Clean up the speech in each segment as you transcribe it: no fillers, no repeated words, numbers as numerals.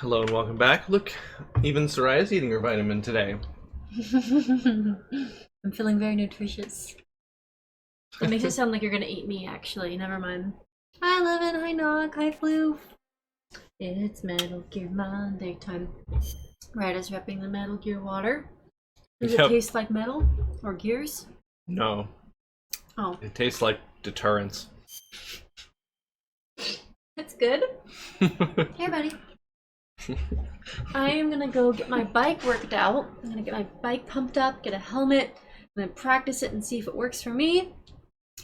Hello and welcome back. Look, even Soraya's eating her vitamin today. I'm feeling very nutritious. It makes it sound like you're gonna eat me, actually. Never mind. Hi, Levin. Hi, Nog. Hi, Floof. It's Metal Gear Monday time. Ryder's repping the Metal Gear water. Does it taste like metal? Or gears? No. Oh. It tastes like deterrence. That's good. Here, buddy. I am gonna go get my bike worked out. I'm gonna get my bike pumped up, get a helmet, and then practice it and see if it works for me.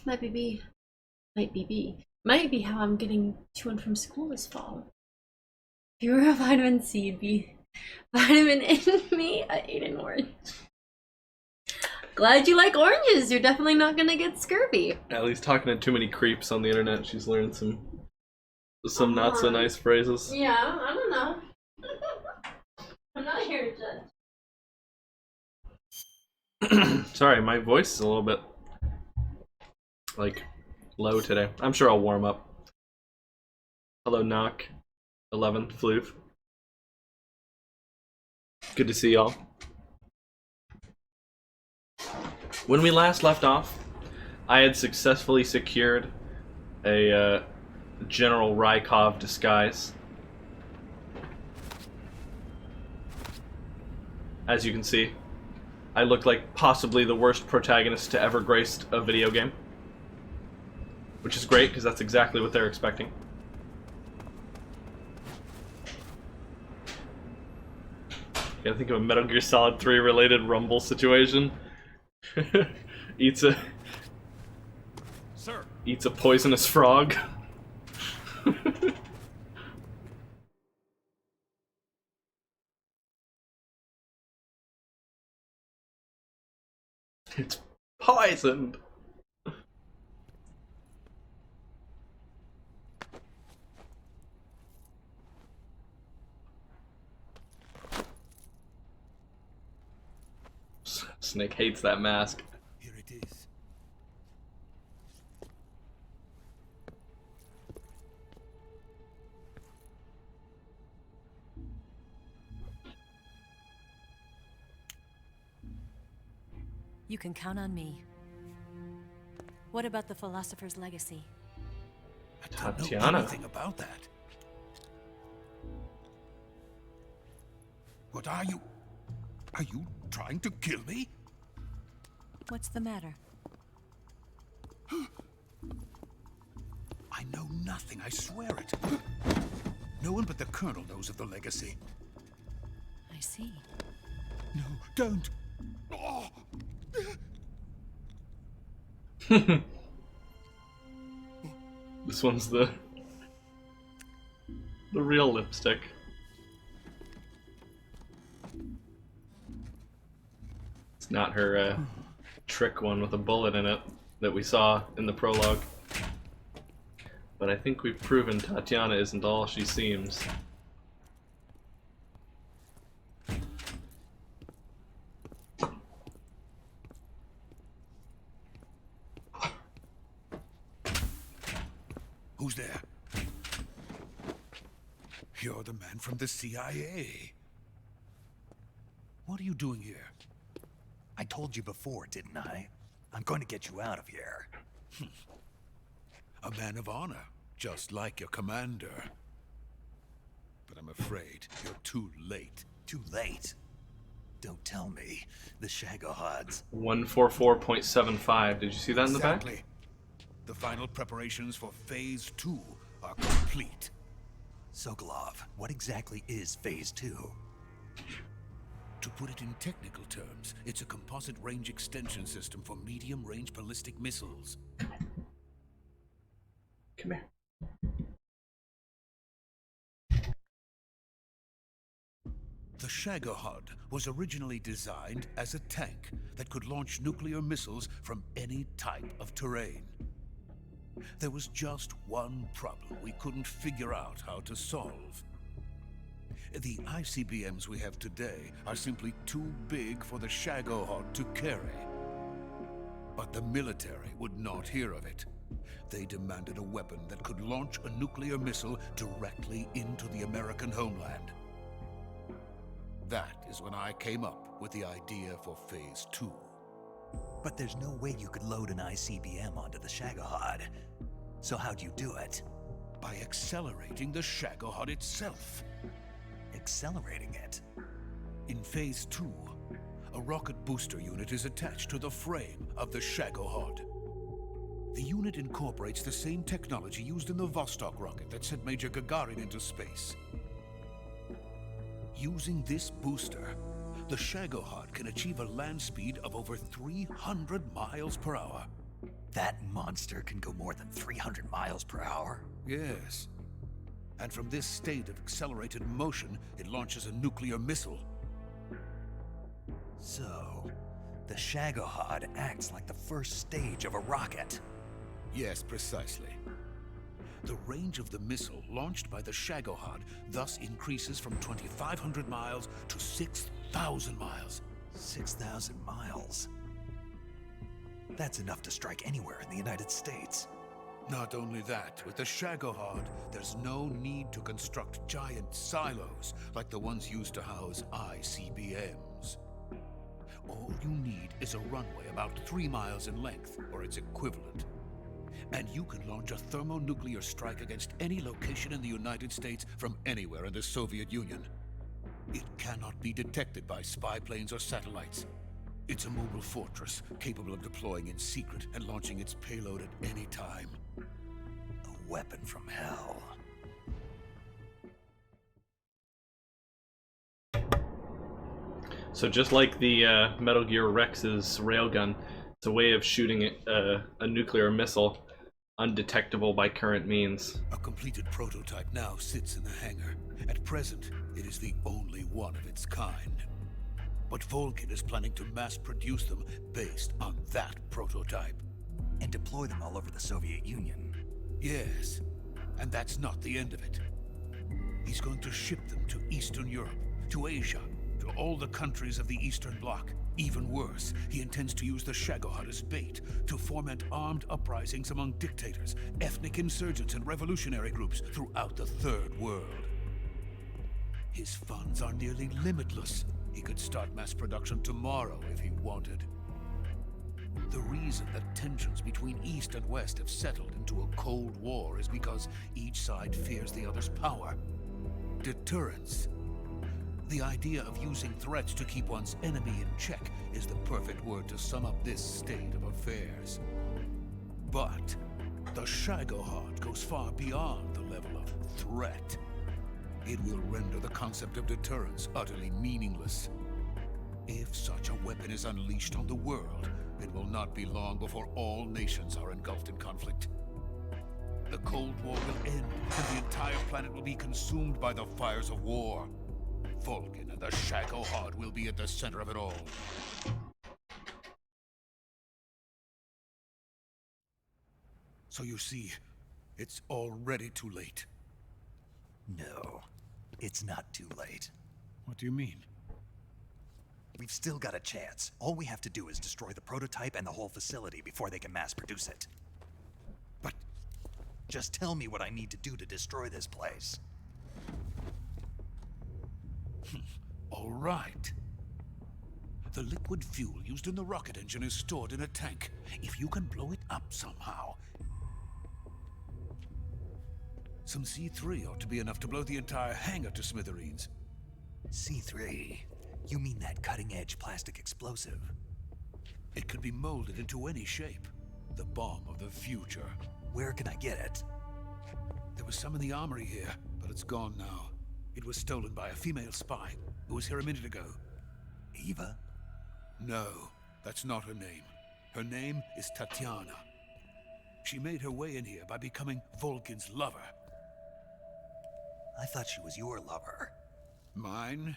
Might be how I'm getting to and from school this fall. If you were a vitamin C, it'd be vitamin in me. I ate an orange. Glad you like oranges. You're definitely not gonna get scurvy. At least talking to too many creeps on the internet, she's learned some not so nice phrases. Yeah, I don't know. I'm not here to judge. Sorry, my voice is a little bit like low today. I'm sure I'll warm up. Hello, Knock. 11, Floof. Good to see y'all. When we last left off, I had successfully secured a General Rykov disguise. As you can see, I look like possibly the worst protagonist to ever graced a video game. Which is great, because that's exactly what they're expecting. Gotta think of a Metal Gear Solid 3 related Rumble situation. eats a poisonous frog. It's poisoned. Snake hates that mask. Here it is. You can count on me. What about the philosopher's legacy? I don't know Tatiana. anything about that. What are you? Are you trying to kill me? What's the matter? I know nothing, I swear it. No one but the Colonel knows of the legacy. I see. No, don't. Oh. This one's the real lipstick. It's not her trick one with a bullet in it that we saw in the prologue. But I think we've proven Tatiana isn't all she seems. Who's there? You're the man from the CIA. What are you doing here? I told you before, didn't I? I'm going to get you out of here. A man of honor, just like your commander. But I'm afraid you're too late. Too late. Don't tell me. The Shagohods. 144.75. Did you see that in the back? Exactly. The final preparations for Phase 2 are complete. Sokolov, what exactly is Phase 2? To put it in technical terms, it's a composite range extension system for medium-range ballistic missiles. Come here. The Shagohod was originally designed as a tank that could launch nuclear missiles from any type of terrain. There was just one problem we couldn't figure out how to solve. The ICBMs we have today are simply too big for the Shagohod to carry. But the military would not hear of it. They demanded a weapon that could launch a nuclear missile directly into the American homeland. That is when I came up with the idea for Phase 2. But there's no way you could load an ICBM onto the Shagohod. So how'd you do it? By accelerating the Shagohod itself. Accelerating it? In Phase 2, a rocket booster unit is attached to the frame of the Shagohod. The unit incorporates the same technology used in the Vostok rocket that sent Major Gagarin into space. Using this booster, the Shagohod can achieve a land speed of over 300 miles per hour. That monster can go more than 300 miles per hour? Yes. And from this state of accelerated motion, it launches a nuclear missile. So, the Shagohod acts like the first stage of a rocket. Yes, precisely. The range of the missile launched by the Shagohod thus increases from 2,500 miles to 6,000 miles. 6,000 miles? That's enough to strike anywhere in the United States. Not only that, with the Shagohod, there's no need to construct giant silos like the ones used to house ICBMs. All you need is a runway about 3 miles in length, or its equivalent. And you can launch a thermonuclear strike against any location in the United States from anywhere in the Soviet Union. It cannot be detected by spy planes or satellites. It's a mobile fortress, capable of deploying in secret and launching its payload at any time. A weapon from hell. So just like the Metal Gear Rex's railgun, it's a way of shooting a nuclear missile undetectable by current means. A completed prototype now sits in the hangar. At present, it is the only one of its kind. But Vulcan is planning to mass produce them based on that prototype. And deploy them all over the Soviet Union. Yes, and that's not the end of it. He's going to ship them to Eastern Europe, to Asia, to all the countries of the Eastern Bloc. Even worse, he intends to use the Shagohod as bait to foment armed uprisings among dictators, ethnic insurgents, and revolutionary groups throughout the Third World. His funds are nearly limitless. He could start mass production tomorrow if he wanted. The reason that tensions between East and West have settled into a Cold War is because each side fears the other's power. Deterrence. The idea of using threats to keep one's enemy in check is the perfect word to sum up this state of affairs. But the Shagohod goes far beyond the level of threat. It will render the concept of deterrence utterly meaningless. If such a weapon is unleashed on the world, it will not be long before all nations are engulfed in conflict. The Cold War will end, and the entire planet will be consumed by the fires of war. Vulcan and the Shagohod will be at the center of it all. So you see, it's already too late. No, it's not too late. What do you mean? We've still got a chance. All we have to do is destroy the prototype and the whole facility before they can mass produce it. But just tell me what I need to do to destroy this place. all right. The liquid fuel used in the rocket engine is stored in a tank. If you can blow it up somehow, some C3 ought to be enough to blow the entire hangar to smithereens. C3? You mean that cutting-edge plastic explosive? It could be molded into any shape. The bomb of the future. Where can I get it? There was some in the armory here, but it's gone now. It was stolen by a female spy who was here a minute ago. Eva? No, that's not her name. Her name is Tatiana. She made her way in here by becoming Vulcan's lover. I thought she was your lover. Mine?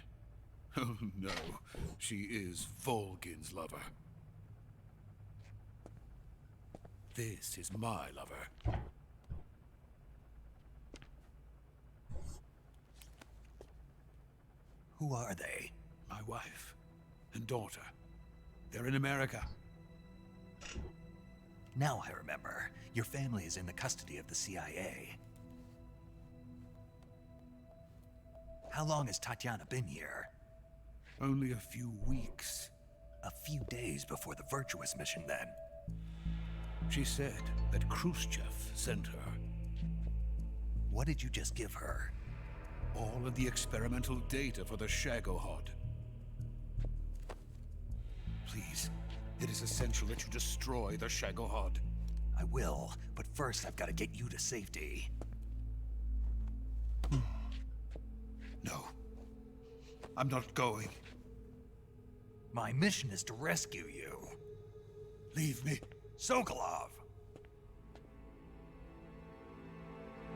Oh no, she is Vulcan's lover. This is my lover. Who are they? My wife and daughter. They're in America. Now I remember. Your family is in the custody of the CIA. How long has Tatiana been here? Only a few weeks. A few days before the Virtuous mission, then. She said that Khrushchev sent her. What did you just give her? All of the experimental data for the Shagohod. Please, it is essential that you destroy the Shagohod. I will, but first I've got to get you to safety. No. I'm not going. My mission is to rescue you. Leave me. Sokolov!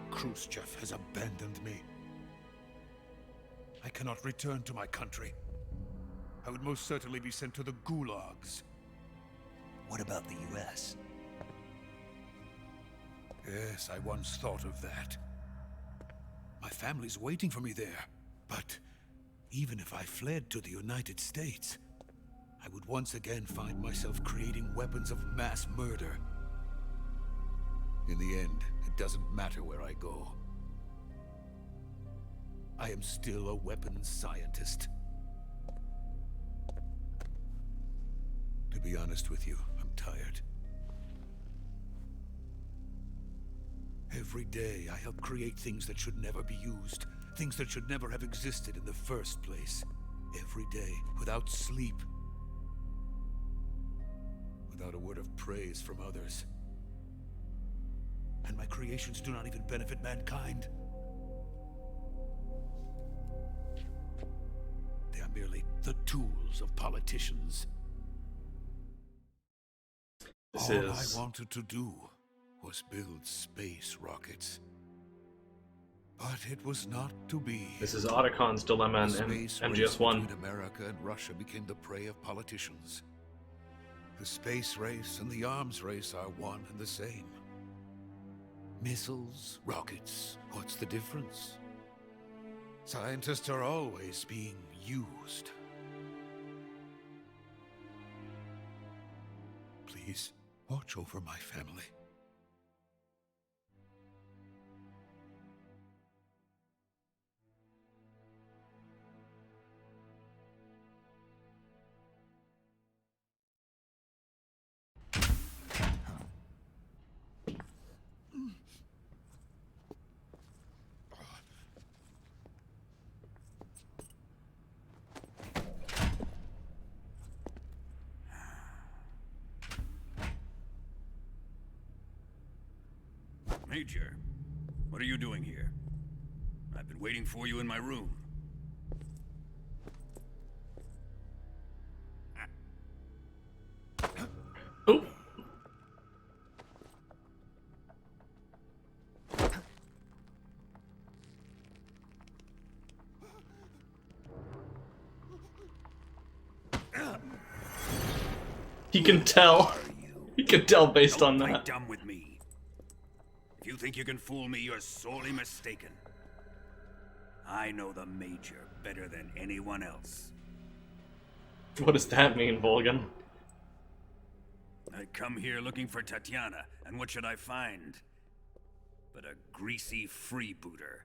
Khrushchev has abandoned me. I cannot return to my country. I would most certainly be sent to the gulags. What about the US? Yes, I once thought of that. My family's waiting for me there. But even if I fled to the United States, I would once again find myself creating weapons of mass murder. In the end, it doesn't matter where I go. I am still a weapons scientist. To be honest with you, I'm tired. Every day, I help create things that should never be used. Things that should never have existed in the first place. Every day, without sleep. Without a word of praise from others. And my creations do not even benefit mankind. They are merely the tools of politicians. This All is... I wanted to do was build space rockets. But it was not to be. This is Otacon's dilemma in The space race MGS1. between America and Russia became the prey of politicians. The space race and the arms race are one and the same. Missiles, rockets, what's the difference? Scientists are always being used. Please, watch over my family. Major, what are you doing here? I've been waiting for you in my room. Oh! He can tell. He can tell based on Don't play that. dumb with me. If you think you can fool me, you're sorely mistaken. I know the Major better than anyone else. What does that mean, Volgan? I come here looking for Tatiana, and what should I find? But a greasy freebooter.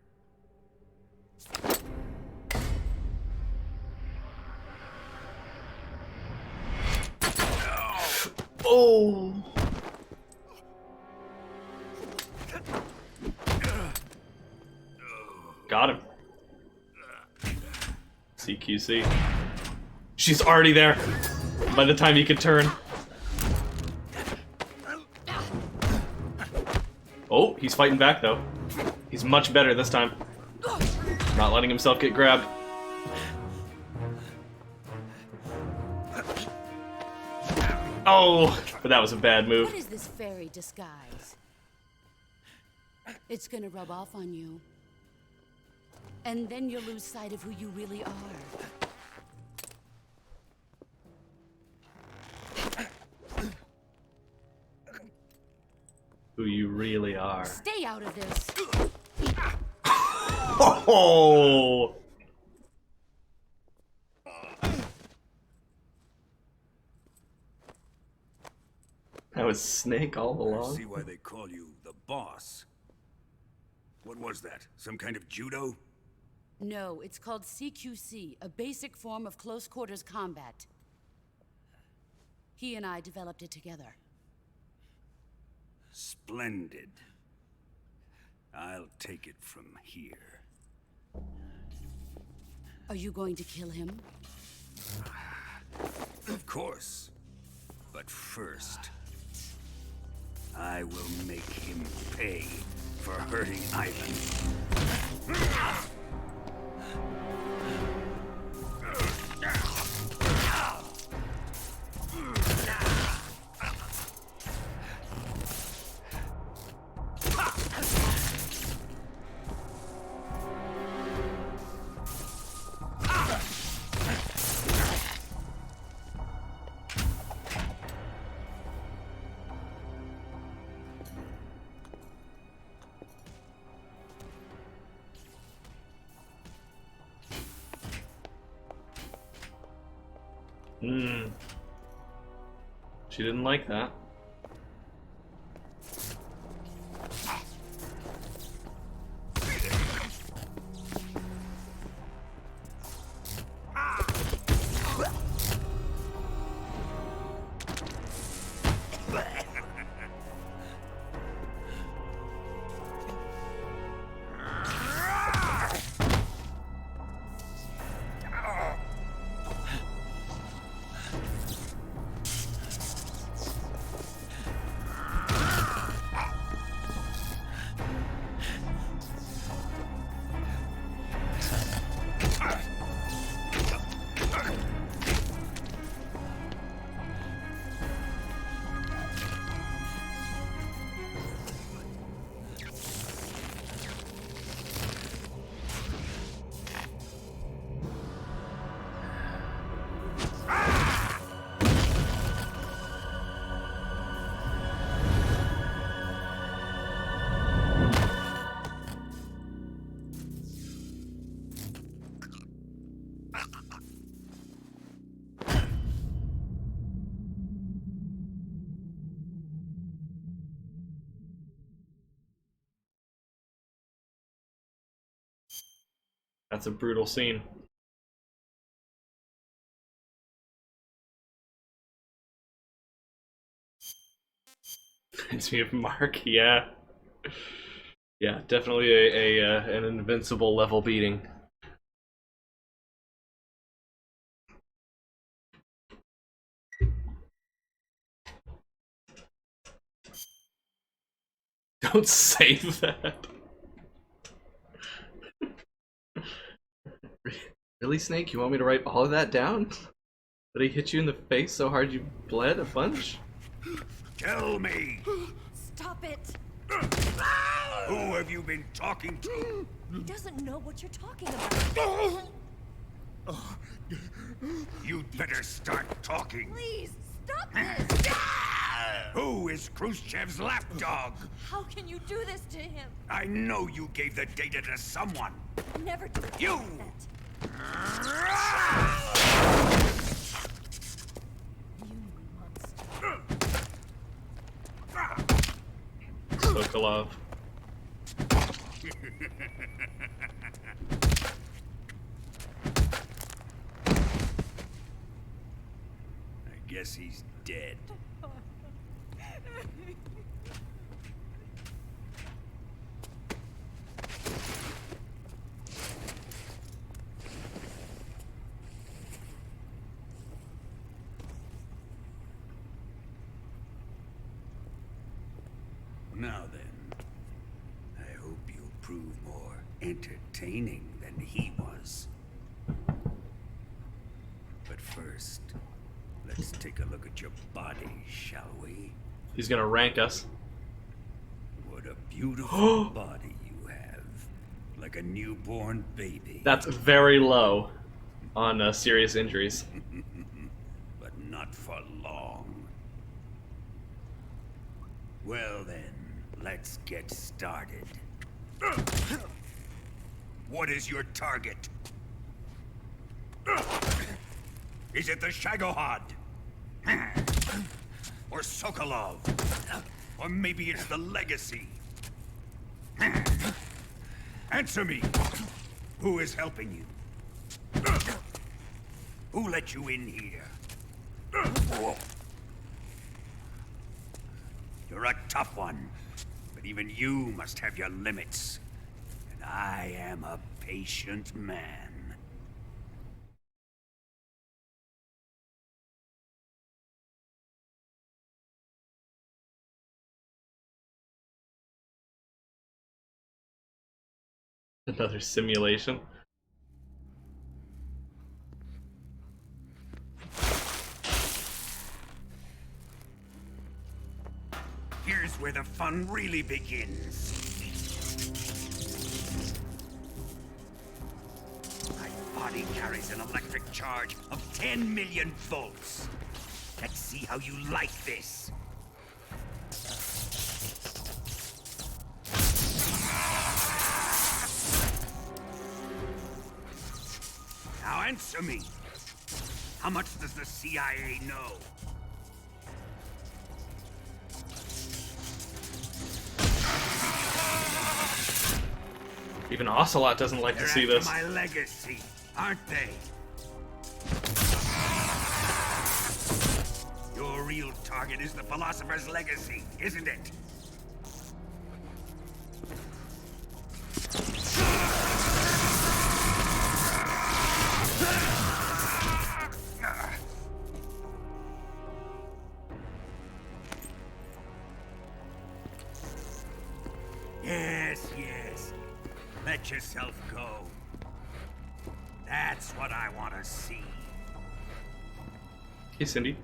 Oh! Got him. CQC. She's already there by the time he could turn. Oh, he's fighting back though. He's much better this time. Not letting himself get grabbed. Oh, but that was a bad move. What is this fairy disguise? It's gonna rub off on you. And then you'll lose sight of who you really are. Who you really are. Stay out of this. Oh! That was Snake all I along. see why they call you the boss. What was that? Some kind of judo? No, it's called CQC, a basic form of close quarters combat. He and I developed it together. Splendid. I'll take it from here. Are you going to kill him? Of course. But first, I will make him pay for hurting Ivan. She didn't like that. That's a brutal scene. Reminds me of Mark, yeah. Yeah, definitely an invincible level beating. Don't save that. Really, Snake? You want me to write all of that down? Did he hit you in the face so hard you bled a bunch? Tell me! Stop it! Who have you been talking to? He doesn't know what you're talking about. You'd better start talking. Please, stop this! Who is Khrushchev's lapdog? How can you do this to him? I know you gave the data to someone. Never do You! that. You monster. Sokolov. I guess he's dead. Now then, I hope you'll prove more entertaining than he was. But first, let's take a look at your body, shall we? He's gonna rank us. What a beautiful body you have. Like a newborn baby. That's very low on serious injuries. But not for long. Well then, let's get started. What is your target? Is it the Shagohod? Or Sokolov? Or maybe it's the Legacy? Answer me! Who is helping you? Who let you in here? You're a tough one, but even you must have your limits. And I am a patient man. Another simulation. Here's where the fun really begins. My body carries an electric charge of 10 million volts. Let's see how you like this. Now answer me. How much does the CIA know? Even Ocelot doesn't like to see They're this. after my legacy, aren't they? Your real target is the Philosopher's legacy, isn't it? Yes. Let yourself go. That's what I want to see. Hey, Cindy.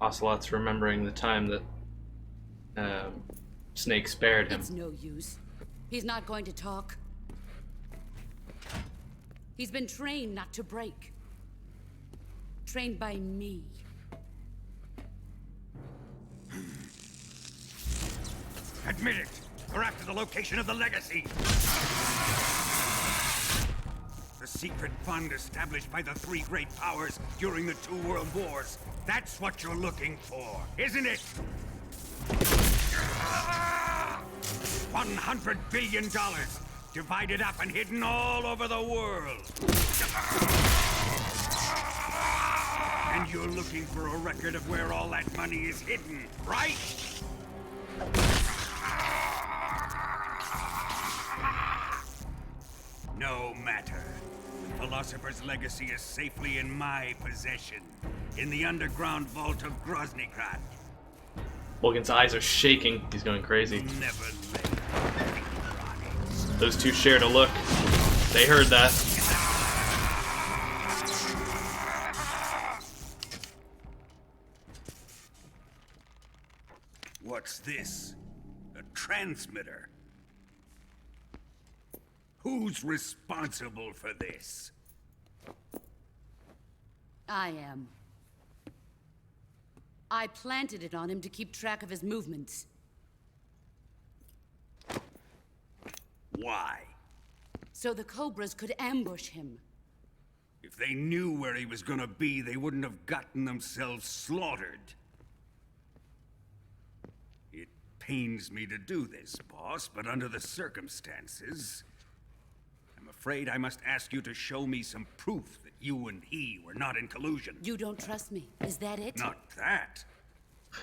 Ocelot's remembering the time that Snake spared him. It's no use. He's not going to talk. He's been trained not to break. Trained by me. Admit it. We're after the location of the legacy. The secret fund established by the three great powers during the 2 world wars. That's what you're looking for, isn't it? $100 billion, divided up and hidden all over the world. And you're looking for a record of where all that money is hidden, right? No matter. The Philosopher's legacy is safely in my possession, in the underground vault of Groznygrad. Wolgan's eyes are shaking. He's going crazy. Never let Those two shared a look. They heard that. What's this? A transmitter? Who's responsible for this? I am. I planted it on him to keep track of his movements. Why? So the Cobras could ambush him. If they knew where he was gonna be, they wouldn't have gotten themselves slaughtered. It pains me to do this, boss, but under the circumstances, I'm afraid I must ask you to show me some proof that you and he were not in collusion. You don't trust me, is that it? Not that.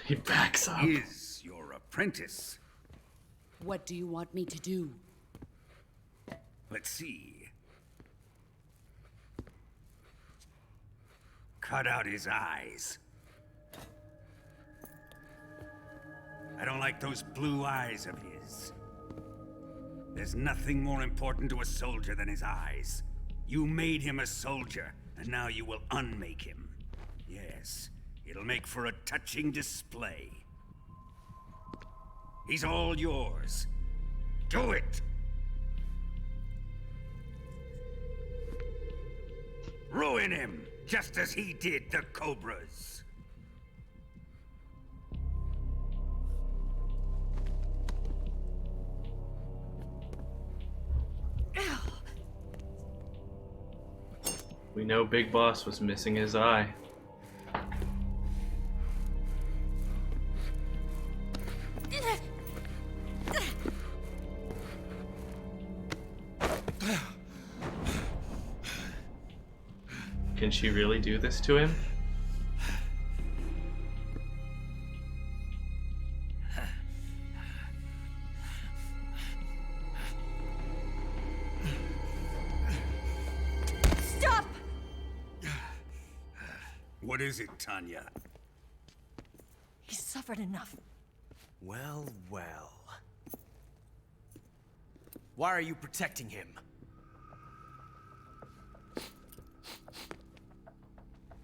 He backs up. Is your apprentice. What do you want me to do? Let's see. Cut out his eyes. I don't like those blue eyes of his. There's nothing more important to a soldier than his eyes. You made him a soldier, and now you will unmake him. Yes, it'll make for a touching display. He's all yours. Do it! Ruin him, just as he did the Cobras. We know Big Boss was missing his eye. Can she really do this to him? Stop! What is it, Tanya? He's suffered enough. Well, well. Why are you protecting him?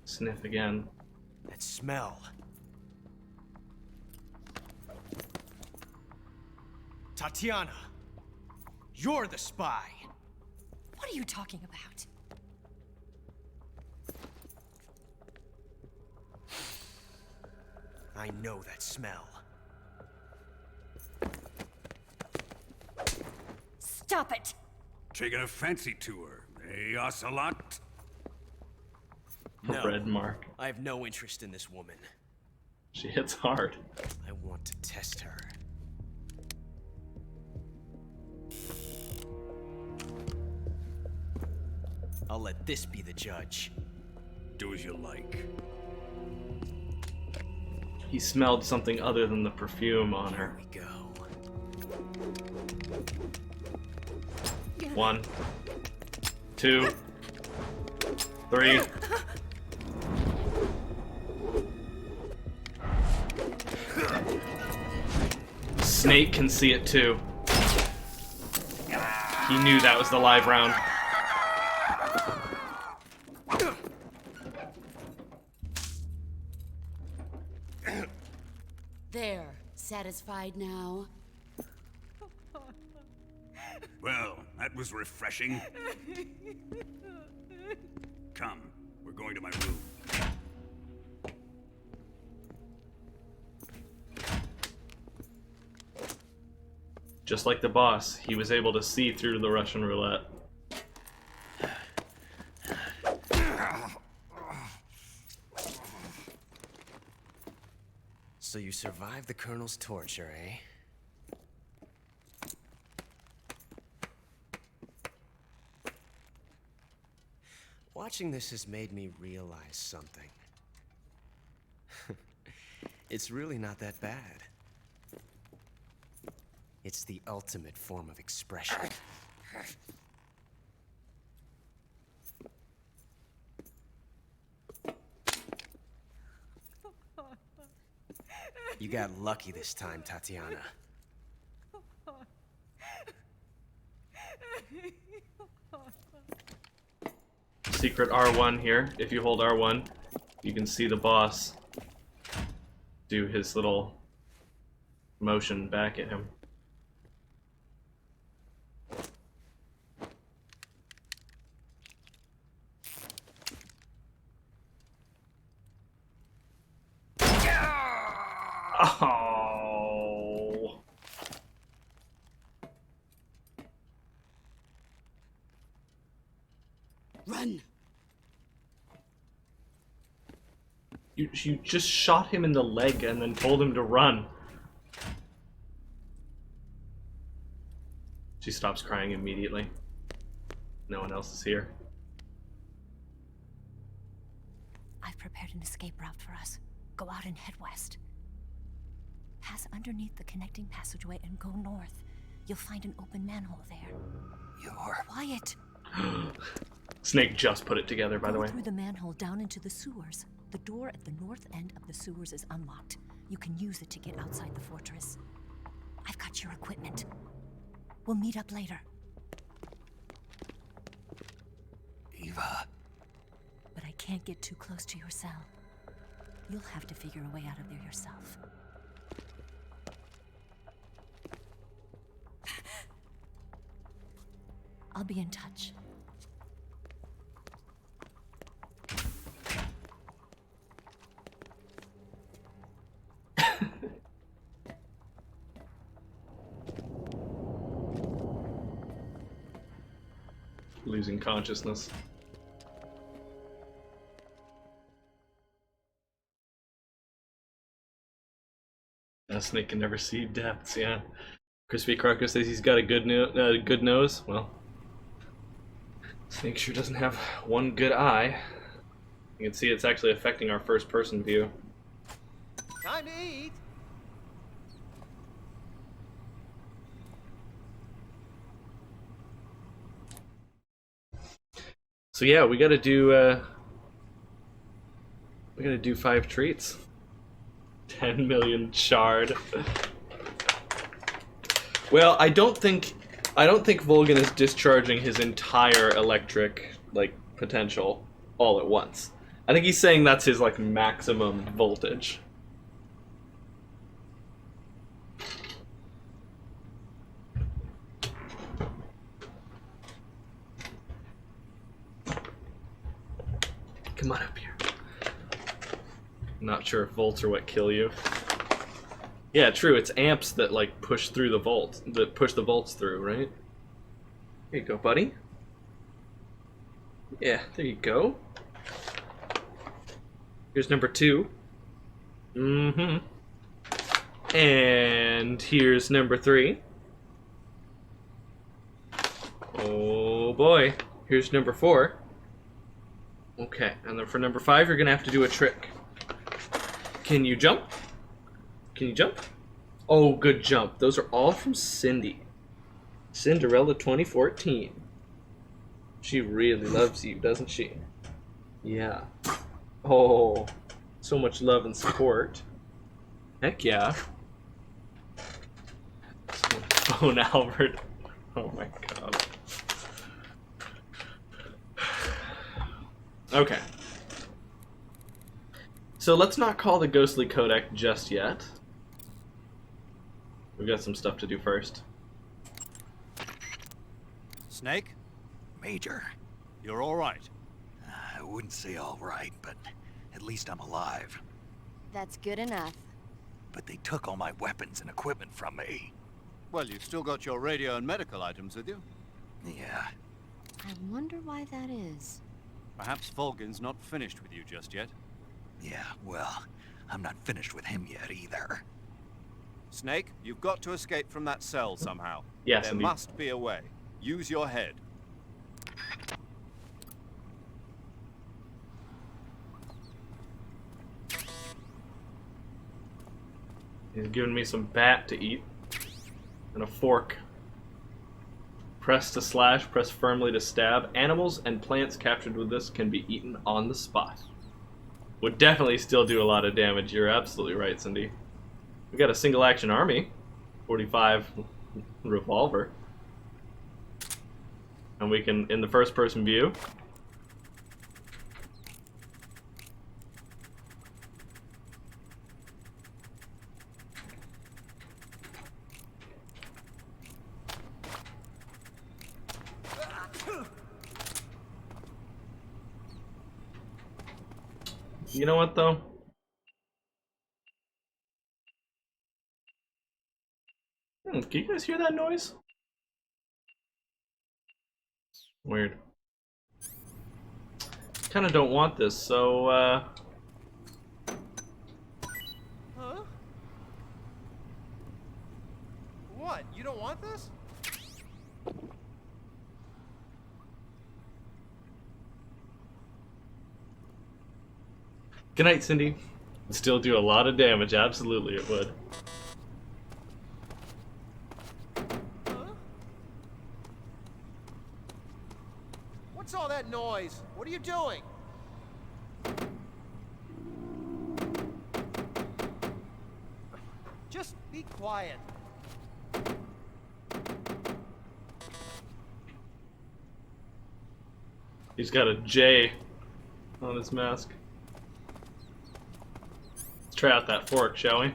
Sniff again. That smell. Tatiana, you're the spy. What are you talking about? I know that smell. Stop it! Taking a fancy to her, eh, Ocelot? No, Red mark. I have no interest in this woman. She hits hard. I want to test her. I'll let this be the judge. Do as you like. He smelled something other than the perfume on Here her. we go. 1, 2, 3. Snake can see it too. He knew that was the live round. There. Satisfied now? Well, that was refreshing. Come, we're going to my room. Just like the boss, he was able to see through the Russian roulette. So you survived the Colonel's torture, eh? Watching this has made me realize something. It's really not that bad. It's the ultimate form of expression. You got lucky this time, Tatiana. Secret R1 here. If you hold R1, you can see the boss do his little motion back at him. Oh. Run! You just shot him in the leg and then told him to run. She stops crying immediately. No one else is here. I've prepared an escape route for us. Go out and head west. Pass underneath the connecting passageway and go north. You'll find an open manhole there. You're... Quiet! Snake just put it together, by the Go way. through the manhole down into the sewers. The door at the north end of the sewers is unlocked. You can use it to get outside the fortress. I've got your equipment. We'll meet up later. Eva... But I can't get too close to your cell. You'll have to figure a way out of there yourself. I'll be in touch. Losing consciousness. Snake can never see depths, yeah. Crispy Croco says he's got a good nose. Well, Snake sure doesn't have one good eye. You can see it's actually affecting our first-person view. Time to eat. So yeah, we gotta do 5 treats. 10 million shard. Well, I don't think Volgan is discharging his entire electric potential all at once. I think he's saying that's his maximum voltage. Come on up here. Not sure if volts are what kill you. Yeah, true. It's amps that push through the volts, that push the volts through, right? Here you go, buddy. Yeah, there you go. Here's number 2. Mm-hmm. And here's number 3. Oh boy. Here's number 4. Okay, and then for number 5, you're gonna have to do a trick. Can you jump? Can you jump? Oh, good jump. Those are all from Cindy. Cinderella 2014. She really loves you, doesn't she? Yeah. Oh, so much love and support. Heck yeah. Phone Albert. Oh my god. Okay. So let's not call the Ghostly Codec just yet. We've got some stuff to do first. Snake? Major. You're all right. I wouldn't say all right, but at least I'm alive. That's good enough. But they took all my weapons and equipment from me. Well, you've still got your radio and medical items with you. Yeah. I wonder why that is. Perhaps Volgin's not finished with you just yet. Yeah, well, I'm not finished with him yet either. Snake, you've got to escape from that cell somehow. Yes, there indeed. must be a way. Use your head. He's giving me some bat to eat. And a fork. Press to slash, press firmly to stab. Animals and plants captured with this can be eaten on the spot. Would definitely still do a lot of damage. You're absolutely right, Cindy. We got a single action army. 45 revolver. And we can, in the first person view, you know what though? Can you guys hear that noise? Weird. Kind of don't want this, so Huh? What? You don't want this? good night, Cindy. It'd still do a lot of damage, absolutely it would. Huh? What's all that noise? What are you doing? Just be quiet. He's got a J on his mask. Let's try out that fork, shall we?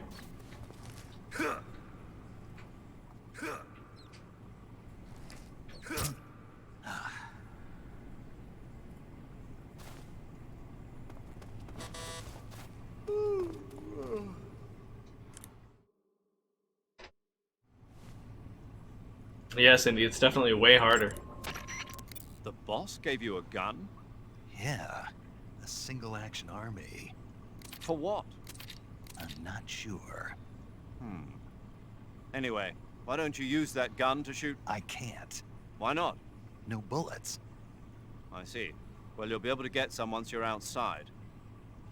Yes, Indy, it's definitely way harder. The boss gave you a gun? Yeah, a single action army. For what? I'm not sure. Anyway, why don't you use that gun to shoot? I can't. Why not? No bullets. I see. Well, you'll be able to get some once you're outside.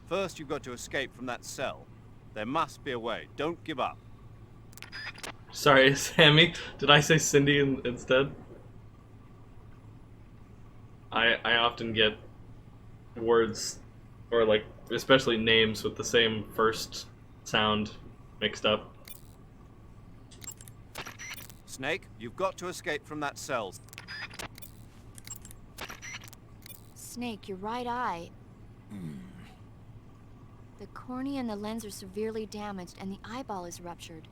First, you've got to escape from that cell. There must be a way. Don't give up. Sorry, Sammy. Did I say Cindy instead? I often get words, or like, especially names with the same first sound mixed up. Snake, you've got to escape from that cell. Snake, your right eye. The cornea and the lens are severely damaged, and the eyeball is ruptured.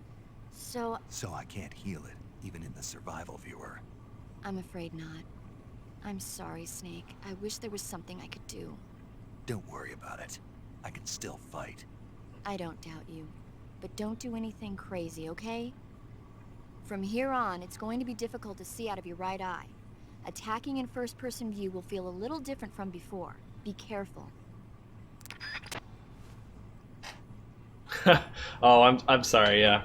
So I can't heal it, even in the survival viewer. I'm afraid not. I'm sorry, Snake. I wish there was something I could do. Don't worry about it. I can still fight. I don't doubt you. But don't do anything crazy, okay? From here on, it's going to be difficult to see out of your right eye. Attacking in first-person view will feel a little different from before. Be careful. Oh, I'm sorry, yeah.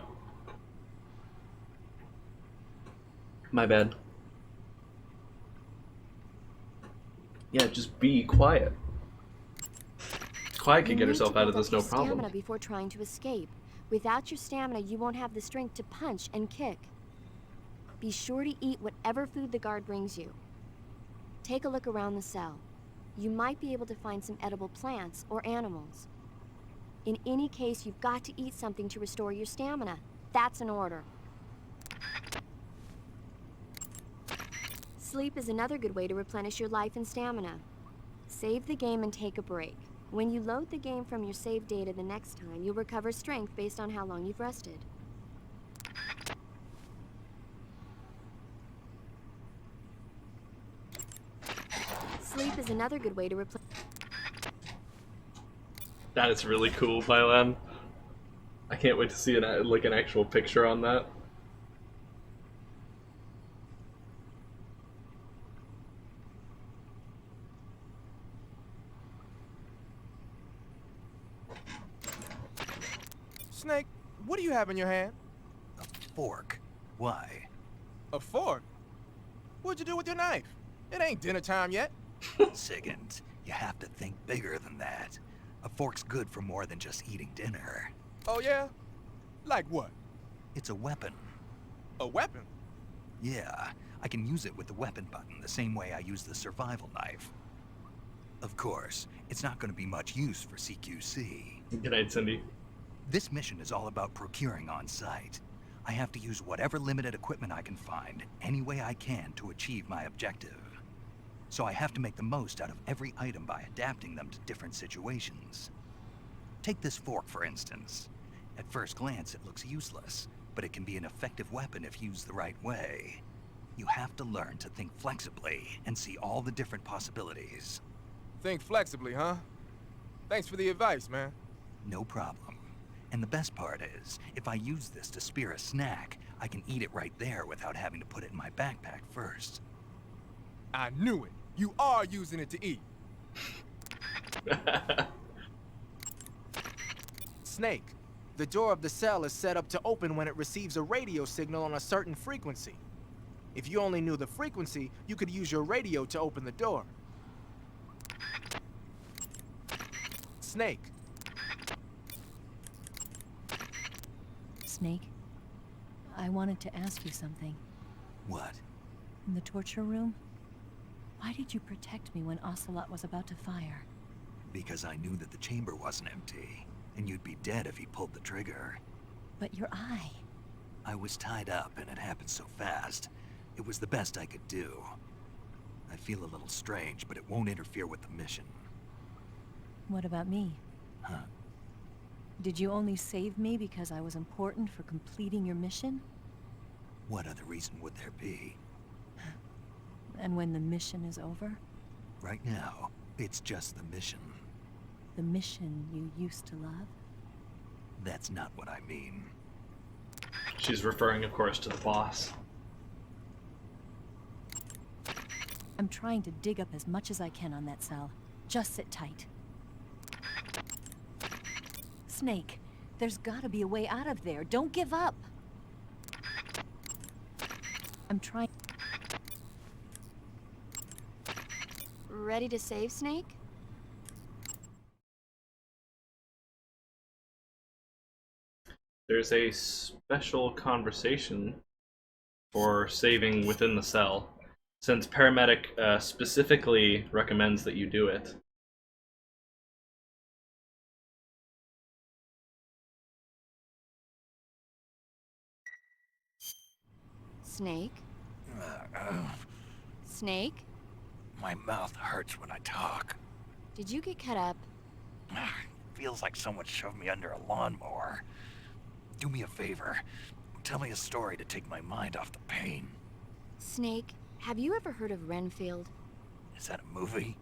My bad. Yeah, just be quiet. Quiet can get herself out of this, no problem. Stamina before trying to escape. Without your stamina, you won't have the strength to punch and kick. Be sure to eat whatever food the guard brings you. Take a look around the cell. You might be able to find some edible plants or animals. In any case, you've got to eat something to restore your stamina. That's an order. Sleep is another good way to replenish your life and stamina. Save the game and take a break. When you load the game from your save data the next time, you'll recover strength based on how long you've rested. Sleep is another good way to replenish. That is really cool, Pylan. I can't wait to see an actual picture on that. Snake, what do you have in your hand? A fork. Why? A fork? What'd you do with your knife? It ain't dinner time yet. Sigint, you have to think bigger than that. A fork's good for more than just eating dinner. Oh yeah? Like what? It's a weapon. A weapon? Yeah, I can use it with the weapon button the same way I use the survival knife. Of course, it's not going to be much use for CQC. Good night, Cindy. This mission is all about procuring on site. I have to use whatever limited equipment I can find, any way I can to achieve my objective. So I have to make the most out of every item by adapting them to different situations. Take this fork, for instance. At first glance, it looks useless, but it can be an effective weapon if used the right way. You have to learn to think flexibly and see all the different possibilities. Think flexibly, huh? Thanks for the advice, man. No problem. And the best part is, if I use this to spear a snack, I can eat it right there without having to put it in my backpack first. I knew it. You are using it to eat. Snake, the door of the cell is set up to open when it receives a radio signal on a certain frequency. If you only knew the frequency, you could use your radio to open the door. Snake. Snake, I wanted to ask you something. What? In the torture room, why did you protect me when Ocelot was about to fire? Because I knew that the chamber wasn't empty, and you'd be dead if he pulled the trigger. But your eye... I was tied up, and it happened so fast. It was the best I could do. I feel a little strange, but it won't interfere with the mission. What about me? Huh? Did you only save me because I was important for completing your mission? What other reason would there be? And when the mission is over? Right now, it's just the mission. The mission you used to love? That's not what I mean. She's referring, of course, to the boss. I'm trying to dig up as much as I can on that cell. Just sit tight. Snake, there's gotta be a way out of there. Don't give up! I'm trying... Ready to save, Snake? There's a special conversation for saving within the cell, since paramedic specifically recommends that you do it. Snake? Snake? My mouth hurts when I talk. Did you get cut up? Feels like someone shoved me under a lawnmower. Do me a favor. Tell me a story to take my mind off the pain. Snake, have you ever heard of Renfield? Is that a movie?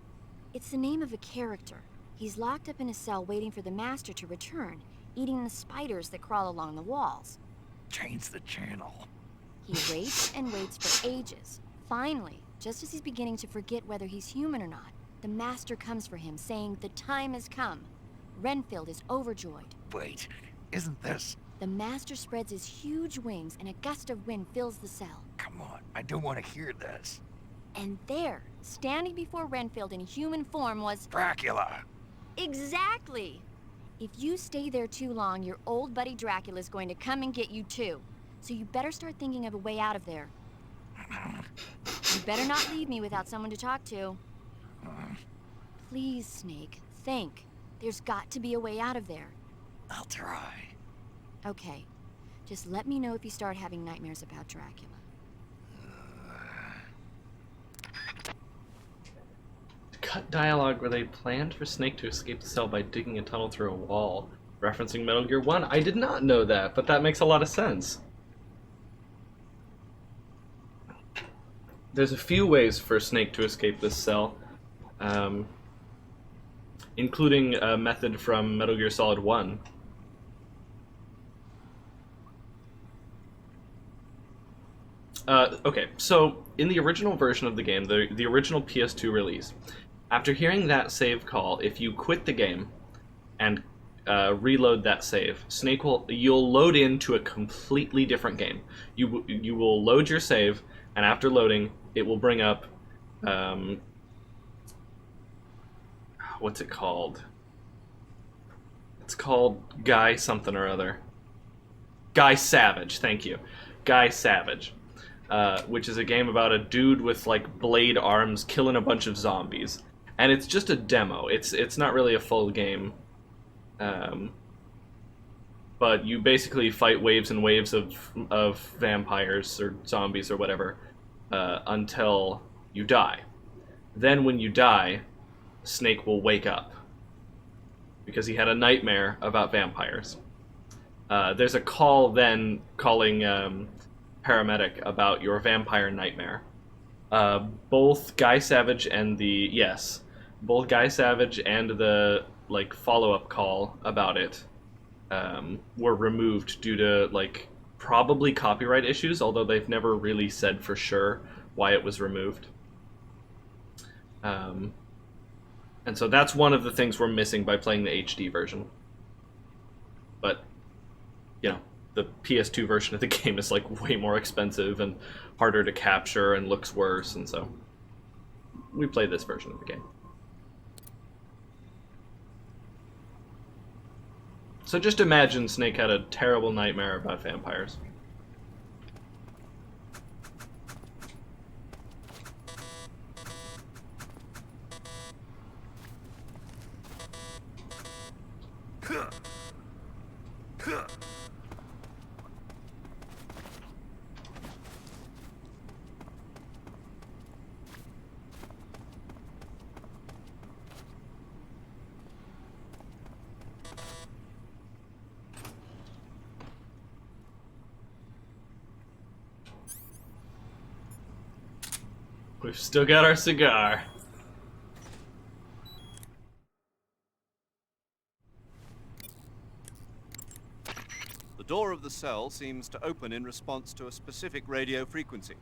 It's the name of a character. He's locked up in a cell waiting for the master to return, eating the spiders that crawl along the walls. Change the channel. He waits and waits for ages. Finally, just as he's beginning to forget whether he's human or not, the master comes for him, saying the time has come. Renfield is overjoyed. Wait, isn't this... The master spreads his huge wings and a gust of wind fills the cell. Come on, I don't want to hear this. And there, standing before Renfield in human form was... Dracula! Exactly! If you stay there too long, your old buddy Dracula's going to come and get you too. So you better start thinking of a way out of there. You better not leave me without someone to talk to. Please, Snake, think. There's got to be a way out of there. I'll try. Okay. Just let me know if you start having nightmares about Dracula. Cut dialogue where they planned for Snake to escape the cell by digging a tunnel through a wall, referencing Metal Gear 1. I did not know that, but that makes a lot of sense. There's a few ways for Snake to escape this cell, including a method from Metal Gear Solid 1. Okay, so in the original version of the game, the original PS2 release, after hearing that save call, if you quit the game and reload that save, you'll load into a completely different game. You will load your save, and after loading, it will bring up what's it called? It's called Guy something or other. Guy Savage, thank you. Guy Savage. Which is a game about a dude with like blade arms killing a bunch of zombies, and it's just a demo. It's not really a full game, but you basically fight waves and waves of vampires or zombies or whatever until you die. Then when you die, Snake will wake up because he had a nightmare about vampires. There's a call then calling paramedic about your vampire nightmare. Both Guy Savage and the like follow-up call about it were removed due to like probably copyright issues, although they've never really said for sure why it was removed. And so that's one of the things we're missing by playing the HD version. But you know, the PS2 version of the game is like way more expensive and harder to capture and looks worse, and so we play this version of the game. So just imagine Snake had a terrible nightmare about vampires. We've still got our cigar. The door of the cell seems to open in response to a specific radio frequency.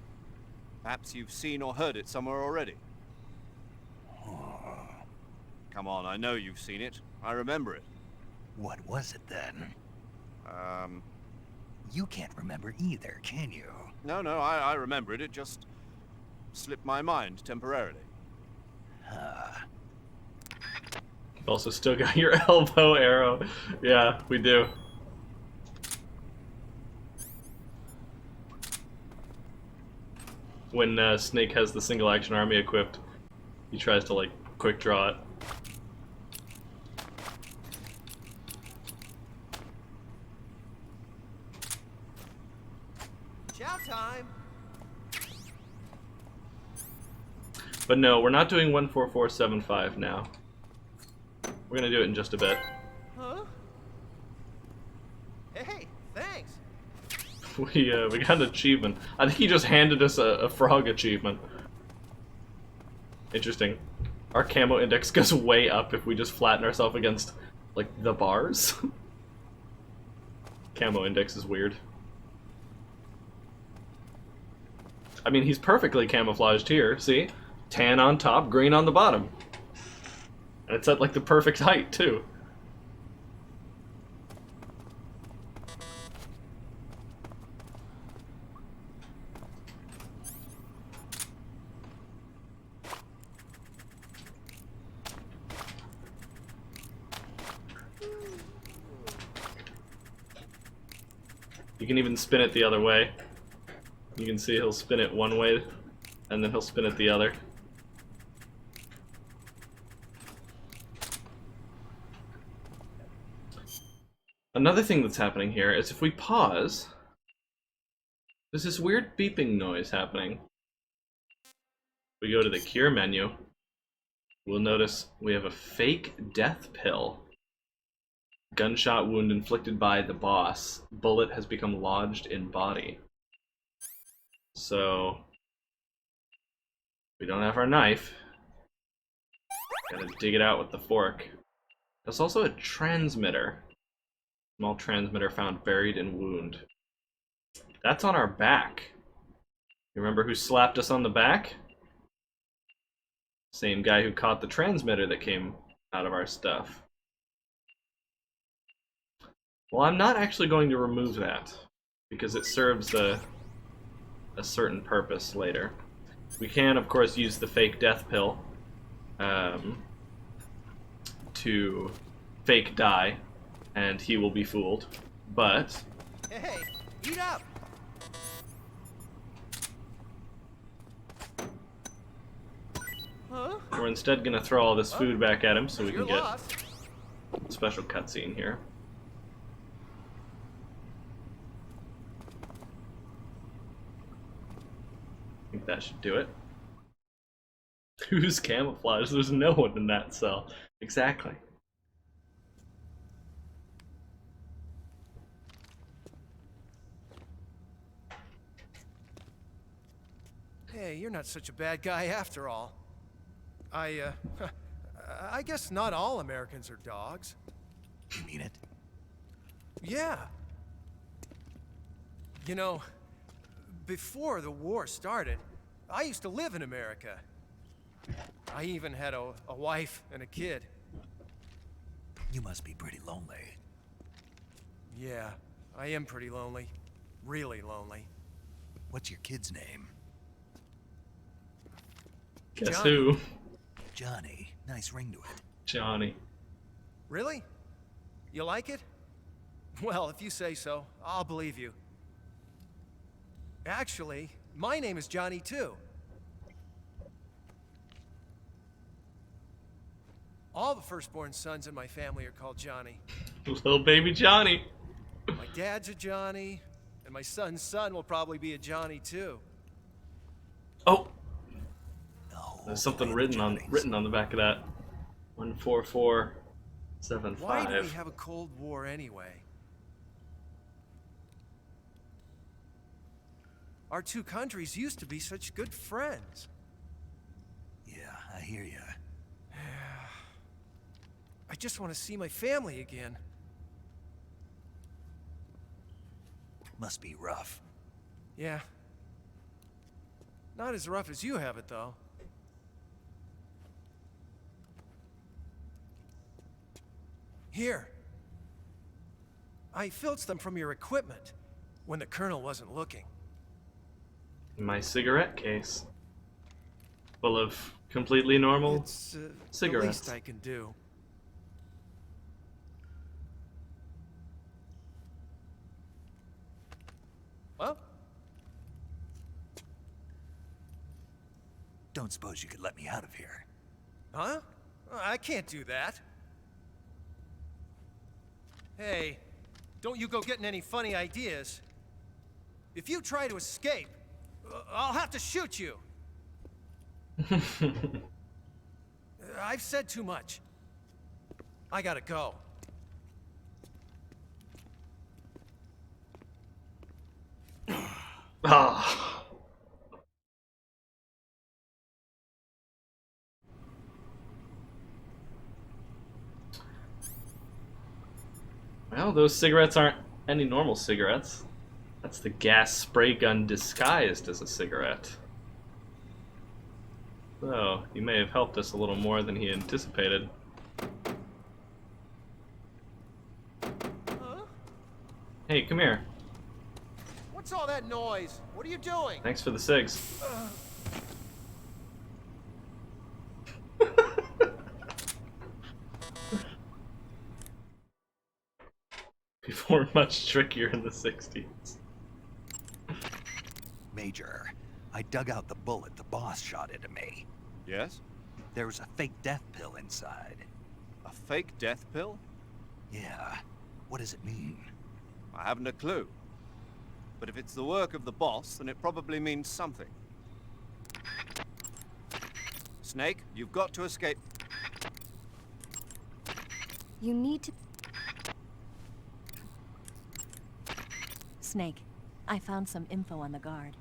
Perhaps you've seen or heard it somewhere already. Come on, I know you've seen it. I remember it. What was it then? You can't remember either, can you? No, I remember it. It just slipped my mind temporarily. You've also still got your elbow arrow. Yeah, we do. When Snake has the single action army equipped, he tries to, like, quick draw it. Chow time! But no, we're not doing 14475 now. We're gonna do it in just a bit. Huh? Hey, thanks! We got an achievement. I think he just handed us a frog achievement. Interesting. Our camo index goes way up if we just flatten ourselves against, like, the bars. Camo index is weird. I mean, he's perfectly camouflaged here, see? Tan on top, green on the bottom. And it's at, like, the perfect height, too. You can even spin it the other way. You can see he'll spin it one way, and then he'll spin it the other. Another thing that's happening here is if we pause, there's this weird beeping noise happening. We go to the cure menu, we'll notice we have a fake death pill. Gunshot wound inflicted by the boss. Bullet has become lodged in body. So, we don't have our knife. Gotta dig it out with the fork. There's also a transmitter. Small transmitter found buried in wound. That's on our back. You remember who slapped us on the back? Same guy who caught the transmitter that came out of our stuff. Well, I'm not actually going to remove that, because it serves a certain purpose later. We can, of course, use the fake death pill to fake die, and he will be fooled. But Hey, eat up! Huh? we're instead going to throw all this food back at him so we Your can get loss. a special cutscene here. I think that should do it. Who's camouflaged? There's no one in that cell. Exactly. Hey, you're not such a bad guy after all. I guess not all Americans are dogs. You mean it? Yeah. You know, before the war started, I used to live in America. I even had a wife and a kid. You must be pretty lonely. Yeah, I am pretty lonely. Really lonely. What's your kid's name? Guess Johnny. who? Johnny. Nice ring to it. Johnny. Really? You like it? Well, if you say so, I'll believe you. Actually, my name is Johnny too. All the firstborn sons in my family are called Johnny. Little baby Johnny. My dad's a Johnny, and my son's son will probably be a Johnny too. Oh, No. there's something written on the back of that. 14475. Why do we have a Cold War anyway? Our two countries used to be such good friends. Yeah, I hear ya. I just want to see my family again. Must be rough. Yeah. Not as rough as you have it, though. Here. I filched them from your equipment when the colonel wasn't looking. My cigarette case. full of completely normal It's the cigarettes. least I can do. Well, Don't suppose you could let me out of here? huh? I can't do that. Hey, don't you go getting any funny ideas. If you try to escape, I'll have to shoot you. I've said too much. I gotta go. Ah. Well, those cigarettes aren't any normal cigarettes. That's the gas spray gun disguised as a cigarette. So, he may have helped us a little more than he anticipated. Huh? Hey, come here. What's all that noise? What are you doing? Thanks for the cigs. People were much trickier in the 60s. Major, I dug out the bullet the boss shot into me. Yes? There was a fake death pill inside. A fake death pill? Yeah. What does it mean? I haven't a clue. But if it's the work of the boss, then it probably means something. Snake, you've got to escape. You need to... Snake, I found some info on the guard.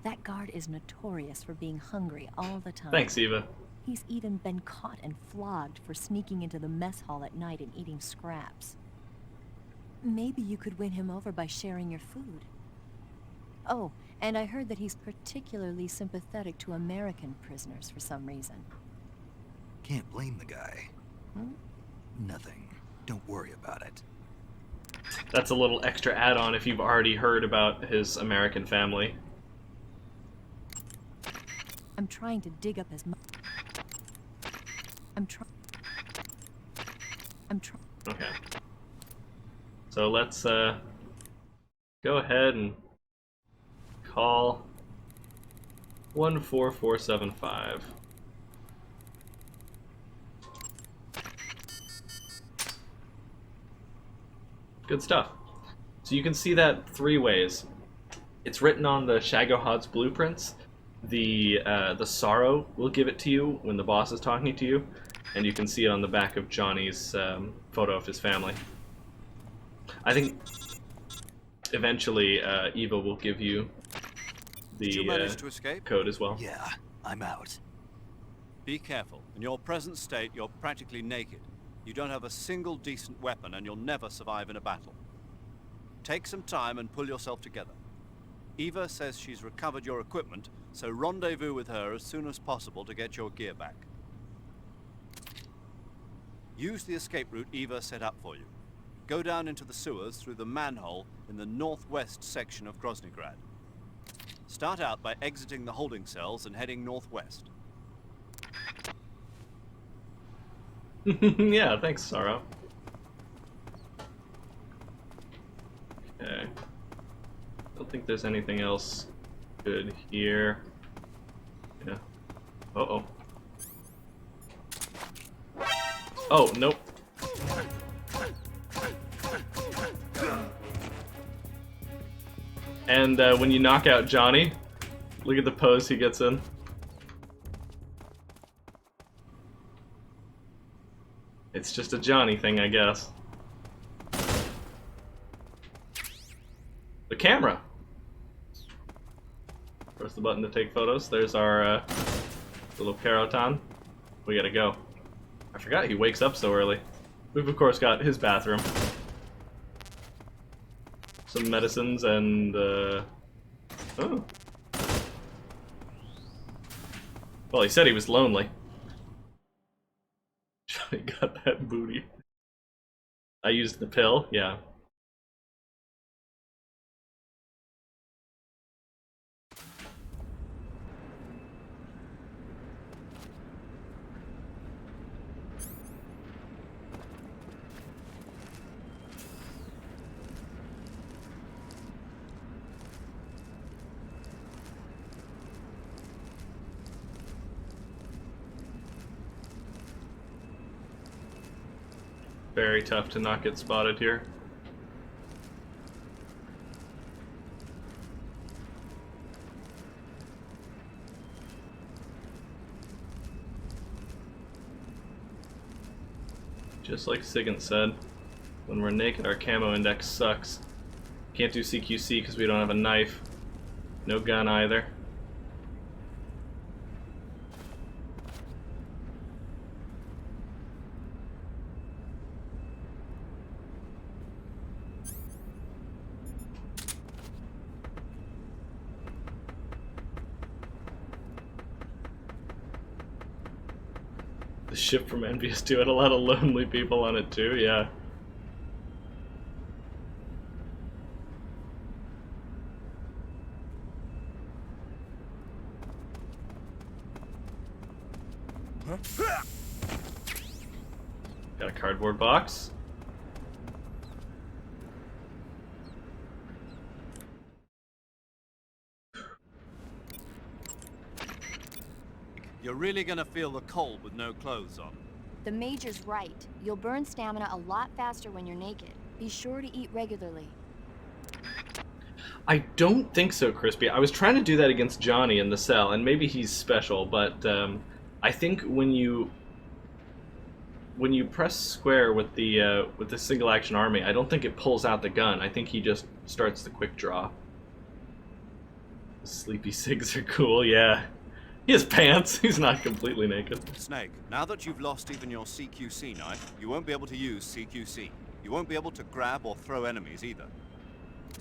That guard is notorious for being hungry all the time. Thanks, Eva. He's even been caught and flogged for sneaking into the mess hall at night and eating scraps. Maybe you could win him over by sharing your food. Oh, and I heard that he's particularly sympathetic to American prisoners for some reason. Can't blame the guy. Nothing. Don't worry about it. That's a little extra add-on if you've already heard about his American family. I'm trying to dig up as much. I'm trying. Okay. So let's go ahead and call 14475. Good stuff. So you can see that three ways. It's written on the Shagohod's blueprints. The sorrow will give it to you when the boss is talking to you, and you can see it on the back of Johnny's photo of his family. I think eventually Eva will give you Did you the manage to escape? code as well. Yeah, I'm out. Be careful. In your present state, you're practically naked. You don't have a single decent weapon, and you'll never survive in a battle. Take some time and pull yourself together. Eva says she's recovered your equipment, so rendezvous with her as soon as possible to get your gear back. Use the escape route Eva set up for you. Go down into the sewers through the manhole in the northwest section of Groznygrad. Start out by exiting the holding cells and heading northwest. Yeah, thanks, Sorrow. Okay. Don't think there's anything else good here. Yeah. Uh-oh. Oh, nope. And when you knock out Johnny, look at the pose he gets in. It's just a Johnny thing, I guess. The camera! Press the button to take photos. There's our little Karotan. We gotta go. I forgot he wakes up so early. We've of course got his bathroom. Some medicines and oh. Well, he said he was lonely. Johnny got that booty. I used the pill, yeah. very tough to not get spotted here. Just like Sigint said, when we're naked, our camo index sucks. Can't do CQC because we don't have a knife. No gun either. The ship from Envious 2 had a lot of lonely people on it too, yeah. Got a cardboard box. You're really gonna feel the cold with no clothes on. The Major's right. You'll burn stamina a lot faster when you're naked. Be sure to eat regularly. I don't think so, Crispy. I was trying to do that against Johnny in the cell, and maybe he's special, but I think when you press square with the single action army, I don't think it pulls out the gun. I think he just starts the quick draw. Sleepy Sigs are cool, yeah. He has pants. He's not completely naked. Snake, now that you've lost even your CQC knife, you won't be able to use CQC. You won't be able to grab or throw enemies either.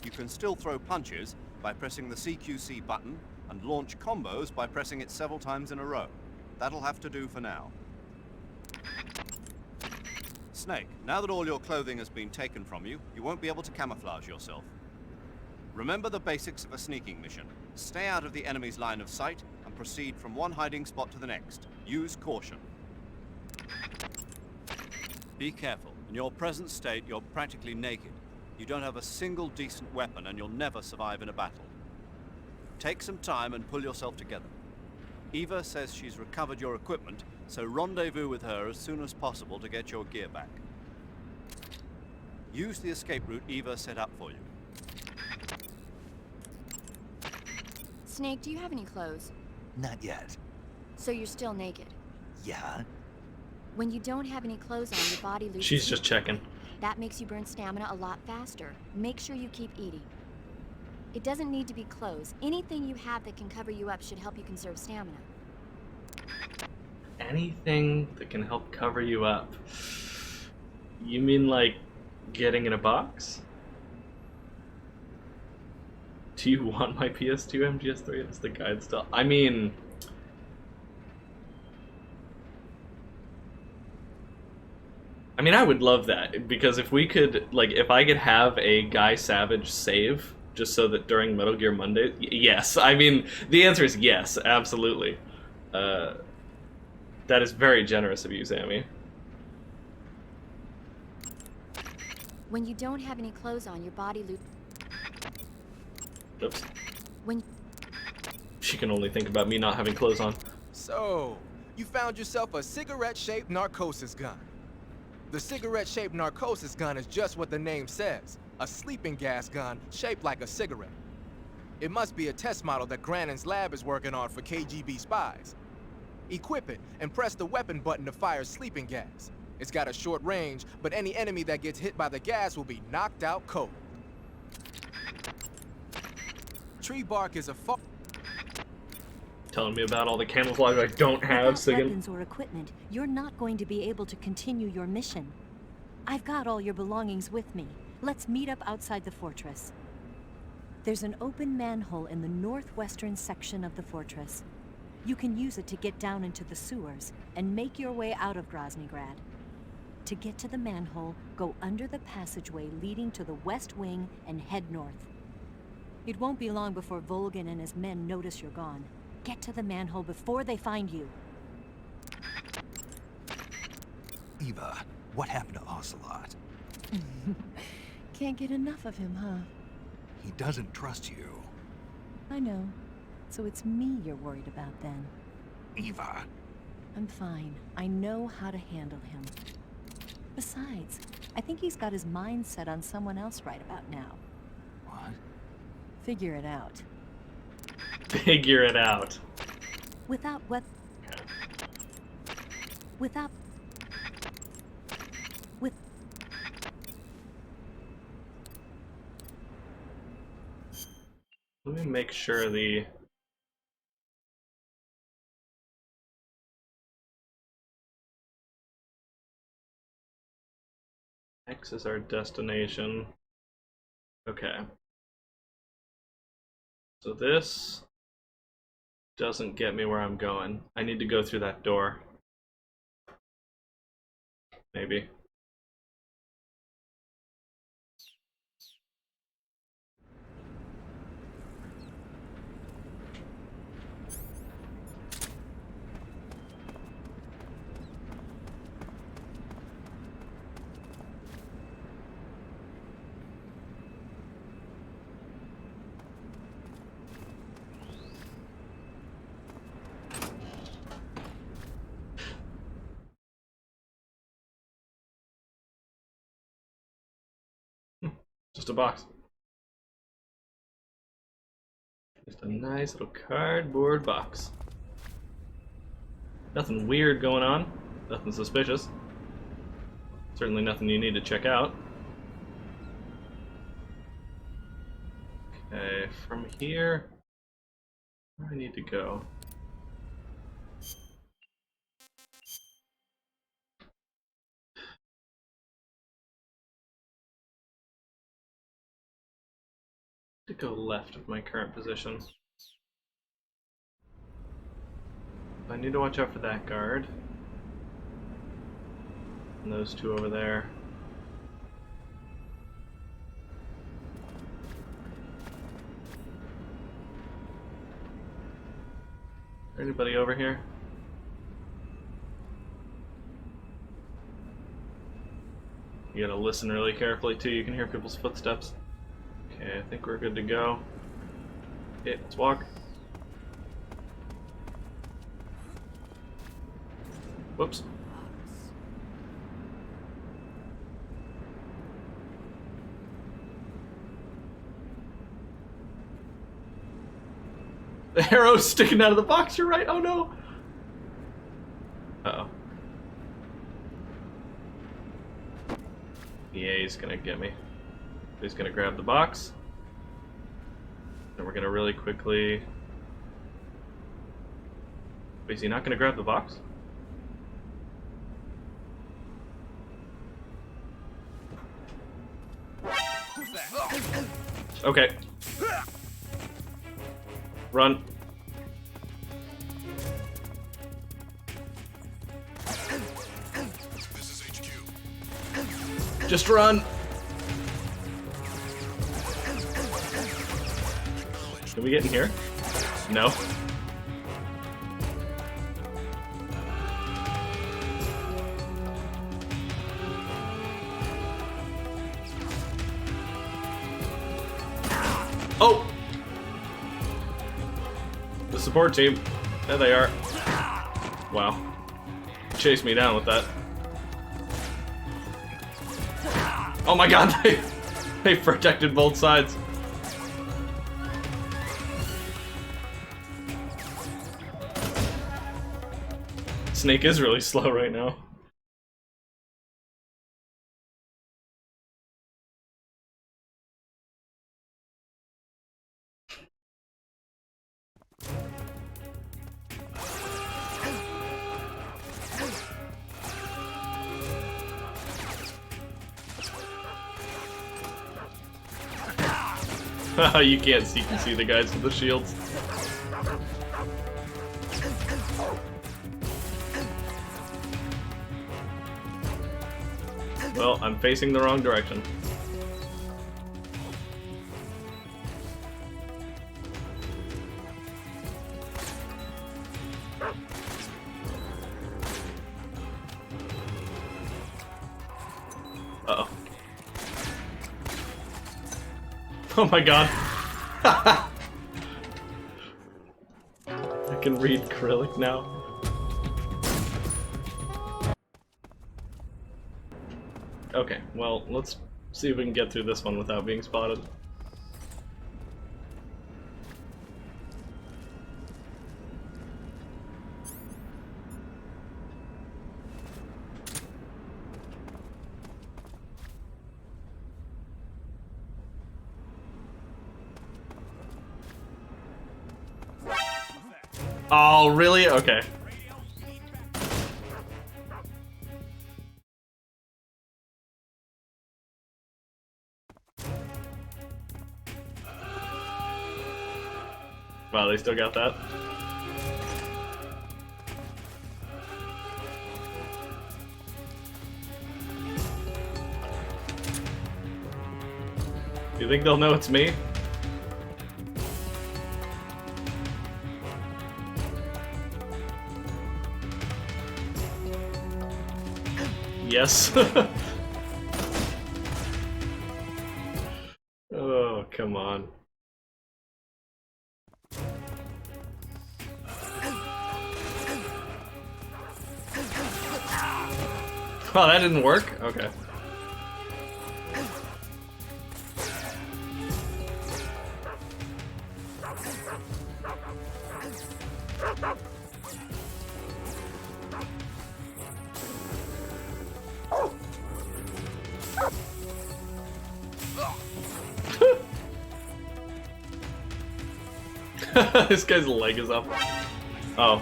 You can still throw punches by pressing the CQC button and launch combos by pressing it several times in a row. That'll have to do for now. Snake, now that all your clothing has been taken from you, you won't be able to camouflage yourself. Remember the basics of a sneaking mission. Stay out of the enemy's line of sight and proceed from one hiding spot to the next. Use caution. Be careful. In your present state, you're practically naked. You don't have a single decent weapon and you'll never survive in a battle. Take some time and pull yourself together. Eva says she's recovered your equipment, so rendezvous with her as soon as possible to get your gear back. Use the escape route Eva set up for you. Snake, do you have any clothes? Not yet. So you're still naked? Yeah? When you don't have any clothes on, your body loses... She's just checking. That makes you burn stamina a lot faster. Make sure you keep eating. It doesn't need to be clothes. Anything you have that can cover you up should help you conserve stamina. Anything that can help cover you up. You mean like getting in a box? Do you want my PS2 MGS3 as the guide still? I mean... I would love that, because if we could, like, if I could have a Guy Savage save, just so that during Metal Gear Monday, yes. I mean, the answer is yes, absolutely. That is very generous of you, Sammy. When you don't have any clothes on, your body loses... Oops. When... She can only think about me not having clothes on. So, you found yourself a cigarette-shaped narcosis gun. The cigarette-shaped narcosis gun is just what the name says. A sleeping gas gun shaped like a cigarette. It must be a test model that Grannon's lab is working on for KGB spies. Equip it and press the weapon button to fire sleeping gas. It's got a short range, but any enemy that gets hit by the gas will be knocked out cold. Tree bark is a Telling me about all the camouflage I don't have, Without weapons or equipment, you're not going to be able to continue your mission. I've got all your belongings with me. Let's meet up outside the fortress. There's an open manhole in the northwestern section of the fortress. You can use it to get down into the sewers and make your way out of Groznygrad. To get to the manhole, go under the passageway leading to the west wing and head north. It won't be long before Volgin and his men notice you're gone. Get to the manhole before they find you. Eva, what happened to Ocelot? Can't get enough of him, huh? He doesn't trust you. I know. So it's me you're worried about then. Eva. I'm fine. I know how to handle him. Besides, I think he's got his mind set on someone else right about now. What? Figure it out. Figure it out. Without what? Without... With... Let me make sure the... X is our destination. Okay. So this doesn't get me where I'm going. I need to go through that door. Maybe. Just a box. Just a nice little cardboard box. Nothing weird going on. Nothing suspicious. Certainly nothing you need to check out. Okay, from here, where do I need to go? To go left of my current position. I need to watch out for that guard. And those two over there. Anybody over here? You gotta listen really carefully too, you can hear people's footsteps. Okay, I think we're good to go. Okay, let's walk. Whoops. The arrow's sticking out of the box, you're right, oh no! Uh-oh. EA's gonna get me. He's gonna grab the box. And we're gonna really quickly... Wait, is he not gonna grab the box? Okay. Run. This is HQ. Just run! Can we get in here? No. Oh! The support team. There they are. Wow. Chased me down with that. Oh my god, they protected both sides. Snake is really slow right now. You can't see, you can see the guys with the shields. Well, I'm facing the wrong direction. Uh-oh. Oh my god. I can read acrylic now. Okay, well, let's see if we can get through this one without being spotted. Oh, really? Okay. Wow, they still got that. Do you think they'll know it's me? Yes. Oh, come on. Oh, that didn't work? Okay. This guy's leg is up. Oh.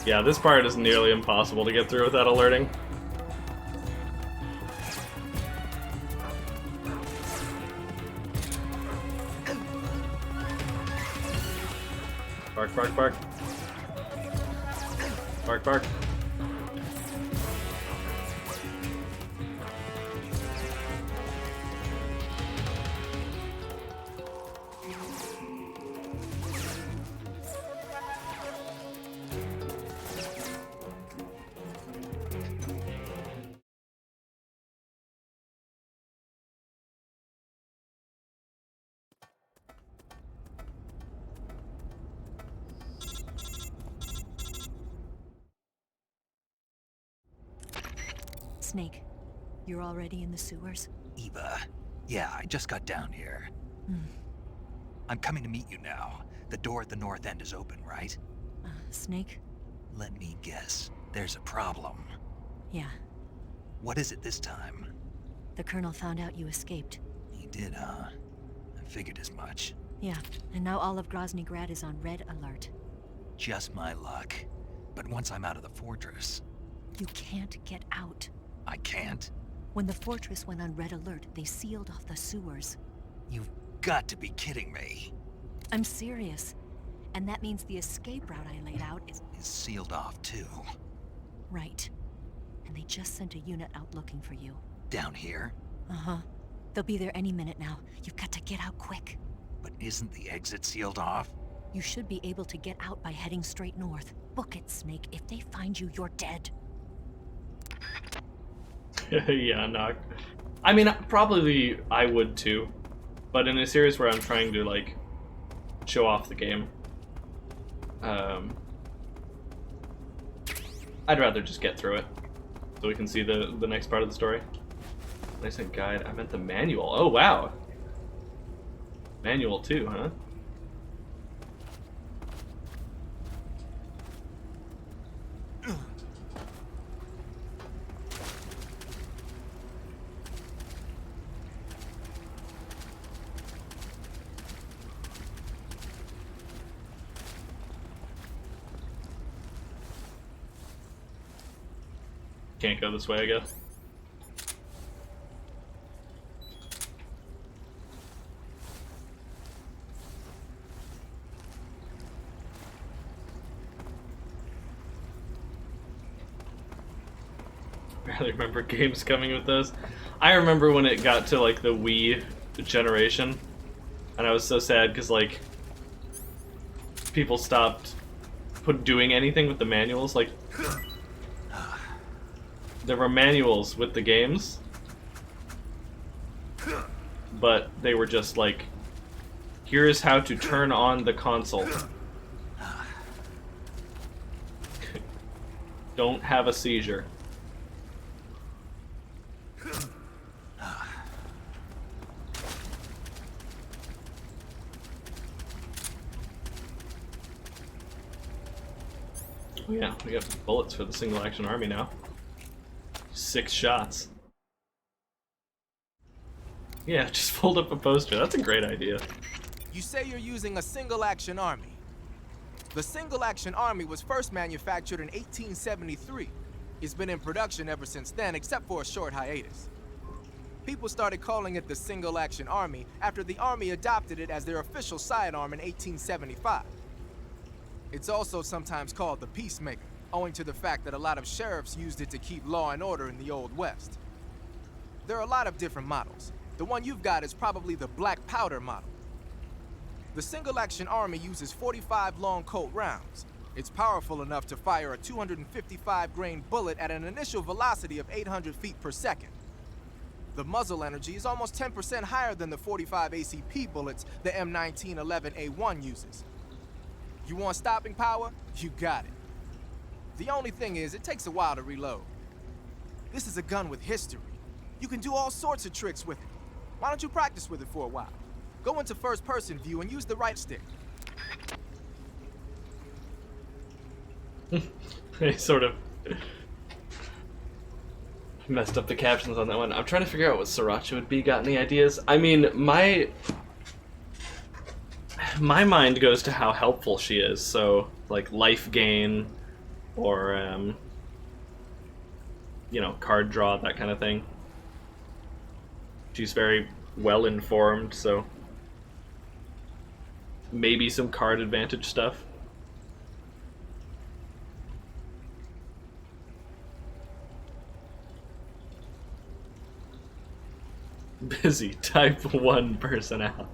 Yeah, this part is nearly impossible to get through without alerting. Bark, bark, bark. Bark, bark. Snake, you're already in the sewers? Eva. Yeah, I just got down here. I'm coming to meet you now. The door at the north end is open, right? Snake? Let me guess. There's a problem. Yeah. What is it this time? The Colonel found out you escaped. He did, huh? I figured as much. Yeah, and now all of Grozny Grad is on red alert. Just my luck. But once I'm out of the fortress... You can't get out. I can't? When the fortress went on red alert, they sealed off the sewers. You've got to be kidding me. I'm serious. And that means the escape route I laid out is sealed off, too. Right. And they just sent a unit out looking for you. Down here? Uh-huh. They'll be there any minute now. You've got to get out quick. But isn't the exit sealed off? You should be able to get out by heading straight north. Book it, Snake. If they find you, you're dead. Yeah, no. I mean, probably I would too. But in a series where I'm trying to, like, show off the game, I'd rather just get through it so we can see the next part of the story. I said guide, I meant the manual. Oh, wow. Manual too, huh? Can't go this way, I guess. Barely remember games coming with those. I remember when it got to like the Wii generation, and I was so sad because like people stopped doing anything with the manuals. Like there were manuals with the games, but they were just like, here's how to turn on the console. Don't have a seizure. Oh yeah, we have bullets for the single action army now. 6 shots. Yeah, just fold up a poster. That's a great idea. You say you're using a single-action army. The single-action army was first manufactured in 1873. It's been in production ever since then, except for a short hiatus. People started calling it the single-action army after the army adopted it as their official sidearm in 1875. It's also sometimes called the Peacemaker, owing to the fact that a lot of sheriffs used it to keep law and order in the Old West. There are a lot of different models. The one you've got is probably the black powder model. The single-action army uses 45 long Colt rounds. It's powerful enough to fire a 255-grain bullet at an initial velocity of 800 feet per second. The muzzle energy is almost 10% higher than the 45 ACP bullets the M1911A1 uses. You want stopping power? You got it. The only thing is, it takes a while to reload. This is a gun with history. You can do all sorts of tricks with it. Why don't you practice with it for a while? Go into first-person view and use the right stick. I sort of messed up the captions on that one. I'm trying to figure out what Sriracha would be. Got any ideas? I mean, my mind goes to how helpful she is. So, like, life gain, or, you know, card draw, that kind of thing. She's very well informed, so maybe some card advantage stuff. Busy type 1 personnel.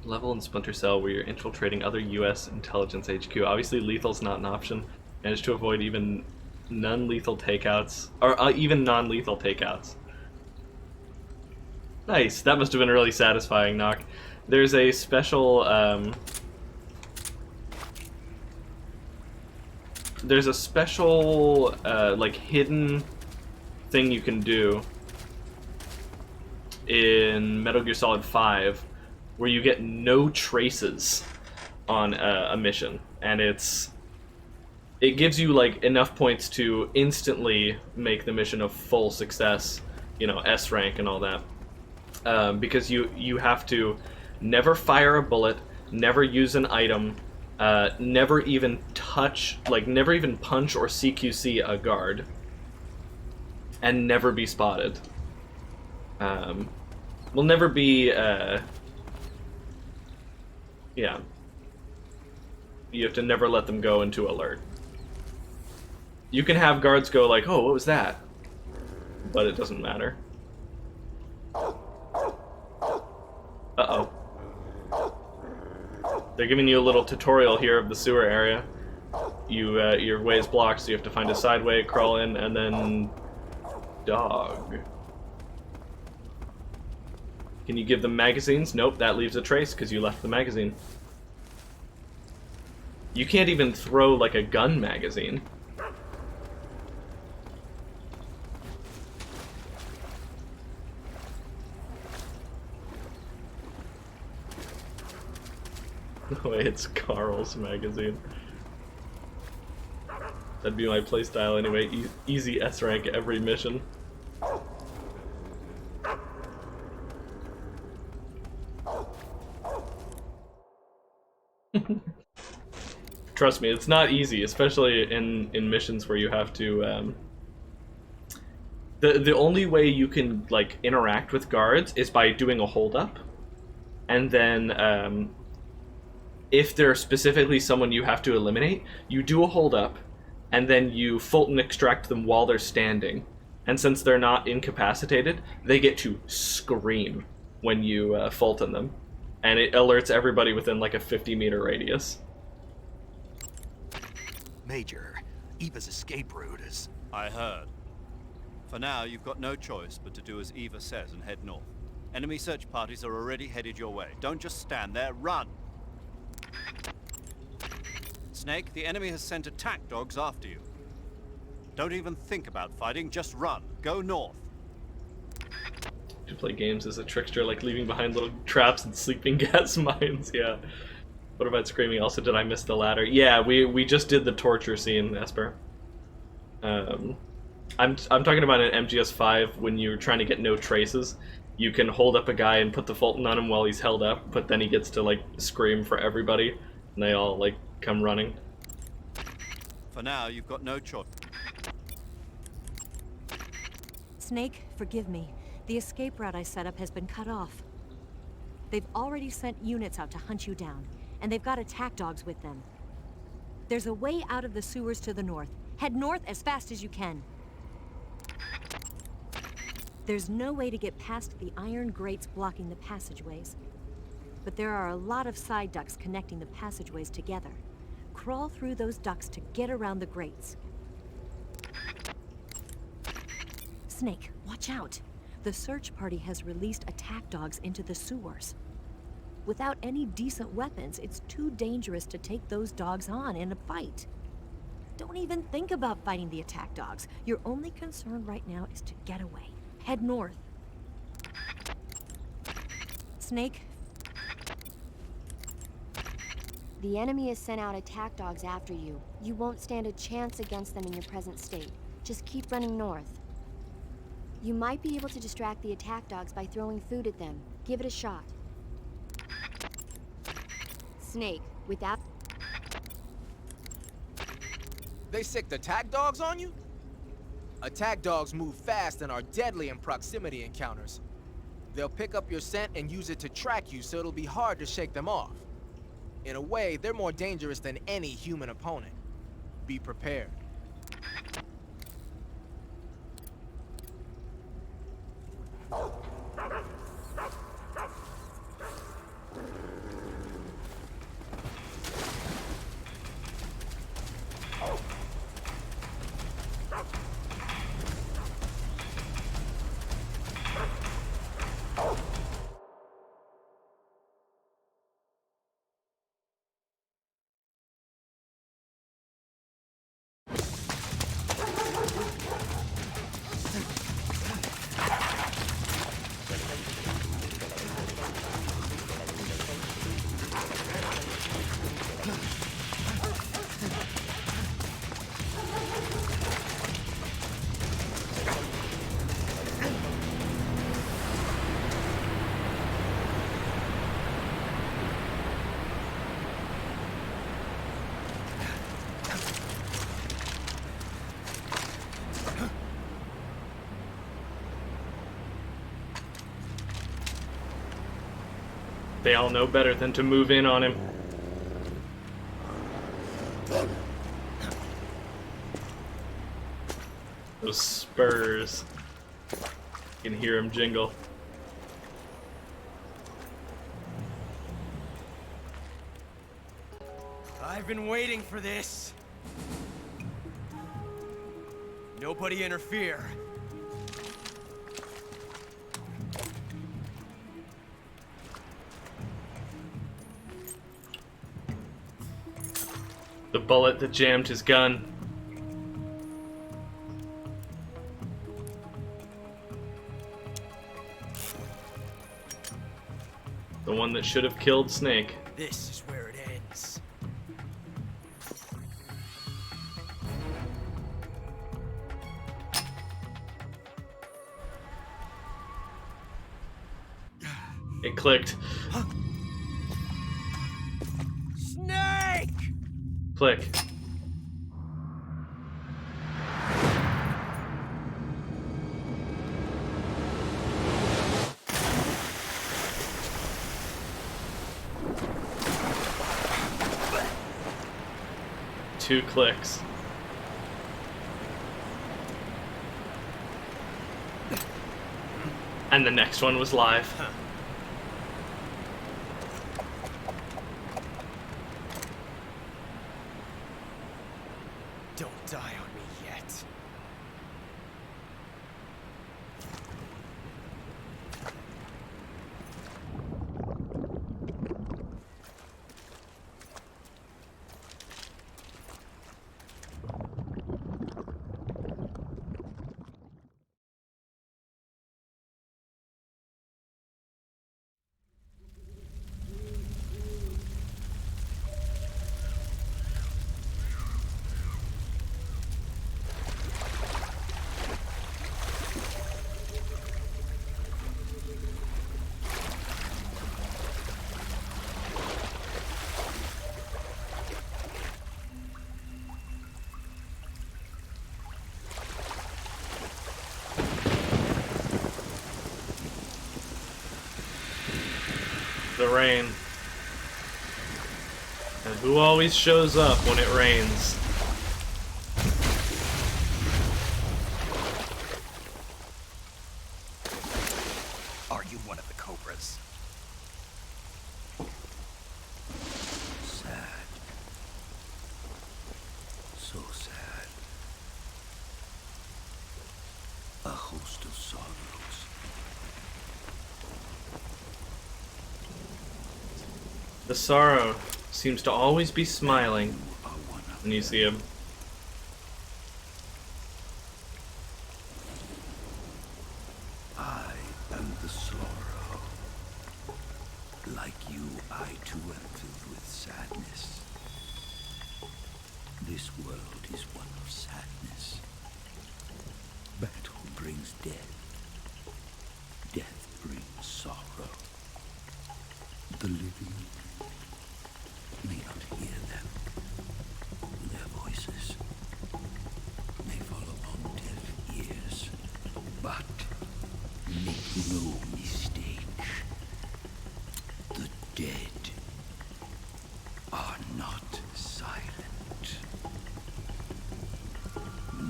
Level in Splinter Cell where you're infiltrating other US intelligence HQ. Obviously lethal's not an option. Manage to avoid even non-lethal takeouts, or even non-lethal takeouts. Nice, that must have been really satisfying, Knock. There's a special, like, hidden thing you can do in Metal Gear Solid 5 where you get no traces on a mission, and it gives you like enough points to instantly make the mission a full success, you know, S rank and all that, because you have to never fire a bullet, never use an item, never even touch, like never even punch or CQC a guard, and never be spotted. Will never be, yeah. You have to never let them go into alert. You can have guards go like, oh, what was that? But it doesn't matter. Uh-oh. They're giving you a little tutorial here of the sewer area. Your way is blocked, so you have to find a side way, crawl in, and then... dog. Can you give them magazines? Nope, that leaves a trace because you left the magazine. You can't even throw like a gun magazine. No way, it's Carl's magazine. That'd be my playstyle anyway. Easy S rank every mission. Trust me, it's not easy, especially in missions where you have to, the only way you can, like, interact with guards is by doing a hold-up, and then, if they're specifically someone you have to eliminate, you do a hold-up, and then you Fulton extract them while they're standing, and since they're not incapacitated, they get to scream when you, Fulton them, and it alerts everybody within, like, a 50-meter radius. Major, Eva's escape route is... I heard. For now, you've got no choice but to do as Eva says and head north. Enemy search parties are already headed your way. Don't just stand there, run! Snake, the enemy has sent attack dogs after you. Don't even think about fighting, just run. Go north. To play games as a trickster, like leaving behind little traps and sleeping gas mines, yeah. What about screaming? Also, did I miss the ladder? Yeah, we just did the torture scene, Esper. I'm talking about in MGS5 when you're trying to get no traces. You can hold up a guy and put the Fulton on him while he's held up, but then he gets to like scream for everybody, and they all like come running. For now, you've got no choice. Snake, forgive me. The escape route I set up has been cut off. They've already sent units out to hunt you down, and they've got attack dogs with them. There's a way out of the sewers to the north. Head north as fast as you can. There's no way to get past the iron grates blocking the passageways. But there are a lot of side ducts connecting the passageways together. Crawl through those ducts to get around the grates. Snake, watch out. The search party has released attack dogs into the sewers. Without any decent weapons, it's too dangerous to take those dogs on in a fight. Don't even think about fighting the attack dogs. Your only concern right now is to get away. Head north. Snake? The enemy has sent out attack dogs after you. You won't stand a chance against them in your present state. Just keep running north. You might be able to distract the attack dogs by throwing food at them. Give it a shot. Snake, without... They sicked attack dogs on you? Attack dogs move fast and are deadly in proximity encounters. They'll pick up your scent and use it to track you, so it'll be hard to shake them off. In a way, they're more dangerous than any human opponent. Be prepared. They all know better than to move in on him. Those spurs. You can hear him jingle. I've been waiting for this. Nobody interfere. The bullet that jammed his gun. The one that should have killed Snake. This is where it ends. It clicked. Snake! Click. Two clicks. And the next one was live. Don't die on me yet. The rain. And who always shows up when it rains? Are you one of the Cobras? Sad. So sad. A host of sorrows. The sorrow seems to always be smiling when you see him. I am the sorrow. Like you, I too am filled with sadness. This world is one of sadness. Battle brings death. Death brings sorrow. The living may not hear them. Their voices may fall upon deaf ears. But make no mistake, the dead are not silent.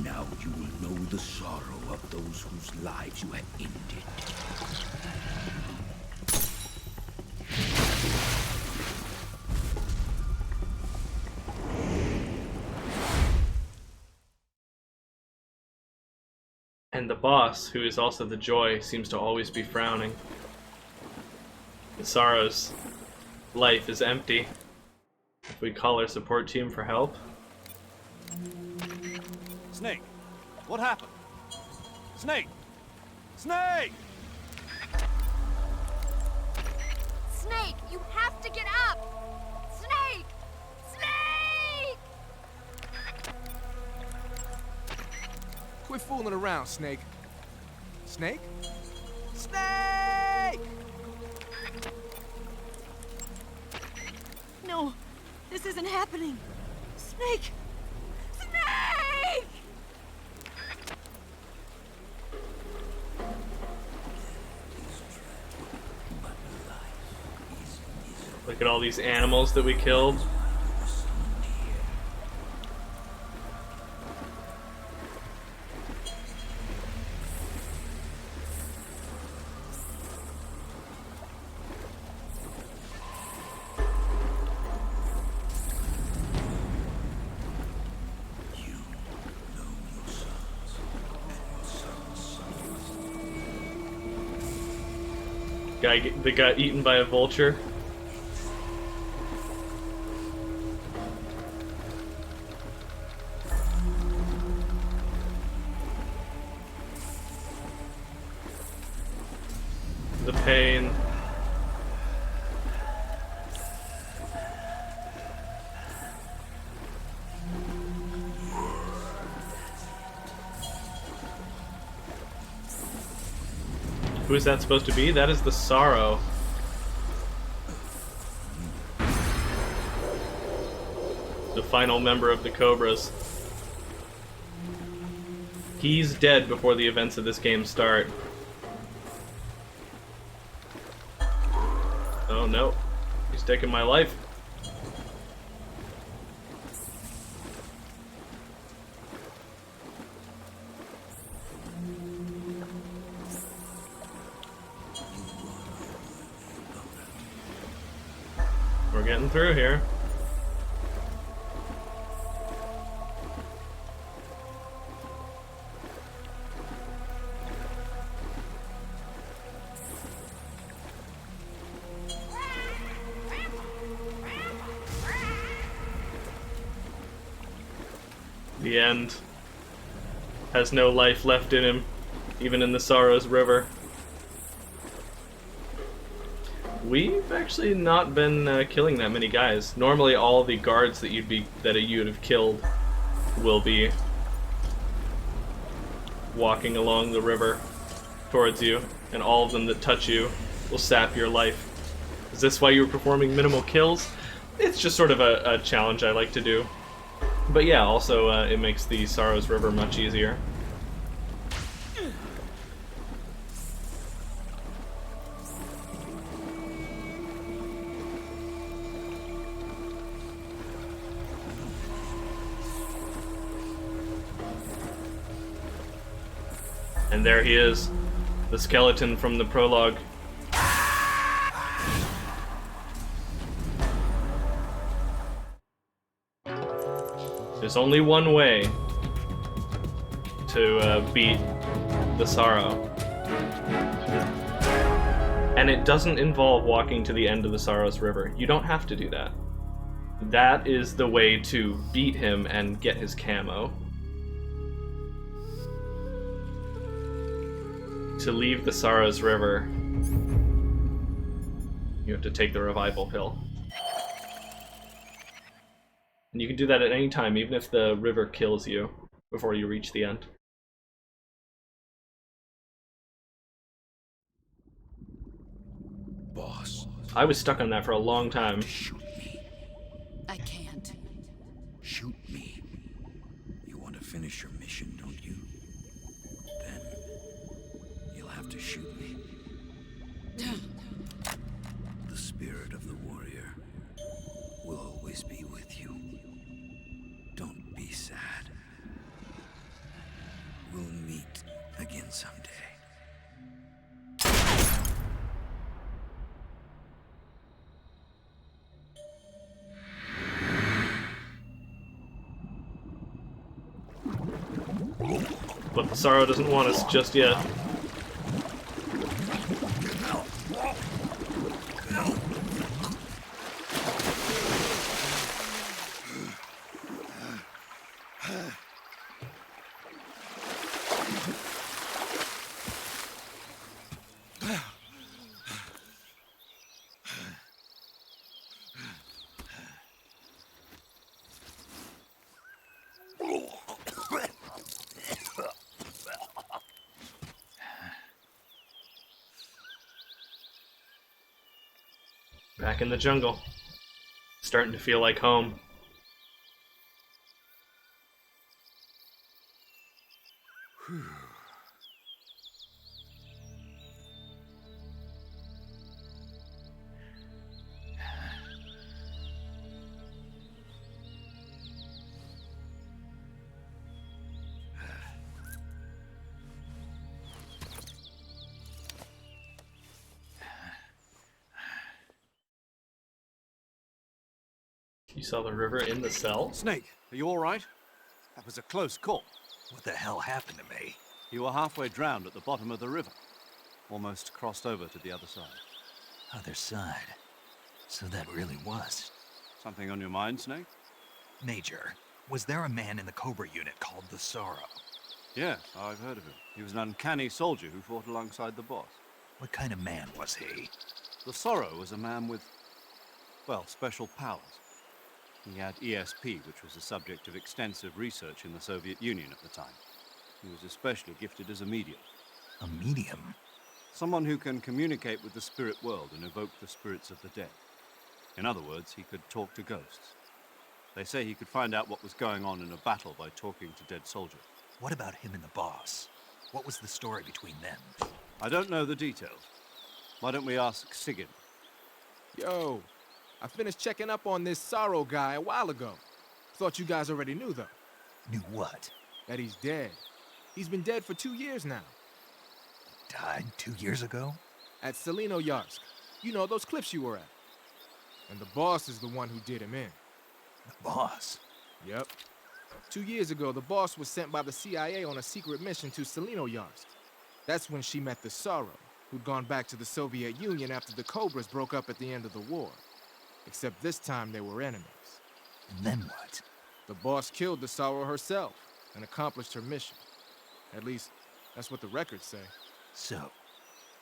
Now you will know the sorrow of those whose lives you have ended. And the boss, who is also the joy, seems to always be frowning. The sorrow's life is empty. If we call our support team for help. Snake, what happened? Snake! Snake! Snake, you have to get up! Snake! Snake! Quit fooling around, Snake. Snake? Snake! No, this isn't happening. Snake! Snake! Look at all these animals that we killed. Guy that got eaten by a vulture. The pain. Who is that supposed to be? That is the sorrow. The final member of the Cobras. He's dead before the events of this game start. Oh no, he's taking my life. We're getting through here. The end. Has no life left in him, even in the Sorrow's River. We've actually not been killing that many guys. Normally, all the guards that you'd have killed will be walking along the river towards you, and all of them that touch you will sap your life. Is this why you were performing minimal kills? It's just sort of a challenge I like to do. But yeah, also it makes the Sorrow's River much easier. And there he is, the skeleton from the prologue. There's only one way to beat the Sorrow. And it doesn't involve walking to the end of the Sorrow's River. You don't have to do that. That is the way to beat him and get his camo. To leave the Sorrow's River, you have to take the revival pill. And you can do that at any time, even if the river kills you before you reach the end. Boss. I was stuck on that for a long time. Shoot me. I can't. Shoot me. You want to finish your mission, don't you? Then you'll have to shoot me. The spirit of the warrior will always be with you. Don't be sad. We'll meet again someday. But the Sorrow doesn't want us just yet. Back in the jungle. Starting to feel like home. You saw the river in the cell? Snake, are you all right? That was a close call. What the hell happened to me? You were halfway drowned at the bottom of the river. Almost crossed over to the other side. Other side. So that really was. Something on your mind, Snake? Major, was there a man in the Cobra unit called the Sorrow? Yes, I've heard of him. He was an uncanny soldier who fought alongside the boss. What kind of man was he? The Sorrow was a man with, well, special powers. He had ESP, which was the subject of extensive research in the Soviet Union at the time. He was especially gifted as a medium. A medium? Someone who can communicate with the spirit world and evoke the spirits of the dead. In other words, he could talk to ghosts. They say he could find out what was going on in a battle by talking to dead soldiers. What about him and the boss? What was the story between them? I don't know the details. Why don't we ask Sigyn? Yo, I finished checking up on this Sorrow guy a while ago. Thought you guys already knew, though. Knew what? That he's dead. He's been dead for 2 years now. Died 2 years ago? At Selino-Yarsk. You know, those cliffs you were at. And the boss is the one who did him in. The boss? Yep. 2 years ago, the boss was sent by the CIA on a secret mission to Selino-Yarsk. That's when she met the Sorrow, who'd gone back to the Soviet Union after the Cobras broke up at the end of the war. Except this time they were enemies. And then what? The boss killed the Sorrow herself and accomplished her mission. At least, that's what the records say. So,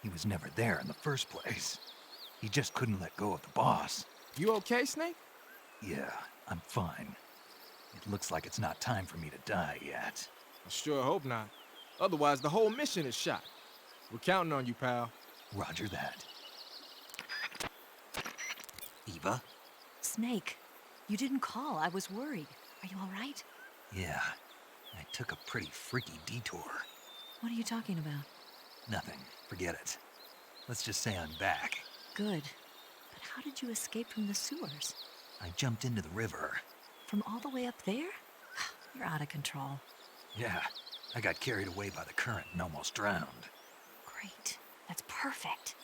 he was never there in the first place. He just couldn't let go of the boss. You okay, Snake? Yeah, I'm fine. It looks like it's not time for me to die yet. I sure hope not. Otherwise, the whole mission is shot. We're counting on you, pal. Roger that. Eva? Snake, you didn't call. I was worried. Are you all right? Yeah, I took a pretty freaky detour. What are you talking about? Nothing. Forget it. Let's just say I'm back. Good. But how did you escape from the sewers? I jumped into the river. From all the way up there? You're out of control. Yeah, I got carried away by the current and almost drowned. Great. That's perfect.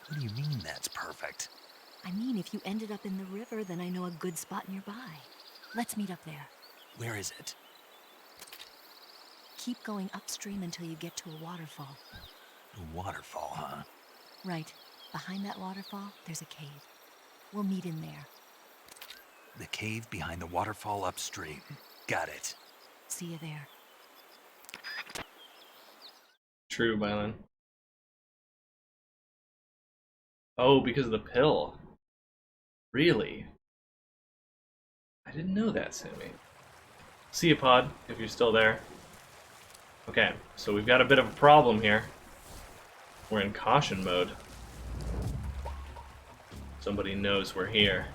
What do you mean that's perfect? I mean, if you ended up in the river, then I know a good spot nearby. Let's meet up there. Where is it? Keep going upstream until you get to a waterfall. A waterfall, huh? Right. Behind that waterfall, there's a cave. We'll meet in there. The cave behind the waterfall upstream. Got it. See you there. True, Mylan. Oh, because of the pill. Really? I didn't know that, Sammy. See you, Pod, if you're still there. Okay, so we've got a bit of a problem here. We're in caution mode. Somebody knows we're here.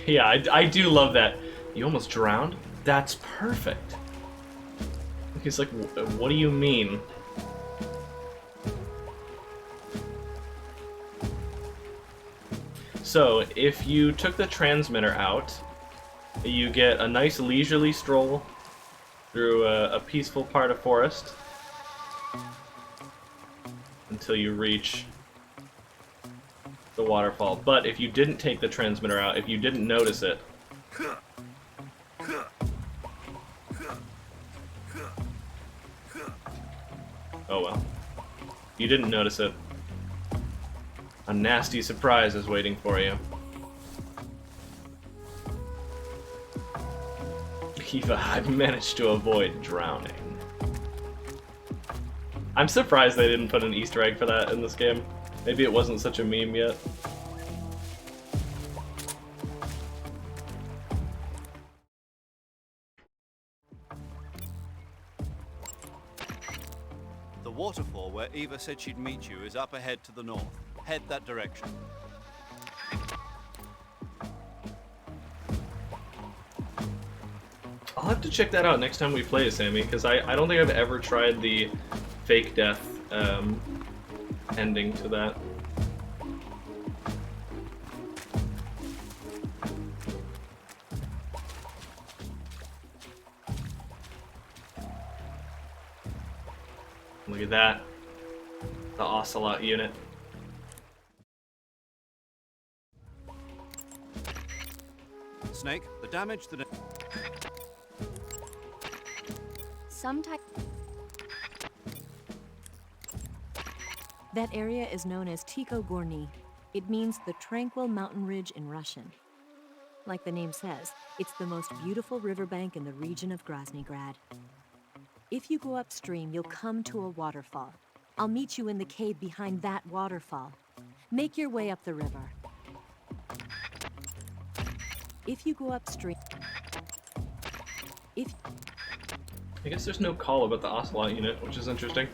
Yeah, I do love that. You almost drowned? That's perfect. He's like, what do you mean? So, if you took the transmitter out, you get a nice leisurely stroll through a peaceful part of forest until you reach the waterfall. But if you didn't take the transmitter out, if you didn't notice it, oh well. If you didn't notice it, a nasty surprise is waiting for you. Eva, I've managed to avoid drowning. I'm surprised they didn't put an Easter egg for that in this game. Maybe it wasn't such a meme yet. The waterfall where Eva said she'd meet you is up ahead to the north. Head that direction. I'll have to check that out next time we play, Sammy, because I don't think I've ever tried the fake death ending to that. Look at that. The Ocelot unit. Snake, the damage that... Some type. That area is known as Ticho Gorny. It means the tranquil mountain ridge in Russian. Like the name says, it's the most beautiful riverbank in the region of Groznygrad. If you go upstream, you'll come to a waterfall. I'll meet you in the cave behind that waterfall. Make your way up the river. If you go upstream... I guess there's no call about the Ocelot unit, which is interesting.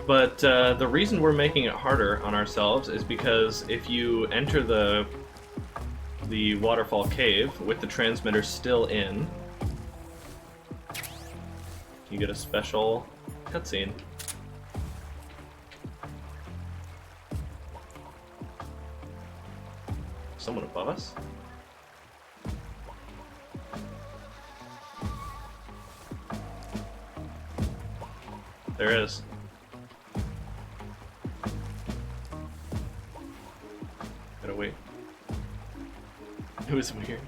But the reason we're making it harder on ourselves is because if you enter the waterfall cave with the transmitter still in, you get a special cutscene. Someone above us? There is. Gotta wait. It was weird.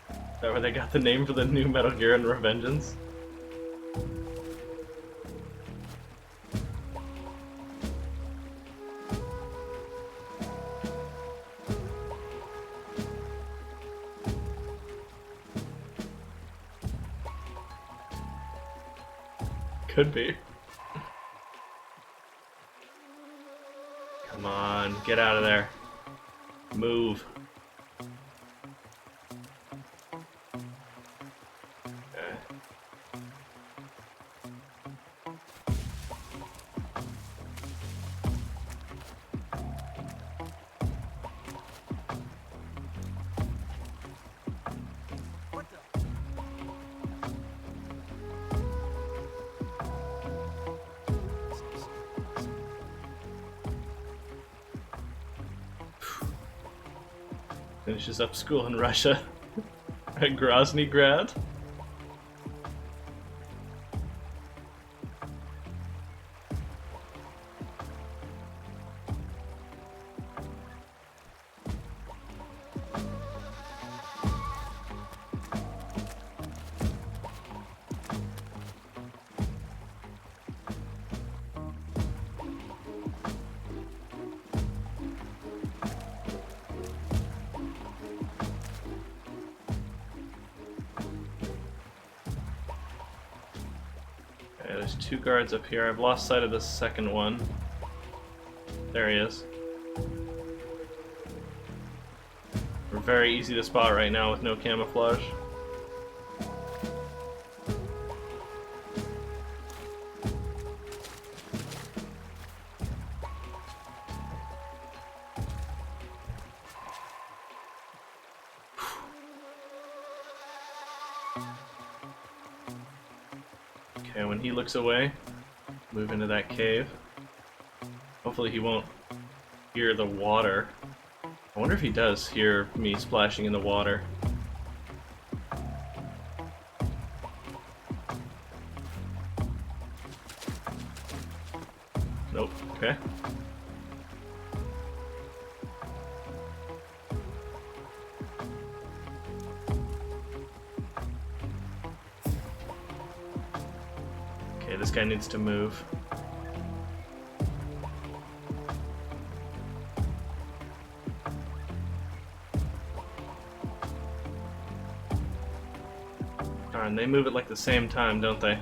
Is that where they got the name for the new Metal Gear and Revengeance? Could be. Come on, get out of there. Move. Okay. Finishes up school in Russia at Grozny Grad. There's 2 guards up here. I've lost sight of the second one. There he is. We're very easy to spot right now with no camouflage. Okay, when he looks away, move into that cave. Hopefully he won't hear the water. I wonder if he does hear me splashing in the water. Nope, okay. Okay, this guy needs to move. Darn, they move at like the same time, don't they?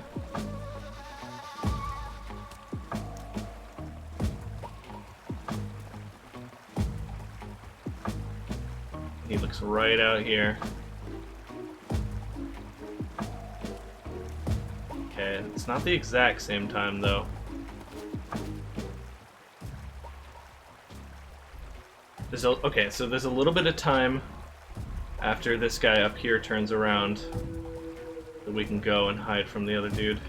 He looks right out here. Okay, it's not the exact same time though. Okay, so there's a little bit of time after this guy up here turns around that we can go and hide from the other dude.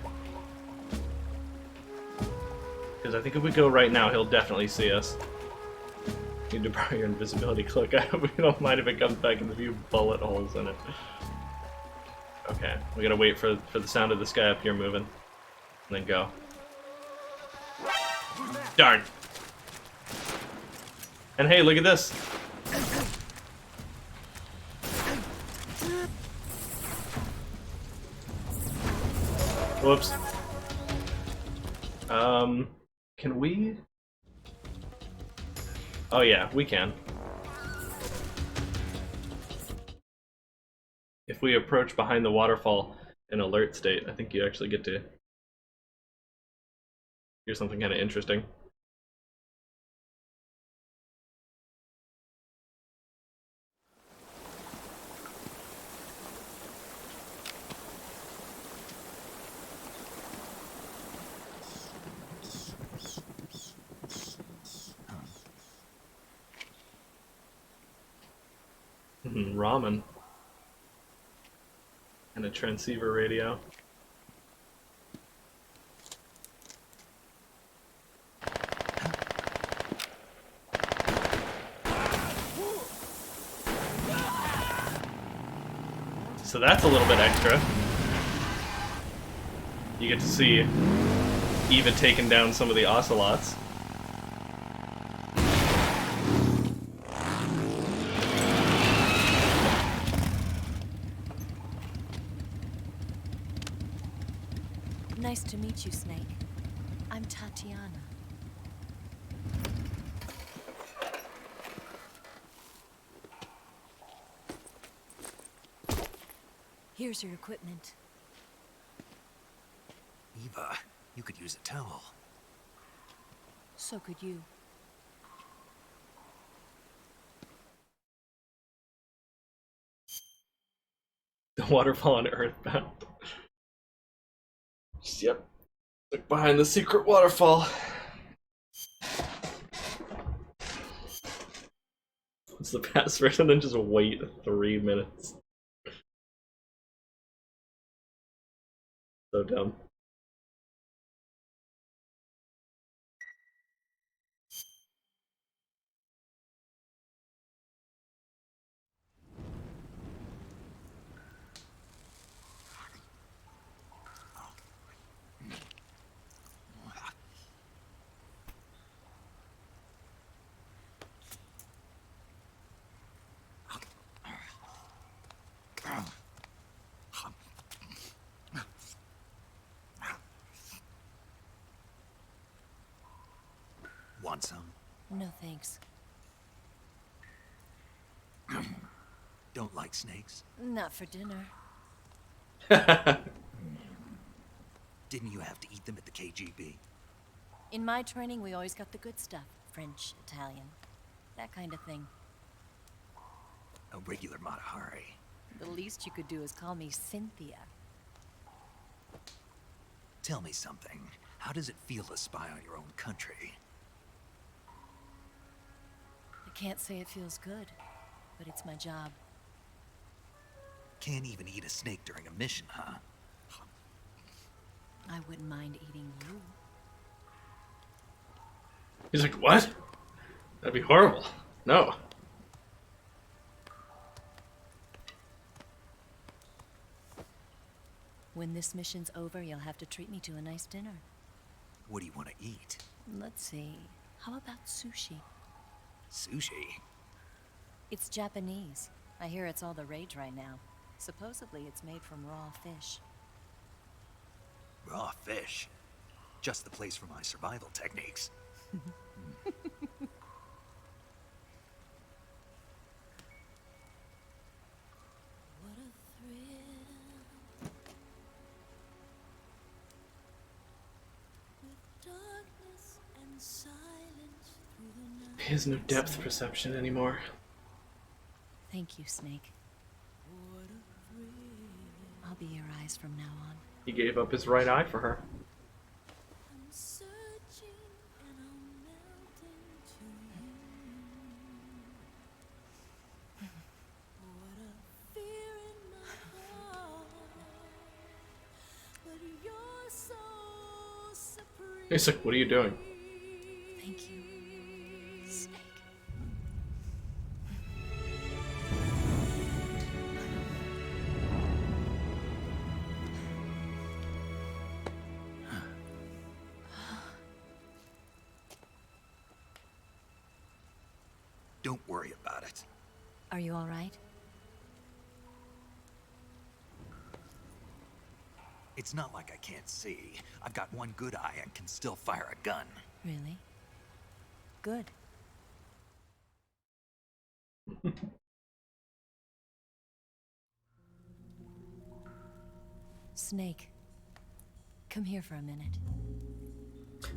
Because I think if we go right now, he'll definitely see us. Need to borrow your invisibility cloak. I hope you don't mind if it comes back with a few bullet holes in it. Okay, we gotta wait for the sound of this guy up here moving, and then go. Darn! And hey, look at this! Whoops. Can we? Oh yeah, we can. If we approach behind the waterfall in alert state, I think you actually get to hear something kind of interesting. Ramen. And a transceiver radio. So that's a little bit extra. You get to see Eva taking down some of the ocelots. Nice to meet you, Snake. I'm Tatiana. Here's your equipment. Eva, you could use a towel. So could you. The waterfall on Earthbound. Yep. Look behind the secret waterfall. What's the password? And then just wait 3 minutes. So dumb. Want some? No thanks. Don't like snakes? Not for dinner. Didn't you have to eat them at the KGB? In my training, we always got the good stuff. French, Italian, that kind of thing. A regular Matahari. The least you could do is call me Cynthia. Tell me something. How does it feel to spy on your own country? I can't say it feels good, but it's my job. Can't even eat a snake during a mission, huh? I wouldn't mind eating you. He's like, what? That'd be horrible. No. When this mission's over, you'll have to treat me to a nice dinner. What do you want to eat? Let's see. How about sushi? Sushi? It's Japanese. I hear it's all the rage right now. Supposedly it's made from raw fish. Raw fish? Just the place for my survival techniques. He has no depth perception anymore. Thank you, Snake. I'll be your eyes from now on. He gave up his right eye for her. He's like, what are you doing? Thank you, Snake. Don't worry about it. Are you all right? It's not like I can't see. I've got one good eye and can still fire a gun. Really? Good. Snake, come here for a minute.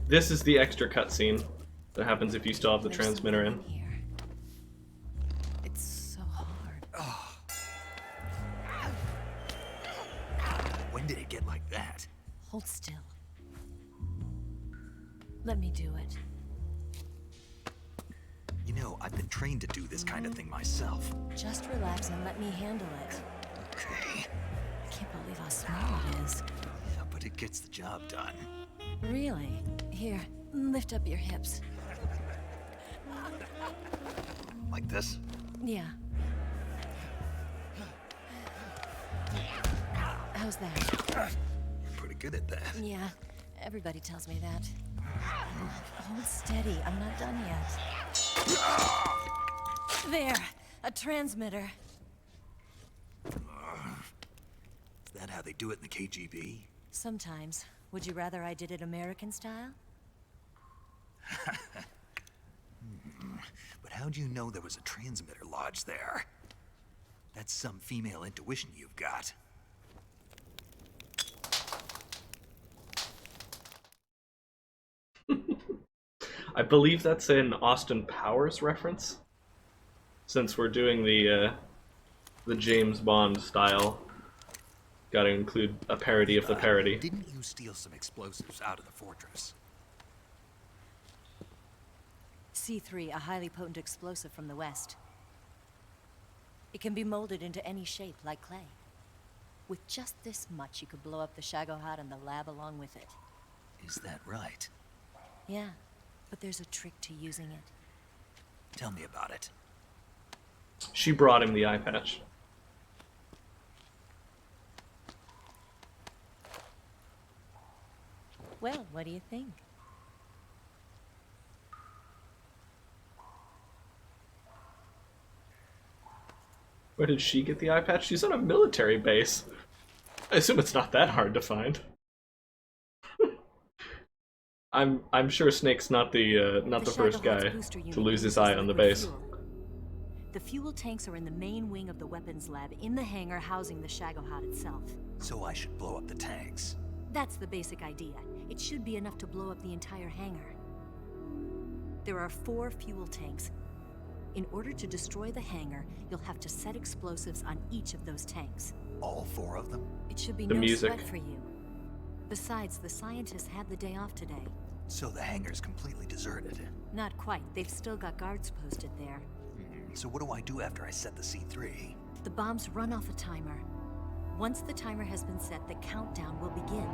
This is the extra cutscene that happens if you still have the There's transmitter in. something here. It's so hard. When did it get like that? Hold still. Let me do it. You know, I've been trained to do this kind of thing myself. Just relax and let me handle it. Okay. I can't believe how small it is. Yeah, but it gets the job done. Really? Here, lift up your hips. Like this? Yeah. How's that? Pretty good at that. Yeah, everybody tells me that. Hold steady, I'm not done yet. There, a transmitter. Is that how they do it in the KGB? Sometimes. Would you rather I did it American style? But how'd you know there was a transmitter lodged there? That's some female intuition you've got. I believe that's an Austin Powers reference. Since we're doing the James Bond style, got to include a parody of the parody. Didn't you steal some explosives out of the fortress? C3, a highly potent explosive from the West. It can be molded into any shape, like clay. With just this much, you could blow up the Shagohod and the lab along with it. Is that right? Yeah, but there's a trick to using it. Tell me about it. She brought him the eye patch. Well, what do you think? Where did she get the eye patch? She's on a military base. I assume it's not that hard to find. I'm sure Snake's not the first guy to lose his eye on the base. The fuel tanks are in the main wing of the weapons lab in the hangar housing the Shagohod itself. So I should blow up the tanks. That's the basic idea. It should be enough to blow up the entire hangar. There are 4 fuel tanks. In order to destroy the hangar, you'll have to set explosives on each of those tanks. All 4 of them? It should be The no music. sweat for you. Besides, the scientists had the day off today. So the hangar's completely deserted. Not quite. They've still got guards posted there. So what do I do after I set the C3? The bombs run off a timer. Once the timer has been set, the countdown will begin.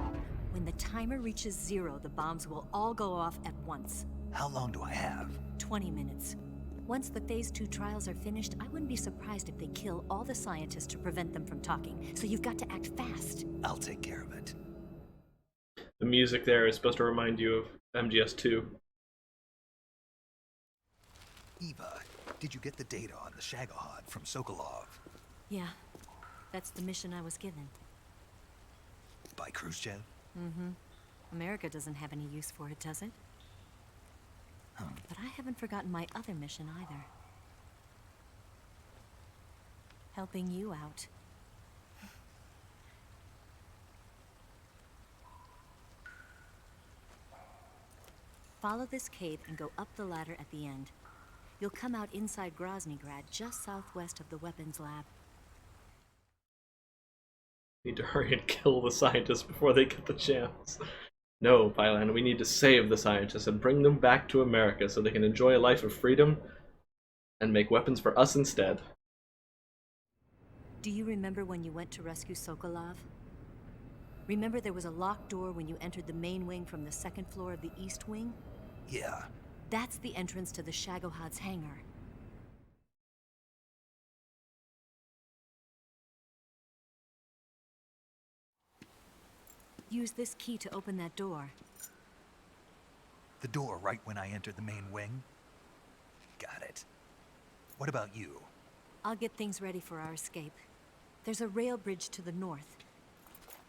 When the timer reaches 0, the bombs will all go off at once. How long do I have? 20 minutes. Once the Phase 2 trials are finished, I wouldn't be surprised if they kill all the scientists to prevent them from talking. So you've got to act fast. I'll take care of it. The music there is supposed to remind you of MGS2. Eva, did you get the data on the Shagohod from Sokolov? Yeah, that's the mission I was given. By Khrushchev? Mm-hmm. America doesn't have any use for it, does it? But I haven't forgotten my other mission either. Helping you out. Follow this cave and go up the ladder at the end. You'll come out inside Groznygrad, just southwest of the weapons lab. Need to hurry and kill the scientists before they get the chance. No, Pylan, we need to save the scientists and bring them back to America so they can enjoy a life of freedom and make weapons for us instead. Do you remember when you went to rescue Sokolov? Remember there was a locked door when you entered the main wing from the 2nd floor of the East Wing? Yeah. That's the entrance to the Shagohod's hangar. Use this key to open that door. The door right when I entered the main wing? Got it. What about you? I'll get things ready for our escape. There's a rail bridge to the north.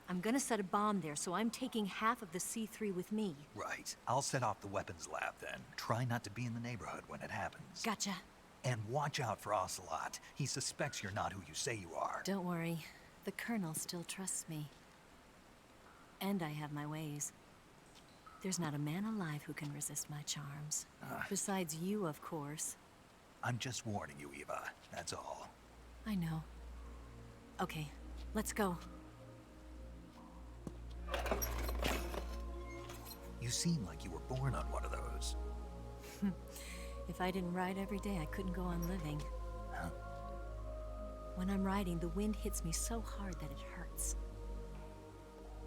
I'm gonna set a bomb there, so I'm taking half of the C3 with me. Right. I'll set off the weapons lab then. Try not to be in the neighborhood when it happens. Gotcha. And watch out for Ocelot. He suspects you're not who you say you are. Don't worry. The Colonel still trusts me. And I have my ways. There's not a man alive who can resist my charms. Besides you, of course. I'm just warning you, Eva. That's all. I know. Okay, let's go. You seem like you were born on one of those. If I didn't ride every day, I couldn't go on living. Huh? When I'm riding, the wind hits me so hard that it hurts.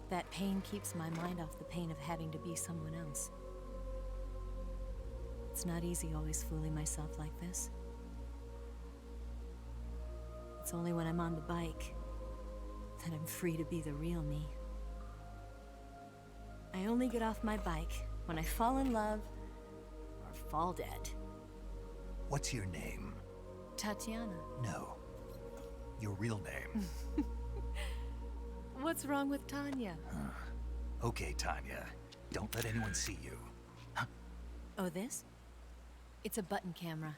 That pain keeps my mind off the pain of having to be someone else. It's not easy always fooling myself like this. It's only when I'm on the bike that I'm free to be the real me. I only get off my bike when I fall in love or fall dead. What's your name? Tatiana. No. Your real name. What's wrong with Tanya? Okay, Tanya. Don't let anyone see you. Oh, this? It's a button camera.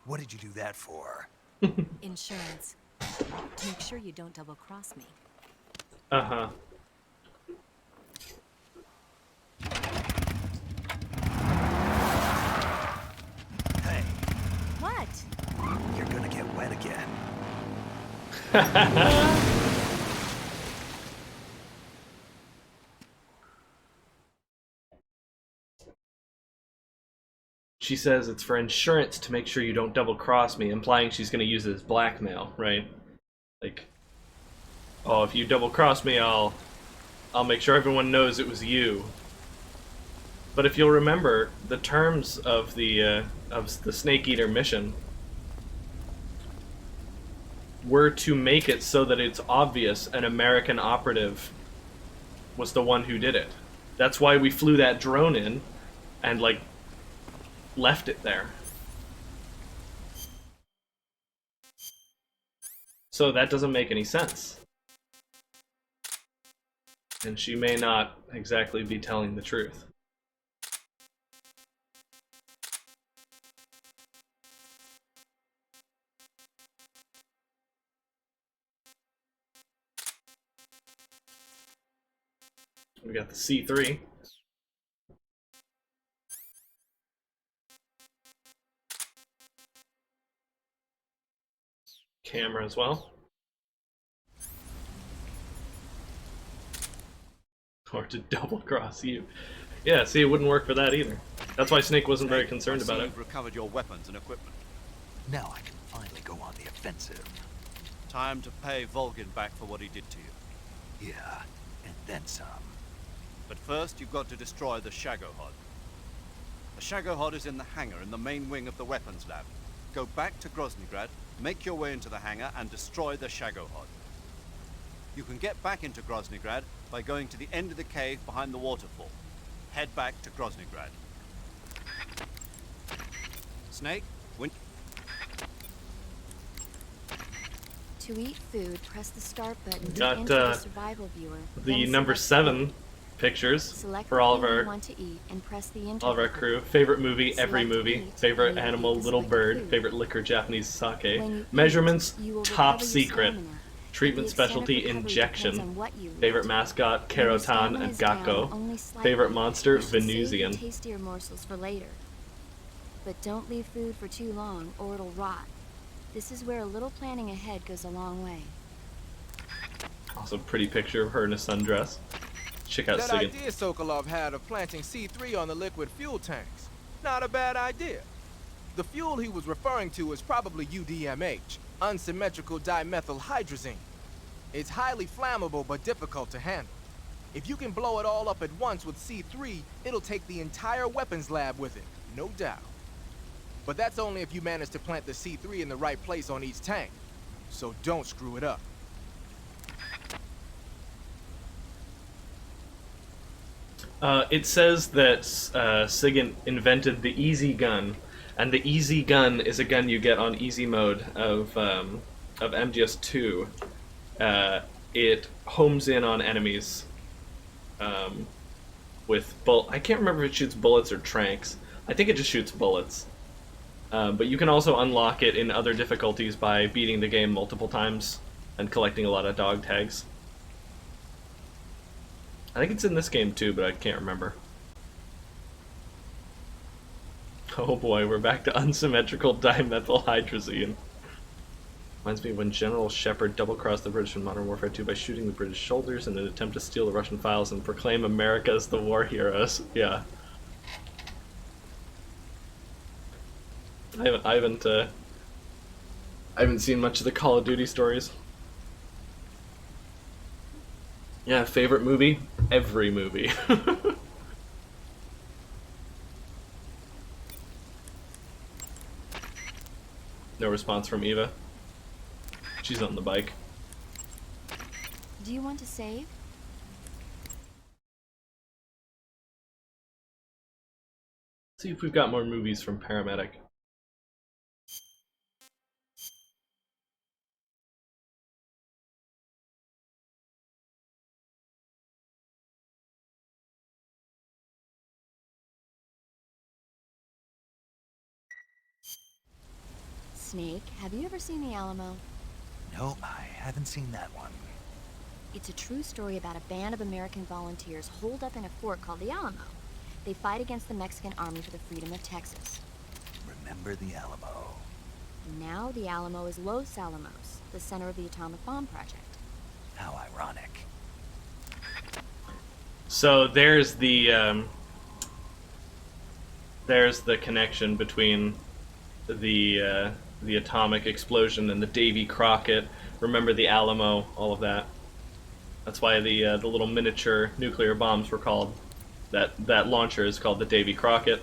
What did you do that for? Insurance. To make sure you don't double-cross me. Uh-huh. Hey. What? You're gonna get wet again. She says it's for insurance to make sure you don't double cross me, implying she's going to use it as blackmail, right? Like, oh, if you double cross me, I'll make sure everyone knows it was you. But if you'll remember, the terms of the Snake Eater mission were to make it so that it's obvious an American operative was the one who did it. That's why we flew that drone in and, like, left it there. So that doesn't make any sense. And she may not exactly be telling the truth. We got the C3. Camera as well. Or to double cross you. Yeah, see, it wouldn't work for that either. That's why Snake wasn't very concerned about it. You've recovered your weapons and equipment. Now I can finally go on the offensive. Time to pay Volgin back for what he did to you. Yeah, and then some. But first, you've got to destroy the Shagohod. The Shagohod is in the hangar in the main wing of the weapons lab. Go back to Groznygrad, make your way into the hangar, and destroy the Shagohod. You can get back into Groznygrad by going to the end of the cave behind the waterfall. Head back to Groznygrad. Snake, when... To eat food, press the start button to Got enter the survival viewer. the then number select 7 pictures Select for the all of food you our want to eat and press the enter all of our button. crew. Favorite movie, every Select movie. eat, Favorite and you animal, eat the little selected bird. food. Favorite liquor, Japanese When sake. you eat, Measurements, you will top recover your secret. stamina. Treatment The extent of specialty, recovery depends injection. on what you eat. Favorite mascot, When your Karotan stamina and is down Gakko. only slightly, Favorite monster, you should save your Venusian. tastier morsels for later. But don't leave food for too long or it'll rot. This is where a little planning ahead goes a long way. Also, pretty picture of her in a sundress. Check out That Sigyn. idea Sokolov had of planting C3 on the liquid fuel tanks. Not a bad idea. The fuel he was referring to is probably UDMH, unsymmetrical dimethylhydrazine. It's highly flammable but difficult to handle. If you can blow it all up at once with C3, it'll take the entire weapons lab with it, no doubt. But that's only if you manage to plant the C3 in the right place on each tank. So don't screw it up. It says that Sigyn invented the easy gun, and the easy gun is a gun you get on easy mode of MGS2. It homes in on enemies with I can't remember if it shoots bullets or tranks. I think it just shoots bullets. But you can also unlock it in other difficulties by beating the game multiple times and collecting a lot of dog tags. I think it's in this game too, but I can't remember. Oh boy, we're back to unsymmetrical dimethylhydrazine. Reminds me of when General Shepard double-crossed the British in Modern Warfare 2 by shooting the British soldiers in an attempt to steal the Russian files and proclaim America as the war heroes. Yeah. I haven't seen much of the Call of Duty stories. Yeah, favorite movie? Every movie. No response from Eva. She's on the bike. Do you want to save? See if we've got more movies from Paramedic. Snake, have you ever seen The Alamo? No, I haven't seen that one. It's a true story about a band of American volunteers holed up in a fort called the Alamo. They fight against the Mexican army for the freedom of Texas. Remember the Alamo. Now the Alamo is Los Alamos, the center of the atomic bomb project. How ironic. So there's the connection between the atomic explosion and the Davy Crockett. Remember the Alamo, all of that. That's why the little miniature nuclear bombs were called. That launcher is called the Davy Crockett.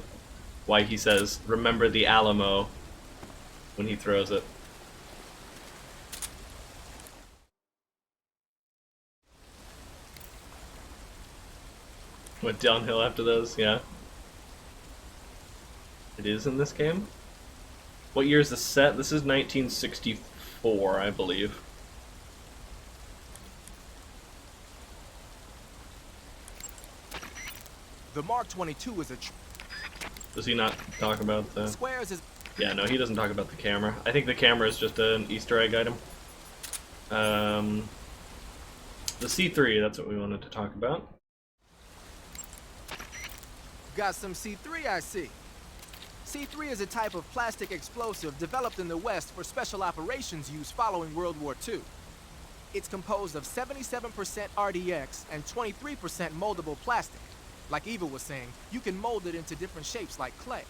Why he says, "Remember the Alamo," when he throws it. Went downhill after those, yeah. It is in this game? What year is the set? This is 1964, I believe. The Mark 22 is a Does he not talk about the... squares is Yeah, no, he doesn't talk about the camera. I think the camera is just an Easter egg item. The C3, that's what we wanted to talk about. got some C3, I see. C3 is a type of plastic explosive developed in the West for special operations use following World War II. It's composed of 77% RDX and 23% moldable plastic. Like Eva was saying, you can mold it into different shapes like clay.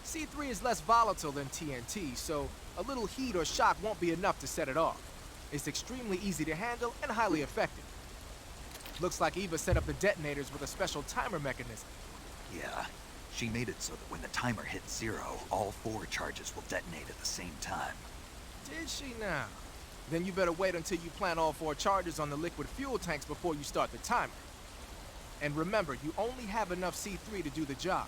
C3 is less volatile than TNT, so a little heat or shock won't be enough to set it off. It's extremely easy to handle and highly effective. Looks like Eva set up the detonators with a special timer mechanism. Yeah, she made it so that when the timer hits 0, all 4 charges will detonate at the same time. Did she now? Then you better wait until you plant all 4 charges on the liquid fuel tanks before you start the timer. And remember, you only have enough C3 to do the job.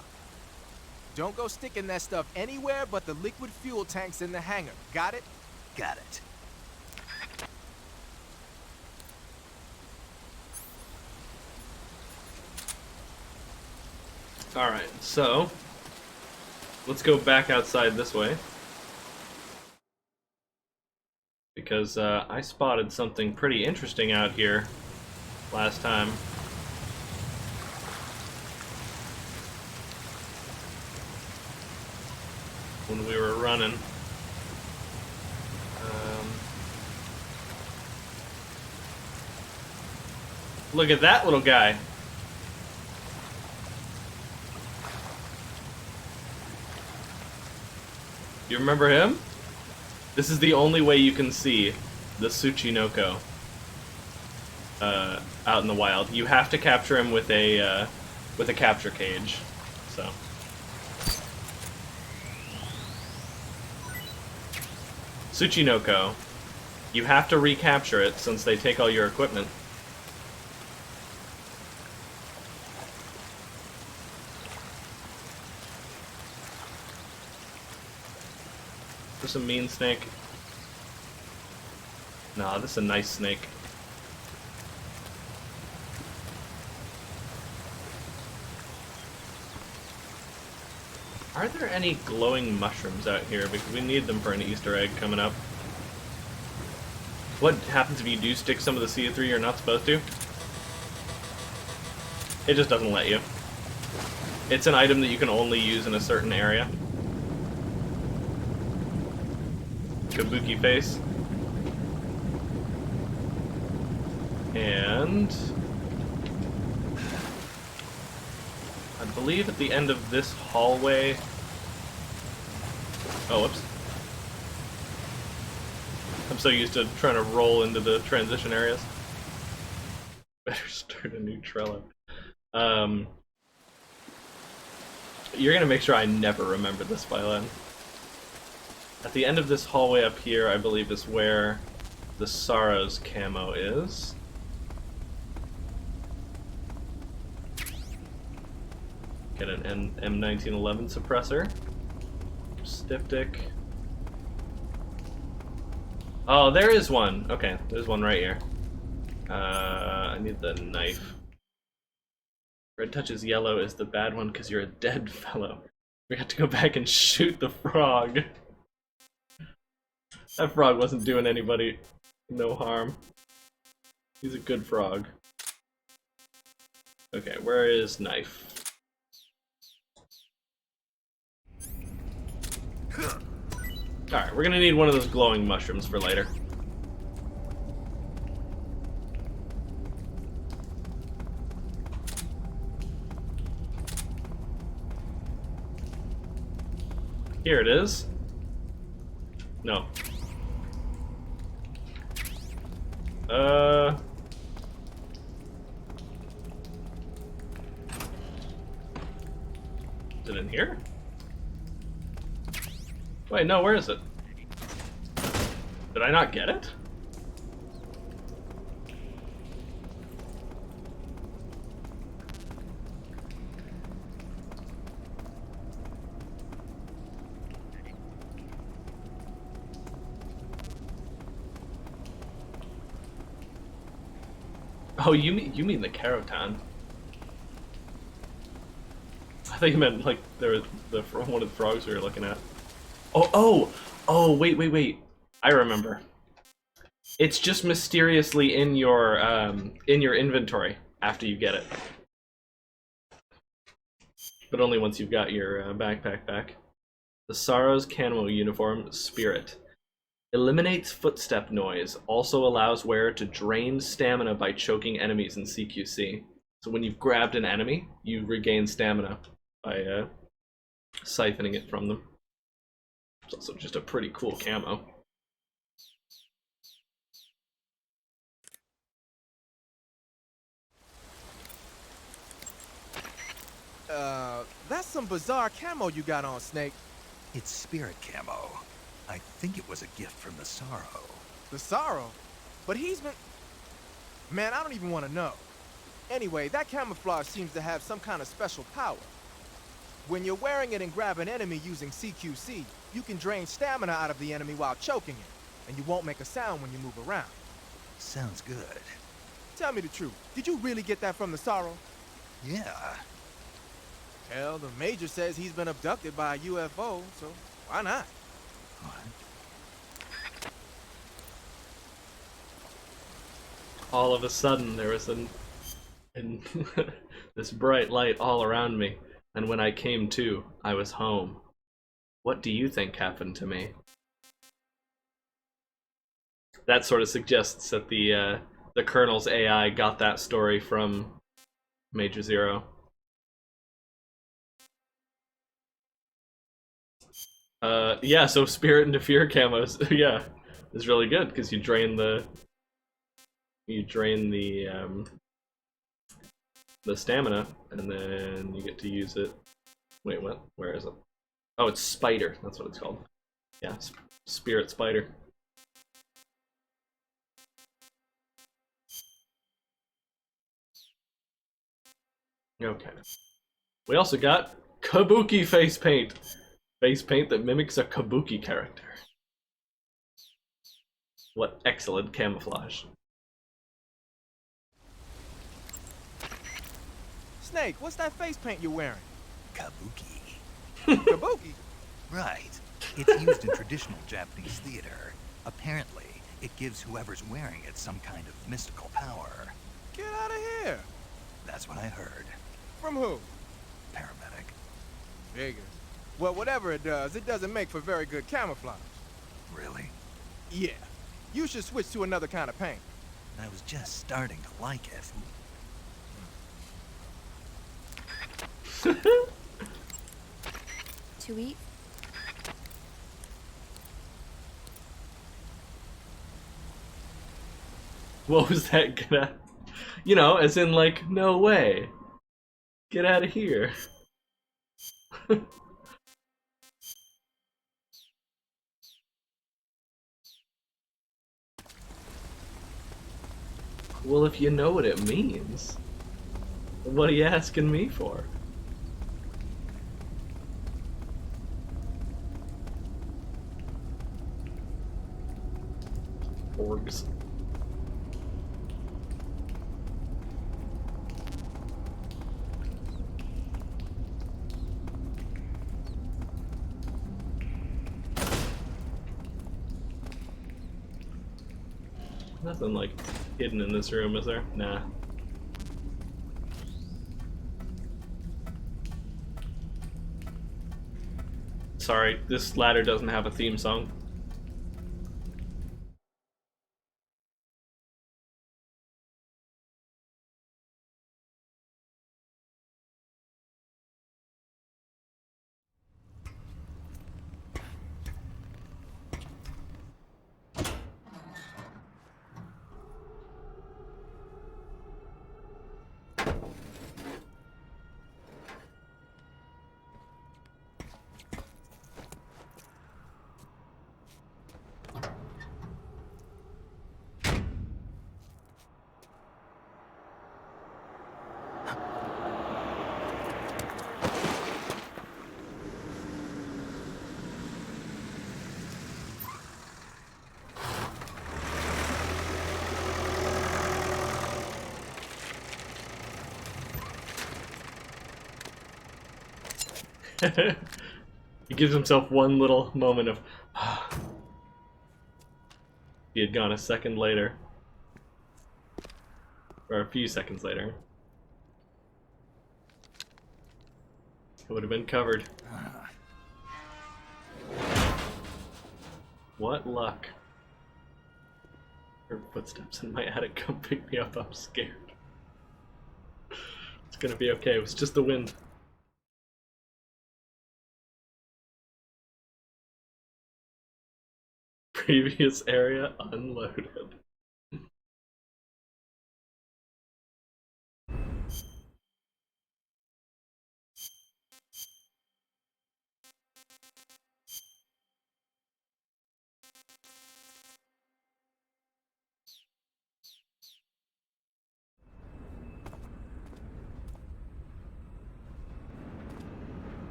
Don't go sticking that stuff anywhere but the liquid fuel tanks in the hangar. Got it? Got it. Alright, so let's go back outside this way. Because I spotted something pretty interesting out here last time. When we were running. Look at that little guy. You remember him? This is the only way you can see the Tsuchinoko out in the wild. You have to capture him with a capture cage. So. Tsuchinoko. You have to recapture it since they take all your equipment. Is this a mean snake? Nah, this is a nice snake. Are there any glowing mushrooms out here? Because we need them for an Easter egg coming up. What happens if you do stick some of the C3 you're not supposed to? It just doesn't let you. It's an item that you can only use in a certain area. Kabuki face. And I believe at the end of this hallway... Oh, whoops. I'm so used to trying to roll into the transition areas. Better start a new Trello. You're gonna make sure I never remember this by then. At the end of this hallway up here, I believe, is where the Sorrow's camo is. Get an M1911 suppressor. Styptic. Oh, there is one. Okay, there's one right here. I need the knife. Red touches yellow is the bad one because you're a dead fellow. We have to go back and shoot the frog. That frog wasn't doing anybody no harm. He's a good frog. Okay, where is knife? Alright, we're gonna need one of those glowing mushrooms for later. Here it is. No. Is it in here? Wait, no, where is it? Did I not get it? Oh, you mean the Karotan. thought you meant like there was one of the frogs we were looking at. Oh! Wait! I remember. It's just mysteriously in your inventory after you get it, but only once you've got your backpack back. The Sorrow's camo uniform, Spirit. Eliminates footstep noise. Also allows wearer to drain stamina by choking enemies in CQC. So when you've grabbed an enemy, you regain stamina by siphoning it from them. It's also just a pretty cool camo. That's some bizarre camo you got on, Snake. It's spirit camo. I think it was a gift from the Sorrow. The Sorrow? But he's been... Man, I don't even want to know. Anyway, that camouflage seems to have some kind of special power. When you're wearing it and grab an enemy using CQC, you can drain stamina out of the enemy while choking it, and you won't make a sound when you move around. Sounds good. Tell me the truth. Did you really get that from the Sorrow? Yeah. Hell, the Major says he's been abducted by a UFO, so why not? All of a sudden, there was this bright light all around me, and when I came to, I was home. What do you think happened to me? That sort of suggests that the Colonel's AI got that story from Major Zero. Yeah, so Spirit into Fear camos, yeah, is really good because you drain the stamina, and then you get to use it. Wait, what? Where is it? Oh, it's Spider. That's what it's called. Yeah, Spirit Spider. Okay. We also got Kabuki face paint. Face paint that mimics a Kabuki character. What excellent camouflage. Snake, what's that face paint you're wearing? Kabuki. Kabuki? Right. It's used in traditional Japanese theater. Apparently, it gives whoever's wearing it some kind of mystical power. Get out of here. That's what I heard. From who? Paramedic. Figures. Well, whatever it doesn't make for very good camouflage. Really? Yeah. You should switch to another kind of paint. I was just starting to like it. To eat? What was that gonna... You know, as in like, no way. Get out of here. Well, if you know what it means, what are you asking me for? Orgs. Nothing like hidden in this room, is there? Nah. Sorry, this ladder doesn't have a theme song. He gives himself one little moment of he had gone a second later. Or a few seconds later. It would have been covered. What luck. Her footsteps in my attic, come pick me up, I'm scared. It's gonna be okay, it was just the wind. Previous area unloaded.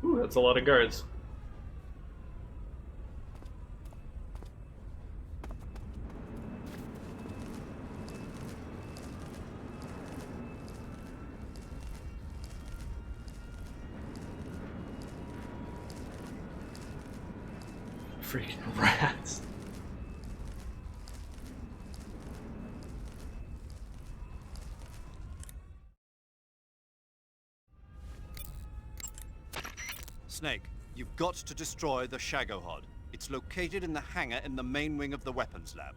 Ooh, that's a lot of guards. Freaking rats. Snake, you've got to destroy the Shagohod. It's located in the hangar in the main wing of the weapons lab.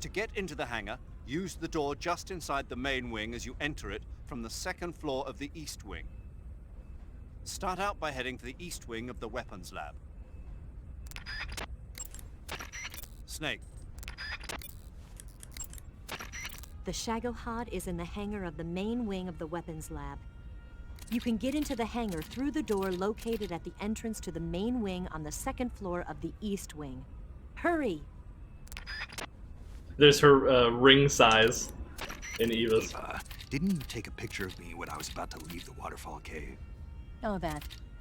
To get into the hangar, use the door just inside the main wing as you enter it from the second floor of the east wing. Start out by heading for the east wing of the weapons lab. Snake. The Shagohod is in the hangar of the main wing of the weapons lab. You can get into the hangar through the door located at the entrance to the main wing on the second floor of the east wing. Hurry! There's her ring size in Eva's. Eva, didn't you take a picture of me when I was about to leave the waterfall cave? Oh,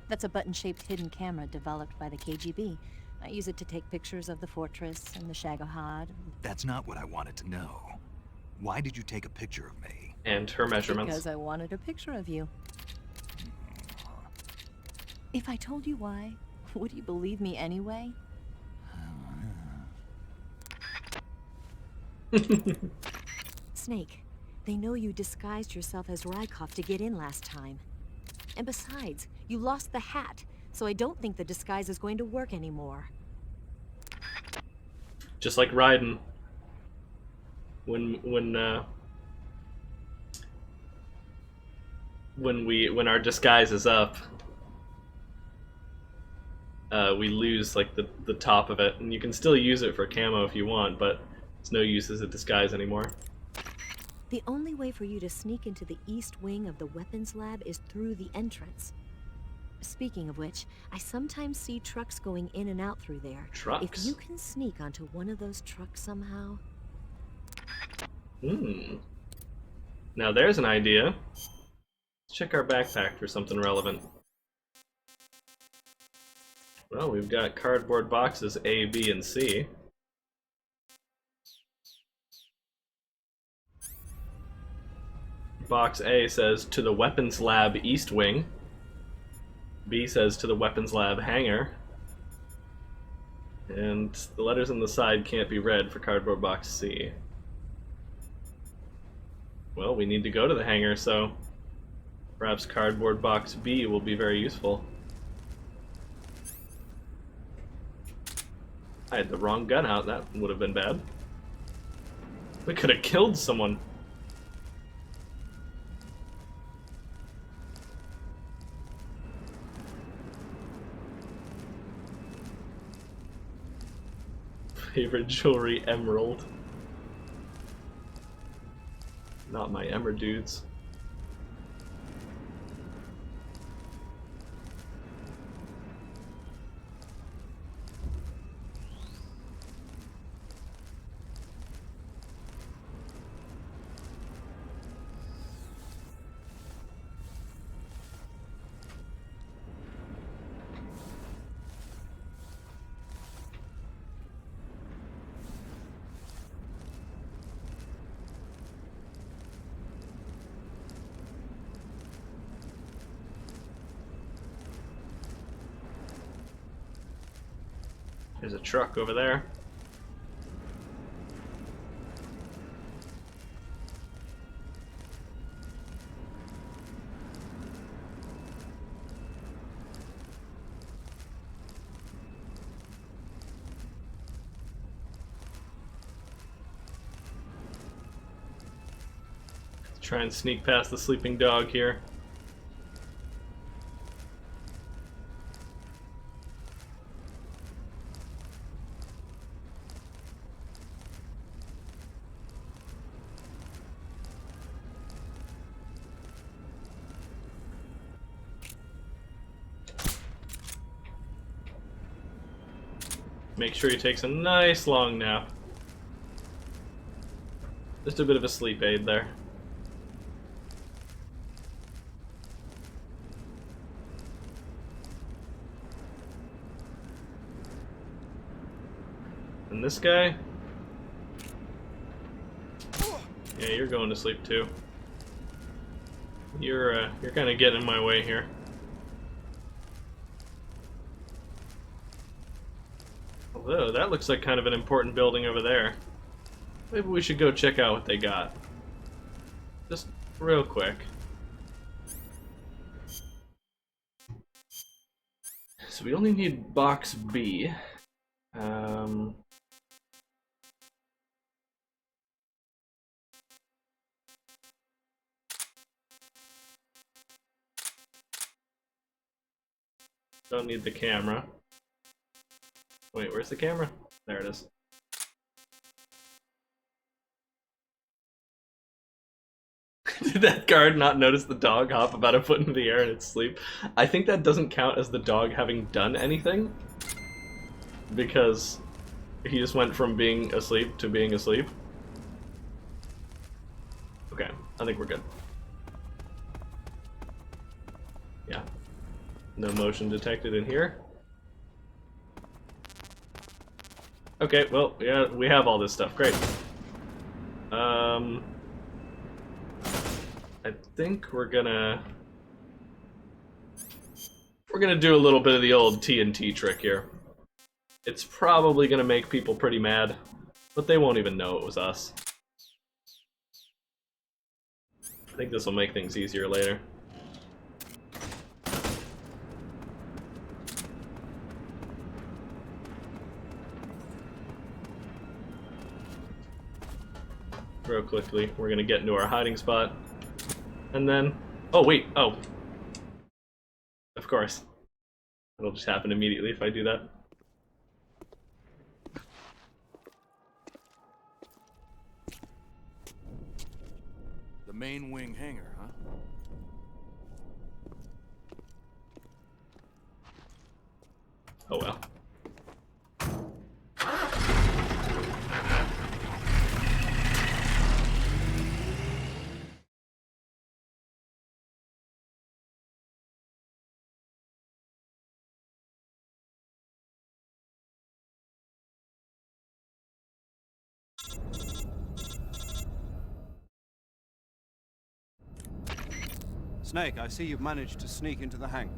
that's a button-shaped hidden camera developed by the KGB. I use it to take pictures of the fortress and the Shagohod. That's not what I wanted to know. Why did you take a picture of me? And her measurements. Because I wanted a picture of you. If I told you why, would you believe me anyway? Snake, they know you disguised yourself as Rykov to get in last time. And besides, you lost the hat, so I don't think the disguise is going to work anymore. Just like Raiden. When our disguise is up, we lose like the top of it, and you can still use it for camo if you want, but it's no use as a disguise anymore. The only way for you to sneak into the east wing of the weapons lab is through the entrance. Speaking of which, I sometimes see trucks going in and out through there. Trucks? If you can sneak onto one of those trucks somehow... Now there's an idea. Let's check our backpack for something relevant. Well, we've got cardboard boxes A, B, and C. Box A says to the weapons lab east wing. B says to the weapons lab hangar. And the letters on the side can't be read for cardboard box C. Well, we need to go to the hangar, so perhaps cardboard box B will be very useful. I had the wrong gun out, that would have been bad. We could have killed someone. Favorite jewelry, emerald. Not my emer dudes. There's a truck over there. Try and sneak past the sleeping dog here. Make sure he takes a nice long nap. Just a bit of a sleep aid there. And this guy? Yeah, you're going to sleep too. You're kind of getting in my way here. Although, that looks like kind of an important building over there. Maybe we should go check out what they got. Just real quick. So we only need box B. Don't need the camera. Wait, where's the camera? There it is. Did that guard not notice the dog hop about a foot into the air in its sleep? I think that doesn't count as the dog having done anything, because he just went from being asleep to being asleep. Okay, I think we're good. Yeah. No motion detected in here. Okay, well, yeah, we have all this stuff. Great. I think we're gonna do a little bit of the old TNT trick here. It's probably gonna make people pretty mad, but they won't even know it was us. I think this will make things easier later. Real quickly, we're gonna get into our hiding spot. And then, oh wait, oh. Of course. It'll just happen immediately if I do that. The main wing hangar, huh? Oh well. Snake, I see you've managed to sneak into the hangar.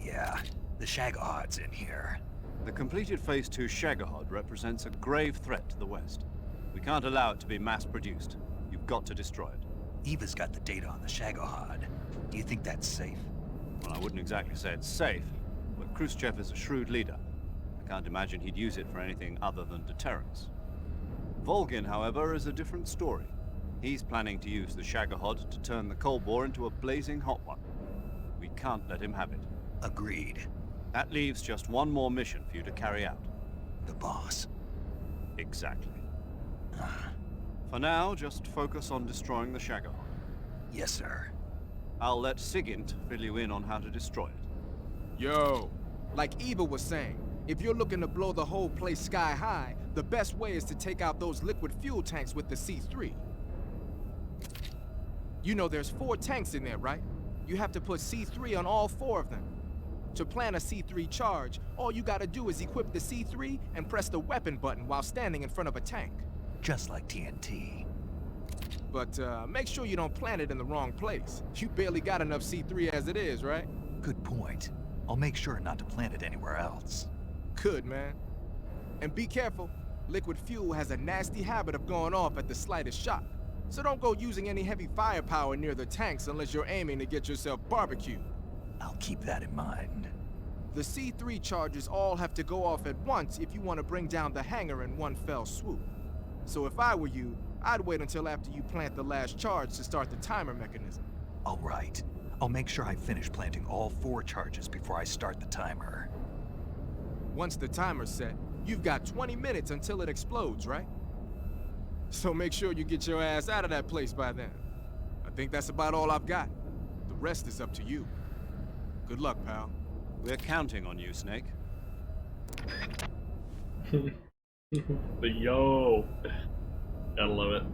Yeah, the Shagohod's in here. The completed Phase 2 Shagohod represents a grave threat to the West. We can't allow it to be mass-produced. You've got to destroy it. Eva's got the data on the Shagohod. Do you think that's safe? Well, I wouldn't exactly say it's safe, but Khrushchev is a shrewd leader. I can't imagine he'd use it for anything other than deterrence. Volgin, however, is a different story. He's planning to use the Shagohod to turn the Cold War into a blazing hot one. We can't let him have it. Agreed. That leaves just one more mission for you to carry out. The boss. Exactly. For now, just focus on destroying the Shagohod. Yes, sir. I'll let Sigint fill you in on how to destroy it. Yo, like Eva was saying, if you're looking to blow the whole place sky high, the best way is to take out those liquid fuel tanks with the C3. You know there's 4 tanks in there, right? You have to put C3 on all 4 of them. To plan a C3 charge, all you gotta do is equip the C3 and press the weapon button while standing in front of a tank. Just like TNT. But make sure you don't plant it in the wrong place. You barely got enough C3 as it is, right? Good point. I'll make sure not to plant it anywhere else. Good, man. And be careful, liquid fuel has a nasty habit of going off at the slightest shock. So don't go using any heavy firepower near the tanks unless you're aiming to get yourself barbecued. I'll keep that in mind. The C3 charges all have to go off at once if you want to bring down the hangar in one fell swoop. So if I were you, I'd wait until after you plant the last charge to start the timer mechanism. All right. I'll make sure I finish planting all 4 charges before I start the timer. Once the timer's set, you've got 20 minutes until it explodes, right? So make sure you get your ass out of that place by then. I think that's about all I've got. The rest is up to you. Good luck, pal. We're counting on you, Snake. The yo. Gotta love it.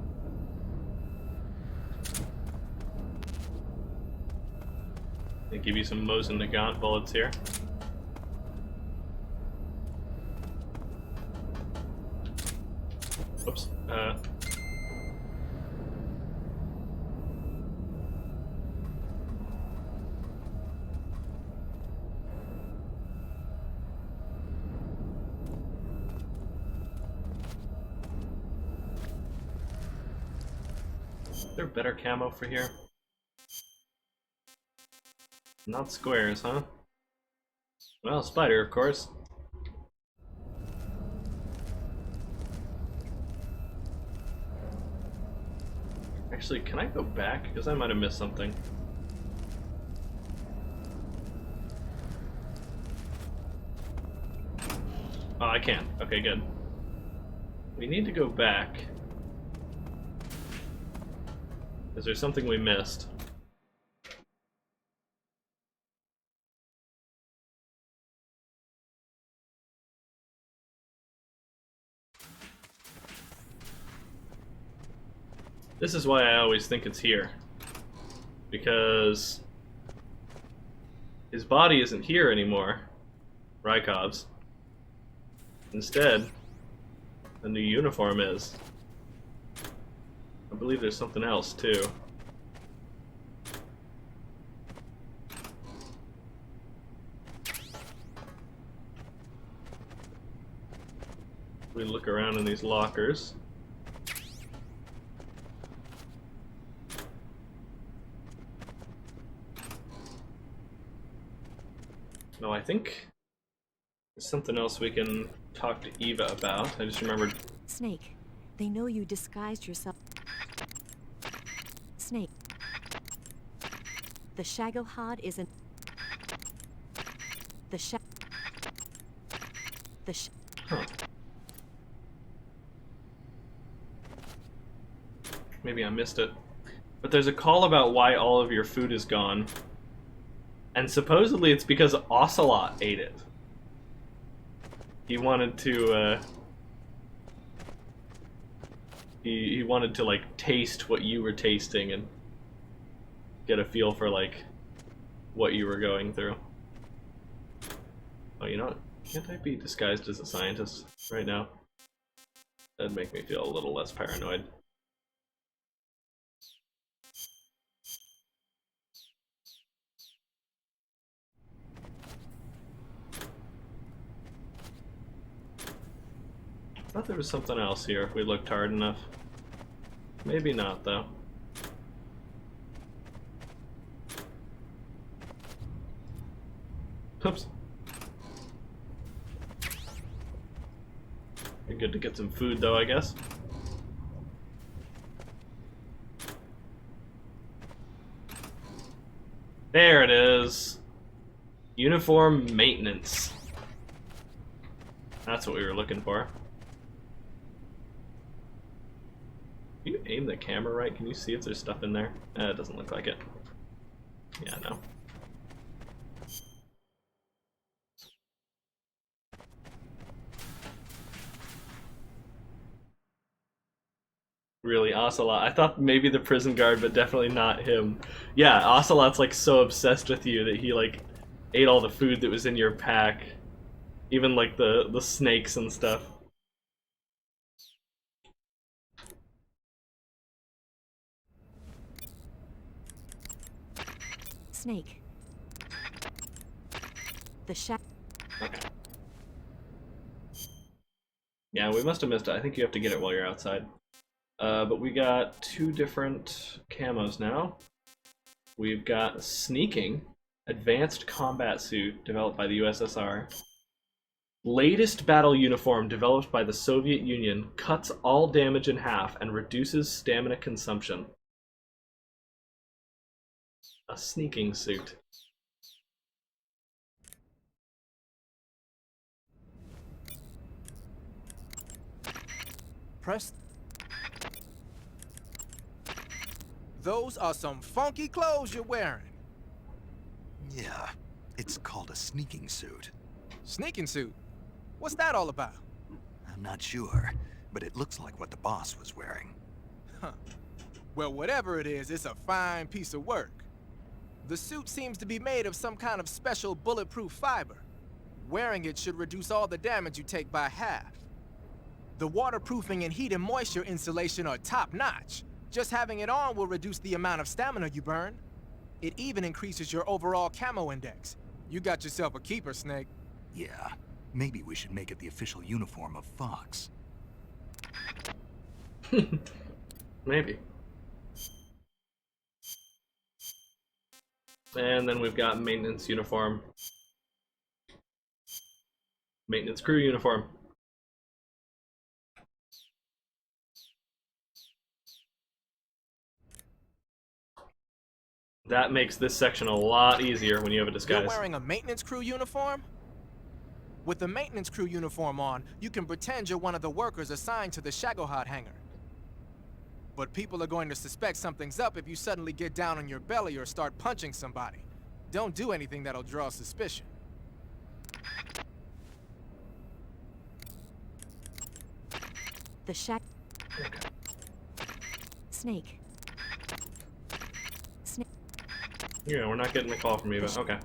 They give you some Mosin Nagant bullets here. Oops. Is there better camo for here? Not squares, huh? Well, spider, of course. Actually, can I go back? Because I might have missed something. Oh, I can. Okay, good. We need to go back. Is there something we missed? This is why I always think it's here. Because his body isn't here anymore, Rykov's. Instead, the new uniform is. I believe there's something else too. We look around in these lockers. No, I think there's something else we can talk to Eva about. I just remembered. Snake, they know you disguised yourself. Snake. The Shagohod isn't. Huh. Maybe I missed it. But there's a call about why all of your food is gone. And supposedly it's because Ocelot ate it. He wanted to, he wanted to, like, taste what you were tasting and get a feel for, like, what you were going through. Oh, you know what? Can't I be disguised as a scientist right now? That'd make me feel a little less paranoid. I thought there was something else here if we looked hard enough. Maybe not, though. Oops. Be good to get some food, though, I guess. There it is. Uniform maintenance. That's what we were looking for. Can you aim the camera right? Can you see if there's stuff in there? It doesn't look like it. Yeah, no. Really, Ocelot. I thought maybe the prison guard, but definitely not him. Yeah, Ocelot's like so obsessed with you that he like ate all the food that was in your pack. Even like the snakes and stuff. Snake. The Okay. Yeah, we must have missed it. I think you have to get it while you're outside. But we got 2 different camos now. We've got Sneaking, Advanced Combat Suit, developed by the USSR. Latest battle uniform developed by the Soviet Union, cuts all damage in half and reduces stamina consumption. A sneaking suit. Press. Those are some funky clothes you're wearing. Yeah, it's called a sneaking suit. Sneaking suit? What's that all about? I'm not sure, but it looks like what the boss was wearing. Huh. Well, whatever it is, it's a fine piece of work. The suit seems to be made of some kind of special bulletproof fiber. Wearing it should reduce all the damage you take by half. The waterproofing and heat and moisture insulation are top-notch. Just having it on will reduce the amount of stamina you burn. It even increases your overall camo index. You got yourself a keeper, Snake. Yeah, maybe we should make it the official uniform of Fox. Maybe. And then we've got maintenance uniform. Maintenance crew uniform. That makes this section a lot easier when you have a disguise. You're wearing a maintenance crew uniform? With the maintenance crew uniform on, you can pretend you're one of the workers assigned to the Shagohod hangar. But people are going to suspect something's up if you suddenly get down on your belly or start punching somebody. Don't do anything that'll draw suspicion. The shack. Snake. Snake. Yeah, we're not getting a call from Eva. Okay.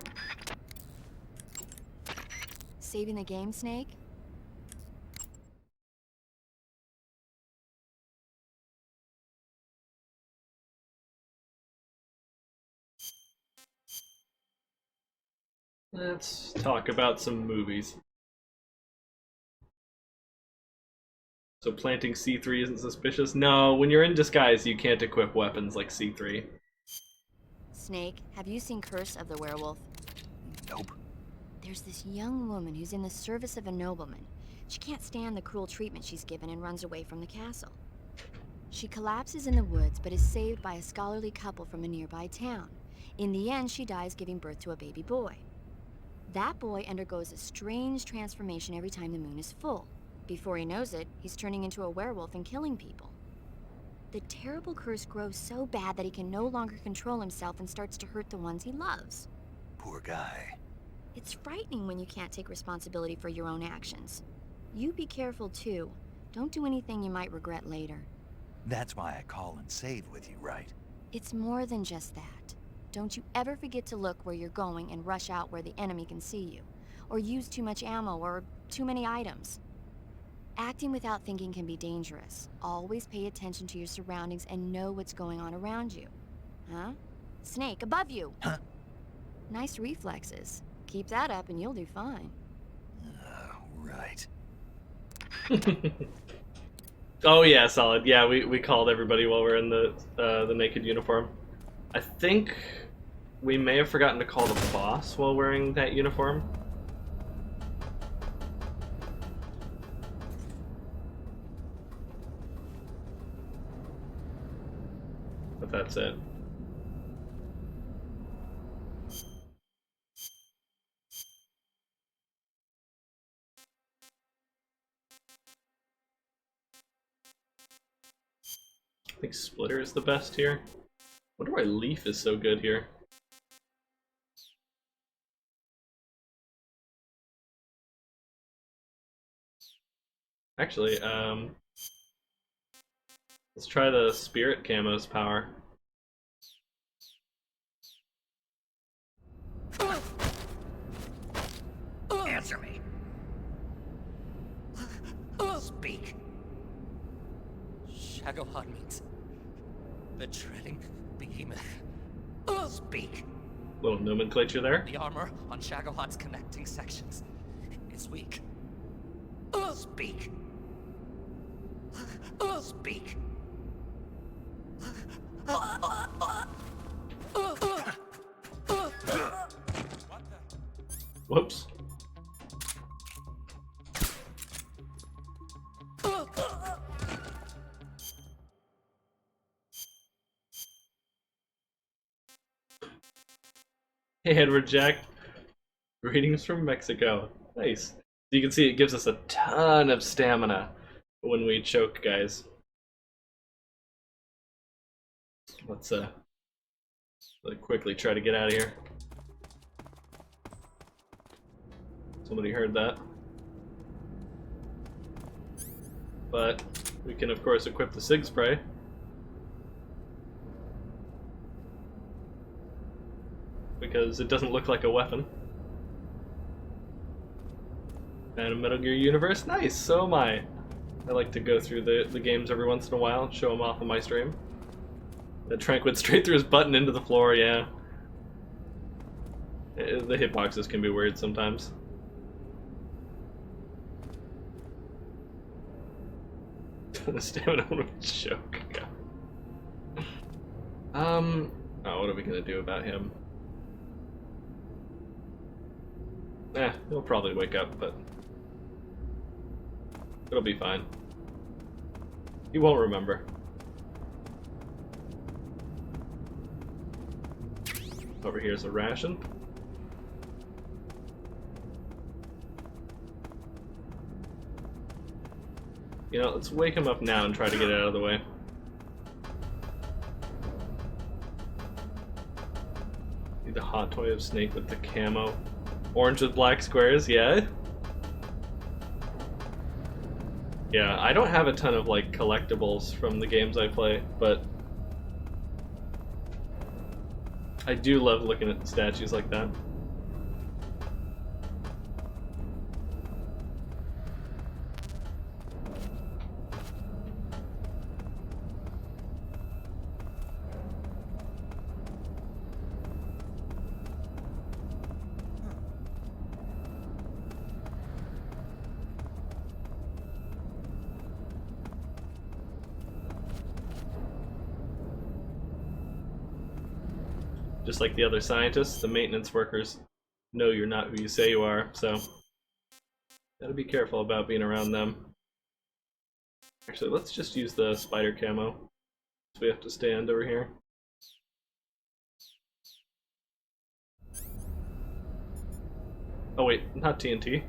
Saving the game, Snake? Let's talk about some movies. So planting C3 isn't suspicious? No, when you're in disguise, you can't equip weapons like C3. Snake, have you seen Curse of the Werewolf? Nope. There's this young woman who's in the service of a nobleman. She can't stand the cruel treatment she's given and runs away from the castle. She collapses in the woods, but is saved by a scholarly couple from a nearby town. In the end, she dies giving birth to a baby boy. That boy undergoes a strange transformation every time the moon is full. Before he knows it, he's turning into a werewolf and killing people. The terrible curse grows so bad that he can no longer control himself and starts to hurt the ones he loves. Poor guy. It's frightening when you can't take responsibility for your own actions. You be careful too. Don't do anything you might regret later. That's why I call and save with you, right? It's more than just that. Don't you ever forget to look where you're going and rush out where the enemy can see you, or use too much ammo or too many items. Acting without thinking can be dangerous. Always pay attention to your surroundings and know what's going on around you. Huh? Snake, above you! Huh? Nice reflexes. Keep that up and you'll do fine. Right. Oh yeah, solid. Yeah, we called everybody while we're in the naked uniform. I think we may have forgotten to call the boss while wearing that uniform. But that's it. I think Splitter is the best here. Wonder why Leaf is so good here. Actually, let's try the Spirit Camo's power. Answer me. Speak. Shagohod means the treading behemoth. Speak. Little nomenclature there. The armor on Shagohod's connecting sections is weak. Speak. Speak. Whoops. Hey, Edward Jack. Greetings from Mexico. Nice. You can see it gives us a ton of stamina when we choke, guys. Let's quickly try to get out of here. Somebody heard that. But we can of course equip the Sig Spray. Because it doesn't look like a weapon. And a Metal Gear universe? Nice, so am I. I like to go through the games every once in a while, show them off on my stream. That Trank went straight through his button into the floor, yeah. The hitboxes can be weird sometimes. The stamina would choke. Oh, what are we gonna do about him? He'll probably wake up, but it'll be fine. He won't remember. Over here's a ration. You know, let's wake him up now and try to get it out of the way. Need the hot toy of Snake with the camo. Orange with black squares, yeah? Yeah, I don't have a ton of, like, collectibles from the games I play, but I do love looking at statues like that. Just like the other scientists, the maintenance workers know you're not who you say you are, so gotta be careful about being around them. Actually, let's just use the spider camo, so we have to stand over here. Oh wait, not TNT.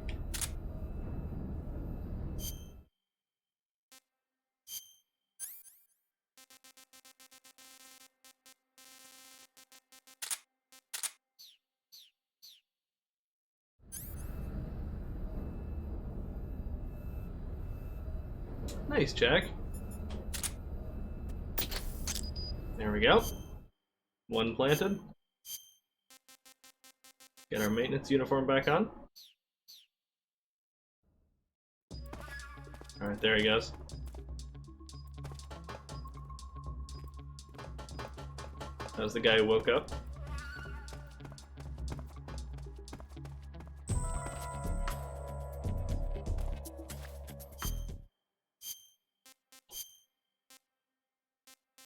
Nice, Jack. There we go. One planted. Get our maintenance uniform back on. Alright, there he goes. That was the guy who woke up.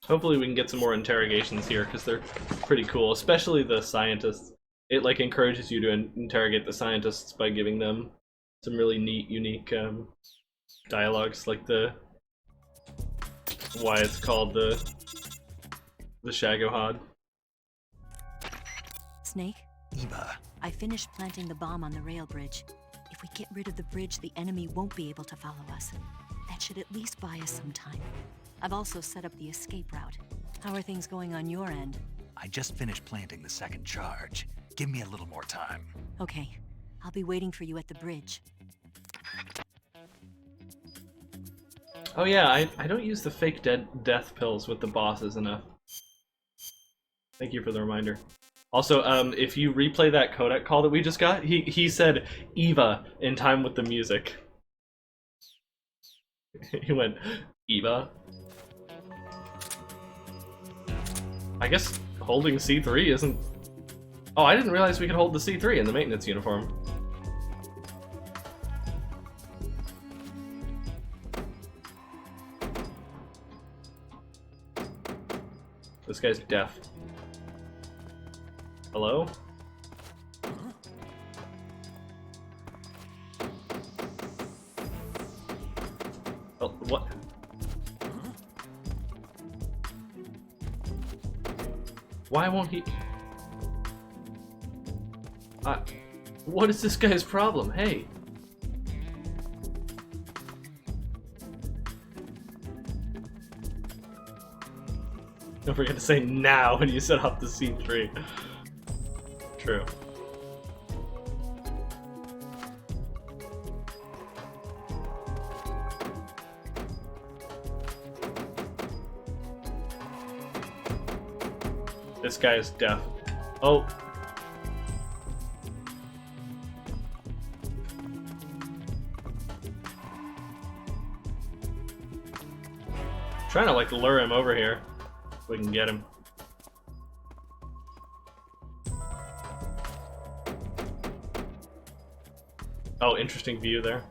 Hopefully we can get some more interrogations here, because they're pretty cool, especially the scientists. It like encourages you to interrogate the scientists by giving them some really neat, unique dialogues, like the why it's called the Shagohod. Snake? Eva. I finished planting the bomb on the rail bridge. If we get rid of the bridge, the enemy won't be able to follow us. That should at least buy us some time. I've also set up the escape route. How are things going on your end? I just finished planting the second charge. Give me a little more time. Okay. I'll be waiting for you at the bridge. Oh yeah, I don't use the fake death pills with the bosses enough. Thank you for the reminder. Also, if you replay that codec call that we just got, he said Eva in time with the music. He went, Eva? I guess holding C3 isn't... Oh, I didn't realize we could hold the C3 in the maintenance uniform. guy's deaf. Hello? Oh, what? Why won't he? What is this guy's problem? Hey. Don't forget to say now when you set up the scene 3. True. This guy is deaf. Oh. Trying to like lure him over here. If we can get him. Oh, interesting view there.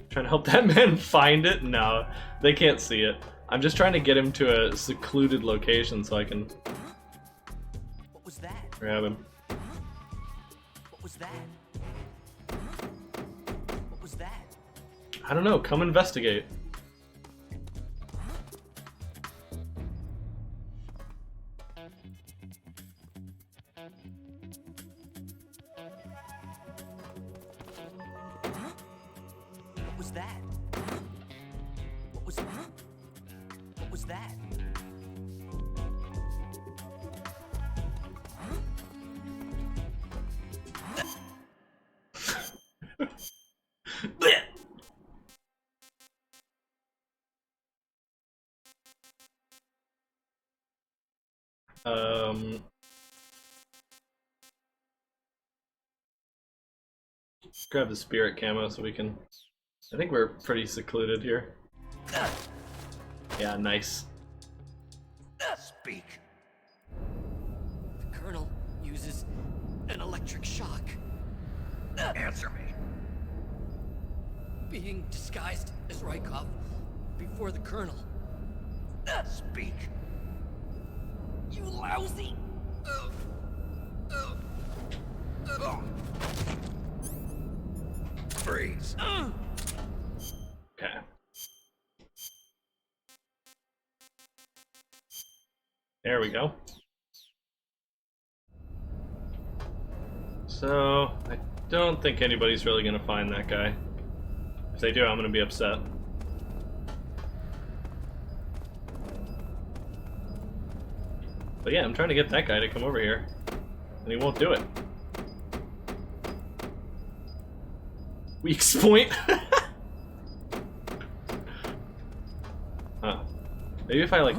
Trying to help that man find it? No, they can't see it. I'm just trying to get him to a secluded location so I can What was that? grab him. What was that? What was that? I don't know, come investigate. What was that? What was that? Let's grab the spirit camo so we can... I think we're pretty secluded here. Yeah, nice. Speak. The Colonel uses an electric shock. Answer me. Being disguised as Rykov before the Colonel. Speak. You lousy! Freeze. Okay. There we go. So, I don't think anybody's really gonna find that guy. If they do, I'm gonna be upset. But yeah, I'm trying to get that guy to come over here, and he won't do it. Weak point. Huh. Maybe if I like...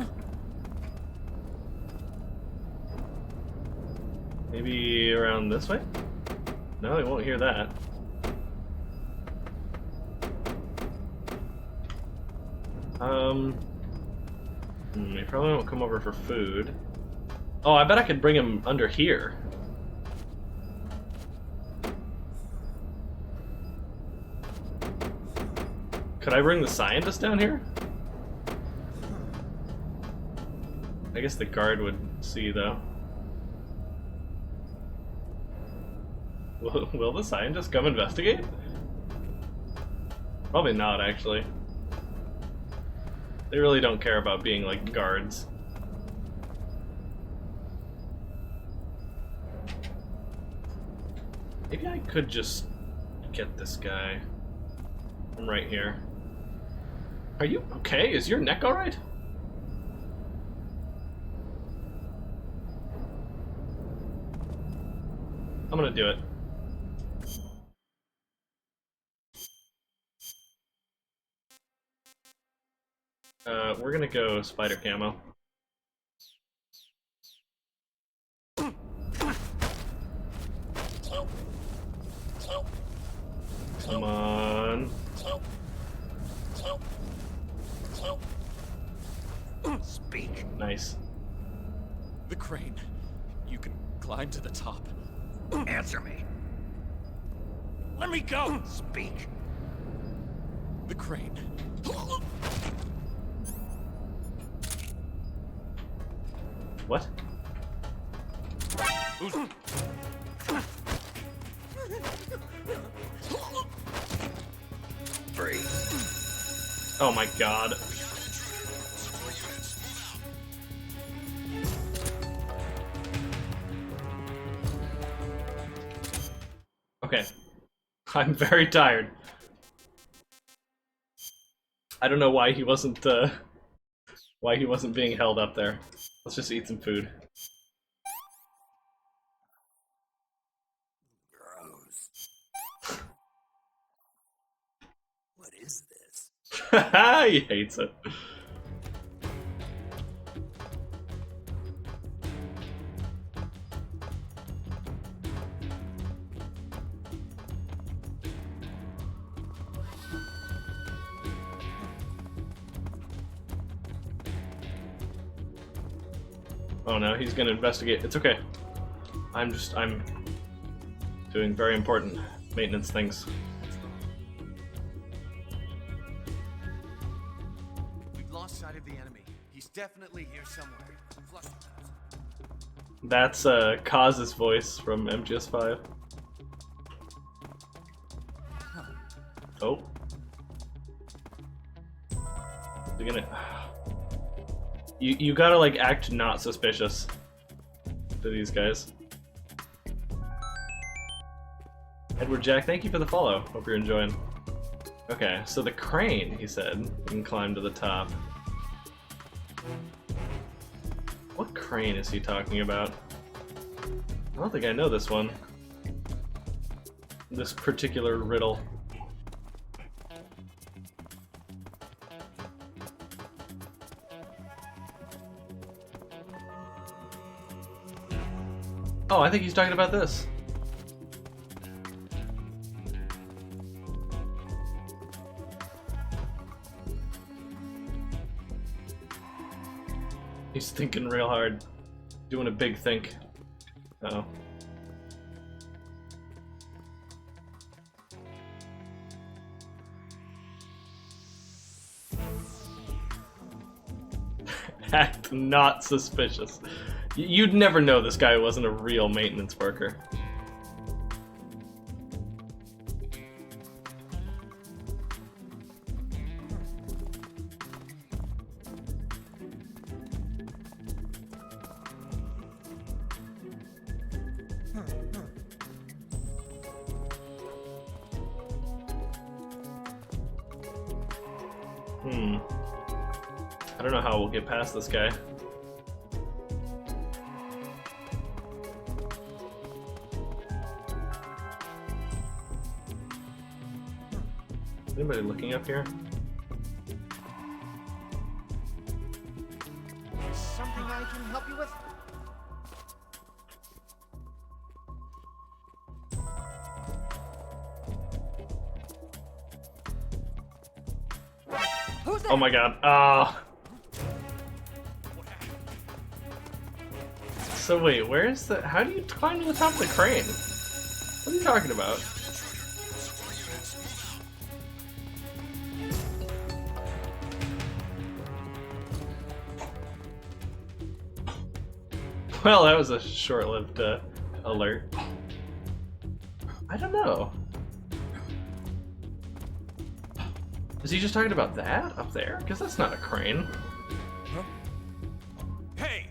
Maybe around this way? No, he won't hear that. He probably won't come over for food. Oh, I bet I could bring him under here. Could I bring the scientist down here? I guess the guard would see, though. Will the scientist come investigate? Probably not, actually. They really don't care about being, like, guards. Maybe I could just get this guy from right here. Are you okay? Is your neck alright? I'm gonna do it. We're gonna go spider camo. Come on. Speak. Nice. The crane. You can climb to the top. Answer me. Let me go! Speak. The crane. What? Oh my god. Okay. I'm very tired. I don't know why he wasn't being held up there. Let's just eat some food. Gross. What is this? He hates it. Oh no, he's gonna investigate. It's okay. I'm doing very important maintenance things. We've lost sight of the enemy. He's definitely here somewhere. That's Kaz's voice from MGS5. Oh. You're gonna... You gotta, like, act not suspicious to these guys. Edward Jack, thank you for the follow. Hope you're enjoying. Okay, so the crane, he said, you can climb to the top. What crane is he talking about? I don't think I know this one. This particular riddle. Oh, I think he's talking about this. He's thinking real hard. Doing a big think. Uh-oh. Act not suspicious. You'd never know this guy wasn't a real maintenance worker. I don't know how we'll get past this guy. Anybody looking up here? Something I can help you with? Oh my god. So wait, where is the... How do you climb to the top of the crane? What are you talking about? Well, that was a short-lived alert. I don't know. Is he just talking about that up there? Because that's not a crane. Huh? Hey!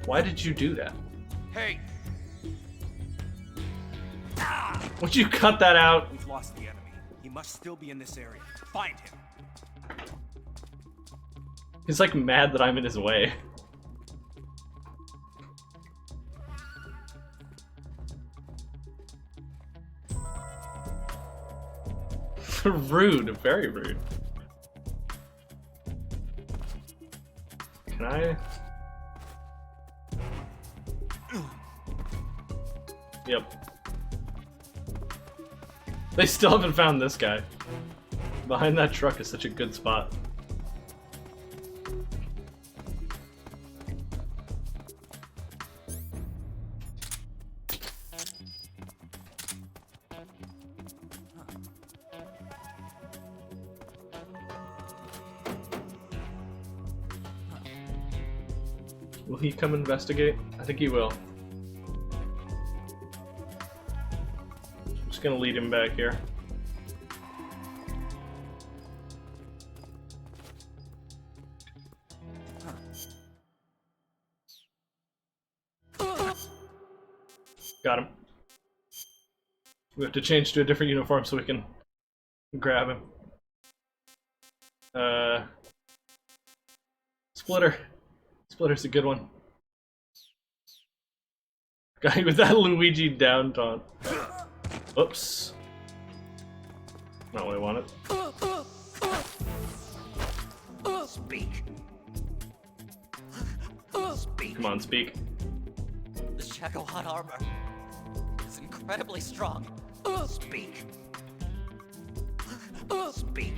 Why did you do that? Hey! Would you cut that out? We've lost the enemy. He must still be in this area. Find him. He's like mad that I'm in his way. Rude, very rude. Can I? Yep. They still haven't found this guy. Behind that truck is such a good spot. Will he come investigate? I think he will. I'm just gonna lead him back here. Got him. We have to change to a different uniform so we can grab him. Splitter. Splitter's a good one. Guy with that Luigi down taunt. Oops. Not what I wanted. Speak. Speak. Come on, speak. The Shagohod armor is incredibly strong. Speak. Speak.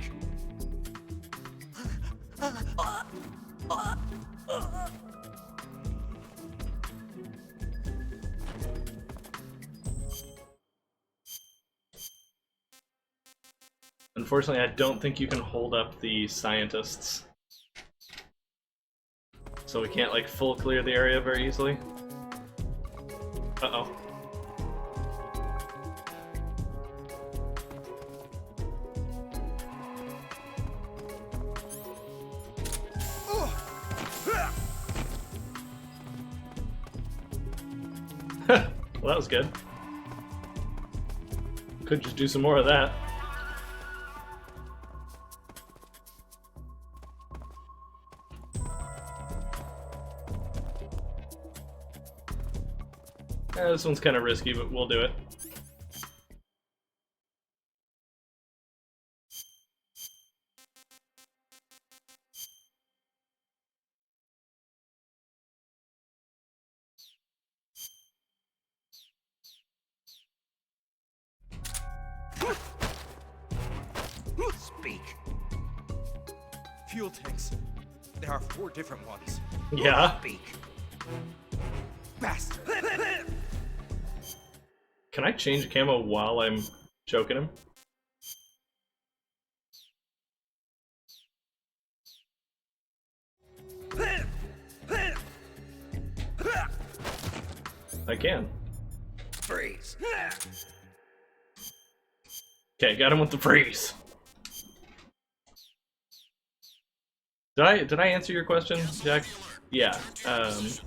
Unfortunately, I don't think you can hold up the scientists. So we can't, like, full clear the area very easily. Uh-oh. Well, that was good. Could just do some more of that. This one's kind of risky, but we'll do it. Speak. Fuel tanks. There are 4 different ones. Yeah. Speak. Bastard. Can I change camo while I'm choking him? I can. Freeze. Okay, got him with the freeze. Did I answer your question, Jack? Yeah. The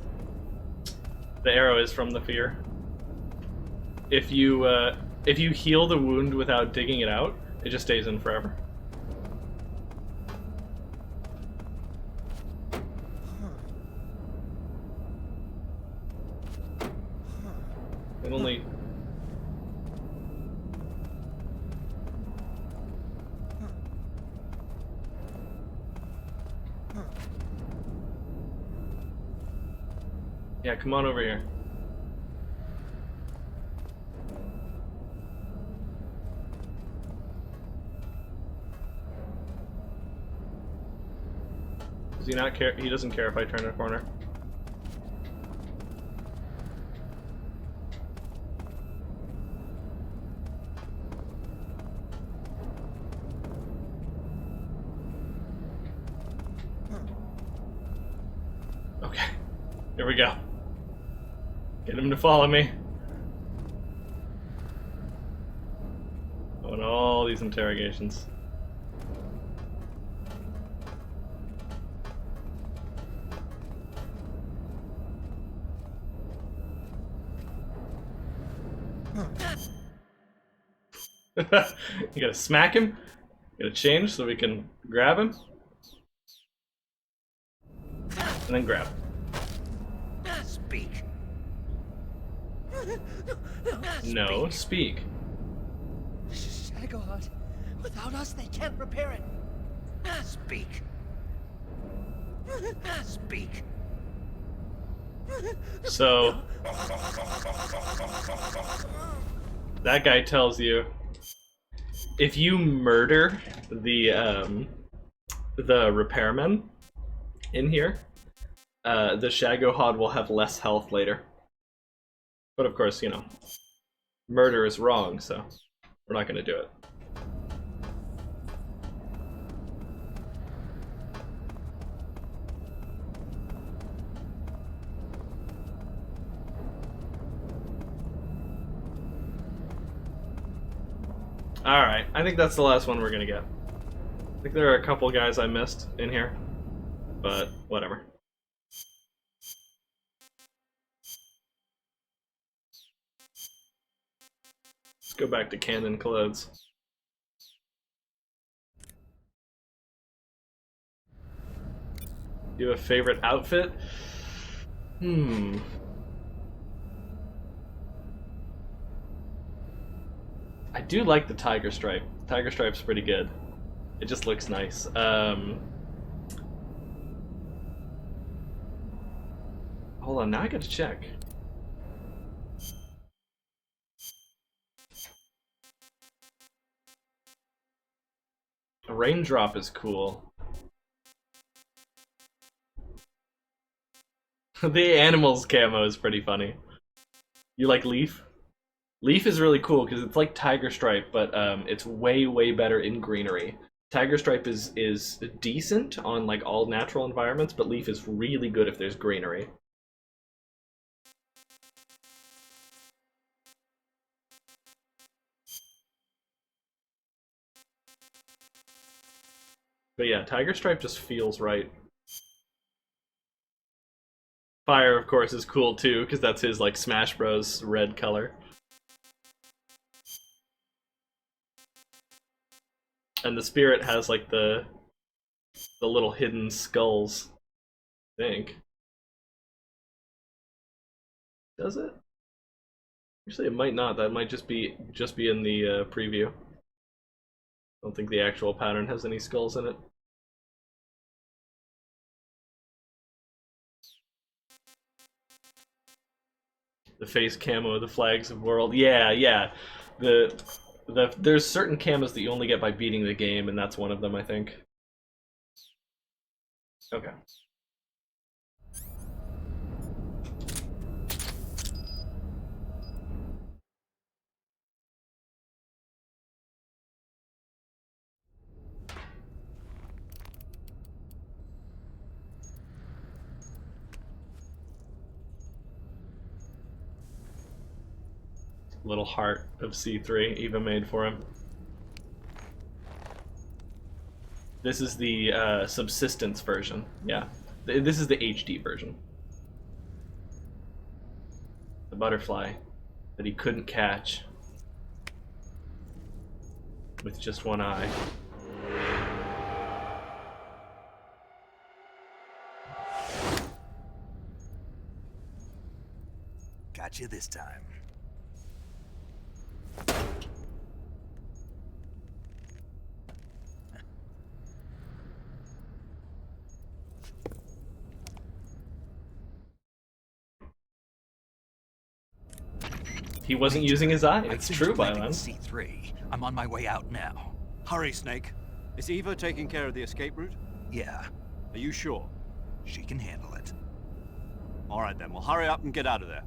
arrow is from the fear. If you heal the wound without digging it out, it just stays in forever. It only. Yeah, come on over here. Does he not care? He doesn't care if I turn a corner. Okay, here we go. Get him to follow me. Oh, and all these interrogations. You gotta smack him. You gotta change so we can grab him. And then grab. Speak. No, speak. Shagohod. Without us, they can't repair it. Speak. Speak. So that guy tells you if you murder the repairman in here, the Shagohod will have less health later. But of course, you know, murder is wrong, so we're not going to do it. Alright, I think that's the last one we're gonna get. I think there are a couple guys I missed in here, but whatever. Let's go back to canon clothes. Do you have a favorite outfit? I do like the tiger stripe. Tiger stripe's pretty good. It just looks nice. Hold on, now I gotta check. A raindrop is cool. The animals camo is pretty funny. You like Leaf? Leaf is really cool because it's like Tiger Stripe, but it's way better in greenery. Tiger Stripe is decent on like all natural environments, but Leaf is really good if there's greenery. But yeah, Tiger Stripe just feels right. Fire, of course, is cool too, because that's his like Smash Bros. Red color. And the Spirit has like the little hidden skulls, I think. Does it? Actually, it might not. That might just be in the preview. I don't think the actual pattern has any skulls in it. The face camo, the flags of world. Yeah. There's certain camos that you only get by beating the game, and that's one of them, I think. Okay. Little heart of C3 Eva made for him. This is the subsistence version. Yeah, this is the HD version. The butterfly that he couldn't catch with just one eye. Got you this time. He wasn't using his eye. It's true, Byron. C3. I'm on my way out now. Hurry, Snake. Is Eva taking care of the escape route? Yeah. Are you sure? She can handle it. All right then, well hurry up and get out of there.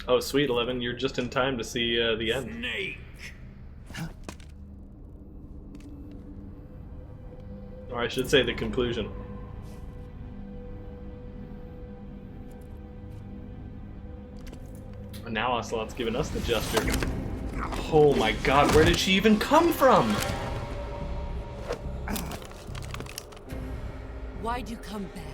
Oh, sweet, 11. You're just in time to see the end. Snake! Or I should say the conclusion. And now Ocelot's giving us the gesture. Oh my god, where did she even come from? Why'd you come back?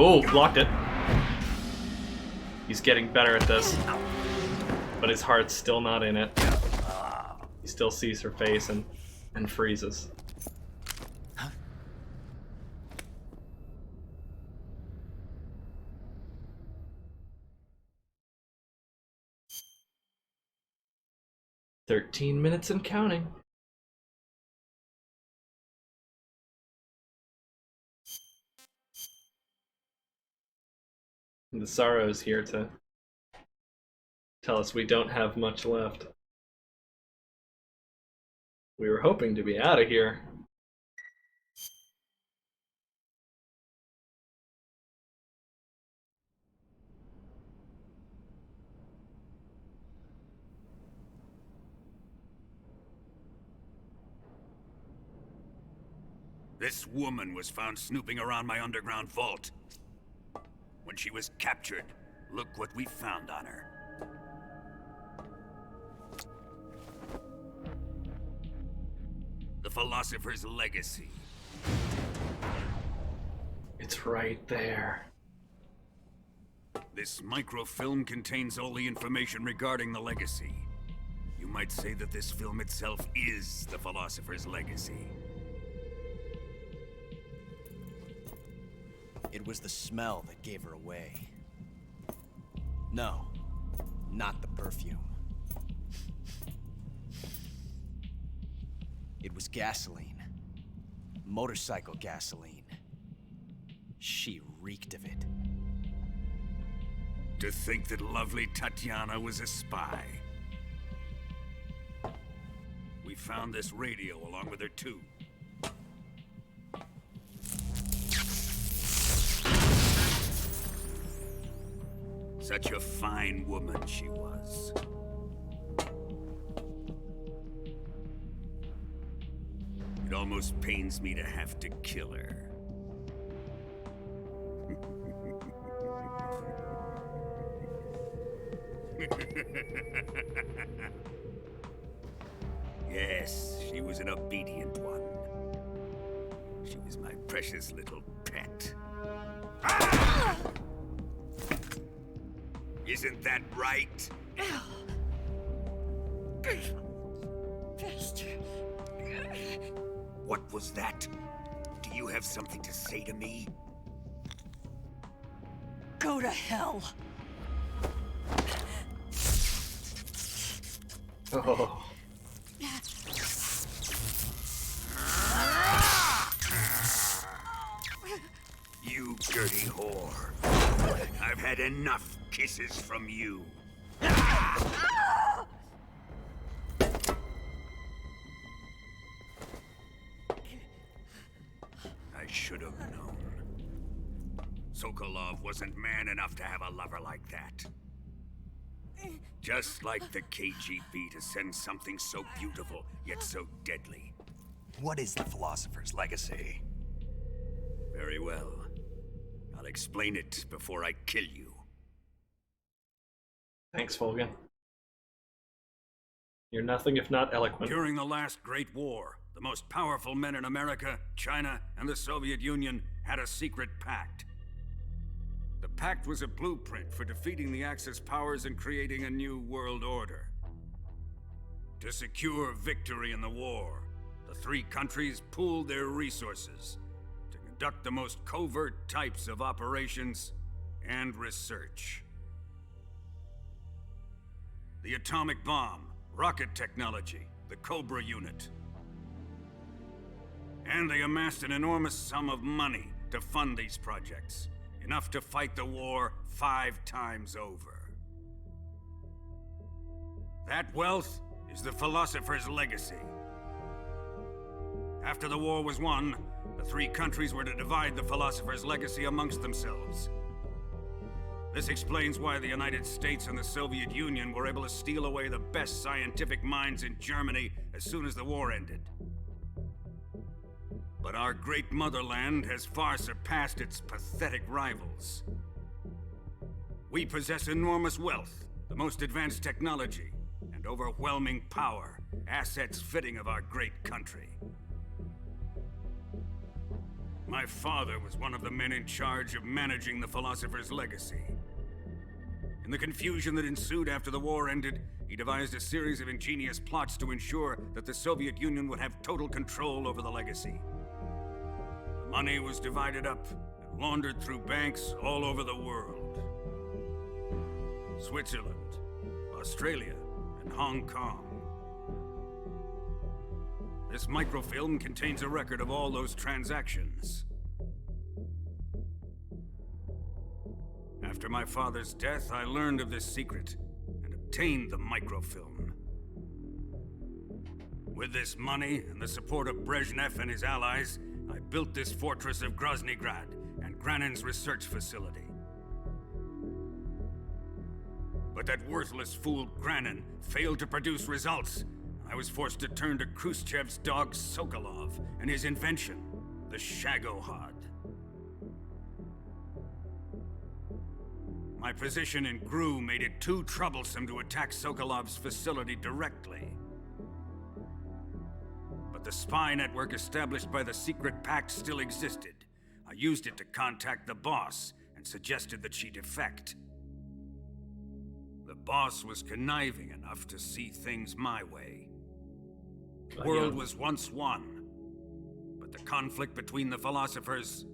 Oh, blocked it. He's getting better at this. But his heart's still not in it. He still sees her face and freezes. "13 minutes and counting." And the sorrow is here to tell us we don't have much left. We were hoping to be out of here. This woman was found snooping around my underground vault. When she was captured, look what we found on her. The Philosopher's Legacy. It's right there. This microfilm contains all the information regarding the Legacy. You might say that this film itself is the Philosopher's Legacy. It was the smell that gave her away. No, not the perfume. It was gasoline. Motorcycle gasoline. She reeked of it. To think that lovely Tatiana was a spy. We found this radio along with her too. Such a fine woman she was. It almost pains me to have to kill her. Yes, she was an obedient one. She was my precious little pet. Ah! Isn't that right? What was that? Do you have something to say to me? Go to hell. Oh. You dirty whore. I've had enough kisses from you. I should have known. Sokolov wasn't man enough to have a lover like that. Just like the KGB to send something so beautiful, yet so deadly. What is the Philosopher's Legacy? Very well. I'll explain it before I kill you. Thanks, Volgan. You're nothing if not eloquent. During the last Great War, the most powerful men in America, China, and the Soviet Union had a secret pact. The pact was a blueprint for defeating the Axis powers and creating a new world order. To secure victory in the war, the three countries pooled their resources to conduct the most covert types of operations and research. The atomic bomb, rocket technology, the Cobra unit. And they amassed an enormous sum of money to fund these projects. Enough to fight the war 5 times over. That wealth is the Philosopher's Legacy. After the war was won, the three countries were to divide the Philosopher's Legacy amongst themselves. This explains why the United States and the Soviet Union were able to steal away the best scientific minds in Germany as soon as the war ended. But our great motherland has far surpassed its pathetic rivals. We possess enormous wealth, the most advanced technology, and overwhelming power, assets fitting of our great country. My father was one of the men in charge of managing the Philosopher's Legacy. In the confusion that ensued after the war ended, he devised a series of ingenious plots to ensure that the Soviet Union would have total control over the legacy. The money was divided up and laundered through banks all over the world. Switzerland, Australia, and Hong Kong. This microfilm contains a record of all those transactions. After my father's death, I learned of this secret and obtained the microfilm. With this money and the support of Brezhnev and his allies, I built this fortress of Groznygrad and Granin's research facility. But that worthless fool Granin failed to produce results. I was forced to turn to Khrushchev's dog Sokolov and his invention, the Shagohod. My position in GRU made it too troublesome to attack Sokolov's facility directly. But the spy network established by the secret pact still existed. I used it to contact the boss and suggested that she defect. The boss was conniving enough to see things my way. The world was once one, but the conflict between the philosophers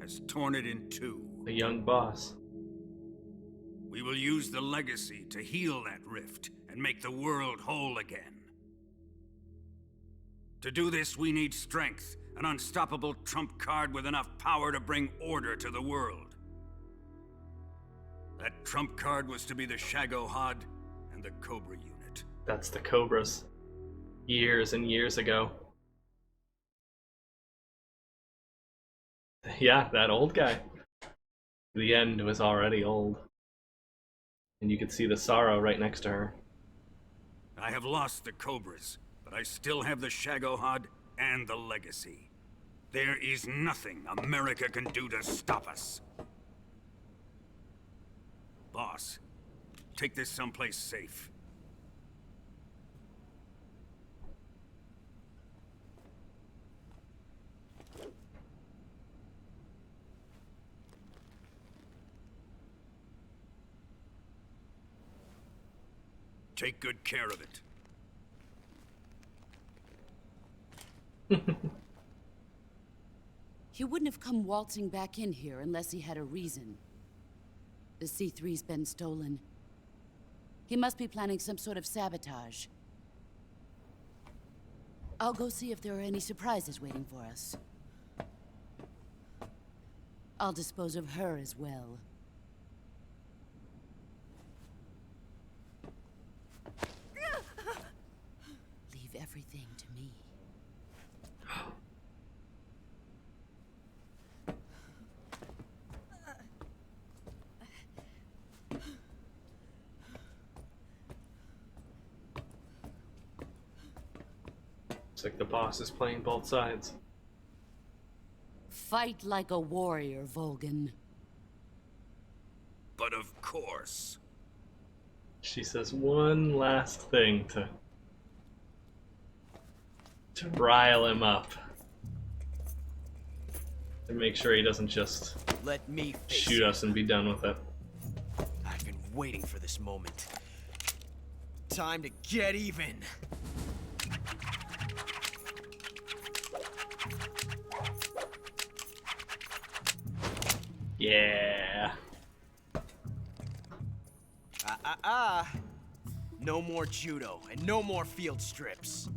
has torn it in two. A young boss. We will use the legacy to heal that rift and make the world whole again. To do this, we need strength, an unstoppable trump card with enough power to bring order to the world. That trump card was to be the Shagohod and the Cobra unit. That's the Cobras. Years and years ago. Yeah, that old guy. The end was already old. And you could see the sorrow right next to her. I have lost the Cobras, but I still have the Shagohod and the legacy. There is nothing America can do to stop us. Boss, take this someplace safe. Take good care of it. He wouldn't have come waltzing back in here unless he had a reason. The C3's been stolen. He must be planning some sort of sabotage. I'll go see if there are any surprises waiting for us. I'll dispose of her as well. Leave everything to me. Looks like the boss is playing both sides. Fight like a warrior, Volgan. But of course. She says one last thing to rile him up. And make sure he doesn't just Let me shoot us and be done with it. I've been waiting for this moment. Time to get even. Yeah. No more judo and no more field strips.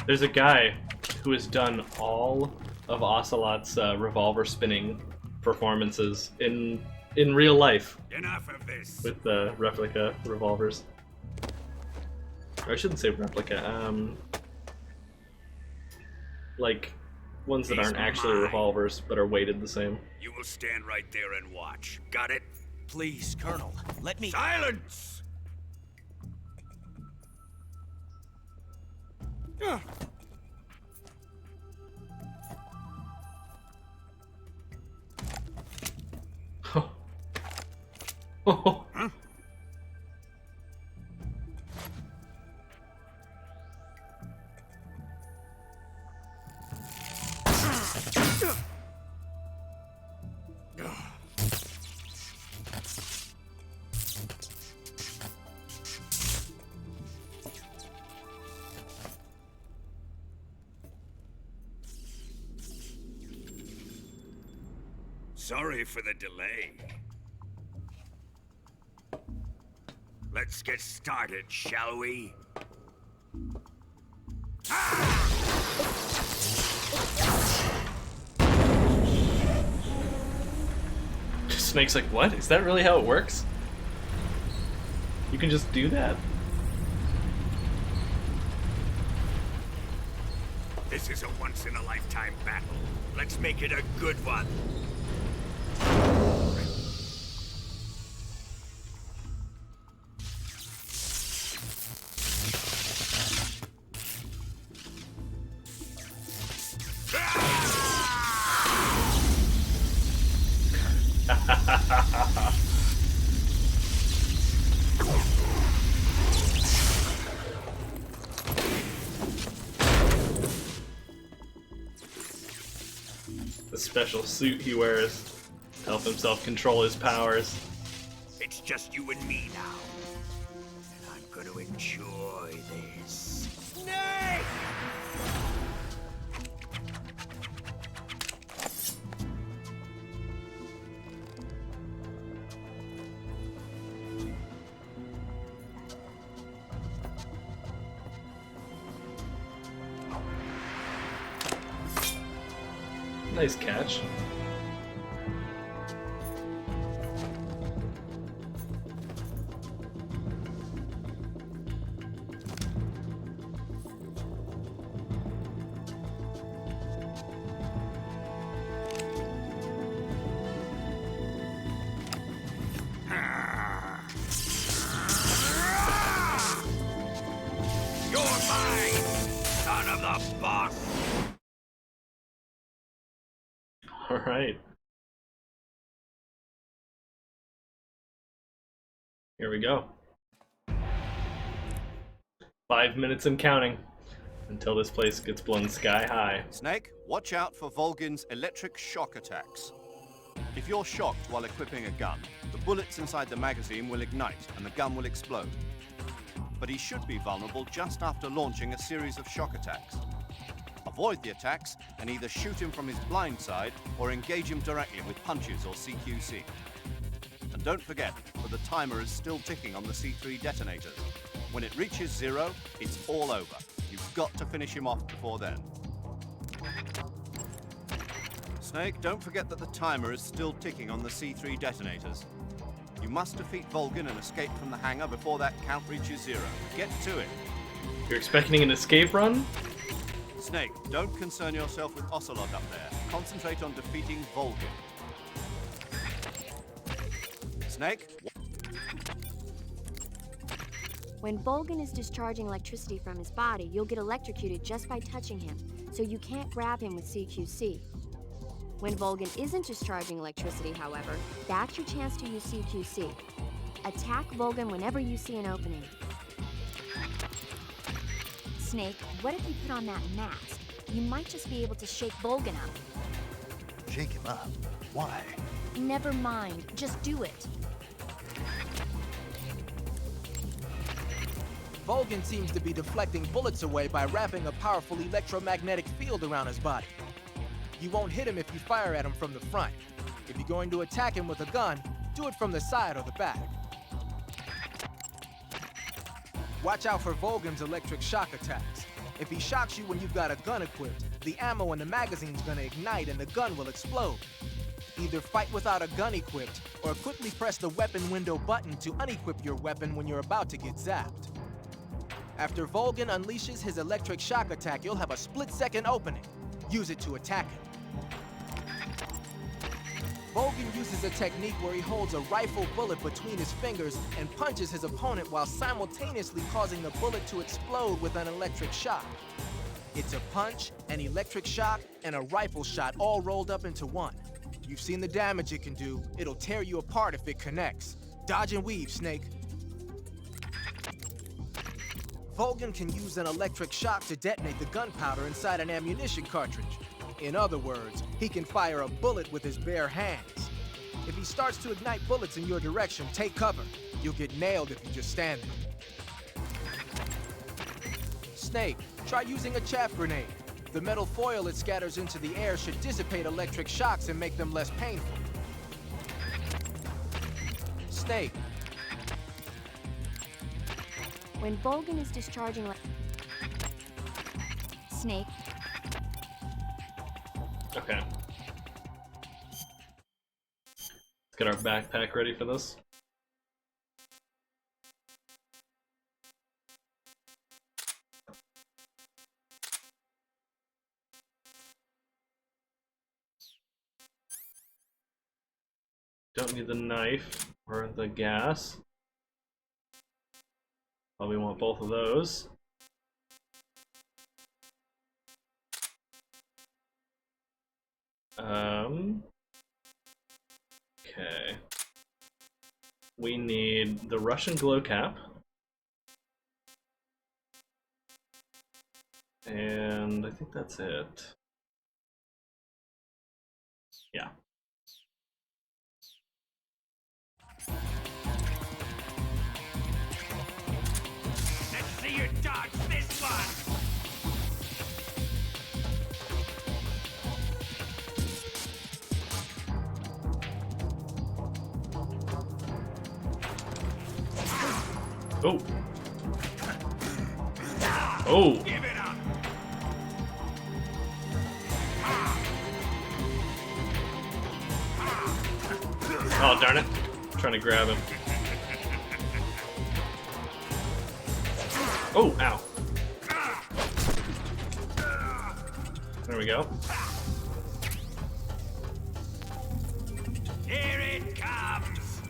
There's a guy who has done all of Ocelot's revolver spinning performances in real life. Enough of this. With the replica revolvers. Or I shouldn't say replica, like ones that aren't actually revolvers but are weighted the same. You will stand right there and watch. Got it? Please, Colonel, let me— Silence! Huh? Sorry for the delay. Let's get started, shall we? Snake's like, what? Is that really how it works? You can just do that? This is a once-in-a-lifetime battle. Let's make it a good one. The special suit he wears to help himself control his powers. It's just you and me now. And I'm gonna enjoy this. Snake! Nice catch. You're mine, son of the boss! Alright. Here we go. 5 minutes and counting until this place gets blown sky high. Snake, watch out for Volgin's electric shock attacks. If you're shocked while equipping a gun, the bullets inside the magazine will ignite and the gun will explode. But he should be vulnerable just after launching a series of shock attacks. Avoid the attacks and either shoot him from his blind side or engage him directly with punches or CQC. And don't forget that the timer is still ticking on the C3 detonators. When it reaches 0, it's all over. You've got to finish him off before then. Snake, don't forget that the timer is still ticking on the C3 detonators. You must defeat Volgin and escape from the hangar before that count reaches 0. Get to it. You're expecting an escape run? Snake, don't concern yourself with Ocelot up there. Concentrate on defeating Volgin. Snake? When Volgin is discharging electricity from his body, you'll get electrocuted just by touching him, so you can't grab him with CQC. When Volgin isn't discharging electricity, however, that's your chance to use CQC. Attack Volgin whenever you see an opening. Snake, what if you put on that mask? You might just be able to shake Volgin up. Shake him up? Why? Never mind, just do it. Volgin seems to be deflecting bullets away by wrapping a powerful electromagnetic field around his body. You won't hit him if you fire at him from the front. If you're going to attack him with a gun, do it from the side or the back. Watch out for Volgin's electric shock attacks. If he shocks you when you've got a gun equipped, the ammo in the magazine's gonna ignite and the gun will explode. Either fight without a gun equipped, or quickly press the weapon window button to unequip your weapon when you're about to get zapped. After Volgin unleashes his electric shock attack, you'll have a split-second opening. Use it to attack him. Volgin uses a technique where he holds a rifle bullet between his fingers and punches his opponent while simultaneously causing the bullet to explode with an electric shock. It's a punch, an electric shock, and a rifle shot all rolled up into one. You've seen the damage it can do. It'll tear you apart if it connects. Dodge and weave, Snake. Volgin can use an electric shock to detonate the gunpowder inside an ammunition cartridge. In other words, he can fire a bullet with his bare hands. If he starts to ignite bullets in your direction, take cover. You'll get nailed if you just stand there. Snake, try using a chaff grenade. The metal foil it scatters into the air should dissipate electric shocks and make them less painful. Snake. When Volgin is discharging Snake. Okay. It's get our backpack ready for this. Don't need the knife or the gas. Probably want both of those. Okay. We need the Russian glow cap. And I think that's it. Yeah. Let's see you dodge this one! Oh. Oh. Give it up! Oh, darn it. I'm trying to grab him. Oh, ow. There we go. Here it comes!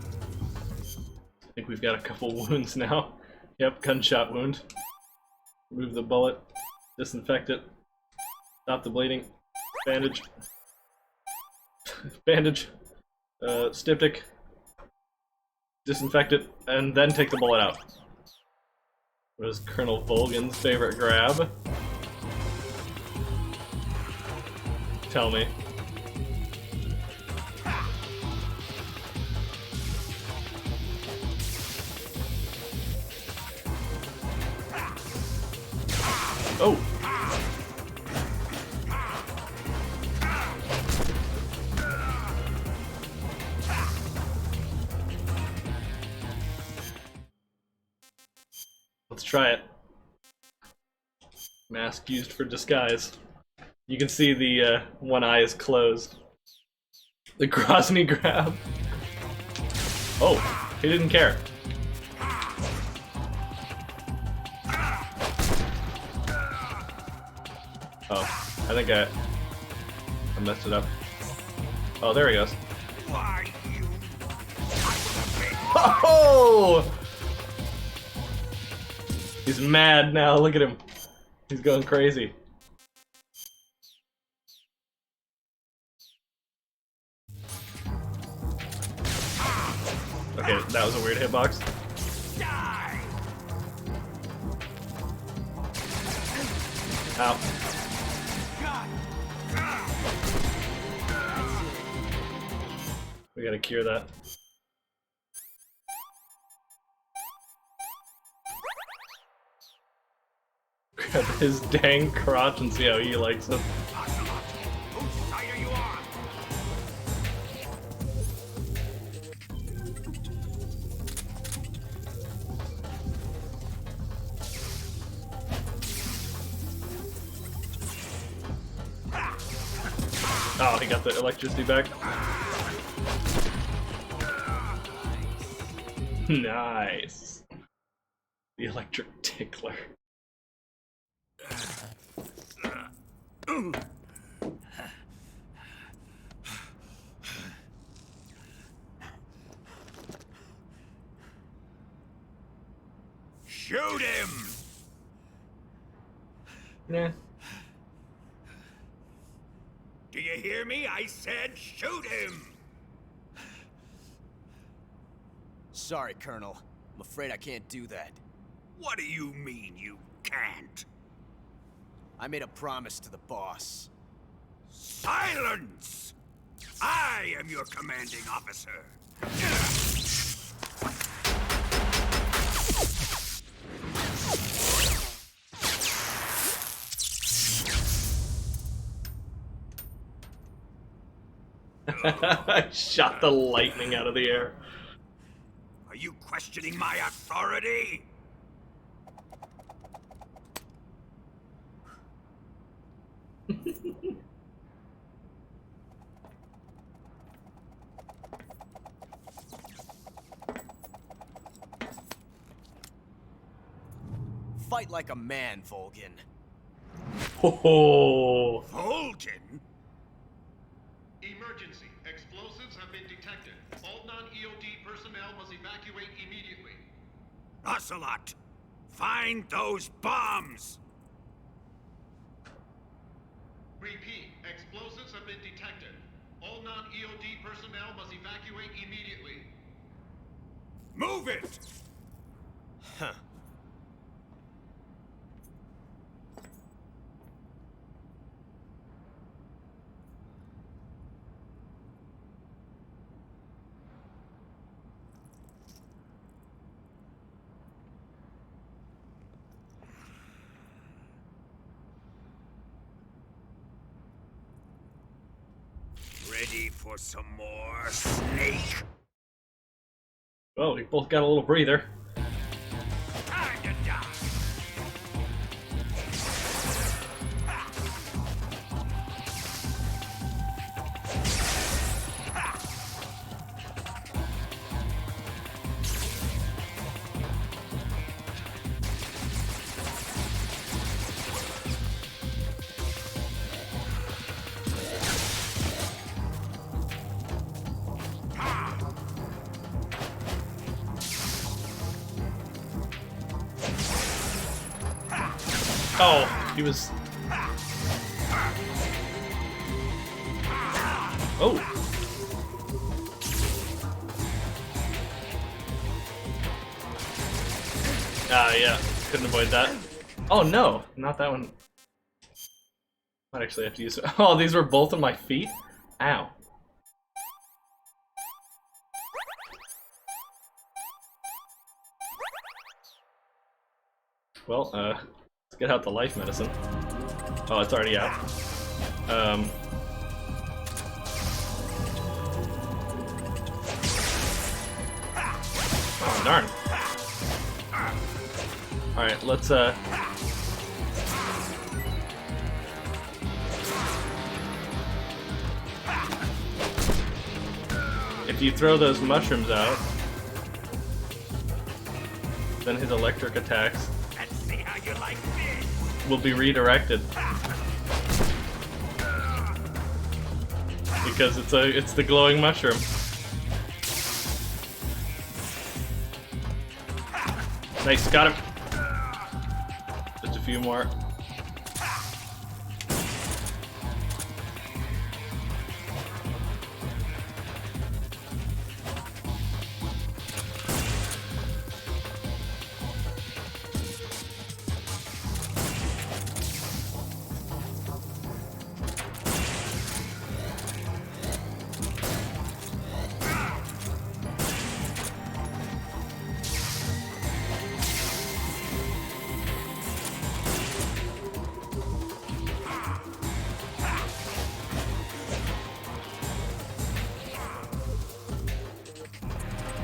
I think we've got a couple wounds now. Yep, gunshot wound. Remove the bullet. Disinfect it. Stop the bleeding. Bandage. Bandage. Styptic. Disinfect it, and then take the bullet out. What is Colonel Volgan's favorite grab? Tell me. Oh! Let's try it. Mask used for disguise. You can see the one eye is closed. The Grozny grab. Oh, he didn't care. Oh, I think I messed it up. Oh, there he goes. Why, you... Oh! He's mad now, look at him. He's going crazy. Okay, that was a weird hitbox. Die! Ow. We gotta cure that. Grab his dang crotch and see how he likes it. Whose side are you on? Oh, he got the electricity back. Nice. The electric tickler. Shoot him! Nah. Do you hear me? I said shoot him! Sorry, Colonel. I'm afraid I can't do that. What do you mean you can't? I made a promise to the boss. Silence! I am your commanding officer. I shot the lightning out of the air. Are you questioning my authority? Fight like a man, Volgin. Ho ho! Volgin? Emergency. Explosives have been detected. All non-EOD personnel must evacuate immediately. Ocelot, find those bombs! Repeat. Explosives have been detected. All non-EOD personnel must evacuate immediately. Move it! Huh. Ready for some more, Snake? Well, we both got a little breather. Time to die! Oh, he was. Oh. Ah, yeah. Couldn't avoid that. Oh no, not that one. Might actually have to use. Oh, these were both on my feet. Ow. Well, let's get out the life medicine. Oh, it's already out. Oh, darn. Alright, let's, if you throw those mushrooms out, then his electric attacks will be redirected. Because it's the glowing mushroom. Nice, got him. Just a few more.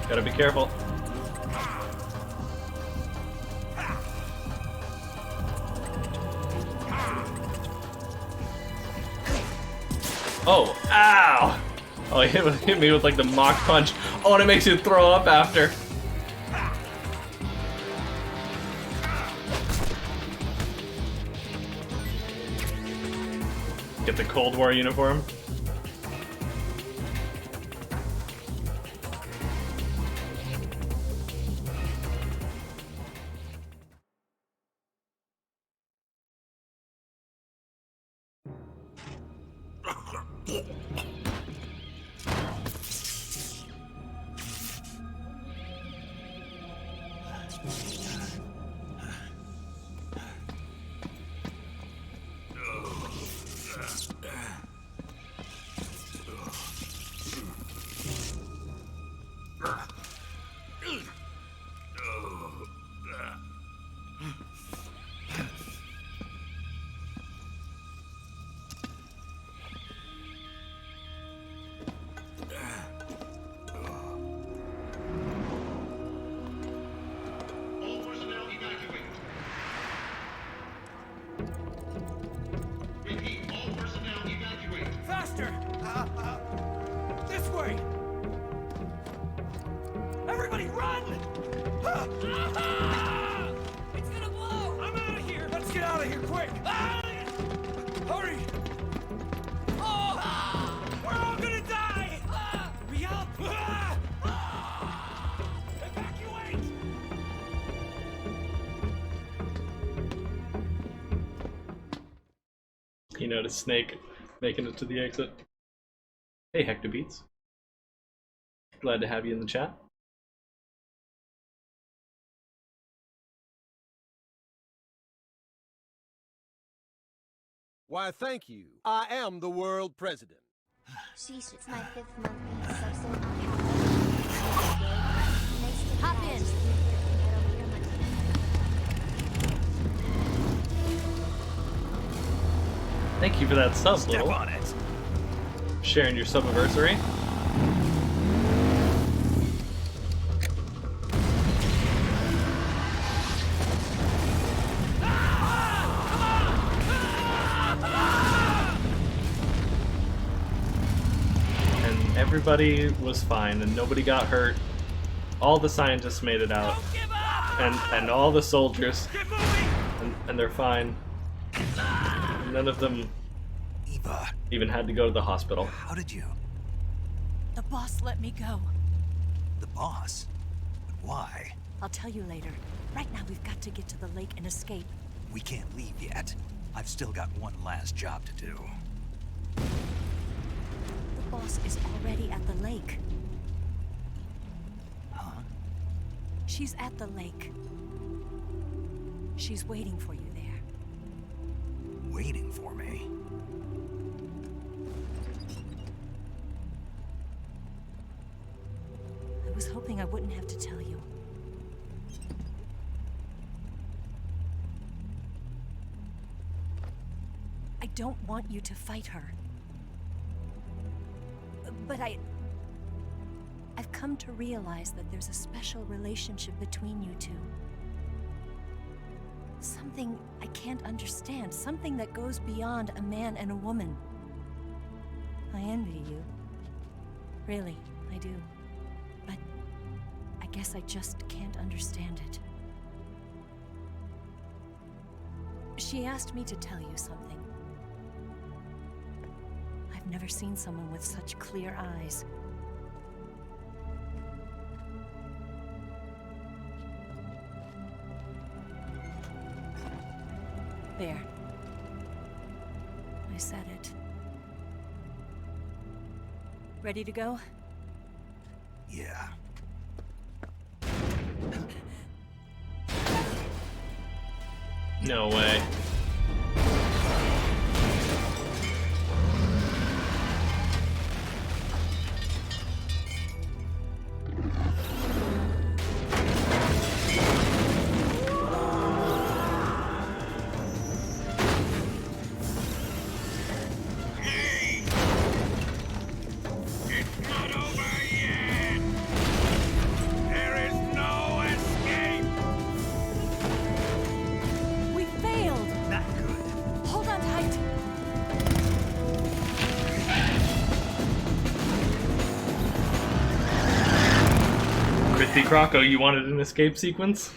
Gotta be careful. Oh, ow! Oh, he hit me with like the mock punch. Oh, and it makes you throw up after. Get the Cold War uniform. All personnel evacuate. Repeat, all personnel evacuate. Faster! This way! Everybody run! It's gonna blow! out of here, quick! Hurry! Oh! We're all gonna die! Hurry up! Evacuate! You notice Snake making it to the exit. Hey, Hector Beats. Glad to have you in the chat. Why, thank you. I am the world president. Sheesh, it's my 5th month being a substitute on Halloween. Nice to hop in. Thank you for that sub, Step Little. on it. Sharing your subiversary. And everybody was fine, and nobody got hurt. All the scientists made it out, and all the soldiers, and they're fine. None of them Eva, even had to go to the hospital. how did you? The boss let me go. The boss? But why? I'll tell you later. Right now, we've got to get to the lake and escape. We can't leave yet. I've still got one last job to do. The boss is already at the lake. Huh? She's at the lake. She's waiting for you there. Waiting for me? I was hoping I wouldn't have to tell you. I don't want you to fight her. But I've come to realize that there's a special relationship between you two. Something I can't understand. Something that goes beyond a man and a woman. I envy you. Really, I do. But I guess I just can't understand it. She asked me to tell you something. I've never seen someone with such clear eyes. There. I said it. Ready to go? Yeah. No way. We failed! Not good. Hold on tight! Christy Croco, you wanted an escape sequence?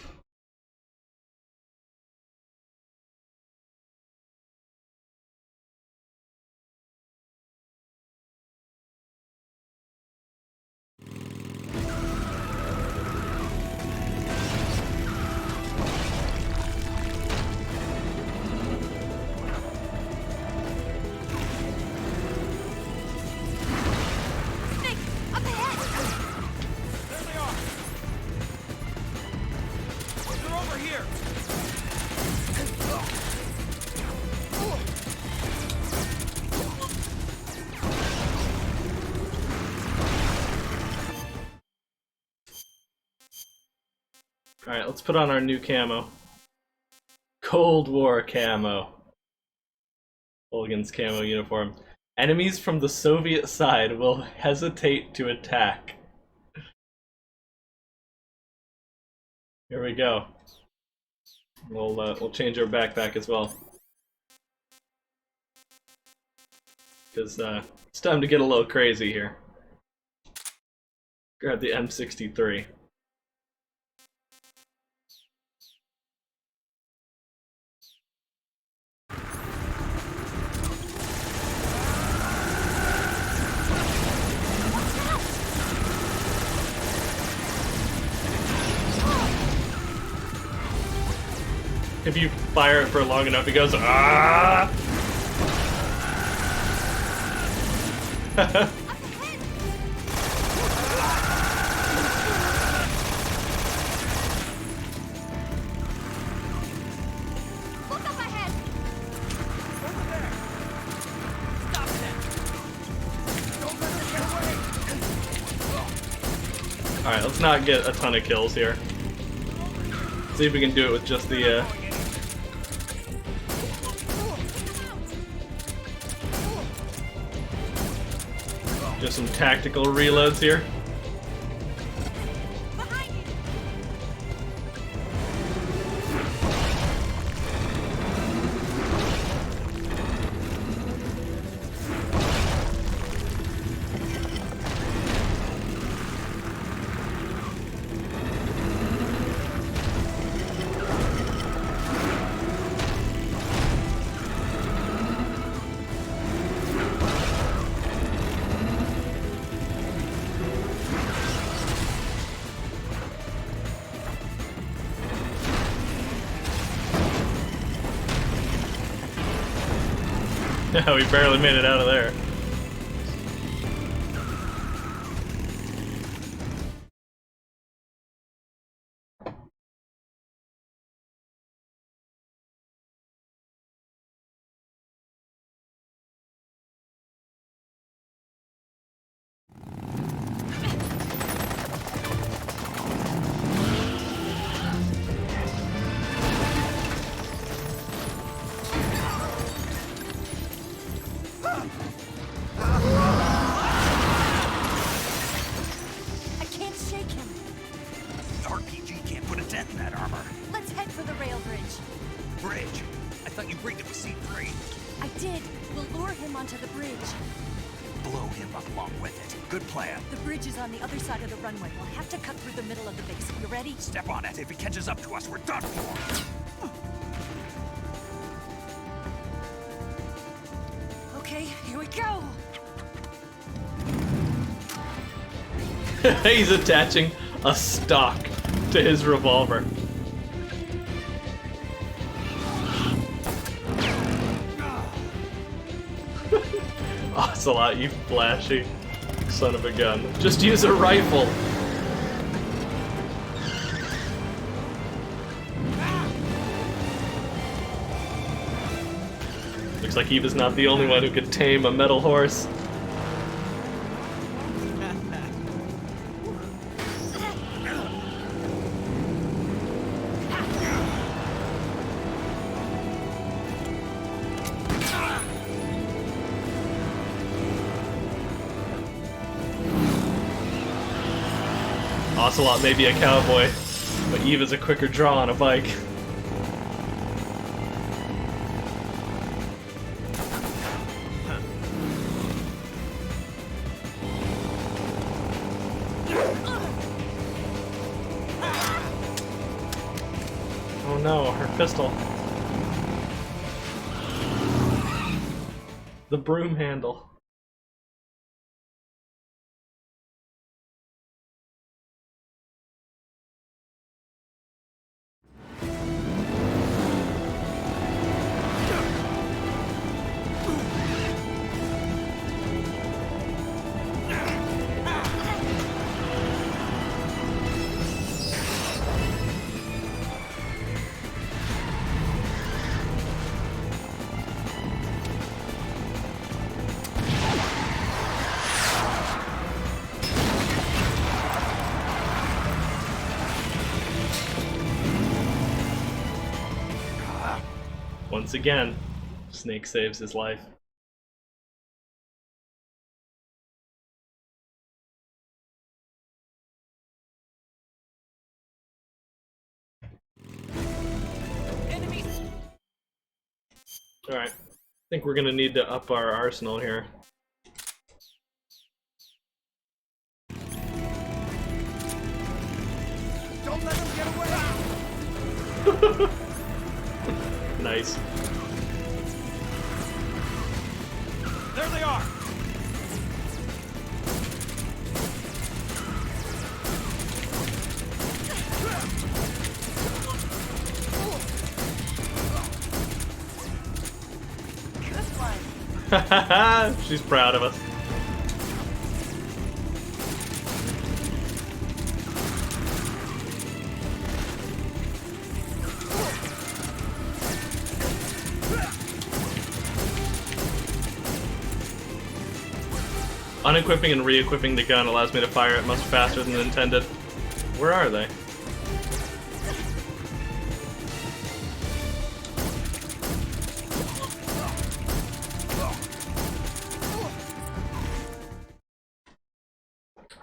Snake, up ahead! There they are! They're over here! Alright, let's put on our new camo. Cold War camo. Logan's camo uniform. Enemies from the Soviet side will hesitate to attack. Here we go. We'll change our backpack as well. Because it's time to get a little crazy here. Grab the M63. If you fire it for long enough, it goes, ah! Look up ahead! Over there! Stop them! Don't let them get away! Alright, let's not get a ton of kills here. See if we can do it with just the, just some tactical reloads here. Yeah, we barely made it out of there. I can't shake him. The RPG can't put a dent in that armor. Let's head for the rail bridge. Bridge? I thought you rigged it with C3. I did. We'll lure him onto the bridge. Blow him up along with it. Good plan. The bridge is on the other side of the runway. We'll have to cut through the middle of the base. You ready? Step on it. If he catches up to us, we're done for. Okay, here we go. He's attaching a stock to his revolver. Ocelot, you flashy son of a gun. Just use a rifle. Looks like Eva's not the only one who could tame a metal horse. Ocelot may be a cowboy, but Eva's a quicker draw on a bike. Oh no, her pistol. The broom handle. Once again, Snake saves his life. Enemies! Alright, I think we're gonna need to up our arsenal here. Don't let them get away! Nice. There they are! She's proud of us. Unequipping and re-equipping the gun allows me to fire it much faster than intended. Where are they?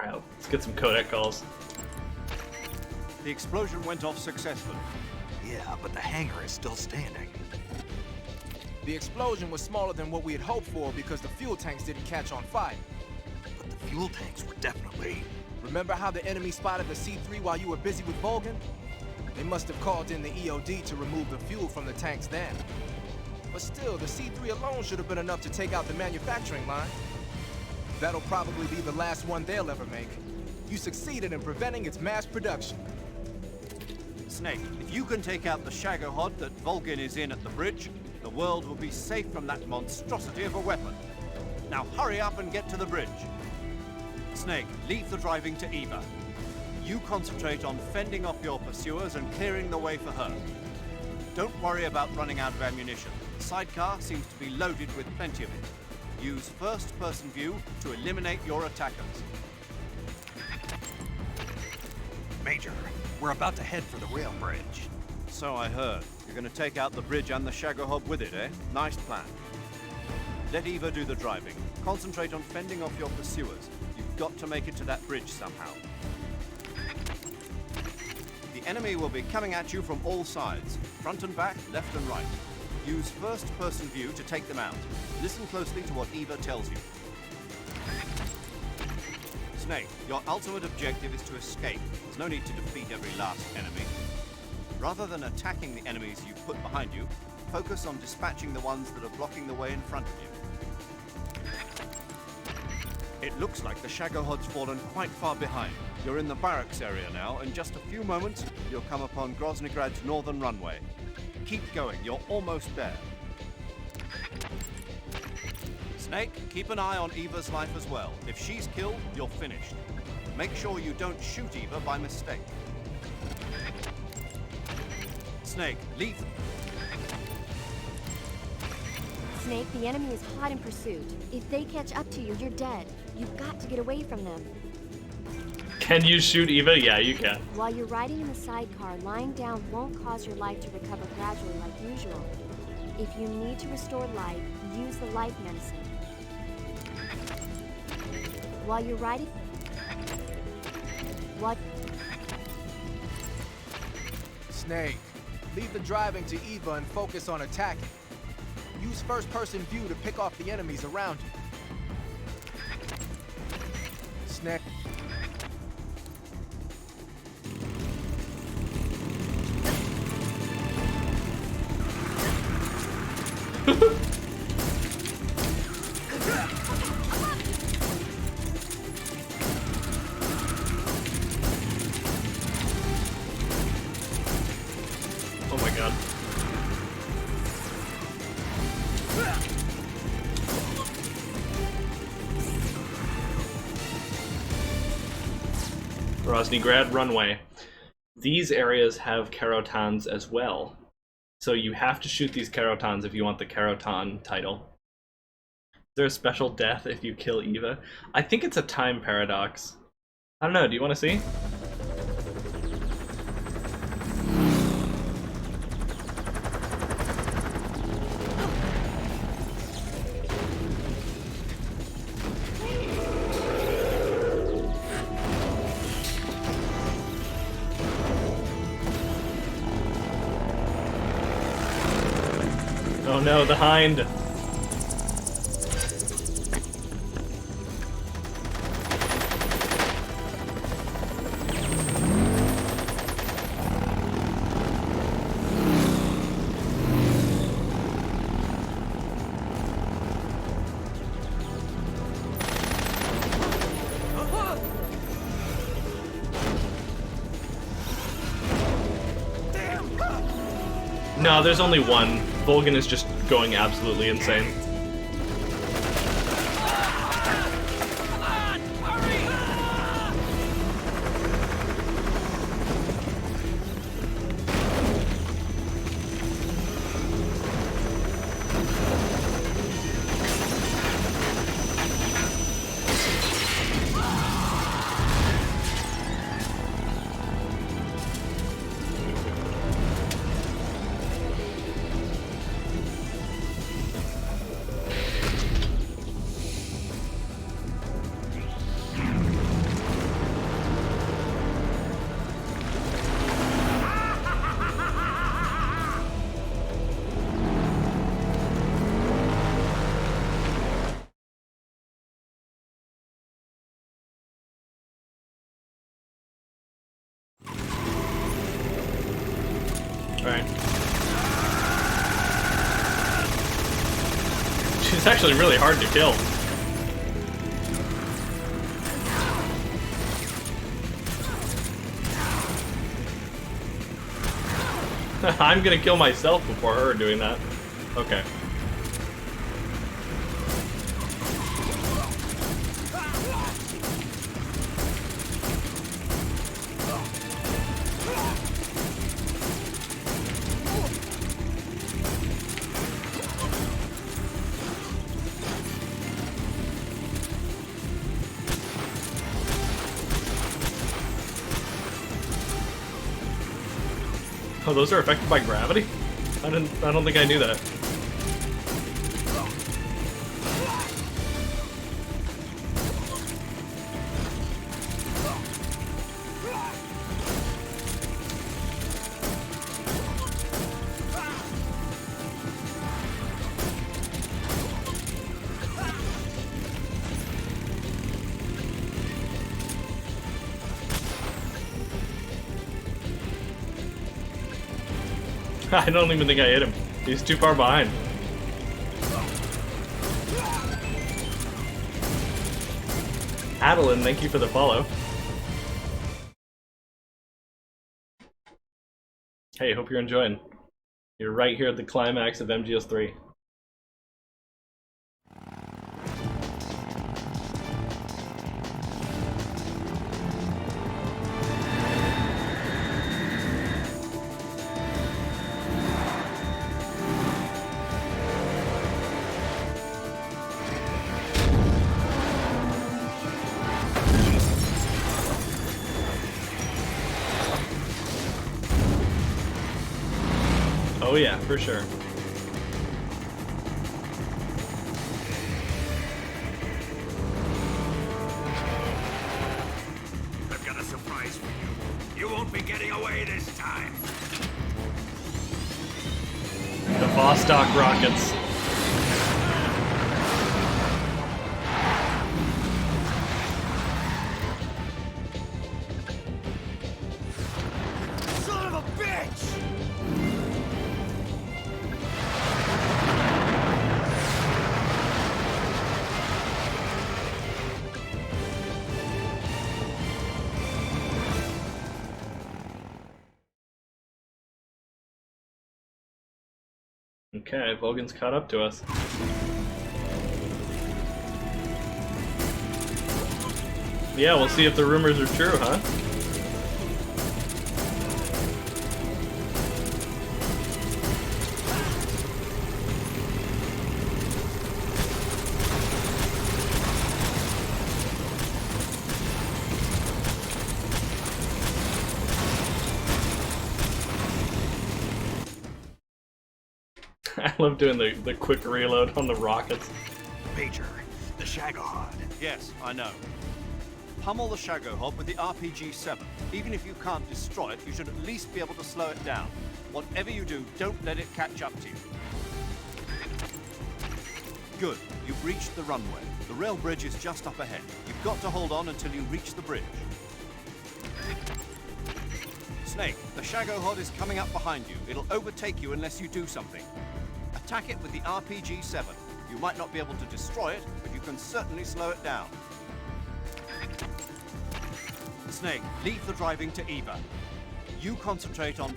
Alright, let's get some codec calls. The explosion went off successfully. Yeah, but the hangar is still standing. The explosion was smaller than what we had hoped for because the fuel tanks didn't catch on fire. But the fuel tanks were definitely... Remember how the enemy spotted the C3 while you were busy with Vulcan? They must have called in the EOD to remove the fuel from the tanks then. But still, the C3 alone should have been enough to take out the manufacturing line. That'll probably be the last one they'll ever make. You succeeded in preventing its mass production. Snake, if you can take out the Shagohod that Vulcan is in at the bridge, the world will be safe from that monstrosity of a weapon. Now hurry up and get to the bridge. Snake, leave the driving to Eva. You concentrate on fending off your pursuers and clearing the way for her. Don't worry about running out of ammunition. The sidecar seems to be loaded with plenty of it. Use first-person view to eliminate your attackers. Major, we're about to head for the rail bridge. So I heard. You're going to take out the bridge and the Shagohod with it, eh? Nice plan. Let Eva do the driving. Concentrate on fending off your pursuers. You've got to make it to that bridge somehow. The enemy will be coming at you from all sides. Front and back, left and right. Use first-person view to take them out. Listen closely to what Eva tells you. Snake, your ultimate objective is to escape. There's no need to defeat every last enemy. Rather than attacking the enemies you've put behind you, focus on dispatching the ones that are blocking the way in front of you. It looks like the Shagohod's fallen quite far behind. You're in the barracks area now. In just a few moments, you'll come upon Groznyigrad's northern runway. Keep going, you're almost there. Snake, keep an eye on Eva's life as well. If she's killed, you're finished. Make sure you don't shoot Eva by mistake. Snake, leave. Snake, the enemy is hot in pursuit. If they catch up to you, you're dead. You've got to get away from them. Can you shoot Eva? Yeah, you can. While you're riding in the sidecar, lying down won't cause your life to recover gradually like usual. If you need to restore life, use the life medicine. While you're riding... What? Snake, leave the driving to Eva and focus on attacking. Use first-person view to pick off the enemies around you. Snake. Oh my god. Groznygrad runway. These areas have Karotans as well. So you have to shoot these Karotans if you want the Karotan title. Is there a special death if you kill Eva? I think it's a time paradox. I don't know, do you want to see? Oh no, the Hind! No, there's only one. Vulcan is just going absolutely insane. Alright. She's actually really hard to kill. I'm gonna kill myself before her doing that. Okay. Oh, those are affected by gravity? I don't think I knew that. I don't even think I hit him. He's too far behind. Adeline, thank you for the follow. Hey, hope you're enjoying. You're right here at the climax of MGS3. Oh yeah, for sure. I've got a surprise for you. You won't be getting away this time. The Vostok rockets. Son of a bitch! Okay, Vogan's caught up to us. Yeah, we'll see if the rumors are true, huh? I love doing the quick reload on the rockets. Major, the Shagohod. Yes, I know. Pummel the Shagohod with the RPG-7. Even if you can't destroy it, you should at least be able to slow it down. Whatever you do, don't let it catch up to you. Good. You've reached the runway. The rail bridge is just up ahead. You've got to hold on until you reach the bridge. Snake, the Shagohod is coming up behind you. It'll overtake you unless you do something. Attack it with the RPG-7. You might not be able to destroy it, but you can certainly slow it down. Snake, leave the driving to Eva. You concentrate on...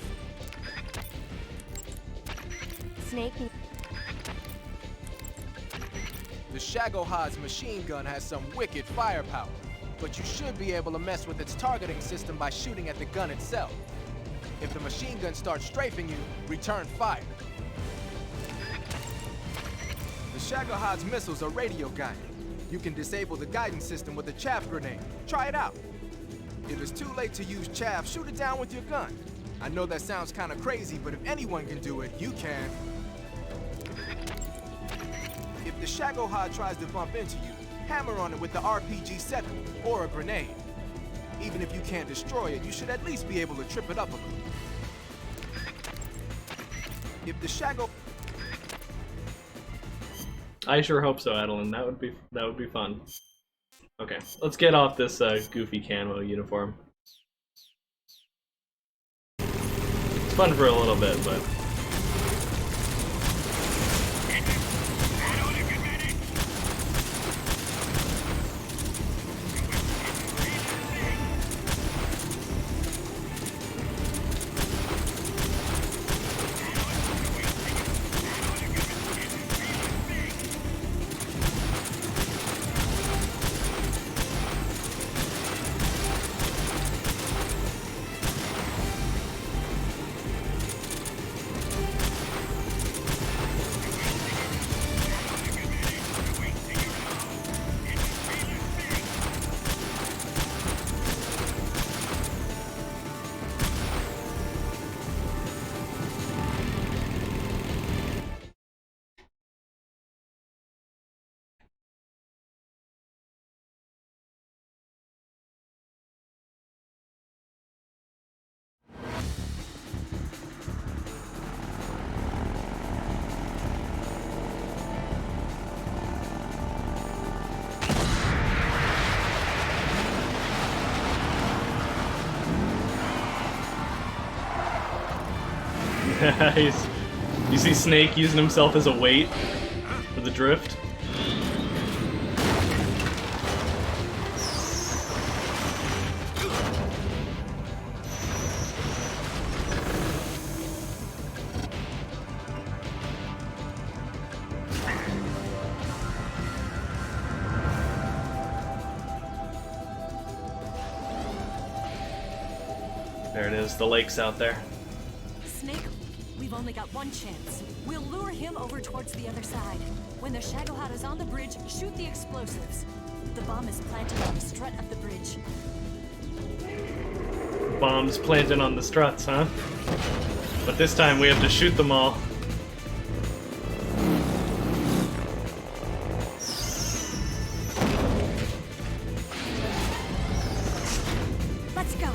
Snake. The Shagohod's machine gun has some wicked firepower, but you should be able to mess with its targeting system by shooting at the gun itself. If the machine gun starts strafing you, return fire. The Shagohod's missiles are radio guided. You can disable the guidance system with a chaff grenade. Try it out. If it's too late to use chaff, shoot it down with your gun. I know that sounds kind of crazy, but if anyone can do it, you can. If the Shagohod tries to bump into you, hammer on it with the RPG-7 or a grenade. Even if you can't destroy it, you should at least be able to trip it up a little. If the Shago... I sure hope so, Adeline. That would be fun. Okay, let's get off this goofy camo uniform. fun for a little bit, but. You see Snake using himself as a weight for the drift? There it is, the lake's out there. Snake, we've only got one chance. We'll lure him over towards the other side. When the Shagohod is on the bridge, shoot the explosives. The bomb is planted on the strut of the bridge. Bombs planted on the struts, huh? But this time we have to shoot them all. Let's go.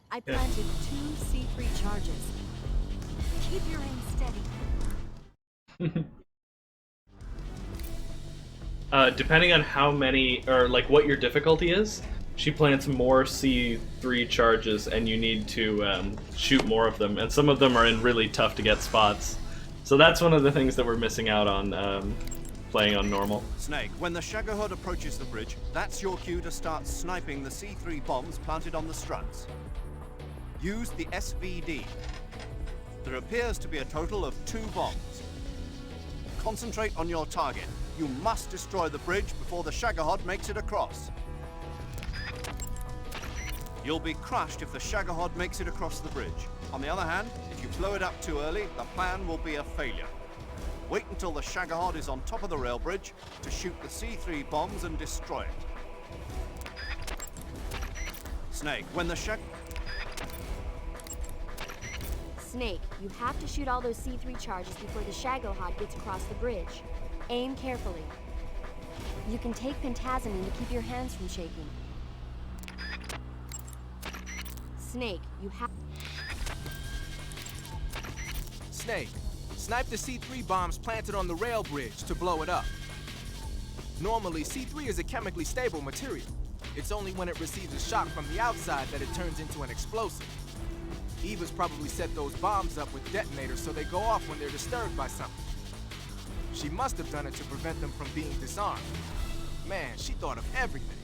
I planted 2 C3 charges. Keep your aim steady. Depending on how many, or like what your difficulty is, she plants more C3 charges and you need to shoot more of them, and some of them are in really tough to get spots. So that's one of the things that we're missing out on playing on normal. Snake, when the Shagohod approaches the bridge, that's your cue to start sniping the C3 bombs planted on the struts. Use the SVD. There appears to be a total of 2 bombs. Concentrate on your target. You must destroy the bridge before the Shagohod makes it across. You'll be crushed if the Shagohod makes it across the bridge. On the other hand, if you blow it up too early, the plan will be a failure. Wait until the Shagohod is on top of the rail bridge to shoot the C3 bombs and destroy it. Snake, when the Snake, you have to shoot all those C3 charges before the Shagohod gets across the bridge. Aim carefully. You can take pentazamine to keep your hands from shaking. Snake, you have... Snake, snipe the C3 bombs planted on the rail bridge to blow it up. Normally, C3 is a chemically stable material. It's only when it receives a shock from the outside that it turns into an explosive. Eva's probably set those bombs up with detonators so they go off when they're disturbed by something. She must have done it to prevent them from being disarmed. Man, she thought of everything.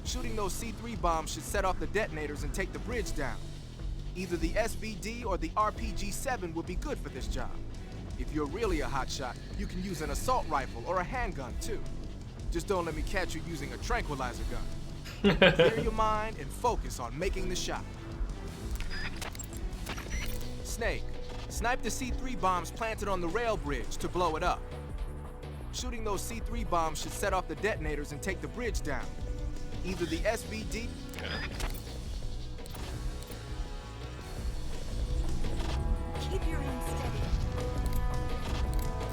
Shooting those C3 bombs should set off the detonators and take the bridge down. Either the SVD or the RPG-7 would be good for this job. If you're really a hotshot, you can use an assault rifle or a handgun too. Just don't let me catch you using a tranquilizer gun. Clear your mind and focus on making the shot. Snake, snipe the C3 bombs planted on the rail bridge to blow it up. Shooting those C3 bombs should set off the detonators and take the bridge down. Either the SVD... Keep your aim steady.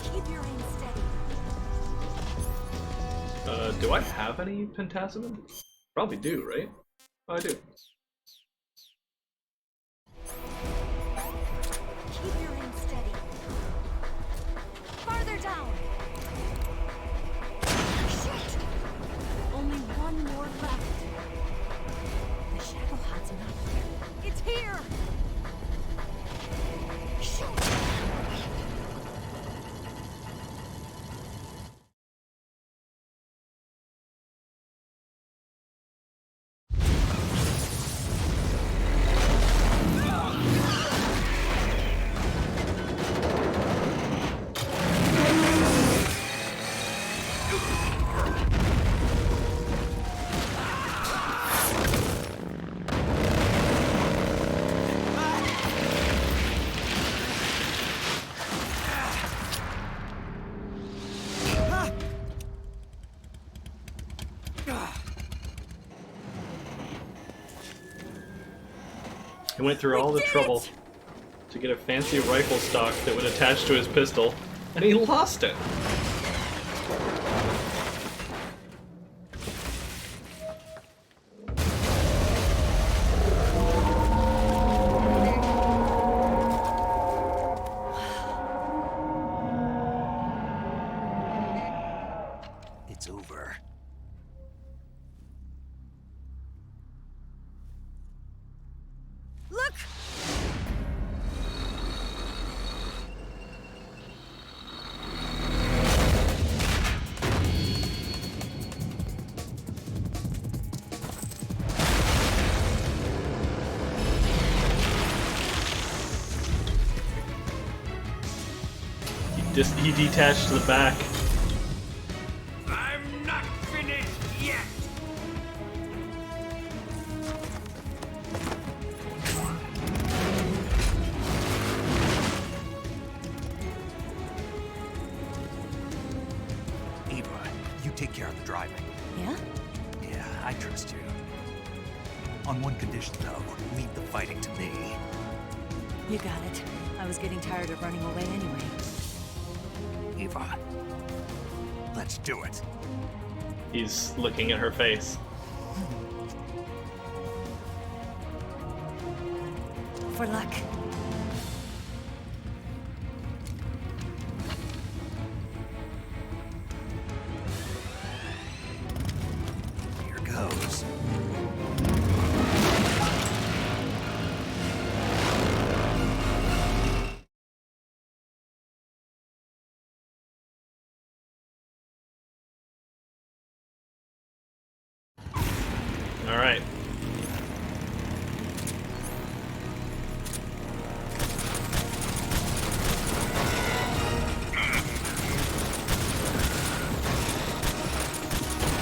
Keep your aim steady. Do I have any pentasimum? Probably do, right? Oh, I do. Keep your aim steady. Farther down. Shit! Only one more left. The shadow hod's not here. It's here! Shoot! He went through all the trouble to get a fancy rifle stock that would attach to his pistol, and he lost it. It's over. Look! He detached the back. I'm not finished yet! Eva, you take care of the driving. Yeah? Yeah, I trust you. On one condition, though, leave the fighting to me. You got it. I was getting tired of running away anyway. Eva, let's do it. He's looking at her face. For luck. Here goes. All right.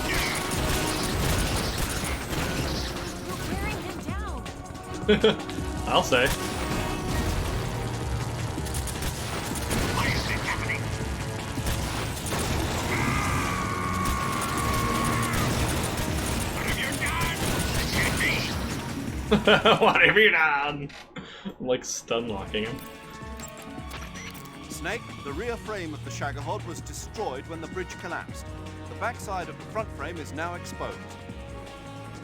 You're wearing him down. I'll say. What have you done? I'm like stun locking him. Snake, the rear frame of the Shagahod was destroyed when the bridge collapsed. The backside of the front frame is now exposed.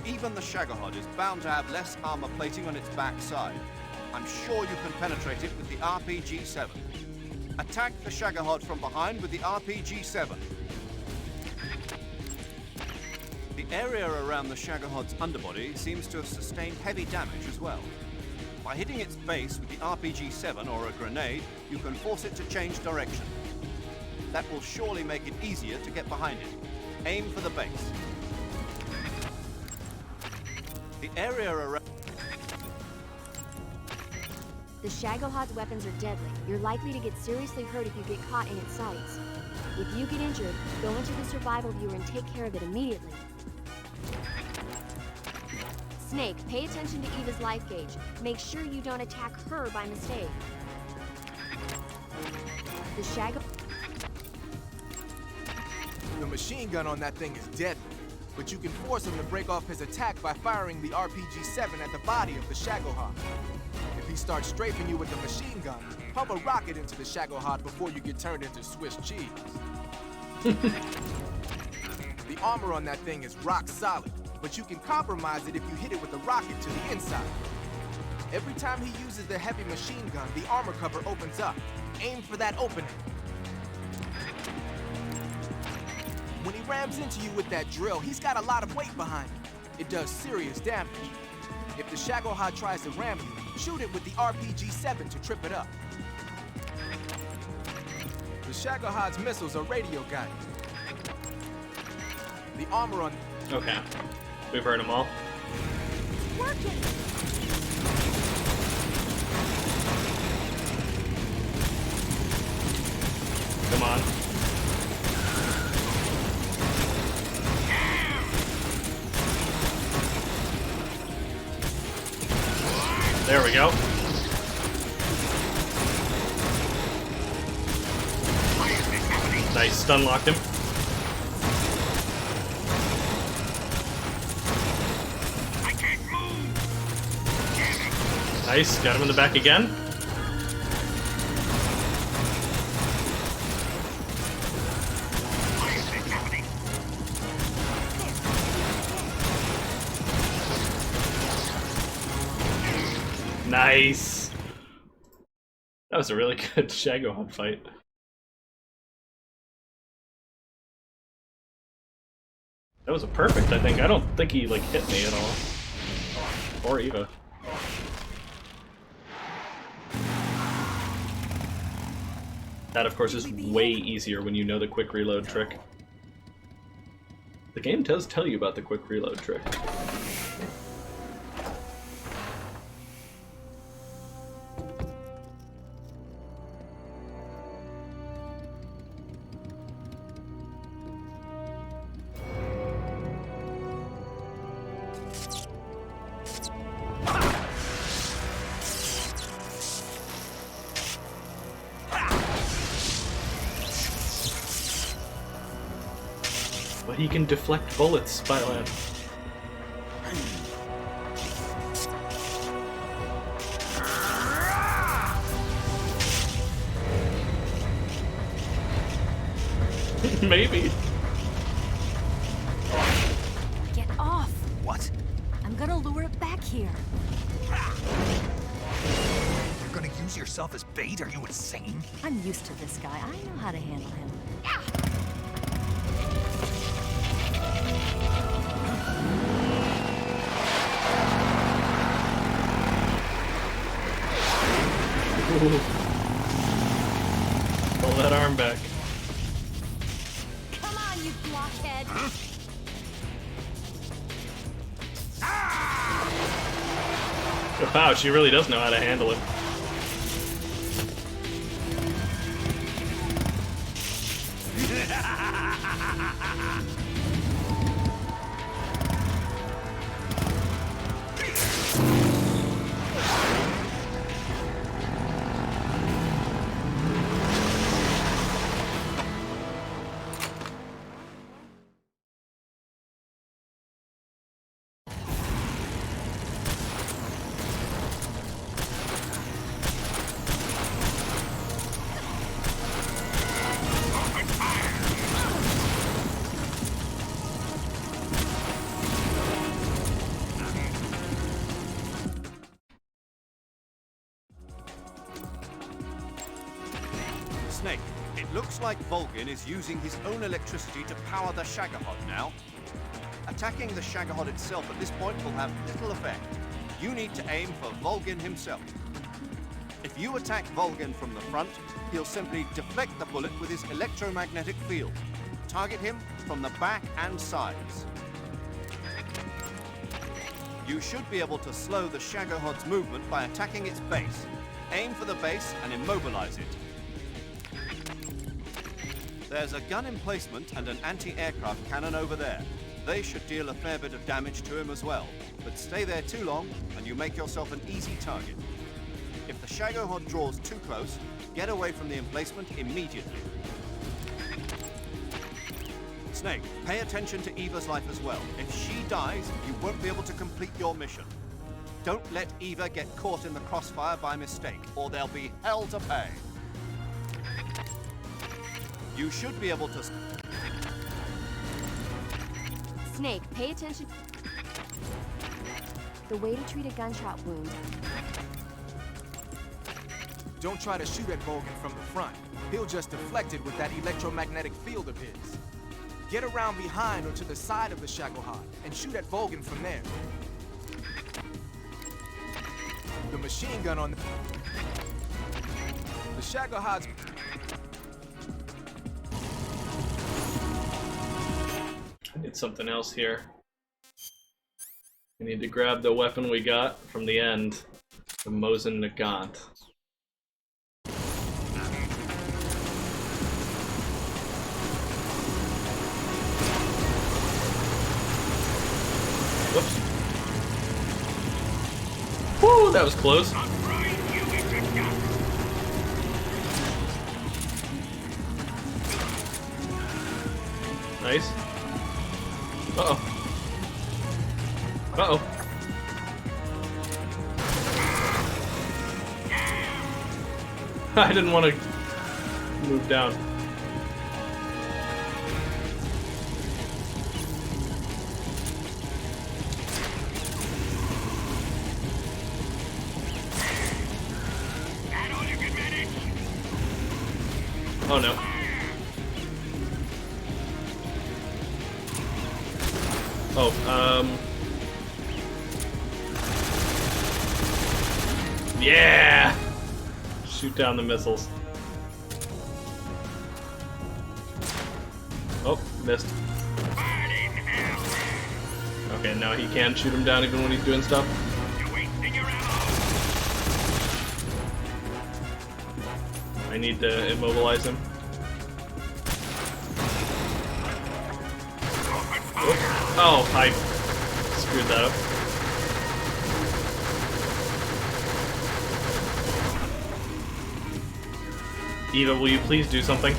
Even the Shagahod is bound to have less armor plating on its backside. I'm sure you can penetrate it with the RPG-7. Attack the Shagahod from behind with the RPG-7. The The area around the Shagohod's underbody seems to have sustained heavy damage as well. By hitting its base with the RPG-7 or a grenade, you can force it to change direction. That will surely make it easier to get behind it. Aim for the base. The area around... The Shagohod's weapons are deadly. You're likely to get seriously hurt if you get caught in its sights. If you get injured, go into the survival viewer and take care of it immediately. Snake, pay attention to Eva's life gauge. Make sure you don't attack her by mistake. The Shago... The machine gun on that thing is deadly, but you can force him to break off his attack by firing the RPG-7 at the body of the Shagohod. If he starts strafing you with the machine gun, pump a rocket into the Shagohod before you get turned into Swiss cheese. The armor on that thing is rock solid, but you can compromise it if you hit it with a rocket to the inside. Every time he uses the heavy machine gun, the armor cover opens up. Aim for that opening. When he rams into you with that drill, he's got a lot of weight behind him. It does serious damage. If the Shagohod tries to ram you, shoot it with the RPG-7 to trip it up. The Shagohod's missiles are radio guided. The armor on... Okay. We've heard them all. It's working! Come on. There we go. Nice, stun locked him. Nice, got him in the back again. Nice. That was a really good Shagohod fight. That was a perfect, I think. I don't think he like hit me at all. Or Eva. That of course is way easier when you know the quick reload trick. The game does tell you about the quick reload trick. But he can deflect bullets, Spyland. Maybe. Get off! What? I'm gonna lure it back here. You're gonna use yourself as bait? Are you insane? I'm used to this guy. I know how to handle him. Ooh. Pull that arm back. Come on, you blockhead! Wow, she really does know how to handle it. Snake, it looks like Volgin is using his own electricity to power the Shagohod now. Attacking the Shagohod itself at this point will have little effect. You need to aim for Volgin himself. If you attack Volgin from the front, he'll simply deflect the bullet with his electromagnetic field. Target him from the back and sides. You should be able to slow the Shagohod's movement by attacking its base. Aim for the base and immobilize it. There's a gun emplacement and an anti-aircraft cannon over there. They should deal a fair bit of damage to him as well, but stay there too long and you make yourself an easy target. If the Shagohod draws too close, get away from the emplacement immediately. Snake, pay attention to Eva's life as well. If she dies, you won't be able to complete your mission. Don't let Eva get caught in the crossfire by mistake, or there'll be hell to pay. You should be able to... Snake, pay attention. The way to treat a gunshot wound. Don't try to shoot at Volgin from the front. He'll just deflect it with that electromagnetic field of his. Get around behind or to the side of the Shagohod and shoot at Volgin from there. The machine gun on the Shagohod's... I need something else here. We need to grab the weapon we got from the end, the Mosin Nagant. Whoops. Woo, that was close. Nice. Uh-oh. Uh-oh. I didn't want to move down. Oh no. Oh, yeah! Shoot down the missiles. Oh, missed. Okay, now he can shoot him down even when he's doing stuff. I need to immobilize him. Oh, I screwed that up. Eva, will you please do something?